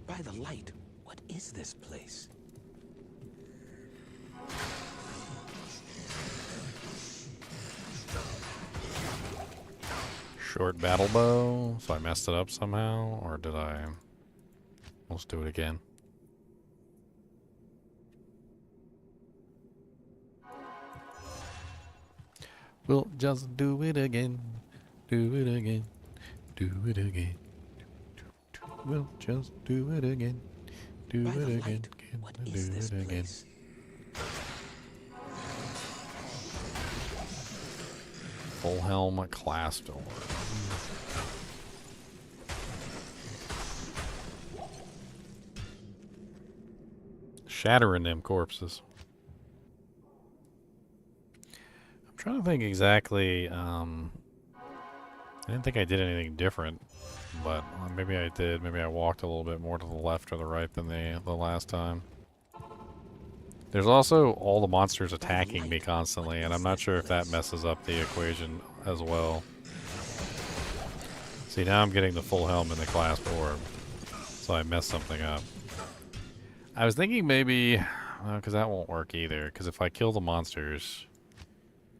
By the light, what is this place? Short battle bow. So I messed it up somehow, or did I? Let's do it again. We'll just do it again. Do it again. Do it again. We'll just do it again. Do By it the again. light, what is this place? Full helm class door. Shattering them corpses. I'm trying to think exactly. I didn't think I did anything different, but maybe I did. Maybe I walked a little bit more to the left or the right than the last time. There's also all the monsters attacking me constantly, and I'm not sure if that messes up the equation as well. See, now I'm getting the full helm and the clasp orb, so I messed something up. I was thinking maybe, because that won't work either, because if I kill the monsters,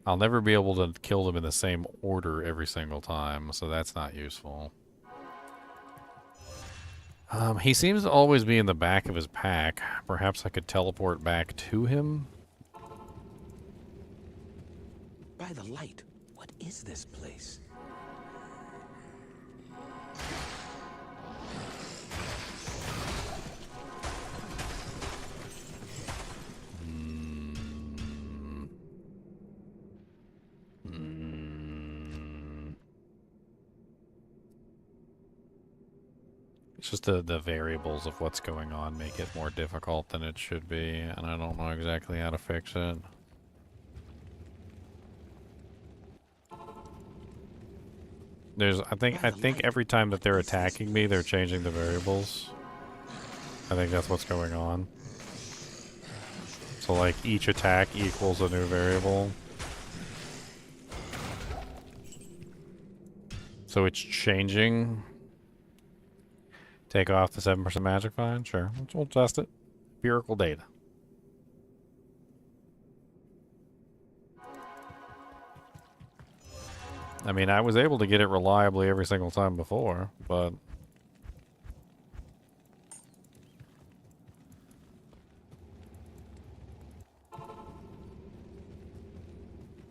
I'll never be able to kill them in the same order every single time, so that's not useful. He seems to always be in the back of his pack. Perhaps I could teleport back to him? By the light, what is this place? It's just the variables of what's going on make it more difficult than it should be, and I don't know exactly how to fix it. I think every time that they're attacking me, they're changing the variables. I think that's what's going on. So like each attack equals a new variable. So it's changing. Take off the 7% magic find? Sure. We'll test it. Empirical data. I mean, I was able to get it reliably every single time before, but...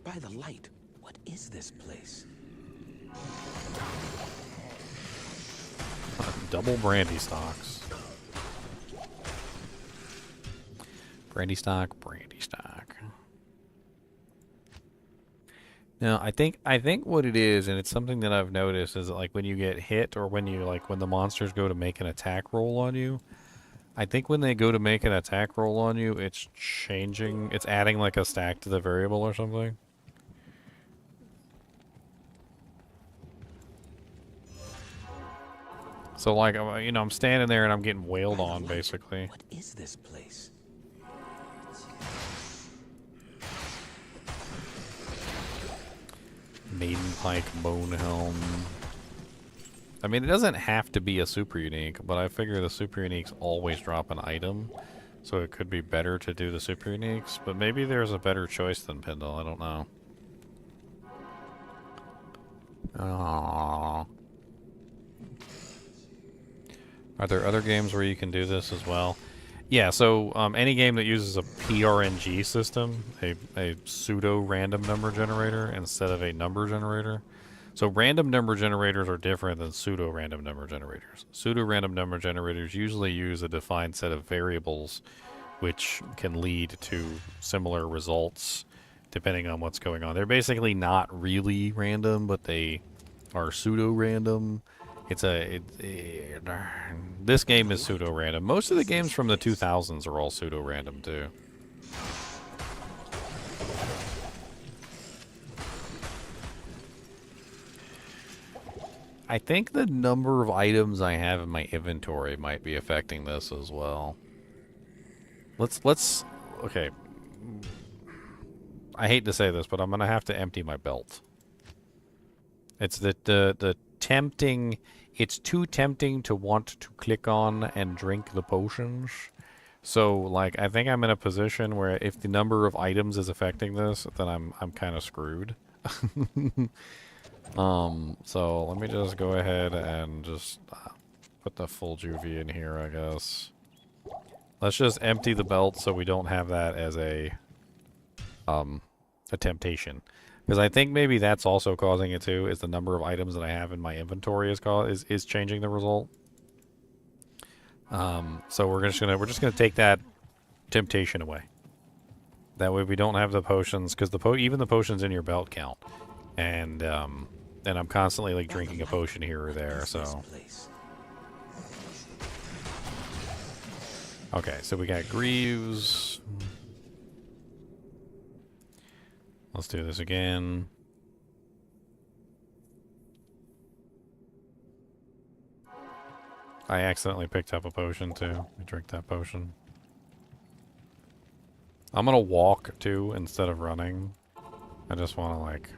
By the light, what is this place? Double brandy stocks. Brandy stock, brandy stock. Now, I think what it is, and it's something that I've noticed, is that, like when you get hit or when the monsters go to make an attack roll on you, I think when they go to make an attack roll on you, it's adding like a stack to the variable or something. So like, I'm standing there and I'm getting wailed on, basically. What is this place? Maiden Pike Bone Helm. I mean, it doesn't have to be a super unique, but I figure the super uniques always drop an item, so it could be better to do the super uniques, but maybe there's a better choice than Pindle, I don't know. Aww. Are there other games where you can do this as well? Yeah, so any game that uses a PRNG system, a pseudo-random number generator instead of a number generator. So random number generators are different than pseudo-random number generators. Pseudo-random number generators usually use a defined set of variables which can lead to similar results depending on what's going on. They're basically not really random, but they are pseudo-random. This game is pseudo-random. Most of the games from the 2000s are all pseudo-random too. I think the number of items I have in my inventory might be affecting this as well. Okay. I hate to say this, but I'm gonna have to empty my belt. It's the tempting. It's too tempting to want to click on and drink the potions. So, like, I think I'm in a position where if the number of items is affecting this, then I'm kind of screwed. So let me just go ahead and just put the full juvie in here, I guess. Let's just empty the belt so we don't have that as a temptation. Because I think maybe that's also causing it too, is the number of items that I have in my inventory is changing the result. So we're just gonna take that temptation away. That way we don't have the potions, because even the potions in your belt count. And I'm constantly like drinking a potion here or there, so. Okay, so we got Greaves. Let's do this again. I accidentally picked up a potion too. I drink that potion. I'm gonna walk too instead of running. I just want to like.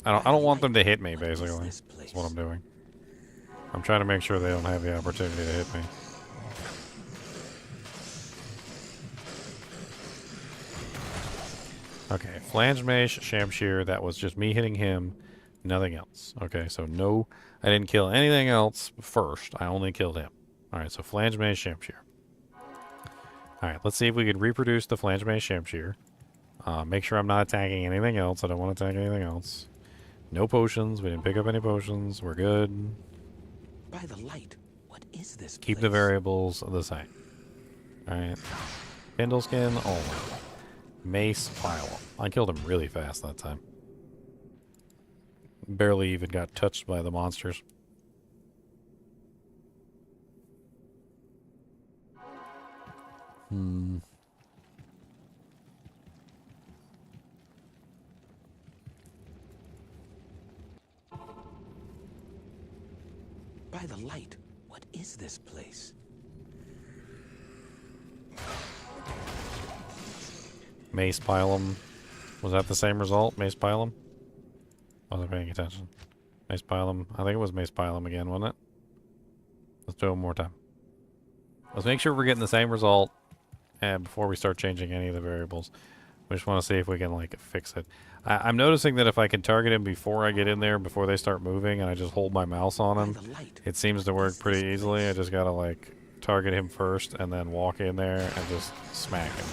I don't want them to hit me. Basically, that's what I'm doing. I'm trying to make sure they don't have the opportunity to hit me. Okay, Flange Mace, Shamshir, that was just me hitting him, nothing else. Okay, so no, I didn't kill anything else first, I only killed him. Alright, so Flange Mace, Shamshir. Alright, let's see if we can reproduce the Flange Mace, Shamshir. Make sure I'm not attacking anything else, I don't want to attack anything else. No potions, we didn't pick up any potions, we're good. By the light, what is this Keep place? the variables the same. Alright. Spindle Skin only. Mace pile. I killed him really fast that time. Barely even got touched by the monsters. By the light, what is this place? Mace Pilum. Was that the same result? Mace Pilum? Wasn't paying attention. Mace Pilum. I think it was Mace Pilum again, wasn't it? Let's do it one more time. Let's make sure we're getting the same result and before we start changing any of the variables. We just want to see if we can, like, fix it. I'm noticing that if I can target him before I get in there, before they start moving, and I just hold my mouse on him, it seems to work pretty easily. I just gotta, like, target him first and then walk in there and just smack him.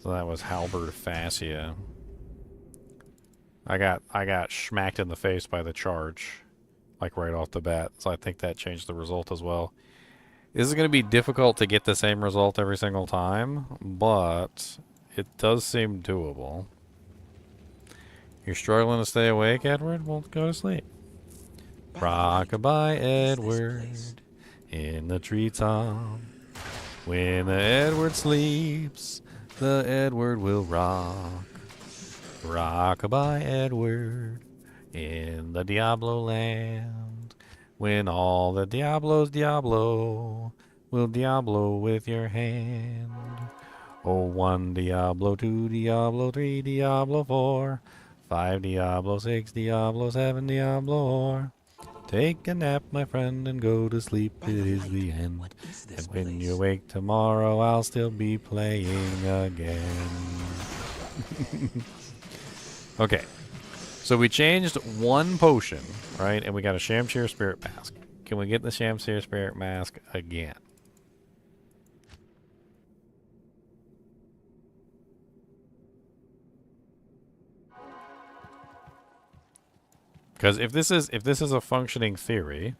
So that was Halberd Fascia. I got smacked in the face by the charge, like right off the bat. So I think that changed the result as well. This is going to be difficult to get the same result every single time, but it does seem doable. You're struggling to stay awake, Edward? Well, go to sleep. Rock-a-bye, Edward, in the treetop. When the Edward sleeps, the Edward will rock. Rock-a-bye, Edward, in the Diablo land. When all the Diablos Diablo, will Diablo with your hand. Oh, 1 Diablo, 2 Diablo, 3 Diablo, 4, 5 Diablo, 6 Diablo, 7 Diablo. Take a nap, my friend, and go to sleep. It is the end. And when you wake tomorrow, I'll still be playing again. Okay. So we changed one potion, right? And we got a Shamshir Spirit Mask. Can we get the Shamshir Spirit Mask again? Because if this is a functioning theory,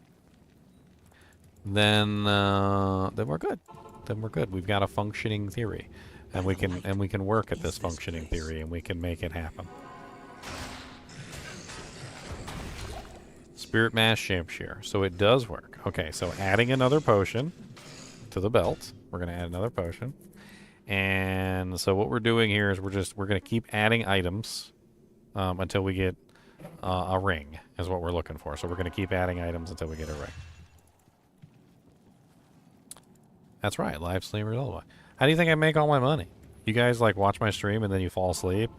then we're good. Then we're good. We've got a functioning theory, and we can work at this functioning theory, and we can make it happen. Spirit Mass Shamshire. So it does work. Okay, so adding another potion to the belt. We're going to add another potion. And so what we're doing here is we're going to keep adding items until we get a ring is what we're looking for. So we're going to keep adding items until we get a ring. That's right, live streamers all the way. How do you think I make all my money? You guys like watch my stream and then you fall asleep,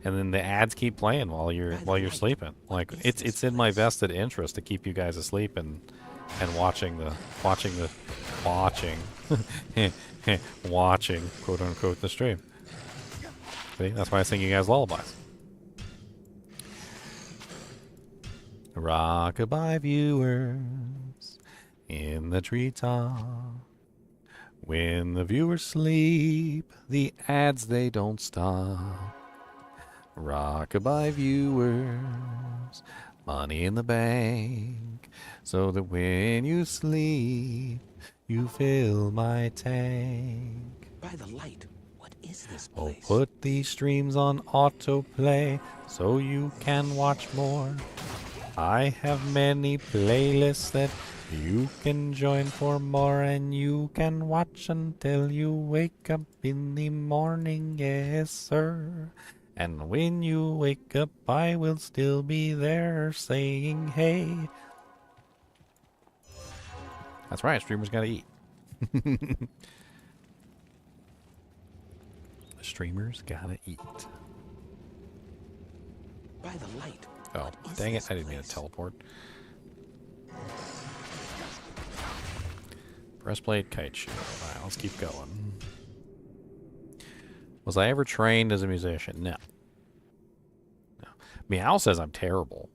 and then the ads keep playing while you're sleeping. Like it's in my vested interest to keep you guys asleep and watching quote unquote the stream. See, that's why I sing you guys lullabies. Rockabye viewers in the treetop. When the viewers sleep, the ads they don't stop. Rockabye viewers, money in the bank, so that when you sleep, you fill my tank. By the light, what is this Oh, place? put these streams on autoplay so you can watch more. I have many playlists that you can join for more, and you can watch until you wake up in the morning, yes sir. And when you wake up, I will still be there saying hey. That's right, streamers gotta eat. Streamers gotta eat. By the light. Oh, dang it, I didn't mean to teleport. Breastplate, kite shield. Alright, let's keep going. Was I ever trained as a musician? No. No. Meow says I'm terrible.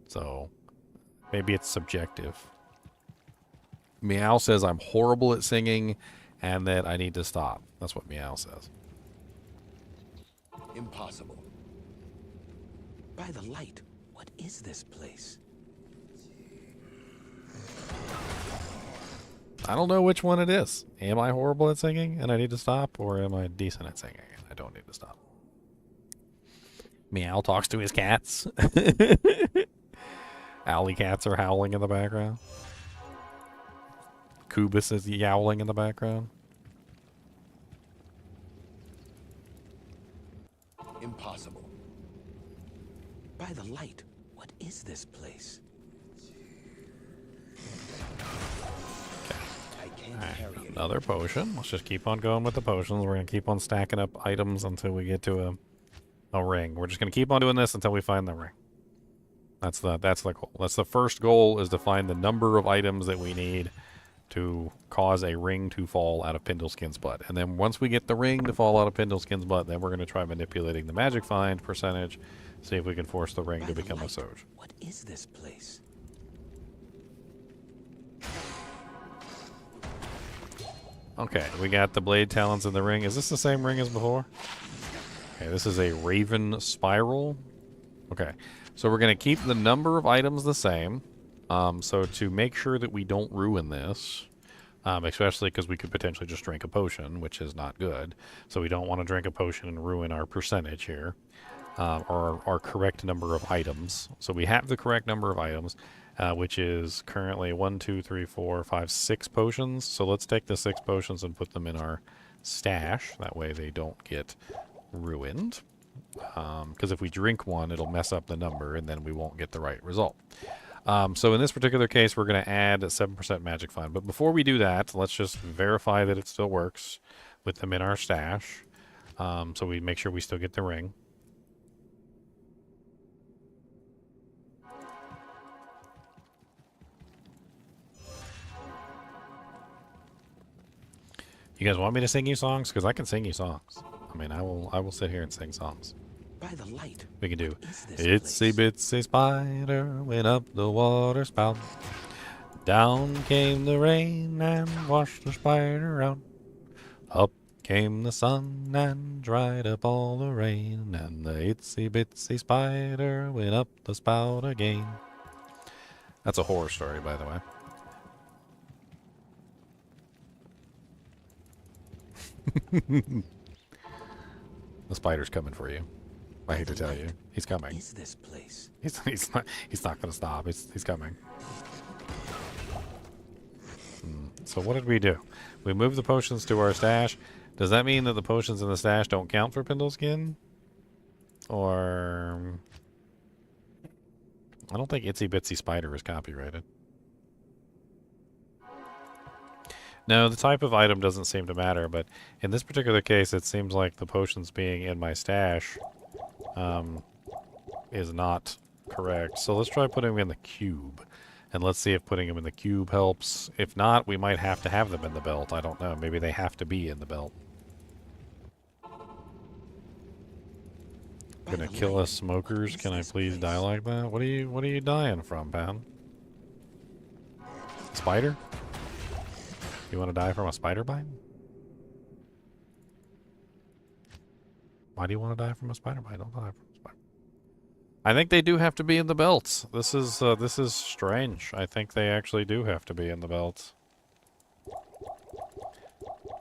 So, maybe it's subjective. Meow says I'm horrible at singing and that I need to stop. That's what Meow says. Impossible. By the light, what is this place? I don't know which one it is. Am I horrible at singing and I need to stop, or am I decent at singing and I don't need to stop? Meow talks to his cats. Alley cats are howling in the background. Kubus is yowling in the background. Impossible. By the light, what is this place? Right, another potion. Let's just keep on going with the potions. We're going to keep on stacking up items until we get to a ring. We're just going to keep on doing this until we find the ring. That's the goal. That's the first goal, is to find the number of items that we need to cause a ring to fall out of Pindleskin's butt. And then once we get the ring to fall out of Pindleskin's butt, then we're going to try manipulating the magic find percentage, see if we can force the ring to become a SoJ. What is this place? Okay, we got the blade talons in the ring. Is this the same ring as before? Okay, this is a Raven Spiral. Okay, so we're going to keep the number of items the same. So to make sure that we don't ruin this, especially because we could potentially just drink a potion, which is not good. So we don't want to drink a potion and ruin our percentage here, or our correct number of items. So we have the correct number of items, which is currently 1, 2, 3, 4, 5, 6 potions. So let's take the 6 potions and put them in our stash. That way they don't get ruined. Because if we drink one, it'll mess up the number, and then we won't get the right result. So in this particular case, we're going to add a 7% magic find. But before we do that, let's just verify that it still works with them in our stash. So we make sure we still get the ring. You guys want me to sing you songs? Because I can sing you songs. I mean, I will sit here and sing songs. By the light. We can do Itsy bitsy spider went up the water spout. Down came the rain and washed the spider out. Up Came the sun and dried up all the rain, and the itsy bitsy spider went up the spout again. That's a horror story, by the way. The spider's coming for you. I hate to tell you, he's coming. What is this place? He's not gonna stop. He's coming. So what did we do? We moved the potions to our stash. Does that mean that the potions in the stash don't count for Pindle Skin? Or I don't think Itsy Bitsy Spider is copyrighted. No, the type of item doesn't seem to matter, but in this particular case, it seems like the potions being in my stash is not correct. So let's try putting them in the cube. And let's see if putting them in the cube helps. If not, we might have to have them in the belt. I don't know. Maybe they have to be in the belt. Gonna kill us smokers. Can I please die like that? What are you dying from, pal? Spider? You want to die from a spider bite? Why do you want to die from a spider bite? Don't die from a spider. I think they do have to be in the belts. This is strange. I think they actually do have to be in the belts.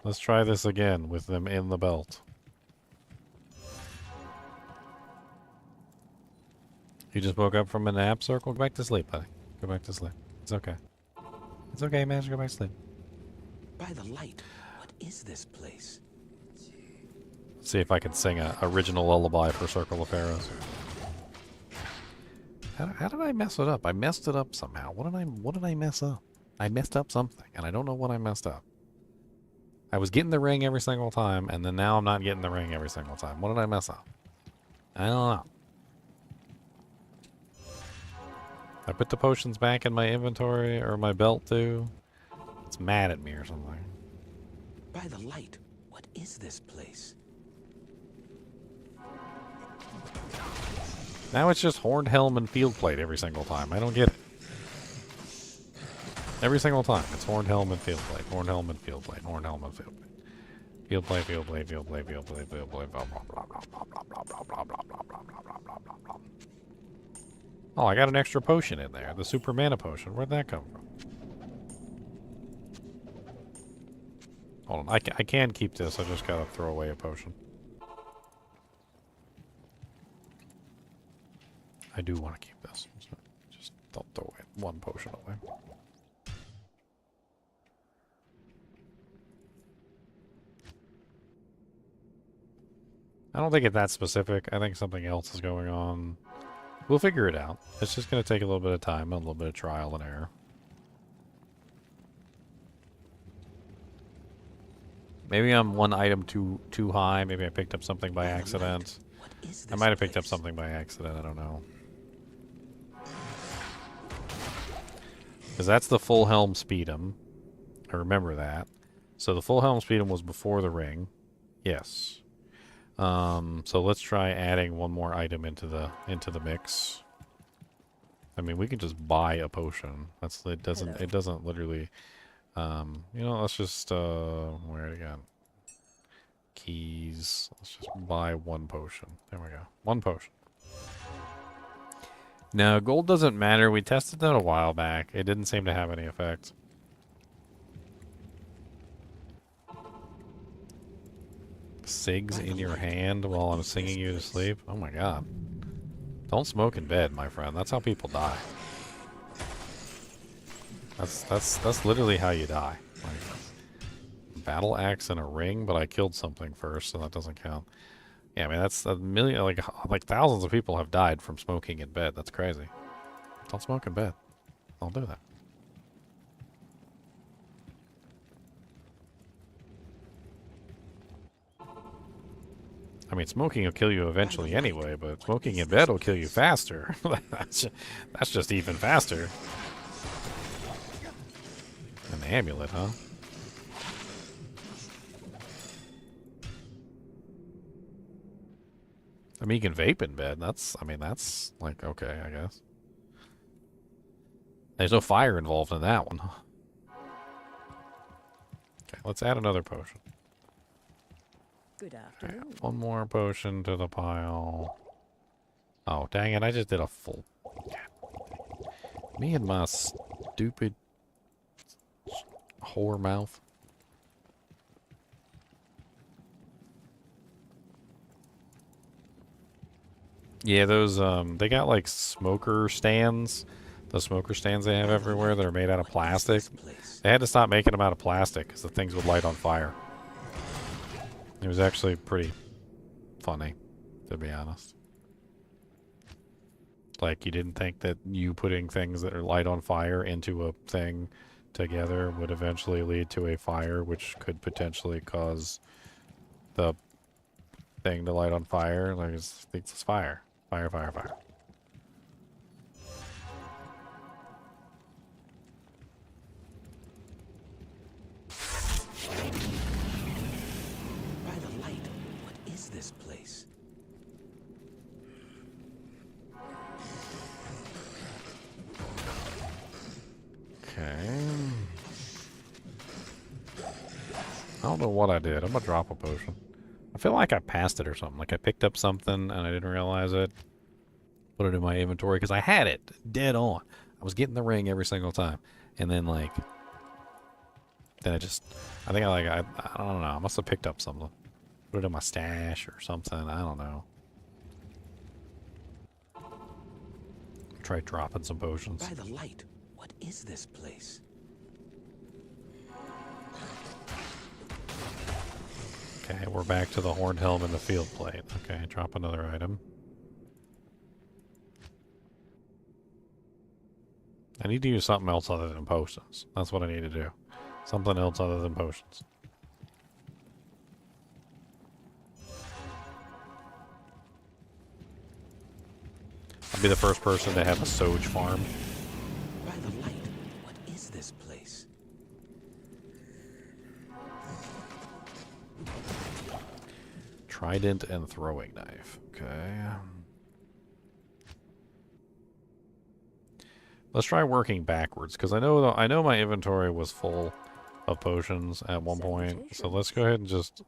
Let's try this again with them in the belt. You just woke up from a nap, Circle? Go back to sleep, buddy. Go back to sleep. It's okay. It's okay, man. Just go back to sleep. By the light, what is this place? Let's see if I can sing a original lullaby for Circle of Pharaohs. How did I mess it up? I messed it up somehow. What did I mess up? I messed up something, and I don't know what I messed up. I was getting the ring every single time, and then now I'm not getting the ring every single time. What did I mess up? I don't know. I put the potions back in my inventory, or my belt too. It's mad at me or something. By the light, what is this place? Now it's just horned helm and field plate every single time. I don't get it. Every single time. It's horned helm and field plate. Horned helm and field plate. Horned helm and field plate. Field plate, field plate, field plate, field plate, field plate, blah blah blah blah blah blah blah blah blah blah blah blah blah blah blah blah blah. Oh, I got an extra potion in there. The super mana potion. Where'd that come from? Hold on. I can keep this. I just gotta throw away a potion. I do want to keep this. So just don't throw away one potion away. I don't think it's that specific. I think something else is going on. We'll figure it out. It's just going to take a little bit of time and a little bit of trial and error. Maybe I'm one item too high. Maybe I picked up something by accident. I might have picked up something by accident. I don't know. Because that's the full helm speedum. I remember that. So the full helm speedum was before the ring. Yes. So let's try adding one more item into the mix. I mean, we can just buy a potion. It doesn't literally. You know, let's just where it again? Keys. Let's just buy one potion. There we go. One potion. Now, gold doesn't matter. We tested that a while back. It didn't seem to have any effect. Cigs in your hand while I'm singing you to sleep? Oh my god. Don't smoke in bed, my friend. That's how people die. That's literally how you die. Like, battle axe and a ring, but I killed something first, so that doesn't count. Yeah, I mean, that's a million, like thousands of people have died from smoking in bed. That's crazy. Don't smoke in bed. Don't do that. I mean, smoking will kill you eventually anyway, but smoking in bed will kill you faster. That's just even faster. An amulet, huh? I mean, you can vape in bed. That's like, okay, I guess. There's no fire involved in that one. Okay, let's add another potion. Good afternoon. One more potion to the pile. Oh, dang it. I just did a full... Me and my stupid whore mouth. Yeah, those, they got like smoker stands. The smoker stands they have everywhere that are made out of plastic. They had to stop making them out of plastic because the things would light on fire. It was actually pretty funny, to be honest. Like, you didn't think that you putting things that are light on fire into a thing together would eventually lead to a fire, which could potentially cause the thing to light on fire. Like, it's fire. Fire, fire, fire. By the light, what is this place? Okay. I don't know what I did. I'm gonna drop a potion. I feel like I passed it or something. Like I picked up something and I didn't realize it. Put it in my inventory because I had it dead on. I was getting the ring every single time. And then like... Then I think I don't know. I must have picked up something. Put it in my stash or something. I don't know. Try dropping some potions. By the light, what is this place? Okay, we're back to the horned helm and the field plate. Okay, drop another item. I need to use something else other than potions. That's what I need to do. Something else other than potions. I'll be the first person to have a SoJ farm. By the light, what is this place? Trident and throwing knife. Okay. Let's try working backwards, because I know my inventory was full of potions at one point. So let's go ahead and just...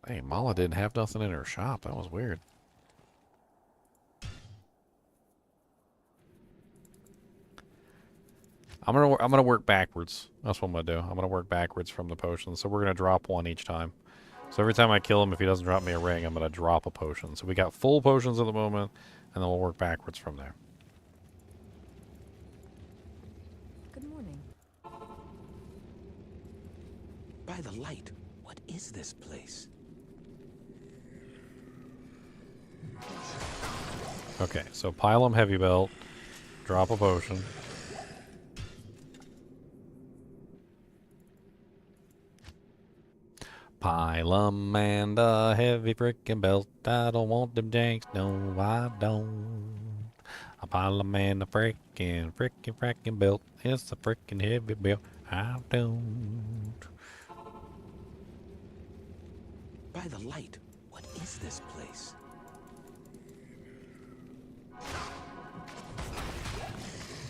Hey, Mala didn't have nothing in her shop. That was weird. I'm gonna work backwards. That's what I'm gonna do. I'm gonna work backwards from the potions. So we're gonna drop one each time. So every time I kill him, if he doesn't drop me a ring, I'm gonna drop a potion. So we got full potions at the moment, and then we'll work backwards from there. Good morning. By the light, what is this place? Okay, so pile him heavy belt, drop a potion. Pile 'em and a heavy frickin' belt. I don't want them janks, no I don't. A pile 'em and a frickin' belt. It's a frickin' heavy belt. I don't. By the light, what is this place?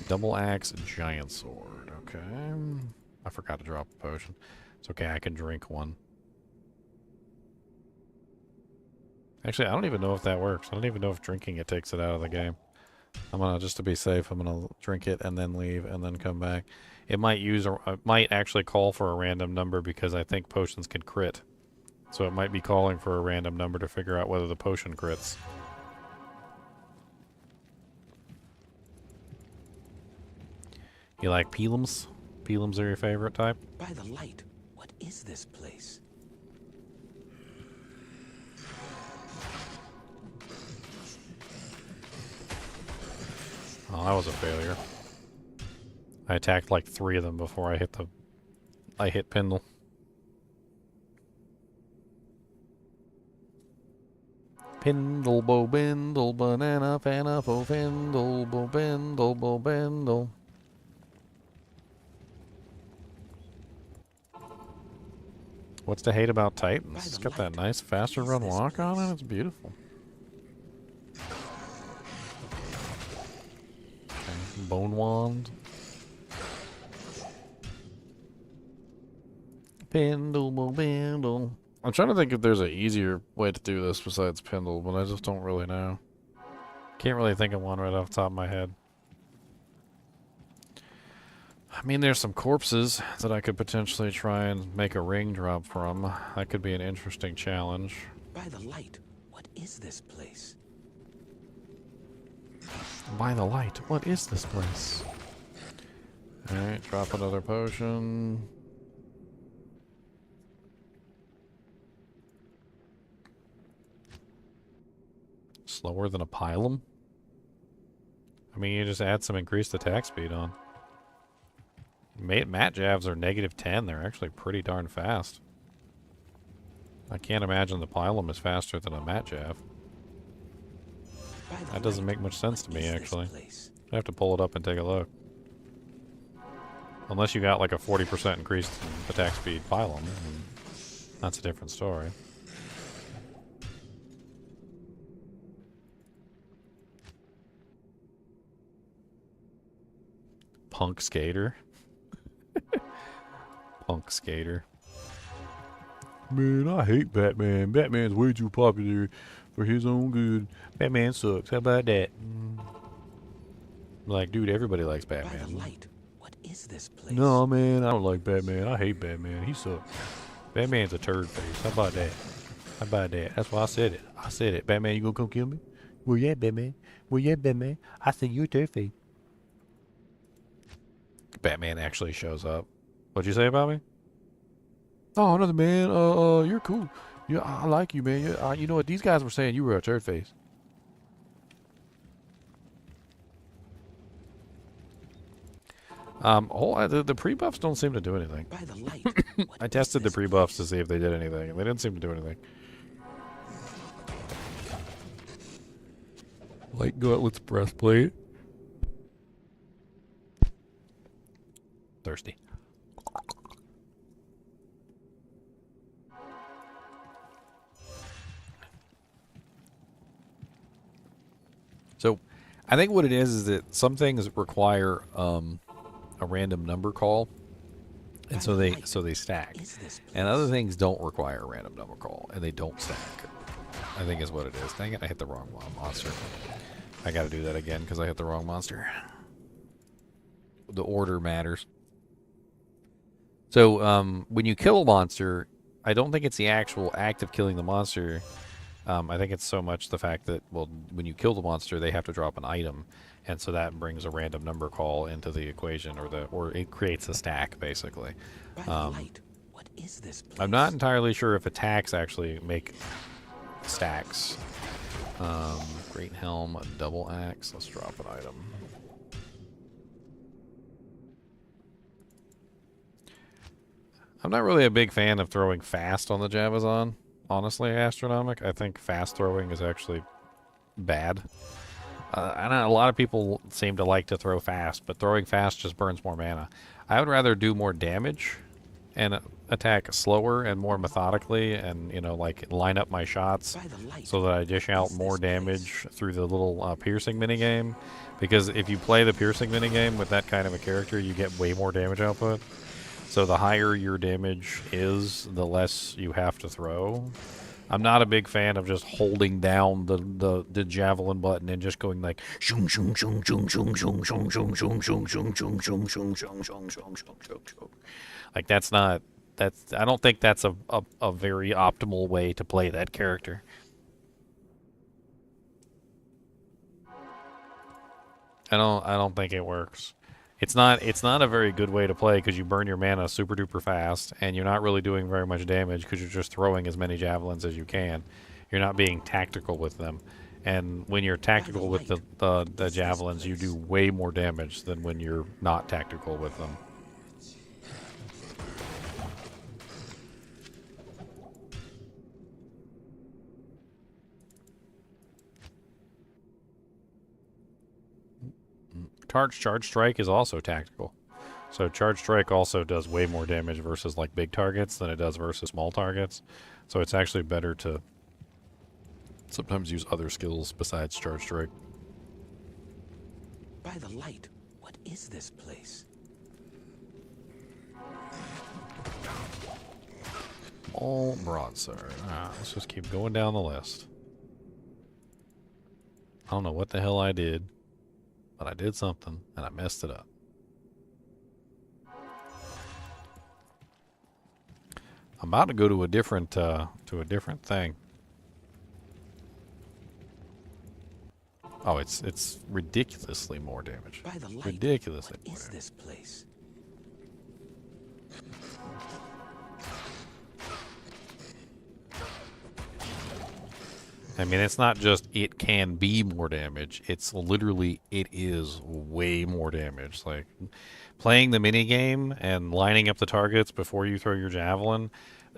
Double axe, giant sword. Okay. I forgot to drop a potion. It's okay, I can drink one. Actually, I don't even know if that works. I don't even know if drinking it takes it out of the game. I'm gonna, just to be safe, I'm gonna drink it and then leave and then come back. It might it might actually call for a random number because I think potions can crit. So it might be calling for a random number to figure out whether the potion crits. You like peelums? Peelums are your favorite type? By the light, what is this place? Oh, that was a failure. I attacked like 3 of them before I hit Pindle. Pindle bo bindle banana fana fo findle bo bindle bo bindle. What's to hate about Titans? It's got that nice faster run walk on it. It's beautiful. Okay, Bone Wand. Pendle, pendle. I'm trying to think if there's an easier way to do this besides Pendle, but I just don't really know. Can't really think of one right off the top of my head. I mean, there's some corpses that I could potentially try and make a ring drop from. That could be an interesting challenge. By the light, what is this place? By the light, what is this place? Alright, drop another potion. Slower than a pylum? I mean, you just add some increased attack speed on. Mat Javs are -10. They're actually pretty darn fast. I can't imagine the pylum is faster than a Mat Jav. That doesn't make much sense to me, actually. I have to pull it up and take a look. Unless you got like a 40% increased attack speed pylum, that's a different story. Punk skater. Punk skater. Man, I hate Batman. Batman's way too popular for his own good. Batman sucks. How about that? Like, dude, everybody likes Batman. By the light, what is this place? No, man, I don't like Batman. I hate Batman. He sucks. Batman's a turd face. How about that? How about that? That's why I said it. I said it. Batman, you gonna come kill me? Well, yeah, Batman. Well, yeah, Batman. I said you're a turd face. Batman actually shows up. What'd you say about me? Oh, another man. You're cool. Yeah, I like you, man. You know what? These guys were saying you were a turd face. The pre-buffs don't seem to do anything. By the light, I tested the pre-buffs to see if they did anything, and they didn't seem to do anything. Light gauntlets breastplate. Thirsty. So, I think what it is that some things require a random number call, and so they stack, and other things don't require a random number call, and they don't stack. I think is what it is. Dang it! I hit the wrong monster. I got to do that again because I hit the wrong monster. The order matters. So when you kill a monster, I don't think it's the actual act of killing the monster. I think it's so much the fact that, well, when you kill the monster, they have to drop an item, and so that brings a random number call into the equation, or it creates a stack, basically. What is this place? I'm not entirely sure if attacks actually make stacks. Great Helm, a double axe. Let's drop an item. I'm not really a big fan of throwing fast on the Javazon. Honestly, Astronomic, I think fast throwing is actually bad. I know a lot of people seem to like to throw fast, but throwing fast just burns more mana. I would rather do more damage and attack slower and more methodically, and, you know, like line up my shots so that I dish out more damage through the little piercing minigame. Because if you play the piercing minigame with that kind of a character, you get way more damage output. So the higher your damage is, the less you have to throw. I'm not a big fan of just holding down the javelin button and just going like shung shung shung shung shung shung shung shung shung shung shung shung shung shung shung shung shung shung shung. Like I don't think that's a very optimal way to play that character. I don't think it works. It's not a very good way to play because you burn your mana super duper fast, and you're not really doing very much damage because you're just throwing as many javelins as you can. You're not being tactical with them, and when you're tactical with the javelins, you do way more damage than when you're not tactical with them. Charge Strike is also tactical. So Charge Strike also does way more damage versus like big targets than it does versus small targets. So it's actually better to sometimes use other skills besides Charge Strike. By the light, what is this place? All broadsword. Alright, let's just keep going down the list. I don't know what the hell I did, but I did something, and I messed it up. I'm about to go to a different thing. Oh, it's ridiculously more damage. By the light, Ridiculously what more is damage. this place? I mean, it's not just it can be more damage. It's literally, it is way more damage. Like, playing the minigame and lining up the targets before you throw your javelin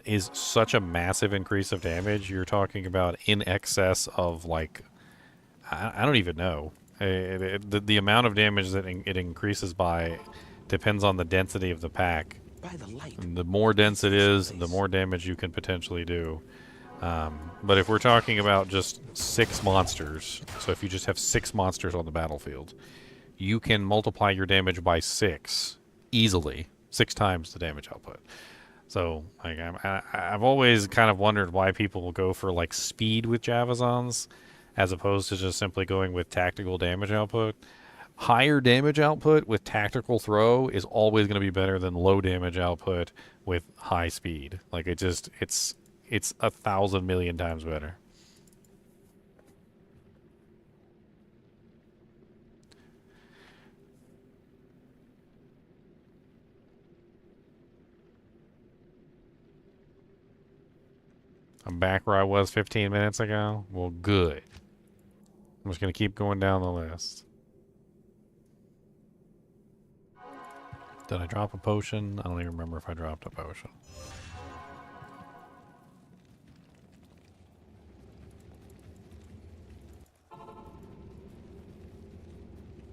is such a massive increase of damage. You're talking about in excess of, like, I don't even know. The amount of damage that it increases by depends on the density of the pack. By the light. And the more dense it is, the more damage you can potentially do. But if we're talking about just 6 monsters, so if you just have 6 monsters on the battlefield, you can multiply your damage by 6 easily, 6 times the damage output. So, like, I've always kind of wondered why people will go for, like, speed with Javazons as opposed to just simply going with tactical damage output. Higher damage output with tactical throw is always going to be better than low damage output with high speed. Like, it's 1,000 million times better. I'm back where I was 15 minutes ago. Well, good. I'm just going to keep going down the list. Did I drop a potion? I don't even remember if I dropped a potion.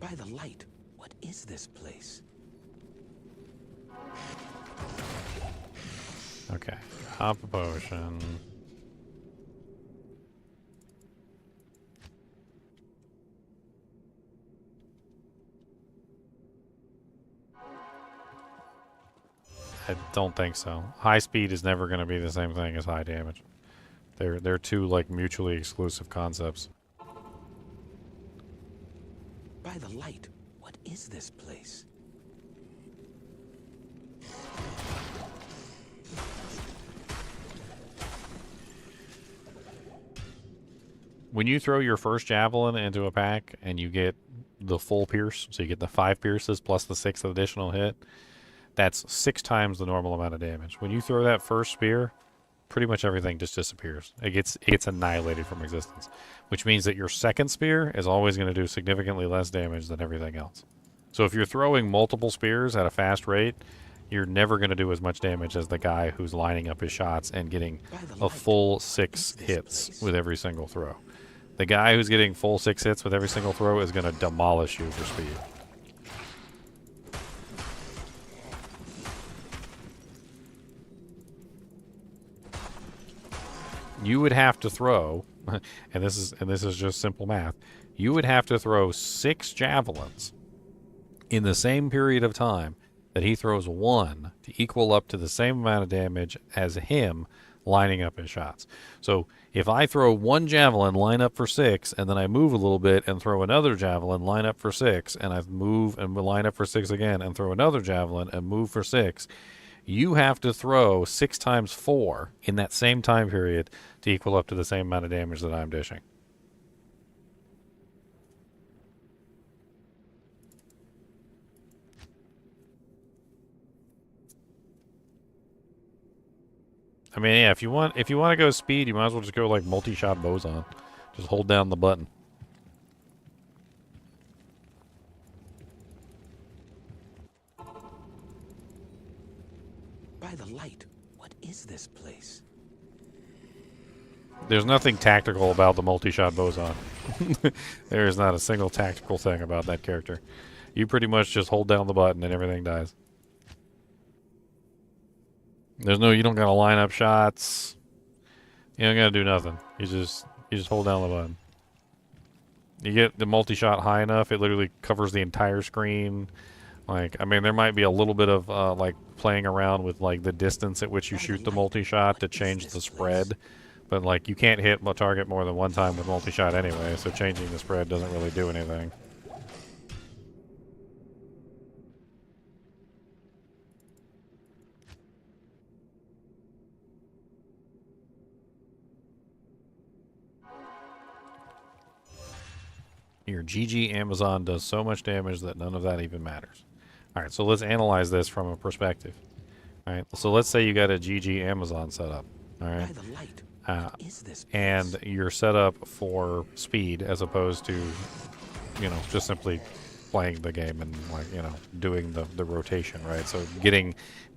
By the light, what is this place? Okay. Drop a potion. I don't think so. High speed is never going to be the same thing as high damage. They're two, like, mutually exclusive concepts. By the light, what is this place? When you throw your first javelin into a pack and you get the full pierce, so you get the 5 pierces plus the 6th additional hit, that's 6 times the normal amount of damage. When you throw that first spear, pretty much everything just disappears. It gets annihilated from existence, which means that your second spear is always going to do significantly less damage than everything else. So if you're throwing multiple spears at a fast rate, you're never going to do as much damage as the guy who's lining up his shots and getting a full 6 hits with every single throw. The guy who's getting full 6 hits with every single throw is going to demolish you for speed. You would have to throw, and this is just simple math. You would have to throw 6 javelins in the same period of time that he throws 1 to equal up to the same amount of damage as him lining up his shots. So if I throw 1 javelin, line up for 6, and then I move a little bit and throw another javelin, line up for 6, and I move and line up for 6 again and throw another javelin and move for 6, you have to throw 6 times 4 in that same time period to equal up to the same amount of damage that I'm dishing. I mean, yeah, if you want to go speed, you might as well just go like multi-shot boson. Just hold down the button. By the light, what is this place? There's nothing tactical about the multi-shot boson. There is not a single tactical thing about that character. You pretty much just hold down the button and everything dies. You don't gotta line up shots. You don't gotta do nothing. You just hold down the button. You get the multi-shot high enough, it literally covers the entire screen. Like, I mean, there might be a little bit of like playing around with like the distance at which you shoot the multi-shot to change the spread, but like you can't hit a target more than one time with multi-shot anyway, so changing the spread doesn't really do anything. Your GG Amazon does so much damage that none of that even matters. All right, so let's analyze this from a perspective. All right, so let's say you got a GG Amazon setup. All right, and you're set up for speed as opposed to, you know, just simply playing the game and, like, you know, doing the rotation, right? So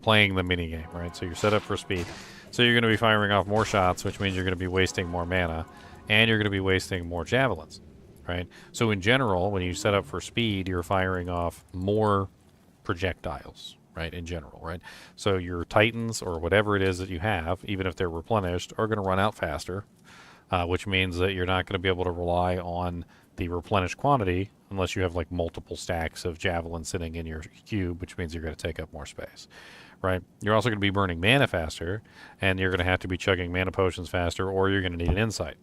playing the mini game, right? So you're set up for speed. So you're going to be firing off more shots, which means you're going to be wasting more mana, and you're going to be wasting more javelins. Right? So in general, when you set up for speed, you're firing off more projectiles, right? In general, right? So your titans or whatever it is that you have, even if they're replenished, are going to run out faster, which means that you're not going to be able to rely on the replenished quantity unless you have like multiple stacks of javelin sitting in your cube, which means you're going to take up more space, right? You're also going to be burning mana faster, and you're going to have to be chugging mana potions faster, or you're going to need an insight.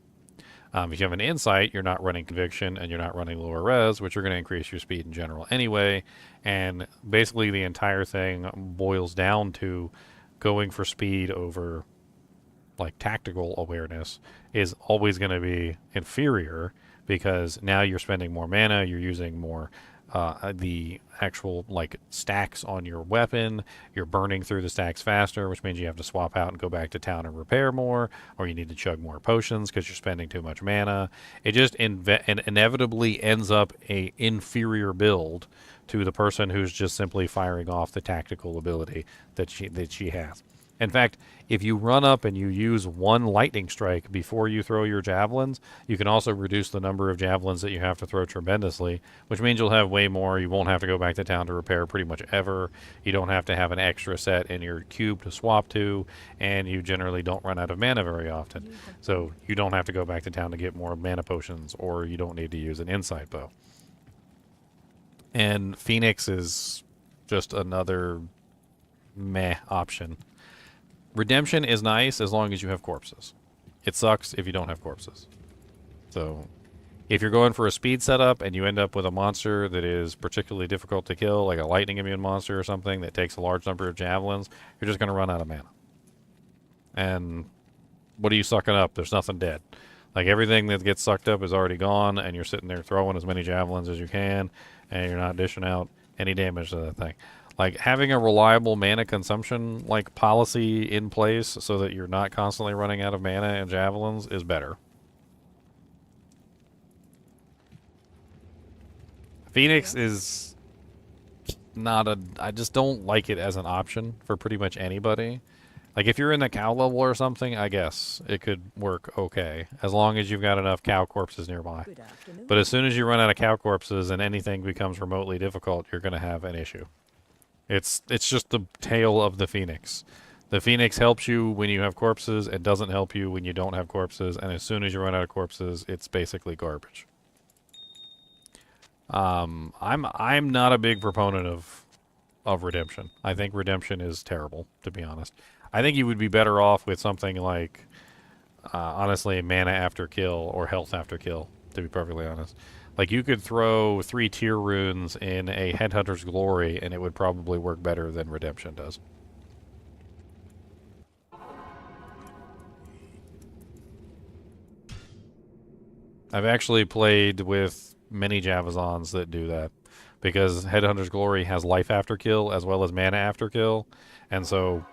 If you have an insight, you're not running conviction and you're not running lower res, which are going to increase your speed in general anyway. And basically the entire thing boils down to going for speed over like tactical awareness is always going to be inferior, because now you're spending more mana, you're using more the actual like stacks on your weapon, you're burning through the stacks faster, which means you have to swap out and go back to town and repair more, or you need to chug more potions because you're spending too much mana. It just inevitably ends up a inferior build to the person who's just simply firing off the tactical ability that she has. In fact, if you run up and you use one lightning strike before you throw your javelins, you can also reduce the number of javelins that you have to throw tremendously, which means you'll have way more. You won't have to go back to town to repair pretty much ever. You don't have to have an extra set in your cube to swap to, and you generally don't run out of mana very often. So you don't have to go back to town to get more mana potions, or you don't need to use an insight bow. And Phoenix is just another meh option. Redemption is nice as long as you have corpses. It sucks if you don't have corpses. So if you're going for a speed setup and you end up with a monster that is particularly difficult to kill, like a lightning immune monster or something that takes a large number of javelins, you're just going to run out of mana. And what are you sucking up? There's nothing dead. Like, everything that gets sucked up is already gone, and you're sitting there throwing as many javelins as you can, and you're not dishing out any damage to that thing. Like, having a reliable mana consumption like policy in place so that you're not constantly running out of mana and javelins is better. Phoenix is not I just don't like it as an option for pretty much anybody. Like, if you're in the cow level or something, I guess it could work okay, as long as you've got enough cow corpses nearby. But as soon as you run out of cow corpses and anything becomes remotely difficult, you're going to have an issue. It's just the tale of the Phoenix. The Phoenix helps you when you have corpses, it doesn't help you when you don't have corpses, and as soon as you run out of corpses, it's basically garbage. I'm not a big proponent of redemption. I think redemption is terrible, to be honest. I think you would be better off with something like, honestly, mana after kill or health after kill, to be perfectly honest. Like, you could throw 3 tier runes in a Headhunter's Glory, and it would probably work better than redemption does. I've actually played with many Javazons that do that, because Headhunter's Glory has life after kill as well as mana after kill, and so,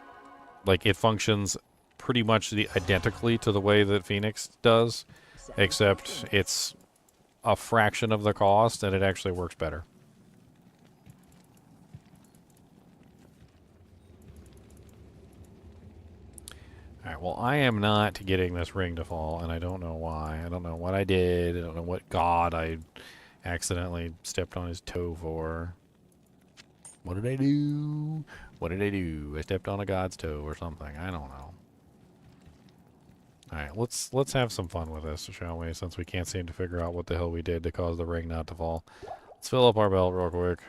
like, it functions pretty much identically to the way that Phoenix does, except it's a fraction of the cost, and it actually works better. Alright, well, I am not getting this ring to fall, and I don't know why. I don't know what I did. I don't know what god I accidentally stepped on his toe for. What did I do? What did I do? I stepped on a god's toe or something. I don't know. Alright, let's have some fun with this, shall we? Since we can't seem to figure out what the hell we did to cause the ring not to fall. Let's fill up our belt real quick.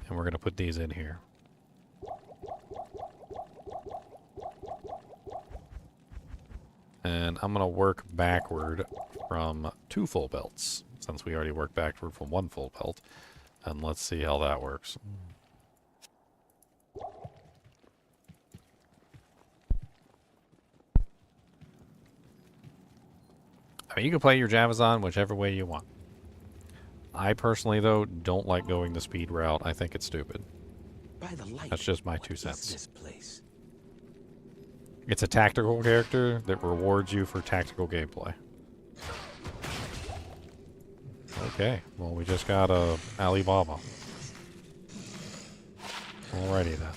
And we're going to put these in here. And I'm going to work backward from 2 full belts, since we already worked backward from 1 full belt. And let's see how that works. I mean, you can play your Javazon whichever way you want. I personally, though, don't like going the speed route. I think it's stupid. By the light, That's just my what 2 is cents. this place? It's a tactical character that rewards you for tactical gameplay. Okay, well, we just got a Alibaba. Alrighty then.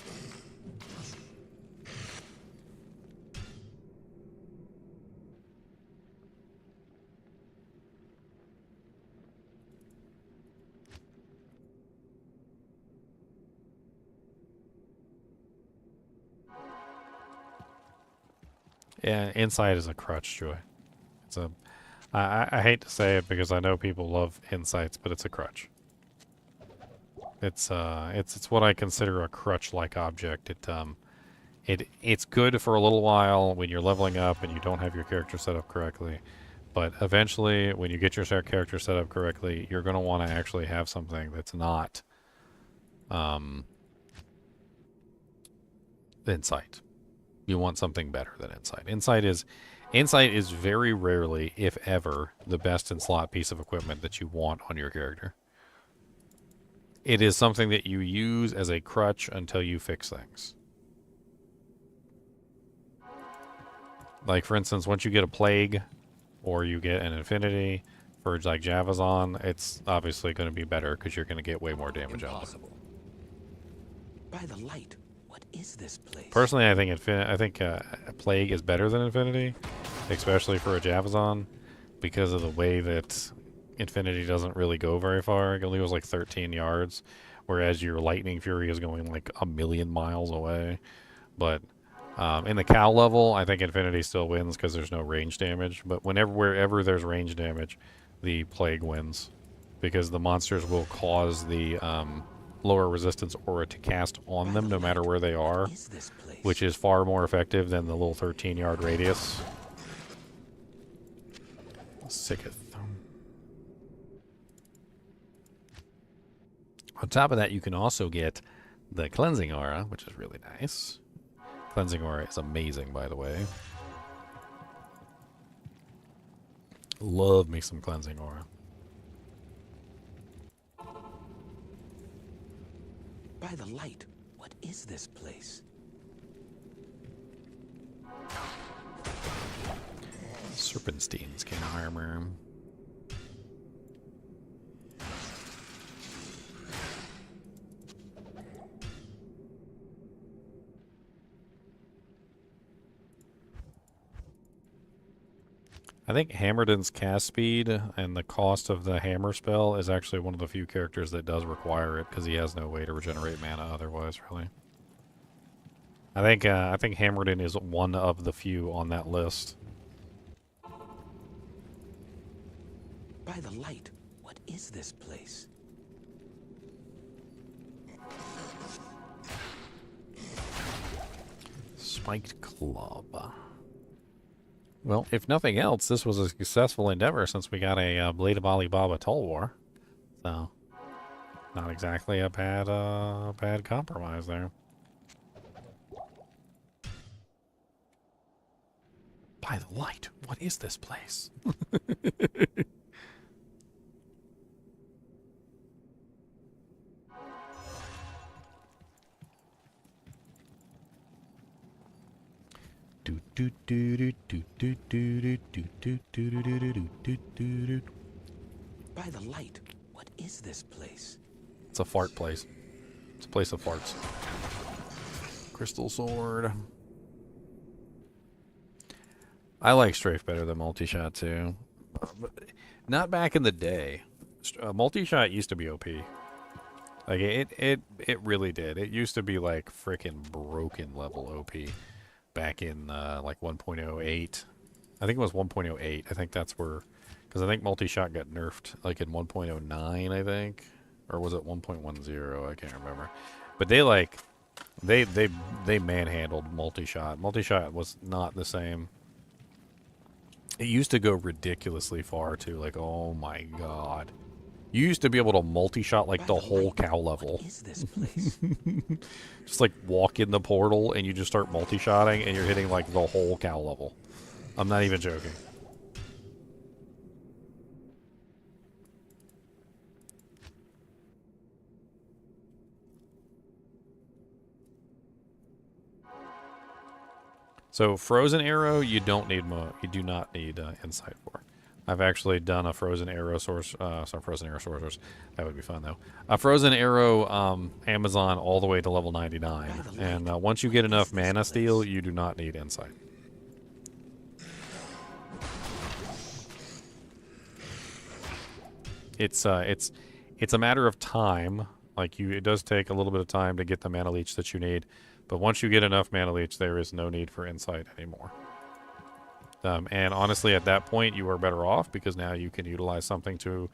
Yeah, insight is a crutch, Joy. It's a. I hate to say it because I know people love insights, but it's a crutch. It's what I consider a crutch-like object. It's good for a little while when you're leveling up and you don't have your character set up correctly, but eventually, when you get your character set up correctly, you're going to want to actually have something that's not insight. You want something better than insight. Insight is very rarely, if ever, the best in slot piece of equipment that you want on your character. It is something that you use as a crutch until you fix things. Like, for instance, once you get a plague or you get an infinity for like Javazon, it's obviously going to be better because you're going to get way more damage out of it. By the light, what is this place? Personally, I think Plague is better than Infinity, especially for a Javazon, because of the way that Infinity doesn't really go very far. It only goes like 13 yards, whereas your Lightning Fury is going like 1,000,000 miles away. But in the cow level, I think Infinity still wins because there's no range damage. But wherever there's range damage, the Plague wins, because the monsters will cause the lower resistance aura to cast on them no matter where they are, which is far more effective than the little 13-yard radius. Sicketh. On top of that, you can also get the Cleansing Aura, which is really nice. Cleansing Aura is amazing, by the way. Love me some Cleansing Aura. By the light, what is this place? Serpenstein skin armor. I think Hammerden's cast speed and the cost of the hammer spell is actually one of the few characters that does require it, because he has no way to regenerate mana otherwise, really. I think Hammerden is one of the few on that list. By the light, what is this place? Spiked Club. Well, if nothing else, this was a successful endeavor since we got a Blade of Alibaba Tulwar. So, not exactly a bad compromise there. By the light, what is this place? By the light, what is this place? It's a fart place. It's a place of farts. Crystal Sword. I like Strafe better than Multi-Shot too. But not back in the day. Multi-Shot used to be OP. Like it really did. It used to be like freaking broken level OP back in like 1.08. I think it was 1.08. I think that's where, because I think Multi-Shot got nerfed like in 1.09, I think. or was it 1.10? I can't remember. But they like they manhandled multi-shot. Multi-shot was not the same. It used to go ridiculously far too. Like, oh my god. You used to be able to multi-shot like the whole cow level. What is this place? Just like walk in the portal and you just start multi-shotting and you're hitting like the whole cow level. I'm not even joking. So frozen arrow, you don't need you do not need insight for. I've actually done a frozen arrow source. Some frozen arrow sorcerers. That would be fun though. A frozen arrow Amazon all the way to level 99, and once you get enough mana steel, you do not need insight. It's a matter of time. Like it does take a little bit of time to get the mana leech that you need, but once you get enough mana leech, there is no need for insight anymore. And honestly, at that point, you are better off because now you can utilize something to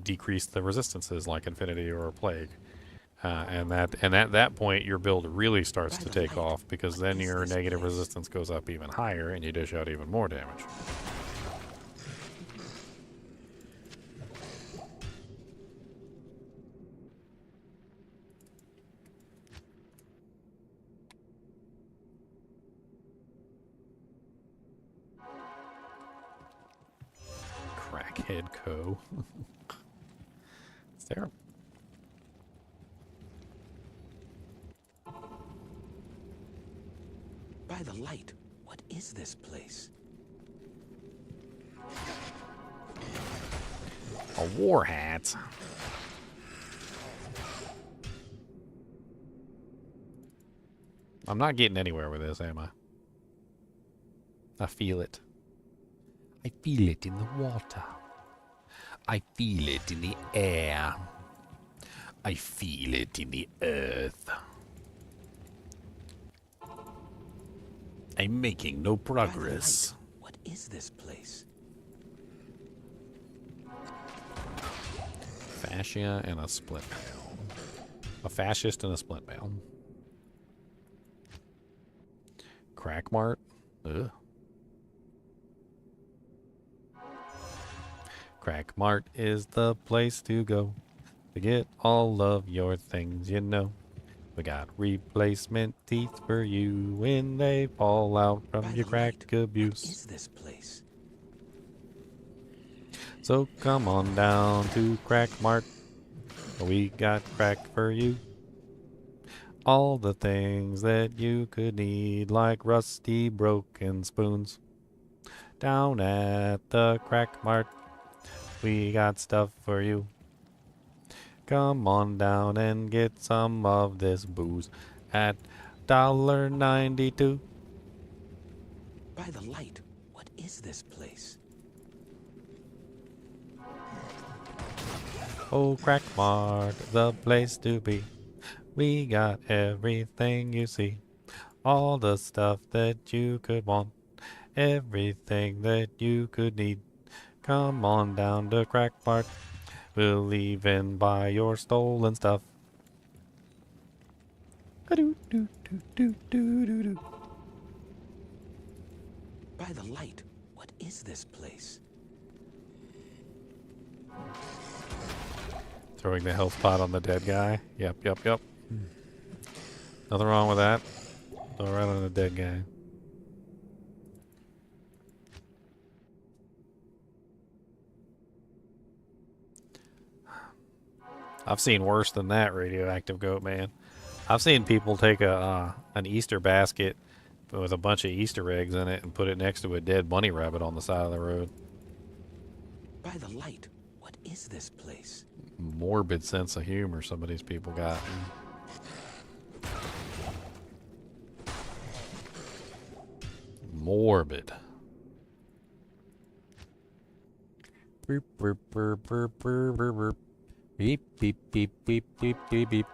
decrease the resistances like Infinity or Plague. And at that point, your build really starts to take off because then your negative resistance goes up even higher and you dish out even more damage. Crackhead Co. It's terrible. By the light, what is this place? A war hat. I'm not getting anywhere with this, am I? I feel it. I feel it in the water. I feel it in the air. I feel it in the earth. I'm making no progress. What is this place? Fascia and a split mail. A fascist and a split mail. Crackmart. Ugh. Crackmart is the place to go to get all of your things, you know. We got replacement teeth for you when they fall out from your crack abuse. What is this place? So come on down to Crackmart. We got crack for you. All the things that you could need, like rusty broken spoons. Down at the Crackmart, we got stuff for you. Come on down and get some of this booze at $1.92. By the light, what is this place? Oh, Crackmart, the place to be. We got everything you see. All the stuff that you could want. Everything that you could need. Come on down to Crackmart. We'll even buy your stolen stuff. By the light, what is this place? Throwing the health pot on the dead guy. Yep. Nothing wrong with that. Throw it right on the dead guy. I've seen worse than that, radioactive goat man. I've seen people take an Easter basket with a bunch of Easter eggs in it and put it next to a dead bunny rabbit on the side of the road. By the light, what is this place? Morbid sense of humor some of these people got. Morbid. Burp, burp, burp, burp, burp, burp, burp. Beep, beep, beep, beep, beep, beep, beep.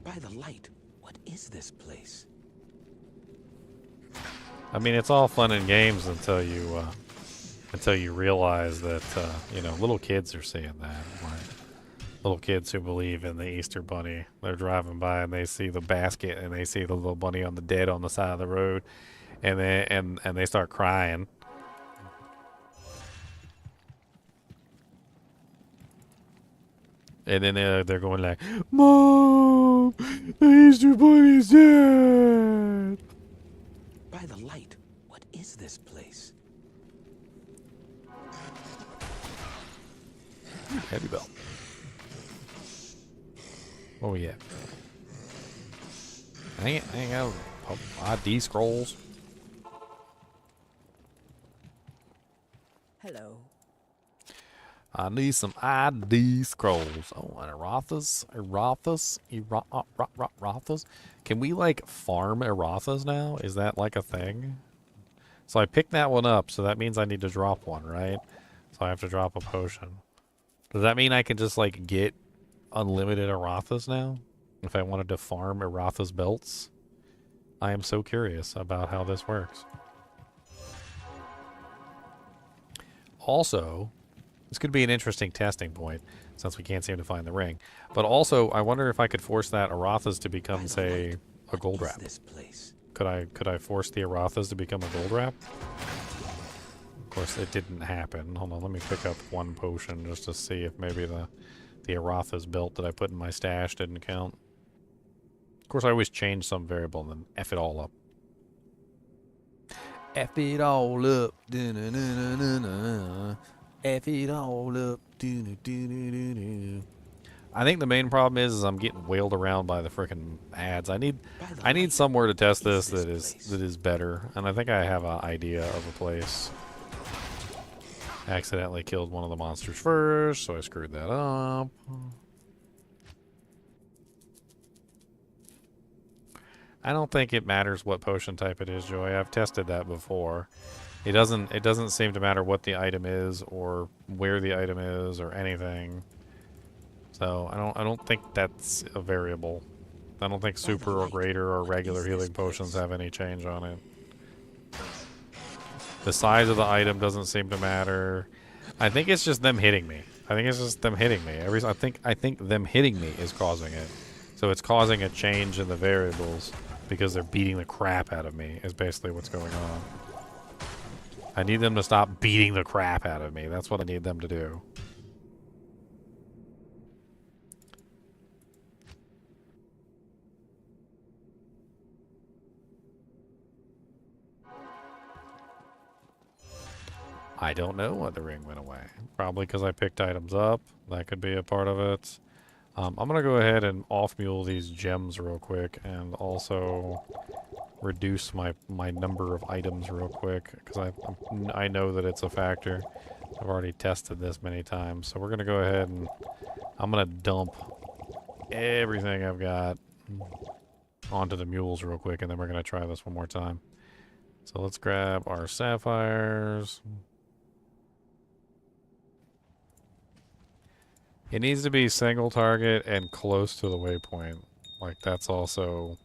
By the light, What is this place? I mean, it's all fun and games until you realize that you know, little kids are seeing that. Like, little kids who believe in the Easter Bunny, they're driving by and they see the basket and they see the little bunny on the dead on the side of the road, and they start crying. And then they're going like, "Mom, the Easter Bunny's dead!" By the light, what is this place? Heavy belt. What we get? I ain't got ID scrolls. Hello. I need some ID scrolls. Oh, and Erathas. Can we, like, farm Erathas now? Is that, like, a thing? So I picked that one up, so that means I need to drop one, right? So I have to drop a potion. Does that mean I can just, like, get unlimited Erathas now? If I wanted to farm Erathas belts? I am so curious about how this works. Also, this could be an interesting testing point, since we can't seem to find the ring. But also, I wonder if I could force that Erathas to become, say, a gold wrap. This place. Could I force the Erathas to become a gold wrap? Of course, it didn't happen. Hold on, let me pick up one potion just to see if maybe the Erathas belt that I put in my stash didn't count. Of course, I always change some variable and then F it all up. F it all up. F it all up. I think the main problem is I'm getting whaled around by the frickin' ads. I need somewhere to test this that is better, and I think I have an idea of a place. Accidentally killed one of the monsters first, so I screwed that up. I don't think it matters what potion type it is, Joy. I've tested that before. It doesn't seem to matter what the item is or where the item is or anything. So I don't think that's a variable. I don't think super or greater or regular healing potions have any change on it. The size of the item doesn't seem to matter. I think it's just them hitting me. I think it's just them hitting me. I think them hitting me is causing it. So it's causing a change in the variables because they're beating the crap out of me is basically what's going on. I need them to stop beating the crap out of me. That's what I need them to do. I don't know why the ring went away. Probably because I picked items up. That could be a part of it. I'm going to go ahead and off-mule these gems real quick and also reduce my number of items real quick because I know that it's a factor. I've already tested this many times. So we're going to go ahead and I'm going to dump everything I've got onto the mules real quick, and then we're going to try this one more time. So let's grab our sapphires. It needs to be single target and close to the waypoint. Like, that's also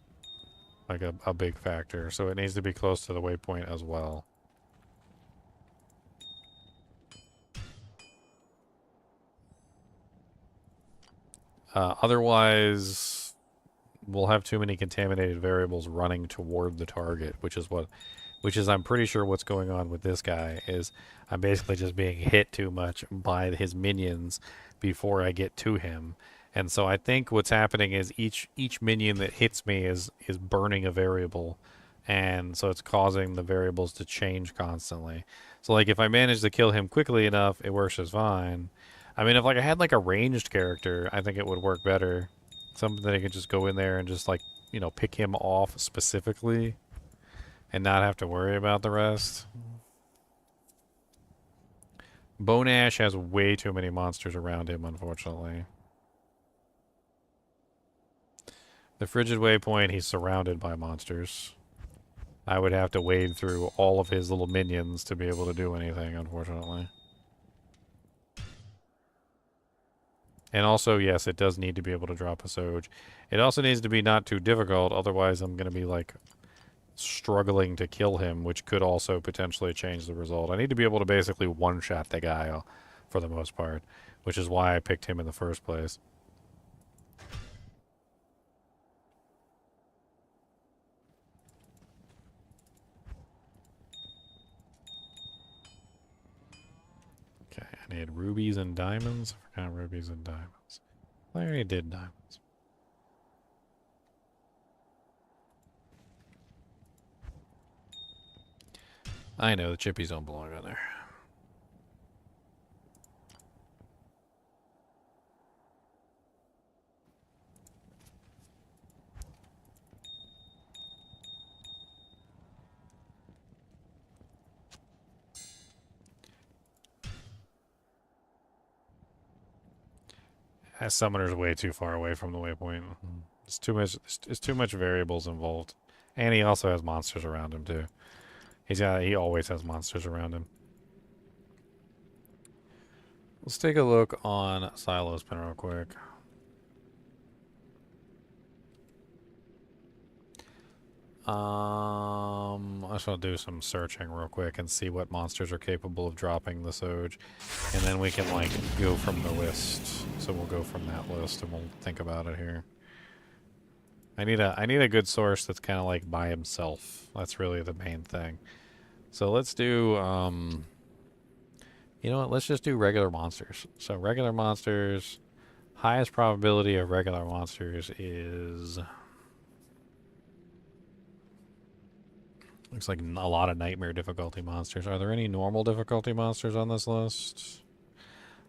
like a big factor. So it needs to be close to the waypoint as well. Otherwise, we'll have too many contaminated variables running toward the target, which is I'm pretty sure what's going on with this guy is I'm basically just being hit too much by his minions before I get to him. And so I think what's happening is each minion that hits me is burning a variable, and so it's causing the variables to change constantly. So like if I manage to kill him quickly enough, it works just fine. I mean, if like I had like a ranged character, I think it would work better. Something that I could just go in there and just like, you know, pick him off specifically and not have to worry about the rest. Bone Ash has way too many monsters around him, unfortunately. The Frigid Waypoint, he's surrounded by monsters. I would have to wade through all of his little minions to be able to do anything, unfortunately. And also, yes, it does need to be able to drop a SoJ. It also needs to be not too difficult, otherwise I'm going to be, like, struggling to kill him, which could also potentially change the result. I need to be able to basically one-shot the guy for the most part, which is why I picked him in the first place. Okay, I need rubies and diamonds. I forgot rubies and diamonds. I already did diamonds. I know, the chippies don't belong on there. That summoner's way too far away from the waypoint. It's too much. It's too much variables involved, and he also has monsters around him too. He always has monsters around him. Let's take a look on Silo's Pin real quick. I just want to do some searching real quick and see what monsters are capable of dropping the SoJ, and then we can like go from the list. So we'll go from that list and we'll think about it here. I need a good source that's kind of like by himself. That's really the main thing. So let's do you know what? Let's just do regular monsters. So regular monsters, highest probability of regular monsters is looks like a lot of nightmare difficulty monsters. Are there any normal difficulty monsters on this list?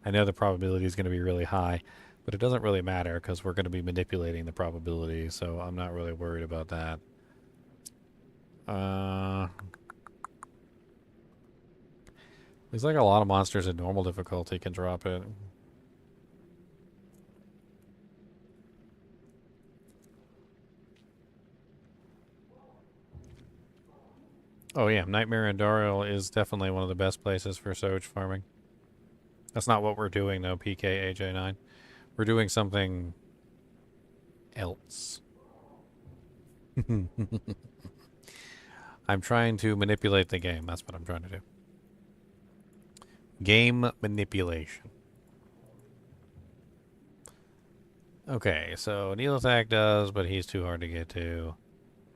I know the probability is going to be really high, but it doesn't really matter because we're going to be manipulating the probability, so I'm not really worried about that. Looks like a lot of monsters in normal difficulty can drop it. Oh yeah, Nightmare Andariel is definitely one of the best places for SoJ farming. That's not what we're doing though, PKAJ9. We're doing something else. I'm trying to manipulate the game. That's what I'm trying to do. Game manipulation. Okay, so Neil Attack does, but he's too hard to get to.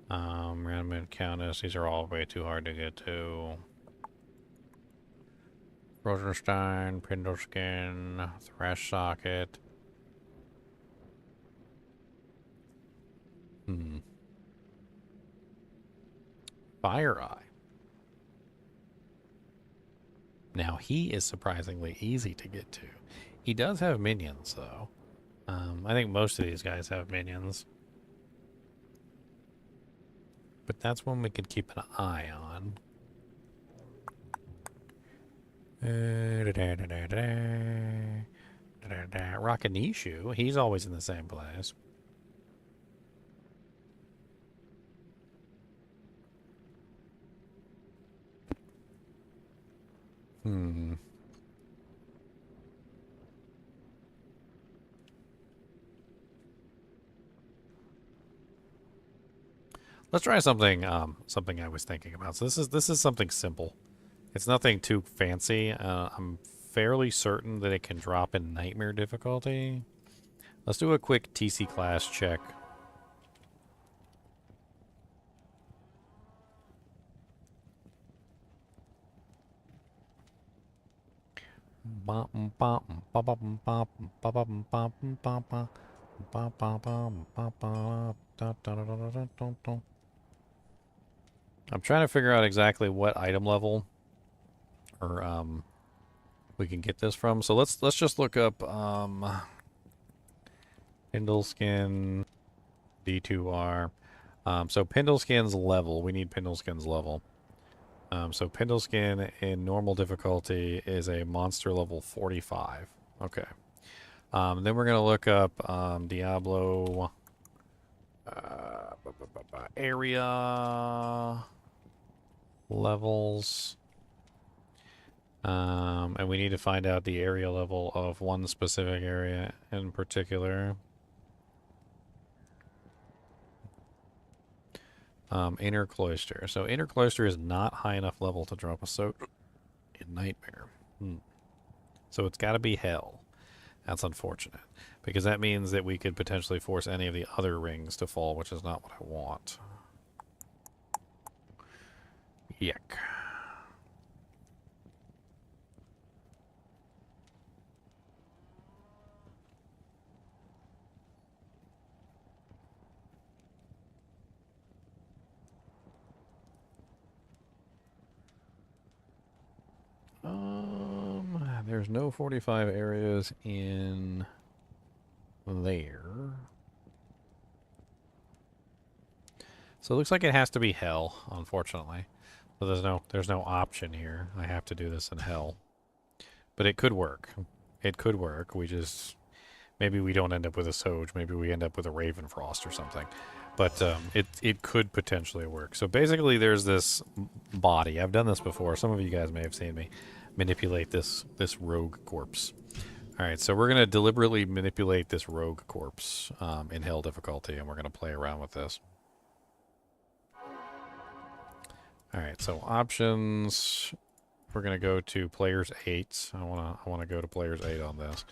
Random Countess, these are all way too hard to get to. Rosenstein, Pindleskin, Thrash Socket. Fire Eye. Now he is surprisingly easy to get to. He does have minions though. I think most of these guys have minions. But that's one we could keep an eye on. Rakanishu, he's always in the same place. Let's try something something I was thinking about. So this is something simple. It's nothing too fancy. I'm fairly certain that it can drop in nightmare difficulty. Let's do a quick TC class check. I'm trying to figure out exactly what item level or we can get this from. So let's just look up Pindleskin D2R. So Pindleskin's level. We need Pindleskin's level. So Pindleskin in normal difficulty is a monster level 45. Okay. Then we're gonna look up Diablo area levels. And we need to find out the area level of one specific area in particular. Inner Cloister. So Inner Cloister is not high enough level to drop a SoJ in Nightmare. So it's got to be Hell. That's unfortunate, because that means that we could potentially force any of the other rings to fall, which is not what I want. Yuck. There's no 45 areas in there. So it looks like it has to be Hell, unfortunately. So there's no option here. I have to do this in Hell. But it could work. It could work. Maybe we don't end up with a SoJ. Maybe we end up with a Ravenfrost or something. But it could potentially work. So basically there's this body. I've done this before. Some of you guys may have seen me manipulate this rogue corpse. Alright, so we're going to deliberately manipulate this rogue corpse in Hell difficulty, and we're going to play around with this. Alright, so options. We're going to go to players 8. I want to go to players 8 on this.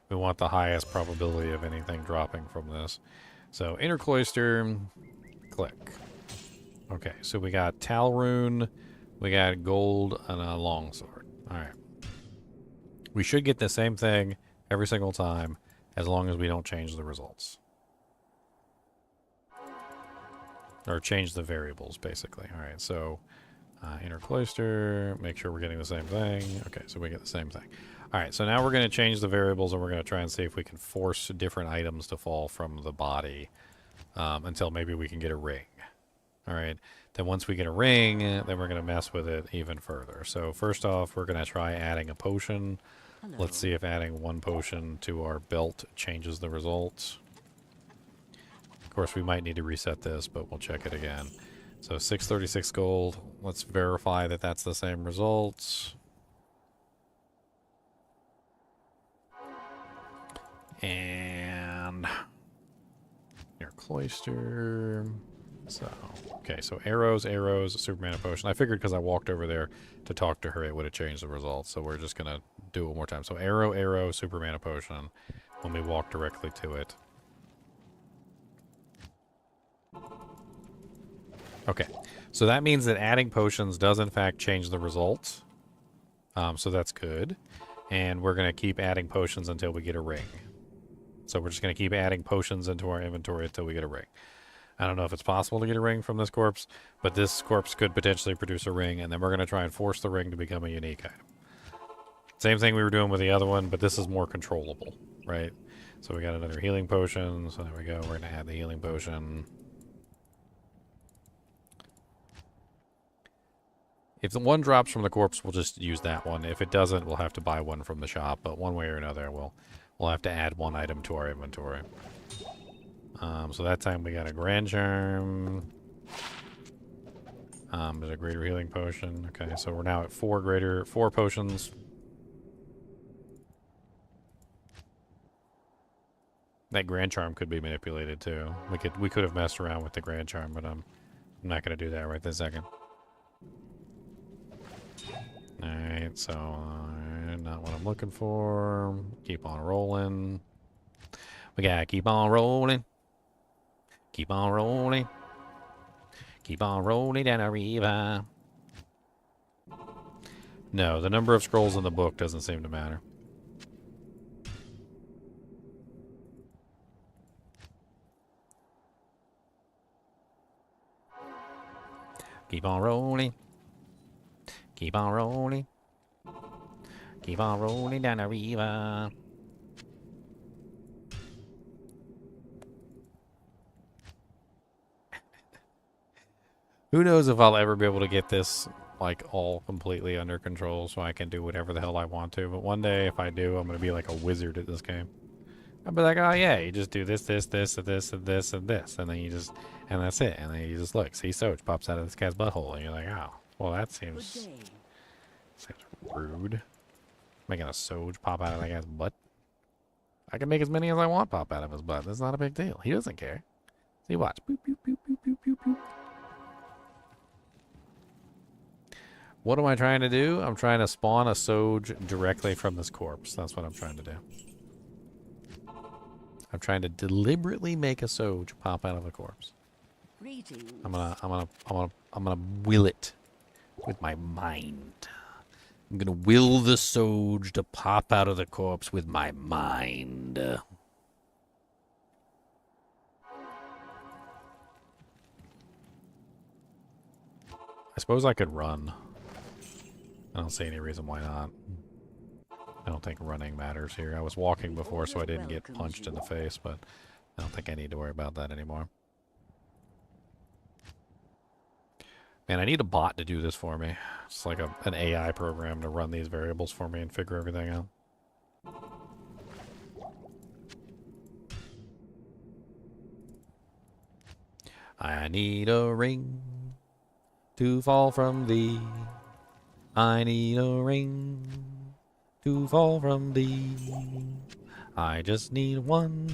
We want the highest probability of anything dropping from this. So Inner Cloister, click. Okay, so we got Talrune, we got gold, and a longsword. Alright. We should get the same thing every single time, as long as we don't change the results. Or change the variables, basically. Alright, so Inner Cloister, make sure we're getting the same thing. Okay, so we get the same thing. Alright, so now we're going to change the variables, and we're going to try and see if we can force different items to fall from the body until maybe we can get a ring. Alright, then once we get a ring, then we're going to mess with it even further. So first off, we're going to try adding a potion. Hello. Let's see if adding one potion to our belt changes the results. Of course, we might need to reset this, but we'll check it again. So 636 gold. Let's verify that that's the same results. And your cloister. So, okay, so arrows, Superman potion. I figured because I walked over there to talk to her, it would have changed the results. So we're just going to do it one more time. So arrow, Superman potion when we walk directly to it. Okay, so that means that adding potions does in fact change the results. So that's good. And we're going to keep adding potions until we get a ring. So we're just going to keep adding potions into our inventory until we get a ring. I don't know if it's possible to get a ring from this corpse, but this corpse could potentially produce a ring, and then we're going to try and force the ring to become a unique item. Same thing we were doing with the other one, but this is more controllable, right? So we got another healing potion, so there we go. We're going to add the healing potion. If the one drops from the corpse, we'll just use that one. If it doesn't, we'll have to buy one from the shop, but one way or another, we'll have to add one item to our inventory. So that time we got a Grand Charm. There's a Greater Healing Potion. Okay, so we're now at 4 potions. That Grand Charm could be manipulated too. We could have messed around with the Grand Charm, but I'm not going to do that right this second. Alright, so not what I'm looking for. Keep on rolling. We gotta keep on rolling. Keep on rolling. Keep on rolling down the river. No, the number of scrolls in the book doesn't seem to matter. Keep on rolling. Keep on rolling. Keep on rolling down the river. Who knows if I'll ever be able to get this, like, all completely under control so I can do whatever the hell I want to. But one day, if I do, I'm going to be like a wizard at this game. I'll be like, oh yeah, you just do this, this, this, and this, and this, and this. And then you just, and that's it. And then you just look, see SoJ pops out of this guy's butthole. And you're like, oh, well that seems Rude. Making a SoJ pop out of that guy's butt. I can make as many as I want pop out of his butt. That's not a big deal. He doesn't care. See, watch. Boop, boop, boop, boop, boop, boop, boop. What am I trying to do? I'm trying to spawn a SoJ directly from this corpse. That's what I'm trying to do. I'm trying to deliberately make a SoJ pop out of a corpse. Greetings. I'm gonna will it with my mind. I'm gonna will the SoJ to pop out of the corpse with my mind. I suppose I could run. I don't see any reason why not. I don't think running matters here. I was walking before, so I didn't get punched in the face, but I don't think I need to worry about that anymore. Man, I need a bot to do this for me. It's like an AI program to run these variables for me and figure everything out. I need a ring to fall from thee. I need a ring to fall from thee. I just need one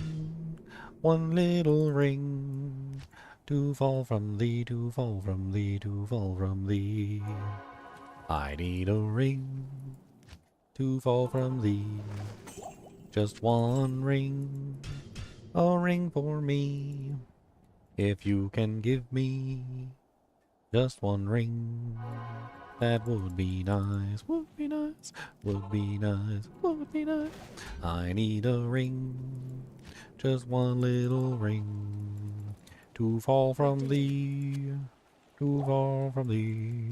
little ring to fall from thee, to fall from thee, to fall from thee. I need a ring to fall from thee. Just one ring, a ring for me. If you can give me just one ring, that would be nice, would be nice, would be nice, would be nice. I need a ring, just one little ring, to fall from thee, to fall from thee.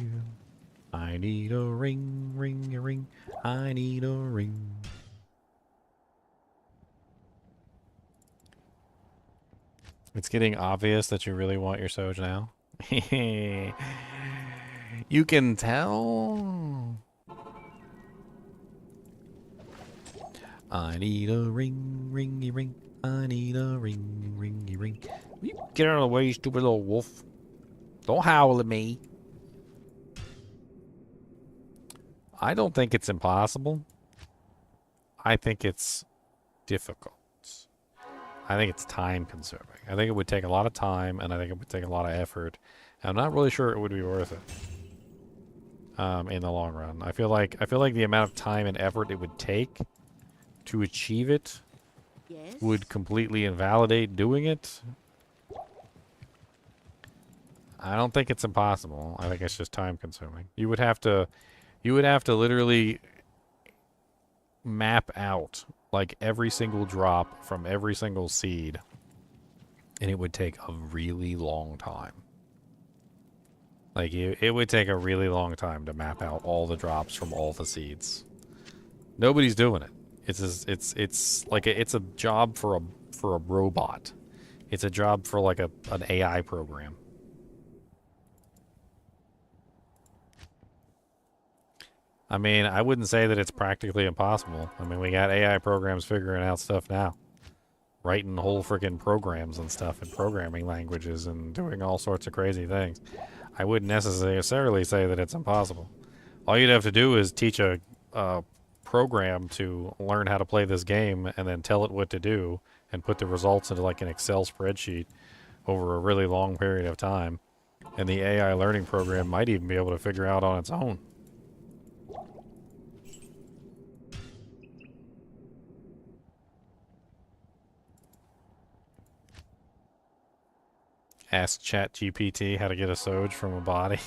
I need a ring, ring, a ring, I need a ring. It's getting obvious that you really want your SoJ now. You can tell. I need a ring, ringy ring. I need a ring, ringy ring. You get out of the way, you stupid little wolf. Don't howl at me. I don't think it's impossible. I think it's difficult. I think it's time consuming. I think it would take a lot of time, and I think it would take a lot of effort. I'm not really sure it would be worth it. In the long run. I feel like the amount of time and effort it would take to achieve it would completely invalidate doing it. I don't think it's impossible. I think it's just time consuming. You would have to literally map out like every single drop from every single seed, and it would take a really long time. Like, it would take a really long time to map out all the drops from all the seeds. Nobody's doing it. It's like it's a job for a robot. It's a job for like an AI program. I mean, I wouldn't say that it's practically impossible. I mean, we got AI programs figuring out stuff now. Writing whole freaking programs and stuff in programming languages and doing all sorts of crazy things. I wouldn't necessarily say that it's impossible. All you'd have to do is teach a program to learn how to play this game and then tell it what to do and put the results into like an Excel spreadsheet over a really long period of time. And the AI learning program might even be able to figure out on its own. Ask ChatGPT how to get a SoJ from a body.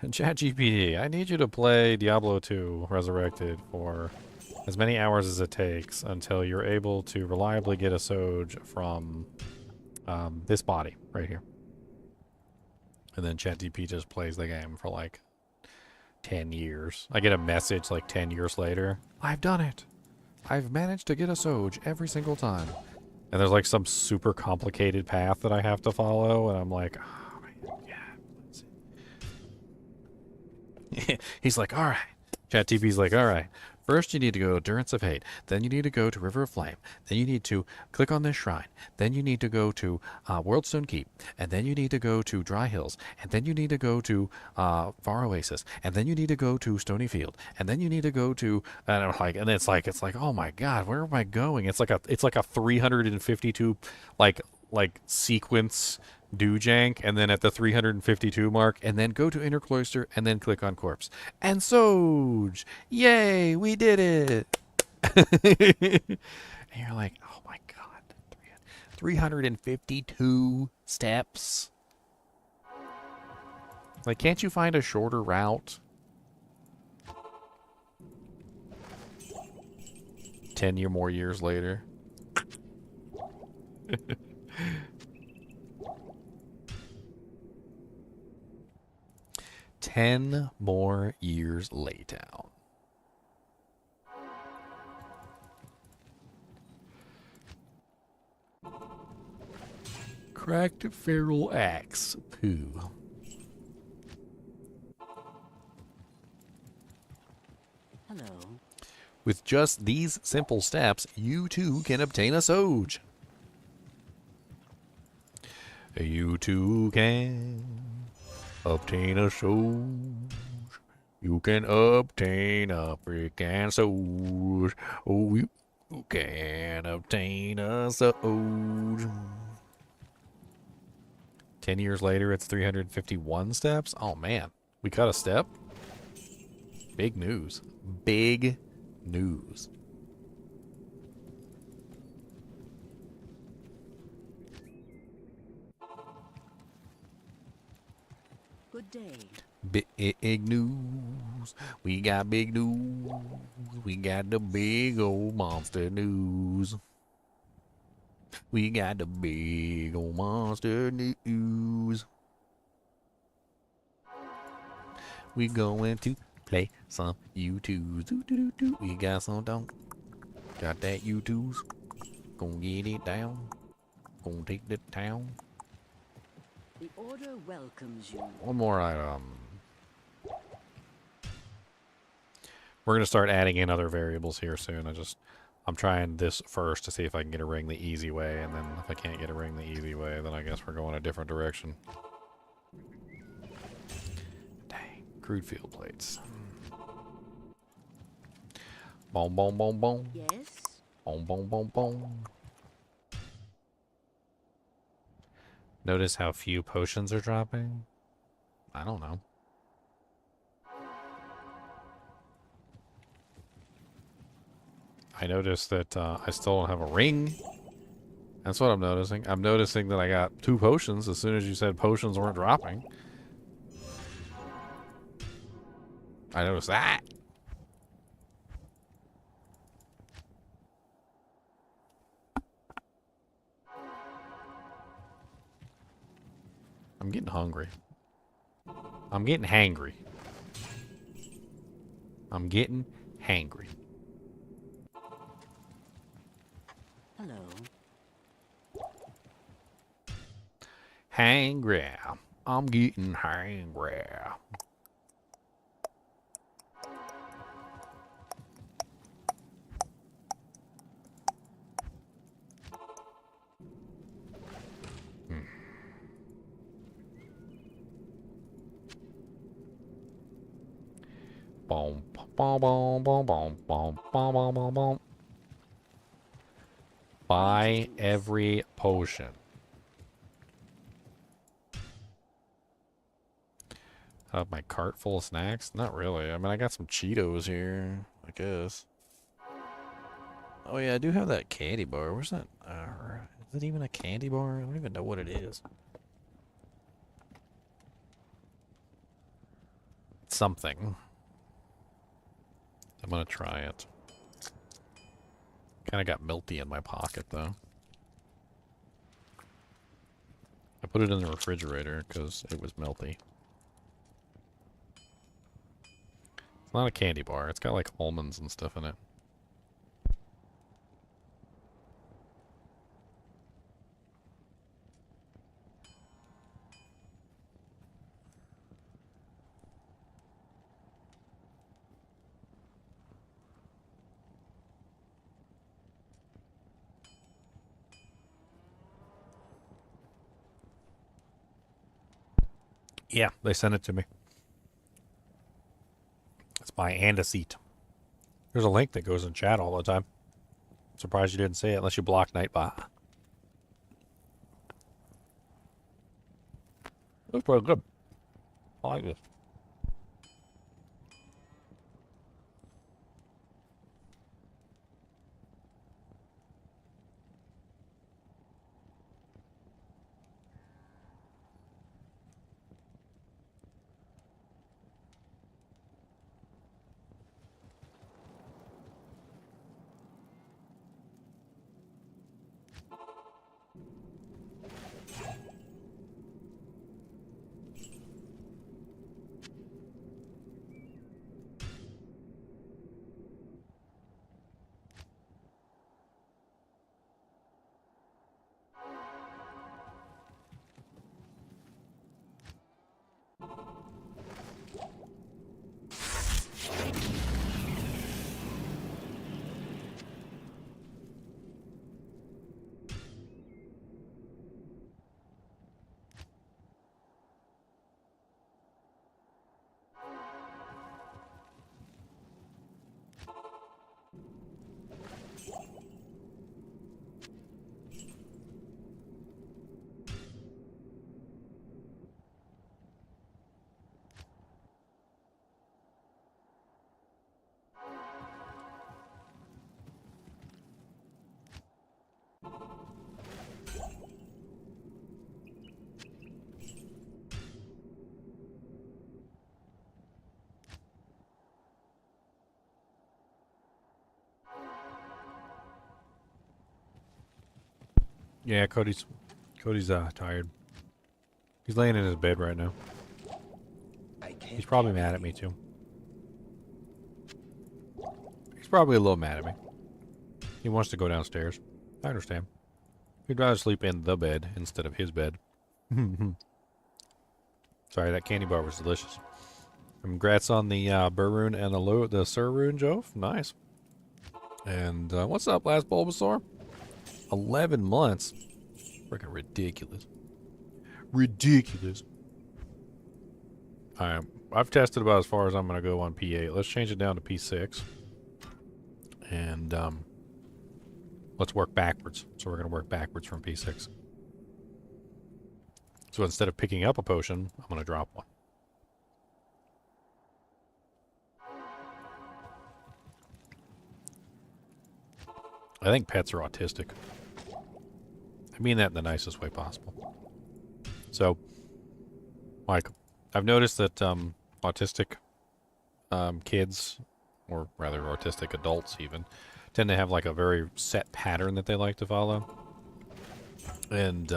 ChatGPT, I need you to play Diablo 2 Resurrected for as many hours as it takes until you're able to reliably get a SoJ from this body right here. And then ChatGPT just plays the game for like 10 years. I get a message like 10 years later. I've done it. I've managed to get a SoJ every single time. And there's like some super complicated path that I have to follow, and I'm like, oh, man, yeah. He's like, all right. ChatGPT's like, all right. First, you need to go to Endurance of Hate. Then you need to go to River of Flame. Then you need to click on this shrine. Then you need to go to Worldstone Keep. And then you need to go to Dry Hills. And then you need to go to Far Oasis. And then you need to go to Stony Field. And then you need to go to and it's like oh my god, where am I going? It's like a 352 like sequence do jank, and then at the 352 mark, and then go to Inner Cloister, and then click on Corpse. And SoJ! Yay! We did it! And you're like, oh my god. 352 steps? Like, can't you find a shorter route? 10 more years later. 10 more years later. Cracked feral axe. Pooh. Hello. With just these simple steps, you too can obtain a SoJ. You too can obtain a SoJ. You can obtain a freaking SoJ. Oh, you can obtain a SoJ. 10 years later, it's 351 steps? Oh, man. We cut a step? Big news. Big news. Good day. Big news. We got big news. We got the big old monster news. We got the big old monster news. We going to play some U2s. We got some down. Got that U2s. Gonna get it down. Gonna take the town. The order welcomes you. One more item. We're gonna start adding in other variables here soon. I'm trying this first to see if I can get a ring the easy way, and then if I can't get a ring the easy way, then I guess we're going a different direction. Dang, crude field plates. Boom, boom, boom, boom. Yes? Boom, boom, boom, boom. Notice how few potions are dropping? I don't know. I noticed that I still don't have a ring. That's what I'm noticing. I'm noticing that I got 2 potions as soon as you said potions weren't dropping. I noticed that. I'm getting hungry. I'm getting hangry. I'm getting hangry. Hello. Hangry. I'm getting hangry. Boom, boom, boom, boom, boom, boom, boom, boom, boom, boom. Buy every potion. I have my cart full of snacks? Not really. I mean, I got some Cheetos here, I guess. Oh yeah, I do have that candy bar. Where's that? Is it even a candy bar? I don't even know what it is. It's something. I'm gonna try it. Kinda got melty in my pocket, though. I put it in the refrigerator because it was melty. It's not a candy bar. It's got like almonds and stuff in it. Yeah, they sent it to me. It's by Andaseat. There's a link that goes in chat all the time. Surprised you didn't see it unless you block Nightbot. That's pretty good. I like this. Yeah, Cody's tired. He's laying in his bed right now. He's probably mad at me too. He's probably a little mad at me. He wants to go downstairs. I understand. He'd rather sleep in the bed instead of his bed. Sorry, that candy bar was delicious. Congrats on the Rune and the Sir Rune, Jove. Nice. And what's up, last Bulbasaur? 11 months. Freaking ridiculous. Ridiculous. I've tested about as far as I'm going to go on P8. Let's change it down to P6. And let's work backwards. So we're going to work backwards from P6. So instead of picking up a potion, I'm going to drop one. I think pets are autistic. I mean that in the nicest way possible. So, like, I've noticed that autistic kids, or rather autistic adults even, tend to have like a very set pattern that they like to follow. And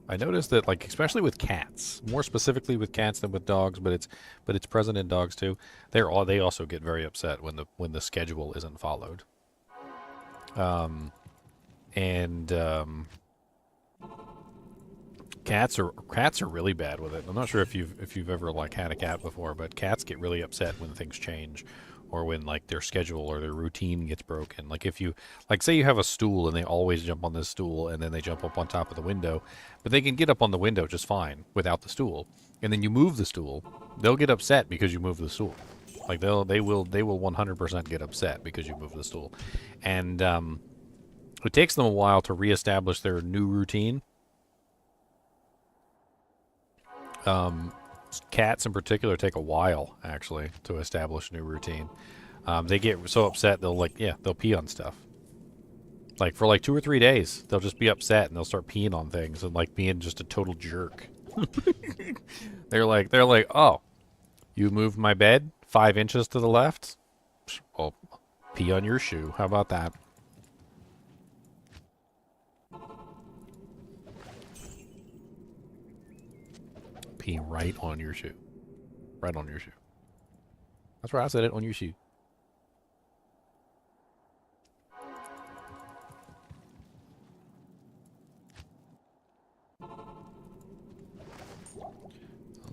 I noticed that, like, especially with cats, more specifically with cats than with dogs, but it's present in dogs too. They also get very upset when the schedule isn't followed. Cats are really bad with it. I'm not sure if you've ever like had a cat before, but cats get really upset when things change, or when like their schedule or their routine gets broken. Like if you say you have a stool and they always jump on this stool and then they jump up on top of the window, but they can get up on the window just fine without the stool. And then you move the stool, they'll get upset because you move the stool. Like they will 100% get upset because you move the stool. And it takes them a while to reestablish their new routine. Cats in particular take a while, actually, to establish a new routine. They get so upset, they'll pee on stuff. Like, for like 2 or 3 days, they'll just be upset and they'll start peeing on things and like being just a total jerk. They're like, oh, you moved my bed 5 inches to the left? Well, pee on your shoe. How about that? Pee right on your shoe. Right on your shoe. That's right, I said it, on your shoe.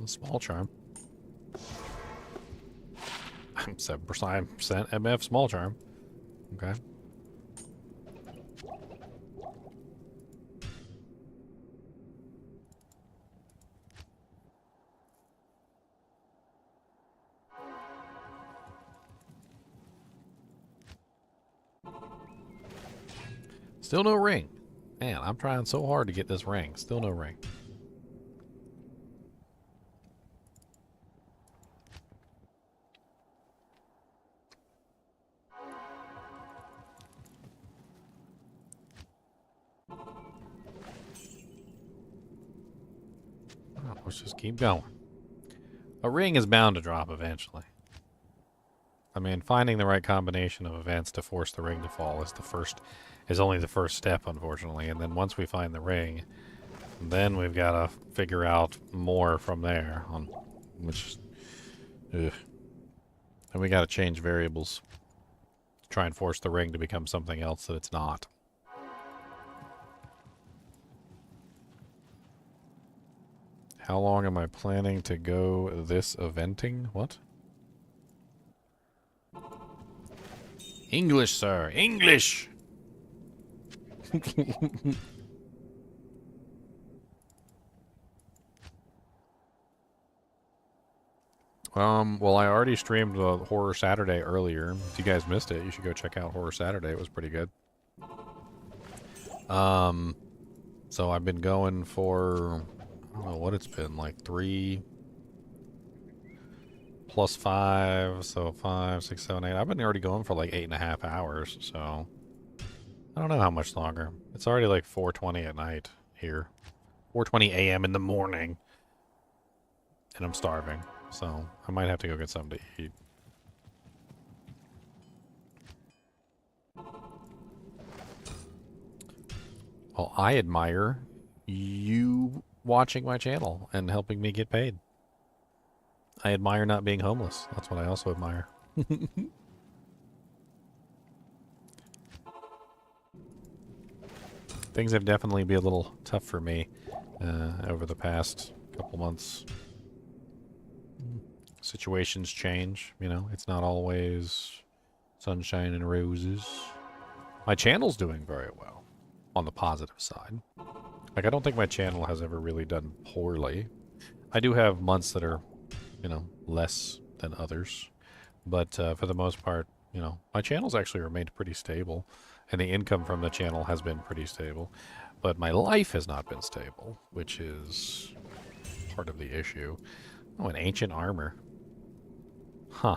A small charm. I'm 7% MF small charm. Okay. Still no ring. Man, I'm trying so hard to get this ring. Still no ring. Oh, let's just keep going. A ring is bound to drop eventually. I mean, finding the right combination of events to force the ring to fall is only the first step, unfortunately. And then once we find the ring, then we've got to figure out more from there. On which, ugh. And we got to change variables to try and force the ring to become something else that it's not. How long am I planning to go this eventing? What? English, sir. English! Well, I already streamed Horror Saturday earlier. If you guys missed it, you should go check out Horror Saturday. It was pretty good. So I've been going for, I don't know what it's been, like 3 plus 5, so 5, 6, 7, 8. I've been already going for like 8.5 hours, so I don't know how much longer. It's already like 4:20 at night here. 4:20 a.m. in the morning. And I'm starving, so I might have to go get something to eat. Well, I admire you watching my channel and helping me get paid. I admire not being homeless. That's what I also admire. Things have definitely been a little tough for me over the past couple months. Situations change, you know. It's not always sunshine and roses. My channel's doing very well on the positive side. Like, I don't think my channel has ever really done poorly. I do have months that are, you know, less than others. But for the most part, you know, my channel's actually remained pretty stable. And the income from the channel has been pretty stable. But my life has not been stable, which is part of the issue. Oh, an ancient armor. Huh.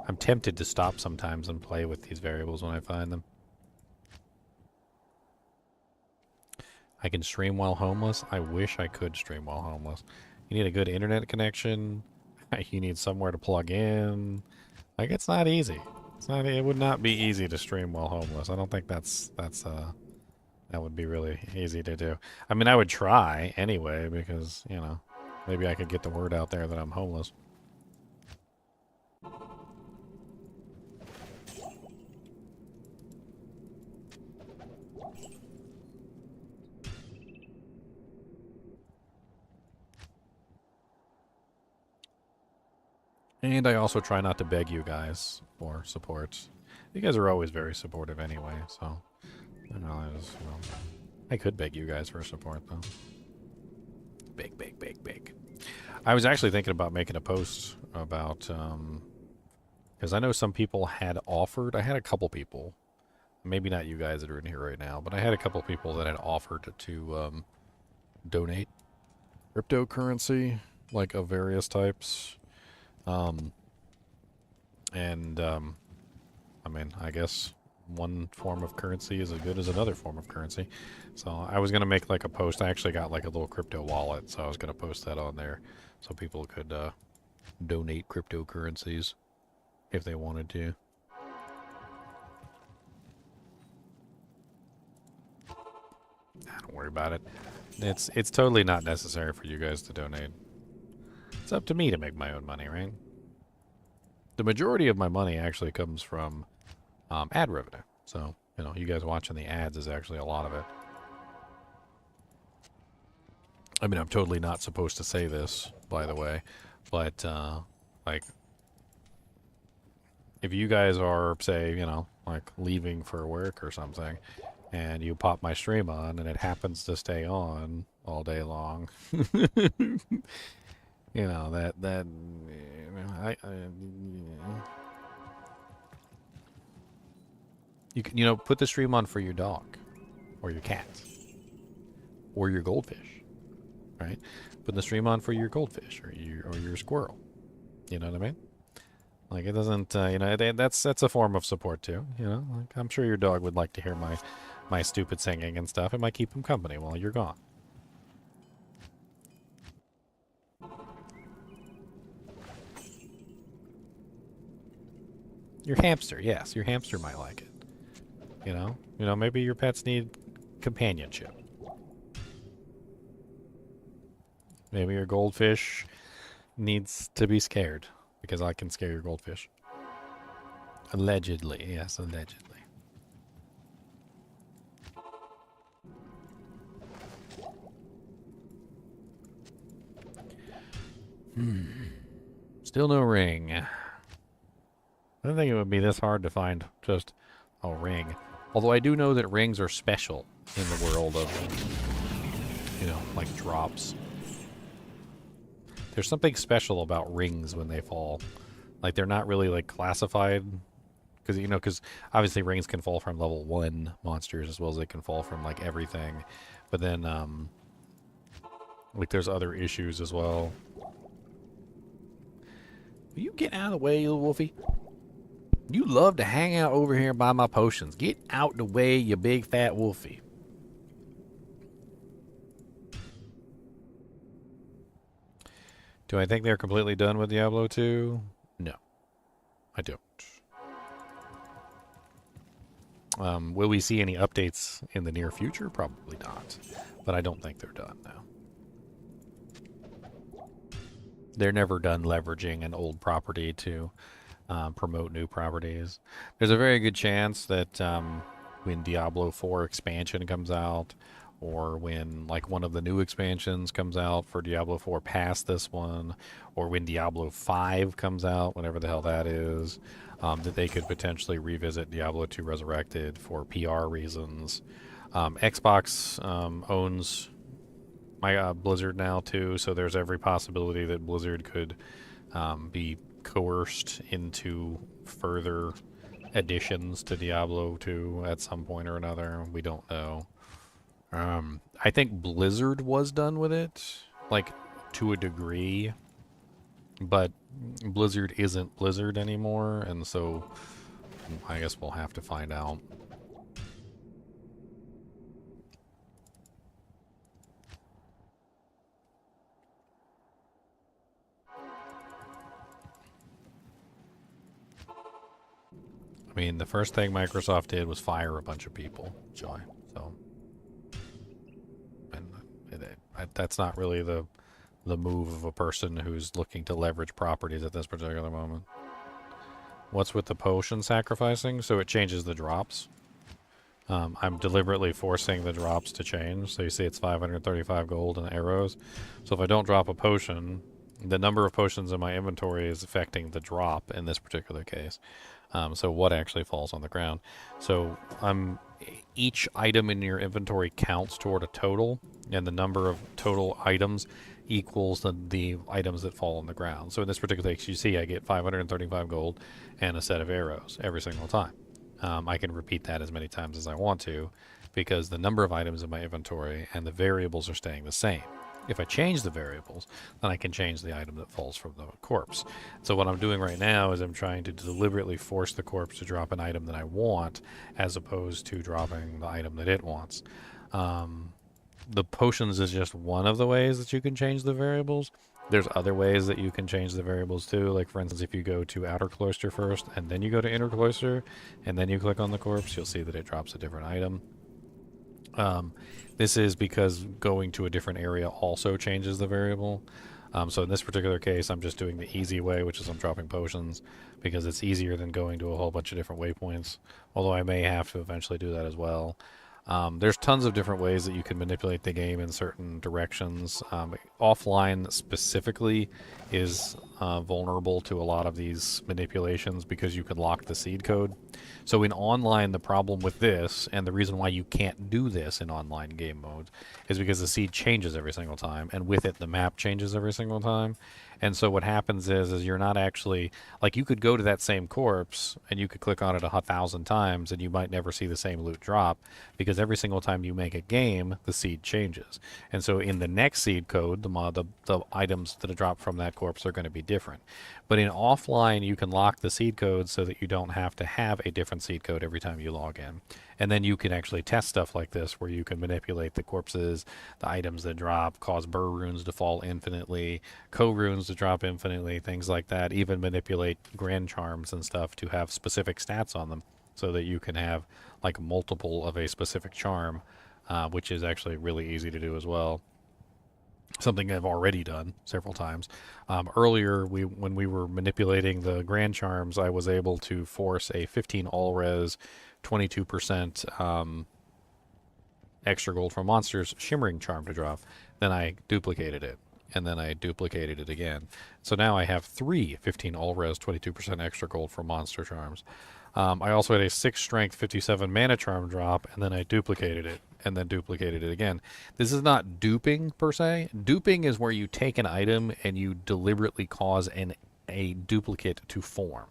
I'm tempted to stop sometimes and play with these variables when I find them. I can stream while homeless. I wish I could stream while homeless. You need a good internet connection. You need somewhere to plug in. Like, it's not easy. It's not. It would not be easy to stream while homeless. I don't think that would be really easy to do. I mean, I would try anyway because, you know, maybe I could get the word out there that I'm homeless. And I also try not to beg you guys for support. You guys are always very supportive anyway, so you know, I could beg you guys for support though. Beg, beg, beg, beg. I was actually thinking about making a post about because I know some people had offered. I had a couple people, maybe not you guys that are in here right now, but I had a couple people that had offered to donate cryptocurrency, like of various types. I mean, I guess one form of currency is as good as another form of currency. So I was going to make like a post. I actually got like a little crypto wallet, so I was going to post that on there so people could donate cryptocurrencies if they wanted to. Don't worry about it. It's totally not necessary for you guys to donate. It's up to me to make my own money, right? The majority of my money actually comes from ad revenue. So, you know, you guys watching the ads is actually a lot of it. I mean, I'm totally not supposed to say this, by the way, but, like, if you guys are, say, you know, like, leaving for work or something, and you pop my stream on, and it happens to stay on all day long, you know, that You can, you know, put the stream on for your dog, or your cat, or your goldfish, right? Put the stream on for your goldfish or your squirrel. You know what I mean? Like it doesn't, you know, that's a form of support too. You know, like I'm sure your dog would like to hear my stupid singing and stuff. It might keep him company while you're gone. Your hamster, yes, your hamster might like it. You know, maybe your pets need companionship. Maybe your goldfish needs to be scared because I can scare your goldfish. Allegedly, yes, allegedly. Still no ring. I don't think it would be this hard to find just a ring. Although I do know that rings are special in the world of, you know, like drops. There's something special about rings when they fall. Like they're not really like classified. Because, you know, because obviously rings can fall from level 1 monsters as well as they can fall from like everything. But then, like there's other issues as well. Will you get out of the way, you little wolfie? You love to hang out over here by my potions. Get out the way, you big fat wolfie. Do I think they're completely done with Diablo 2? No, I don't. Will we see any updates in the near future? Probably not. But I don't think they're done now. They're never done leveraging an old property to promote new properties. There's a very good chance that when Diablo 4 expansion comes out, or when like one of the new expansions comes out for Diablo 4 past this one, or when Diablo 5 comes out, whatever the hell that is, that they could potentially revisit Diablo 2 Resurrected for PR reasons. Xbox owns Blizzard now too, so there's every possibility that Blizzard could be coerced into further additions to Diablo 2 at some point or another. We don't know. I think Blizzard was done with it, like to a degree, but Blizzard isn't Blizzard anymore, and so I guess we'll have to find out. I mean, the first thing Microsoft did was fire a bunch of people, Joy. So, and that's not really the move of a person who's looking to leverage properties at this particular moment. What's with the potion sacrificing? So it changes the drops. I'm deliberately forcing the drops to change. So you see it's 535 gold and arrows. So if I don't drop a potion, the number of potions in my inventory is affecting the drop in this particular case. So what actually falls on the ground. So each item in your inventory counts toward a total, and the number of total items equals the items that fall on the ground. So in this particular case, you see I get 535 gold and a set of arrows every single time. I can repeat that as many times as I want to because the number of items in my inventory and the variables are staying the same. If I change the variables, then I can change the item that falls from the corpse. So what I'm doing right now is I'm trying to deliberately force the corpse to drop an item that I want as opposed to dropping the item that it wants. The potions is just one of the ways that you can change the variables. There's other ways that you can change the variables too. Like for instance, if you go to outer cloister first and then you go to inner cloister and then you click on the corpse, you'll see that it drops a different item. This is because going to a different area also changes the variable. So in this particular case, I'm just doing the easy way, which is I'm dropping potions because it's easier than going to a whole bunch of different waypoints, although I may have to eventually do that as well. There's tons of different ways that you can manipulate the game in certain directions. Offline specifically is vulnerable to a lot of these manipulations because you can lock the seed code. So in online, the problem with this, and the reason why you can't do this in online game modes, is because the seed changes every single time, and with it, the map changes every single time. And so what happens is you're not actually, like, you could go to that same corpse, and you could click on it 1,000 times, and you might never see the same loot drop, because every single time you make a game, the seed changes. And so in the next seed code, the items that are dropped from that corpse are going to be different. But in offline, you can lock the seed code so that you don't have to have a different seed code every time you log in. And then you can actually test stuff like this, where you can manipulate the corpses, the items that drop, cause burr runes to fall infinitely, co-runes to drop infinitely, things like that. Even manipulate grand charms and stuff to have specific stats on them, so that you can have like multiple of a specific charm, which is actually really easy to do as well. Something I've already done several times. Earlier, when we were manipulating the grand charms, I was able to force a 15 all-res, 22% extra gold from monsters shimmering charm to drop. Then I duplicated it, and then I duplicated it again. So now I have 3 15 all-res, 22% extra gold from monster charms. I also had a 6 strength, 57 mana charm drop, and then I duplicated it, and then duplicated it again. This is not duping, per se. Duping is where you take an item and you deliberately cause a duplicate to form.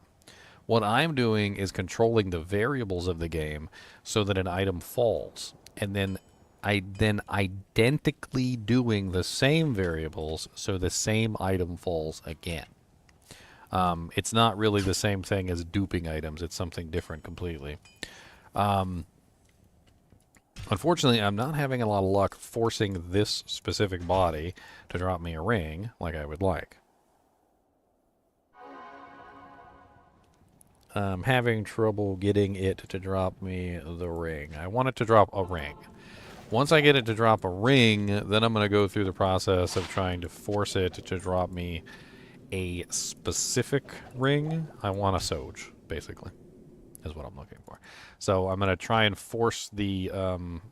What I'm doing is controlling the variables of the game so that an item falls, and then identically doing the same variables so the same item falls again. It's not really the same thing as duping items. It's something different completely. Unfortunately, I'm not having a lot of luck forcing this specific body to drop me a ring like I would like. I'm having trouble getting it to drop me the ring. I want it to drop a ring. Once I get it to drop a ring, then I'm going to go through the process of trying to force it to drop me a specific ring. I want a SoJ, basically, is what I'm looking for. So I'm going to try and force the,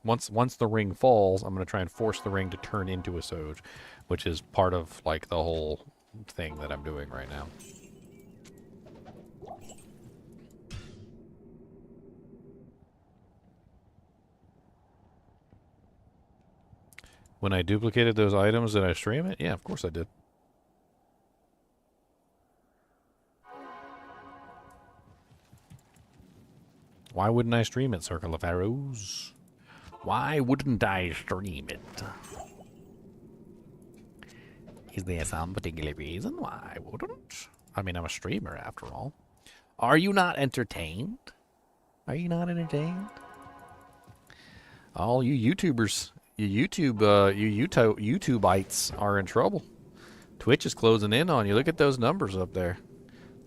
once the ring falls, I'm going to try and force the ring to turn into a SoJ, which is part of, like, the whole thing that I'm doing right now. When I duplicated those items, did I stream it? Yeah, of course I did. Why wouldn't I stream it, Circle of Arrows? Why wouldn't I stream it? Is there some particular reason why I wouldn't? I mean, I'm a streamer after all. Are you not entertained? Are you not entertained? All you YouTubers, you YouTubeites are in trouble. Twitch is closing in on you. Look at those numbers up there.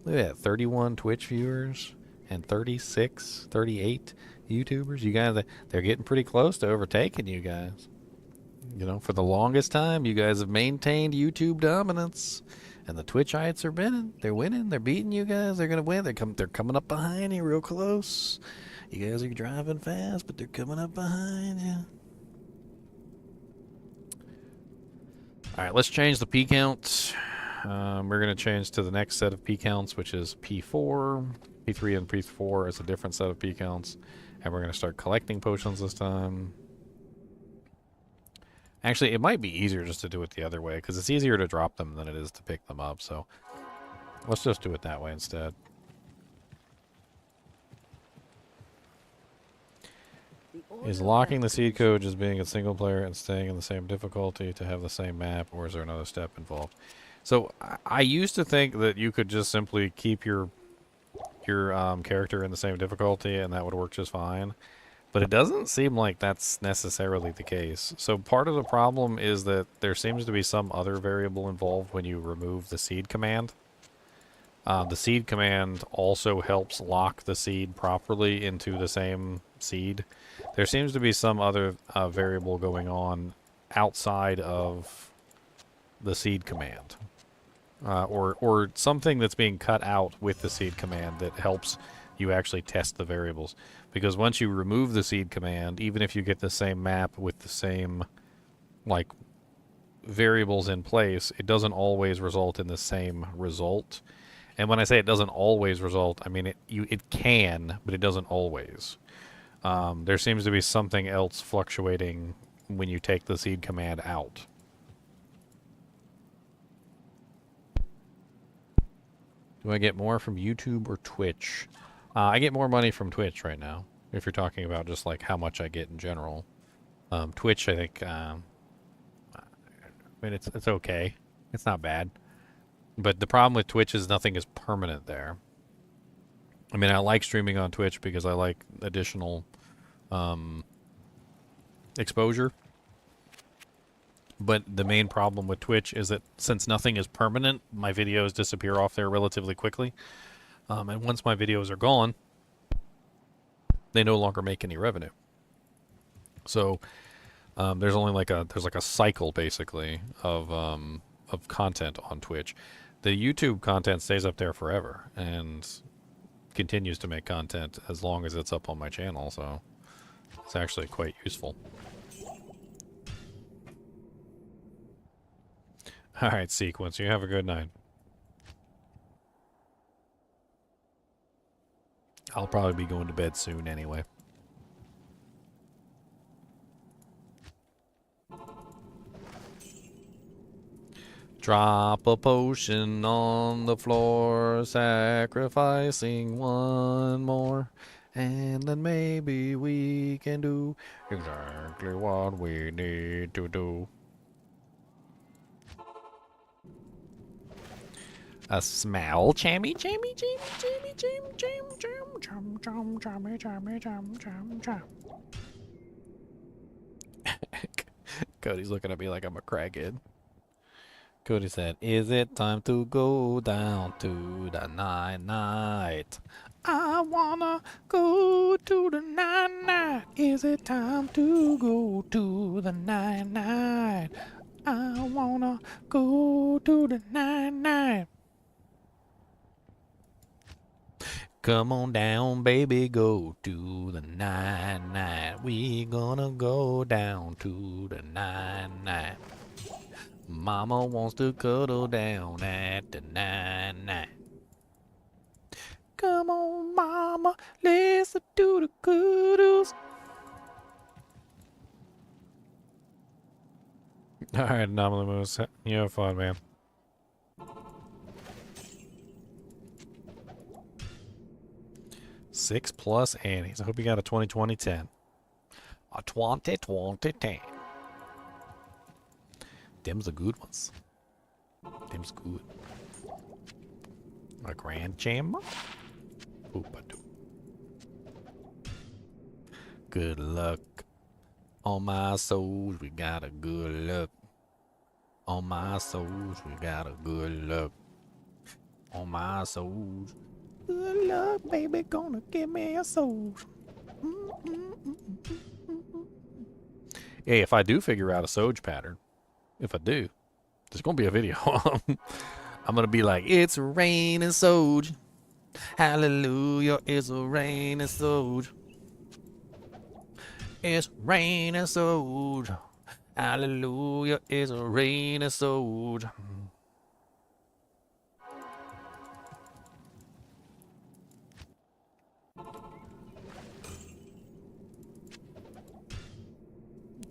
Look at that, 31 Twitch viewers and 36, 38 YouTubers. You guys, they're getting pretty close to overtaking you guys. You know, for the longest time, you guys have maintained YouTube dominance, and the Twitchites are winning. They're winning. They're beating you guys. They're gonna win. They're coming up behind you, real close. You guys are driving fast, but they're coming up behind you. All right, let's change the P count. We're gonna change to the next set of P counts, which is P4. P3 and P4 is a different set of P counts, and we're gonna start collecting potions this time. Actually, it might be easier just to do it the other way, because it's easier to drop them than it is to pick them up, so let's just do it that way instead. Is locking the seed code just being a single player and staying in the same difficulty to have the same map, or is there another step involved? So, I used to think that you could just simply keep your character in the same difficulty and that would work just fine. But it doesn't seem like that's necessarily the case. So part of the problem is that there seems to be some other variable involved when you remove the seed command. The seed command also helps lock the seed properly into the same seed. There seems to be some other variable going on outside of the seed command. Or something that's being cut out with the seed command that helps you actually test the variables. Because once you remove the seed command, even if you get the same map with the same, like, variables in place, it doesn't always result in the same result. And when I say it doesn't always result, I mean it can, but it doesn't always. There seems to be something else fluctuating when you take the seed command out. Do I get more from YouTube or Twitch? I get more money from Twitch right now, if you're talking about just like how much I get in general. Twitch, I think, I mean, it's okay. It's not bad. But the problem with Twitch is nothing is permanent there. I mean, I like streaming on Twitch because I like additional exposure. But the main problem with Twitch is that since nothing is permanent, my videos disappear off there relatively quickly. And once my videos are gone, they no longer make any revenue. So there's only like a cycle basically of content on Twitch. The YouTube content stays up there forever and continues to make content as long as it's up on my channel. So it's actually quite useful. All right, Sequence, you have a good night. I'll probably be going to bed soon anyway. Drop a potion on the floor, sacrificing one more, and then maybe we can do exactly what we need to do. A smell, chammy, chammy, chammy, chammy, cham, cham, cham, cham, cham, chammy, chammy, cham, cham, cham. Cody's looking at me like I'm a crackhead. Cody said, "Is it time to go down to the night? I wanna go to the night. Is it time to go to the night? I wanna go to the night. Come on down, baby, go to the night. We gonna go down to the night. Mama wants to cuddle down at the night. Come on, mama, listen to the cuddles." All right, Anomaly Moose, you have fun, man. Six plus Annie's. I hope you got a 20-20-10. A 20-20-10. Them's the good ones. Them's good. A grand chamber. Oop-a-doo. Good luck. On my souls, we got a good luck. On my souls, we got a good luck. On my souls. Good luck, baby, gonna give me a soul. Hey, if I do figure out a SoJ pattern, if I do, there's gonna be a video. I'm gonna be like, "It's raining SoJ. Hallelujah, it's raining SoJ. It's raining SoJ. Hallelujah, it's raining SoJ."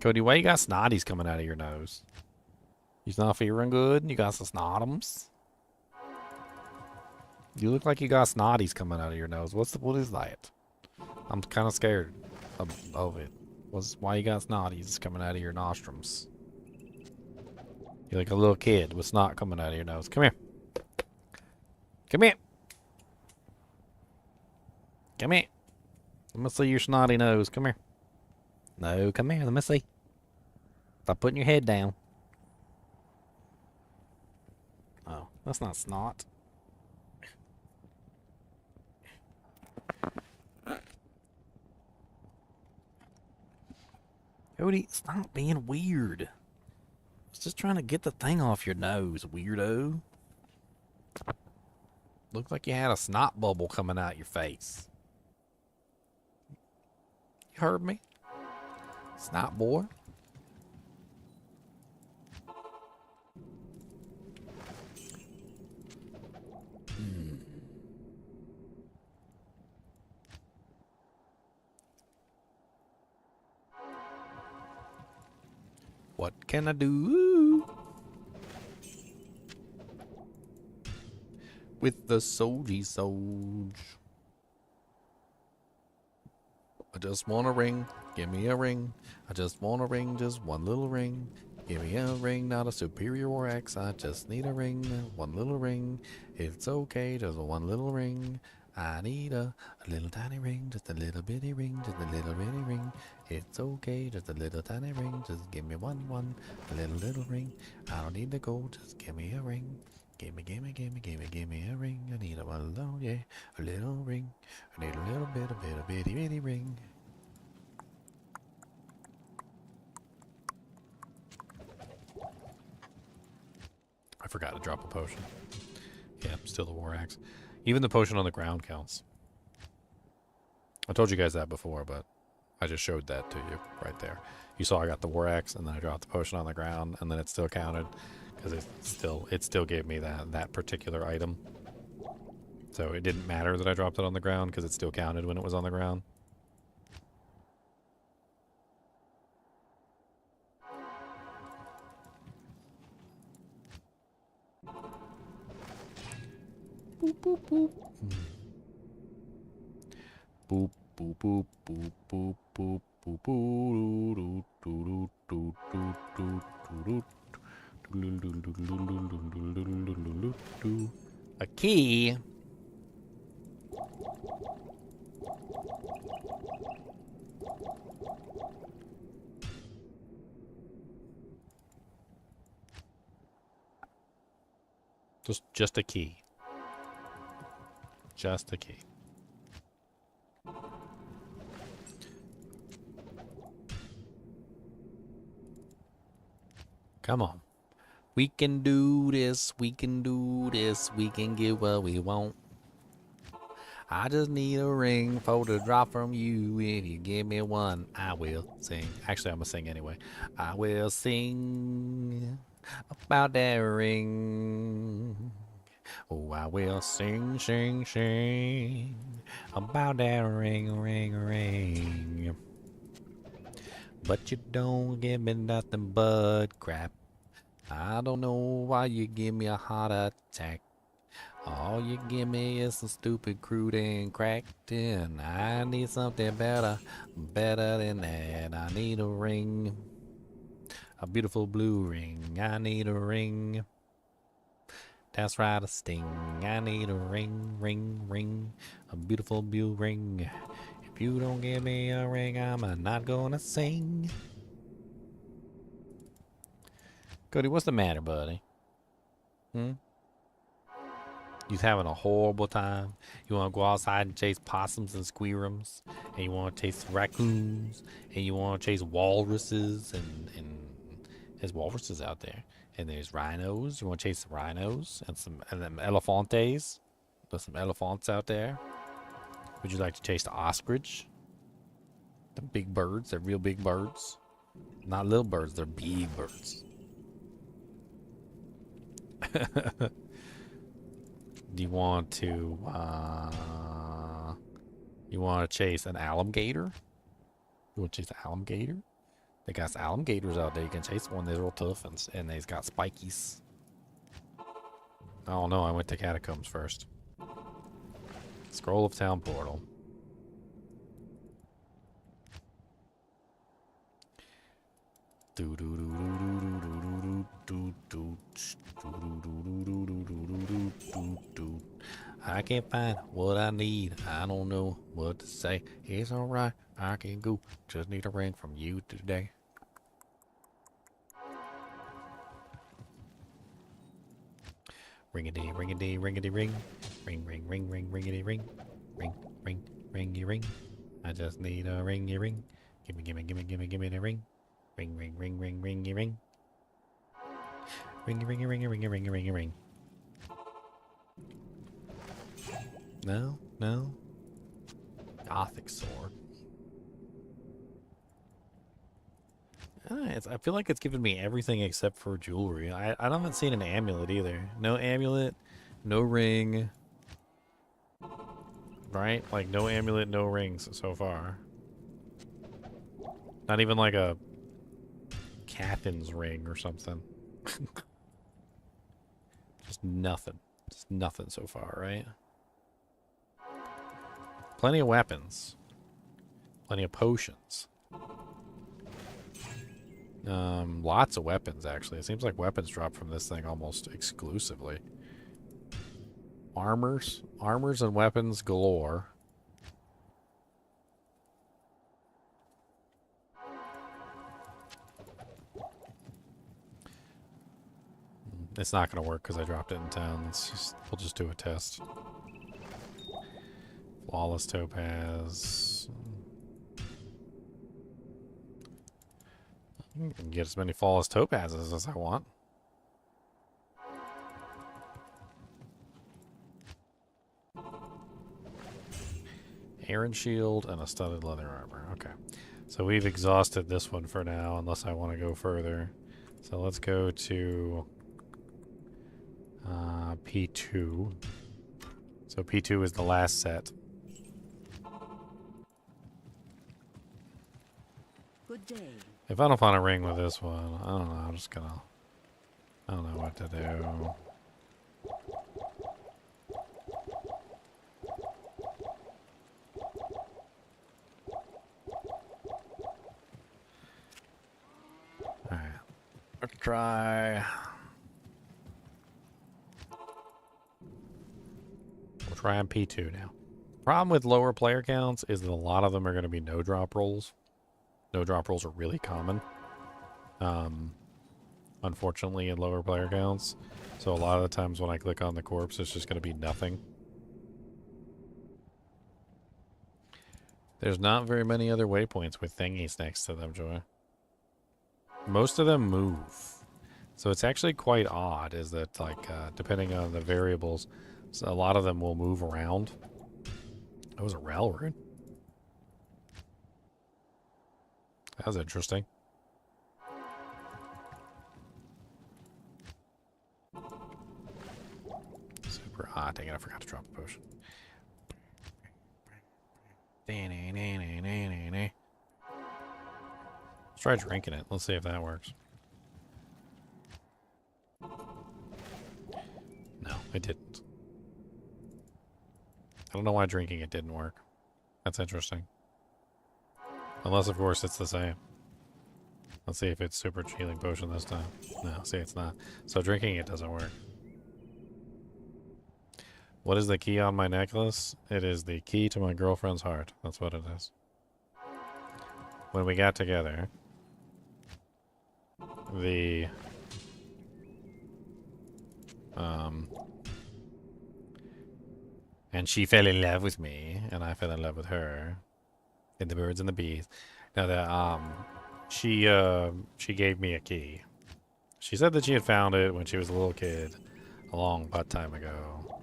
Cody, why you got snotties coming out of your nose? You not feeling good? You got some snotums? You look like you got snotties coming out of your nose. What is that? I'm kind of scared of it. Why you got snotties coming out of your nostrums? You're like a little kid with snot coming out of your nose. Come here. Come here. Come here. Let me see your snotty nose. Come here. No, come here. Let me see. Stop putting your head down. Oh, that's not snot. Cody, stop being weird. I was just trying to get the thing off your nose, weirdo. Looked like you had a snot bubble coming out your face. You heard me? Snot boy. What can I do with the SoJ? I just want a ring. Give me a ring. I just want a ring, just one little ring. Give me a ring, not a superior or X. I just need a ring, one little ring. It's okay, just one little ring. I need a little tiny ring, just a little bitty ring, just a little bitty ring. It's okay, just a little tiny ring. Just give me one, a little ring. I don't need the gold, just give me a ring. Give me a ring. I need a one little, yeah, a little ring. I need a little bit, a bitty ring. I forgot to drop a potion. Yeah, still the war axe. Even the potion on the ground counts. I told you guys that before, but I just showed that to you right there. You saw I got the war axe, and then I dropped the potion on the ground, and then it still counted because it still gave me that particular item. So it didn't matter that I dropped it on the ground because it still counted when it was on the ground. Boop boop boop. Boop boop boop boop boop boop boop boop doo doo doo doo. A key. Just a key. Just a key. Come on. We can do this. We can do this. We can get what we want. I just need a ring for the drop from you. If you give me one, I will sing. Actually, I'm going to sing anyway. I will sing about that ring. Oh, I will sing, sing, sing about that ring, ring, ring. But you don't give me nothing but crap. I don't know why you give me a heart attack. All you give me is some stupid crude and cracked in. I need something better than that. I need a ring, a beautiful blue ring. I need a ring. That's right, a sting. I need a ring, ring, ring, a beautiful blue ring. If you don't give me a ring, I'm not gonna sing. Cody, what's the matter, buddy? You having a horrible time? You want to go outside and chase possums and squirrels, and you want to chase raccoons, and you want to chase walruses, and there's walruses out there, and there's rhinos. You want to chase the rhinos and them elephantes. There's some elephants out there. Would you like to chase the ostrich? The big birds, they're real big birds. Not little birds, they're big birds. Do you want to chase an alligator? You want to chase an alligator? They got some alligators out there. You can chase one. They're real tough and they've got spikies. I don't know. I went to catacombs first. Scroll of town portal. I can't find what I need. I don't know what to say. It's alright. I can go. Just need a ring from you today. Ring-a-dee, ring-a-dee, ring-a-dee, ring. Ring, ring, ring, ring, ring-a-dee, ring. Ring, ring, ring-y, ring. I just need a ring-y, ring. Gimme, gimme, gimme, gimme, gimme the ring. Ring, ring, ring, ring, ring-y, ring. Ring-y, ring-y, ring-y, ring-y, ring-y, ring-y, ring. No, no. Gothic sword. I feel like it's given me everything except for jewelry. I haven't seen an amulet either. No amulet, no ring. Right? Like no amulet, no rings so far. Not even like a Cathin's ring or something. Just nothing. Just nothing so far, right? Plenty of weapons. Plenty of potions. Lots of weapons, actually. It seems like weapons drop from this thing almost exclusively. Armors and weapons galore. It's not going to work because I dropped it in town. We'll just do a test. Flawless topaz. I can get as many flawless topazes as I want. Iron shield and a studded leather armor. Okay. So we've exhausted this one for now, unless I want to go further. So let's go to P2. So P2 is the last set. Good day. If I don't find a ring with this one, I don't know. I'm just gonna... I don't know what to do. Alright. Let's try... We'll try on P2 now. Problem with lower player counts is that a lot of them are going to be no-drop rolls. No-drop rolls are really common. Unfortunately, in lower player counts. So a lot of the times when I click on the corpse, it's just going to be nothing. There's not very many other waypoints with thingies next to them, Joy. Most of them move. So it's actually quite odd, is that, like, depending on the variables, so a lot of them will move around. That was a Rel rune. That was interesting. Super hot. Dang it, I forgot to drop the potion. Let's try drinking it. Let's see if that works. No, it didn't. I don't know why drinking it didn't work. That's interesting. Unless, of course, it's the same. Let's see if it's super healing potion this time. No, see, it's not. So drinking it doesn't work. What is the key on my necklace? It is the key to my girlfriend's heart. That's what it is. When we got together, and she fell in love with me, and I fell in love with her. And the birds and the bees. Now that she gave me a key. She said that she had found it when she was a little kid, a long butt time ago.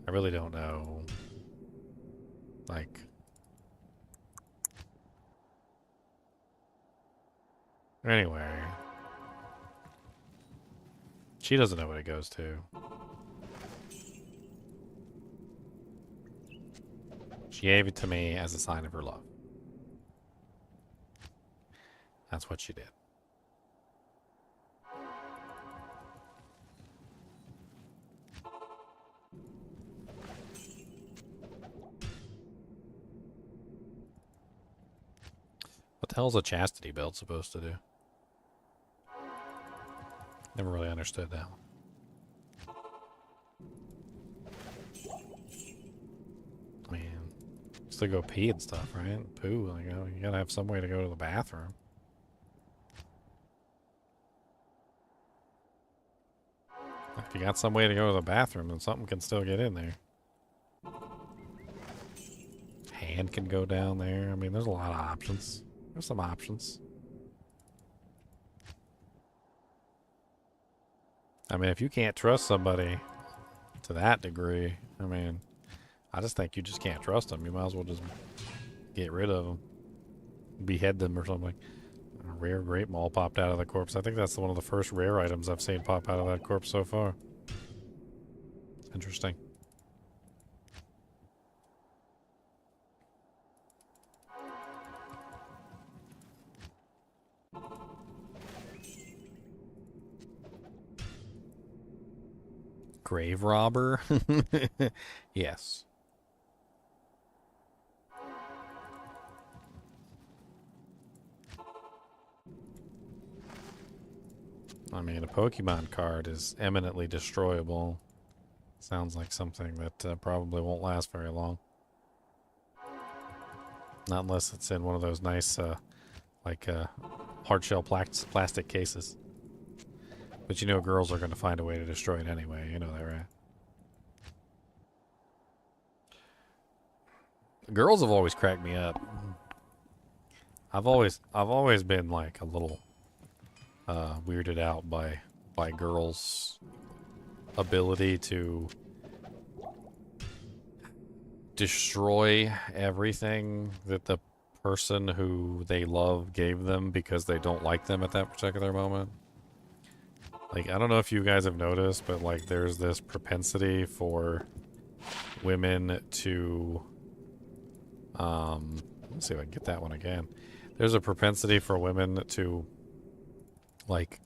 I really don't know. Like, anyway, she doesn't know what it goes to. She gave it to me as a sign of her love. That's what she did. What the hell is a chastity belt supposed to do? Never really understood that one. I mean, just to go pee and stuff, right? Poo, like, you gotta have some way to go to the bathroom. If you got some way to go to the bathroom, then something can still get in there. Hand can go down there. I mean, there's a lot of options. There's some options. I mean, if you can't trust somebody to that degree, I mean, I just think you just can't trust them. You might as well just get rid of them. Behead them or something. A rare grape mall popped out of the corpse. I think that's one of the first rare items I've seen pop out of that corpse so far. Interesting. grave robber? Yes. I mean, a Pokemon card is eminently destroyable. Sounds like something that probably won't last very long. Not unless it's in one of those nice, hard shell plastic cases. But you know girls are going to find a way to destroy it anyway. You know that, right? Girls have always cracked me up. I've always been like a little weirded out by girls' ability to destroy everything that the person who they love gave them because they don't like them at that particular moment. Like, I don't know if you guys have noticed, but like there's this propensity for women to let's see if I can get that one again. There's a propensity for women to like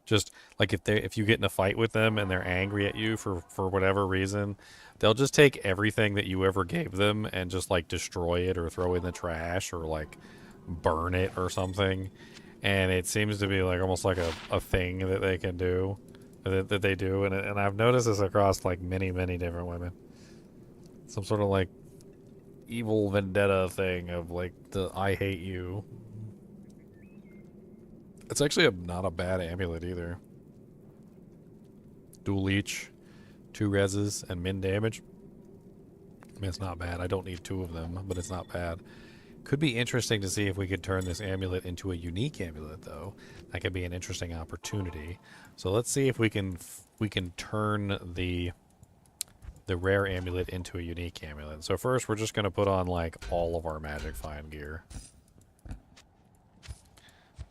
just like if you get in a fight with them and they're angry at you for whatever reason, they'll just take everything that you ever gave them and just like destroy it or throw it in the trash or like burn it or something. And it seems to be like almost like a thing that they can do, that they do, and I've noticed this across like many different women. Some sort of like evil vendetta thing of like the I hate you. It's actually not a bad amulet either. Dual leech, 2 reses, and min damage. I mean, it's not bad. I don't need 2 of them, but it's not bad. Could be interesting to see if we could turn this amulet into a unique amulet, though. That could be an interesting opportunity. So let's see if we can turn the rare amulet into a unique amulet. So first, we're just going to put on like all of our magic find gear.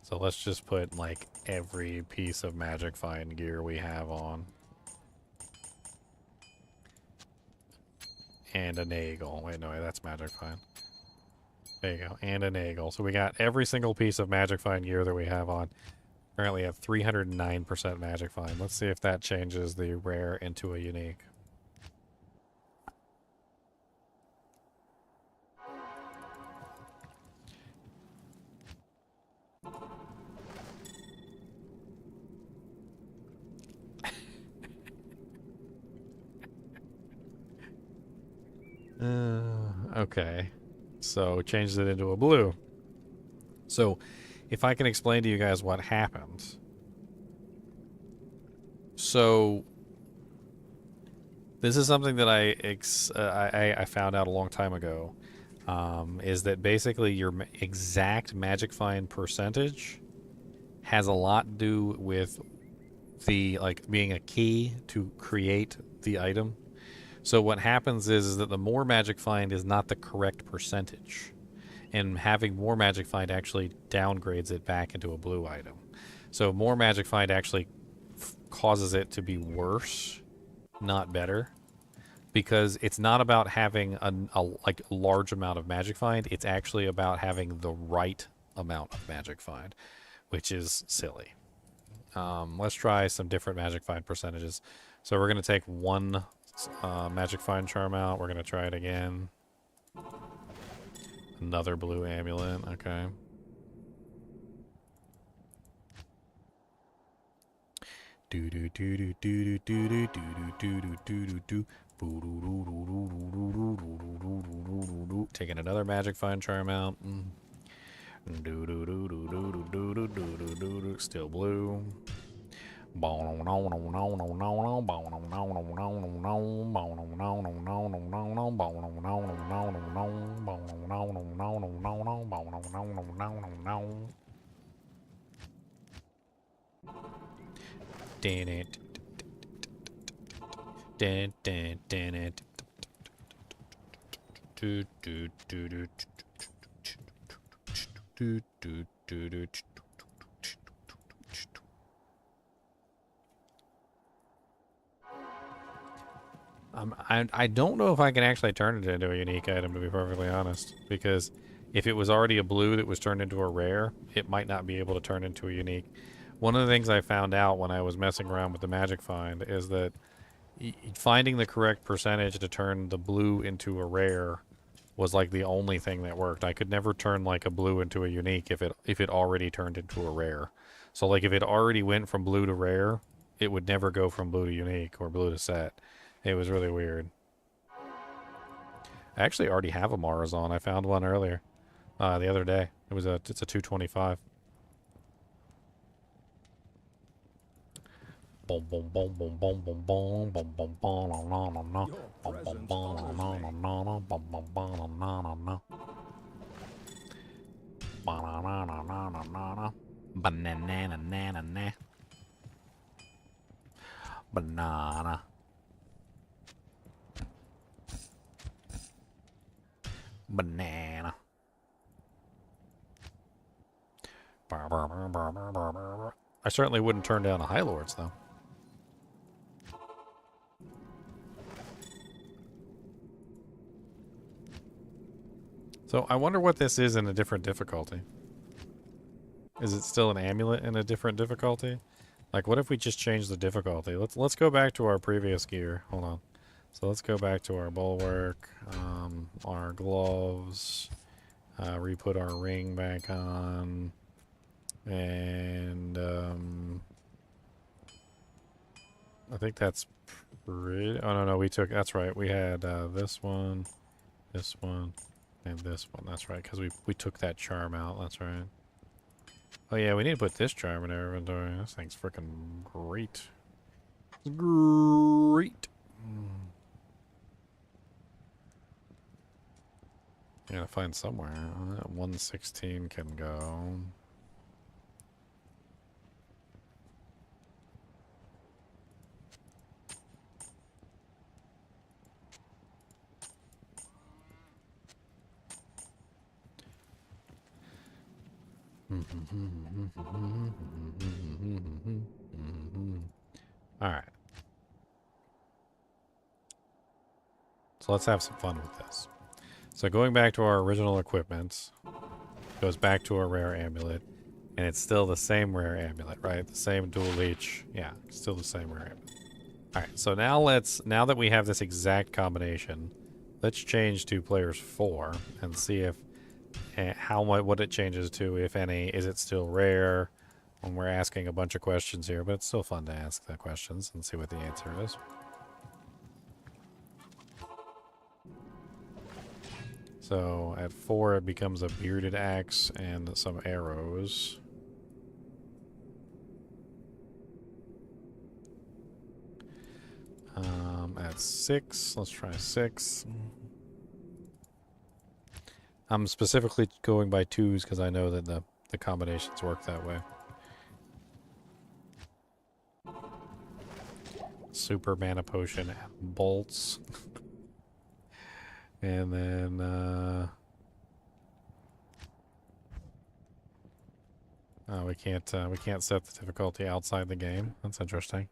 So let's just put like every piece of magic find gear we have on. And a nagel. Wait, no, that's magic find. There you go. And a nagel. So we got every single piece of magic find gear that we have on. Currently have 309% magic find. Let's see if that changes the rare into a unique. Okay. So changed it into a blue. So if I can explain to you guys what happened. So this is something that I found out a long time ago. Is that basically your exact magic find percentage has a lot to do with the like being a key to create the item. So what happens is that the more magic find is not the correct percentage, and having more magic find actually downgrades it back into a blue item. So more magic find actually causes it to be worse, not better, because it's not about having a like large amount of magic find. It's actually about having the right amount of magic find, which is silly. Let's try some different magic find percentages. So we're going to take one magic find charm out. We're going to try it again. Another blue amulet. Okay. Do do do do do do do do do do do do. Taking another magic find charm out. Still blue. I don't know if I can actually turn it into a unique item, to be perfectly honest, because if it was already a blue that was turned into a rare, it might not be able to turn into a unique. one of the things I found out when I was messing around with the magic find is that finding the correct percentage to turn the blue into a rare was like the only thing that worked. I could never turn like a blue into a unique if it already turned into a rare. So like if it already went from blue to rare, it would never go from blue to unique or blue to set. It was really weird. I actually already have a Marazon. I found one earlier, the other day. It's a 225. Boom boom boom boom boom boom boom boom boom boom no no no no boom boom boom no no no no no boom boom boom no no no no banana no no no no no banana na na banana banana. I certainly wouldn't turn down a High Lords though. So I wonder what this is in a different difficulty. Is it still an amulet in a different difficulty? Like, what if we just change the difficulty? Let's go back to our previous gear. Hold on. So let's go back to our bulwark, our gloves, re-put our ring back on, and I think that's pretty. Oh no, we took. That's right. We had this one, and this one. That's right, because we took that charm out. That's right. Oh yeah, we need to put this charm in our inventory. This thing's freaking great. Great. I gotta find somewhere. 116 can go. Alright. So let's have some fun with this. So going back to our original equipment, goes back to a rare amulet, and it's still the same rare amulet, right? The same dual leech. Yeah, still the same rare amulet. Alright, so now that we have this exact combination, let's change to players 4 and see if what it changes to, if any. Is it still rare? When we're asking a bunch of questions here, but it's still fun to ask the questions and see what the answer is. So at 4 it becomes a bearded axe and some arrows. At 6, let's try 6. I'm specifically going by 2s because I know that the combinations work that way. Super mana potion and bolts. And then we can't set the difficulty outside the game. That's interesting.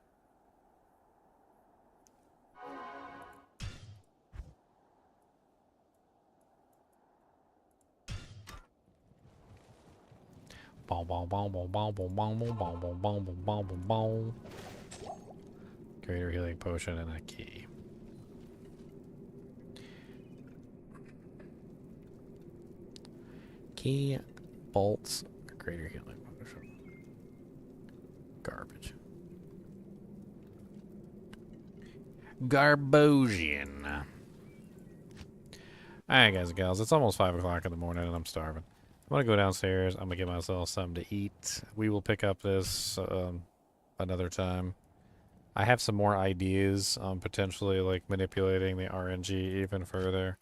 Boom, boom, boom, boom, boom, boom, boom, boom, boom, boom, boom, boom, boom, boom. Greater healing potion and a key. Key, bolts, greater healing potion. Garbage. Garbosian. Alright, guys and gals, it's almost 5 o'clock in the morning and I'm starving. I'm gonna go downstairs. I'm gonna get myself something to eat. We will pick up this another time. I have some more ideas on potentially like manipulating the RNG even further.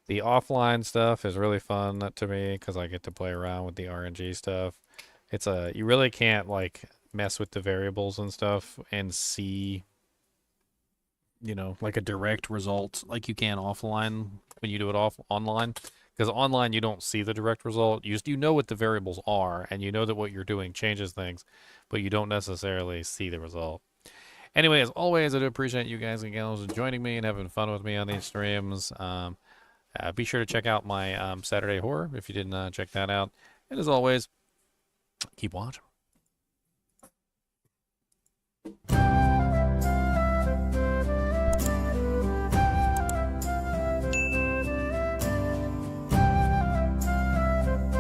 The offline stuff is really fun to me because I get to play around with the RNG stuff. You really can't like mess with the variables and stuff and see, you know, like a direct result like you can offline when you do it online. Because online you don't see the direct result. You know what the variables are and you know that what you're doing changes things, but you don't necessarily see the result. Anyway, as always, I do appreciate you guys and gals joining me and having fun with me on these streams. Be sure to check out my Saturday Horror if you didn't check that out. And as always, keep watching. Bye.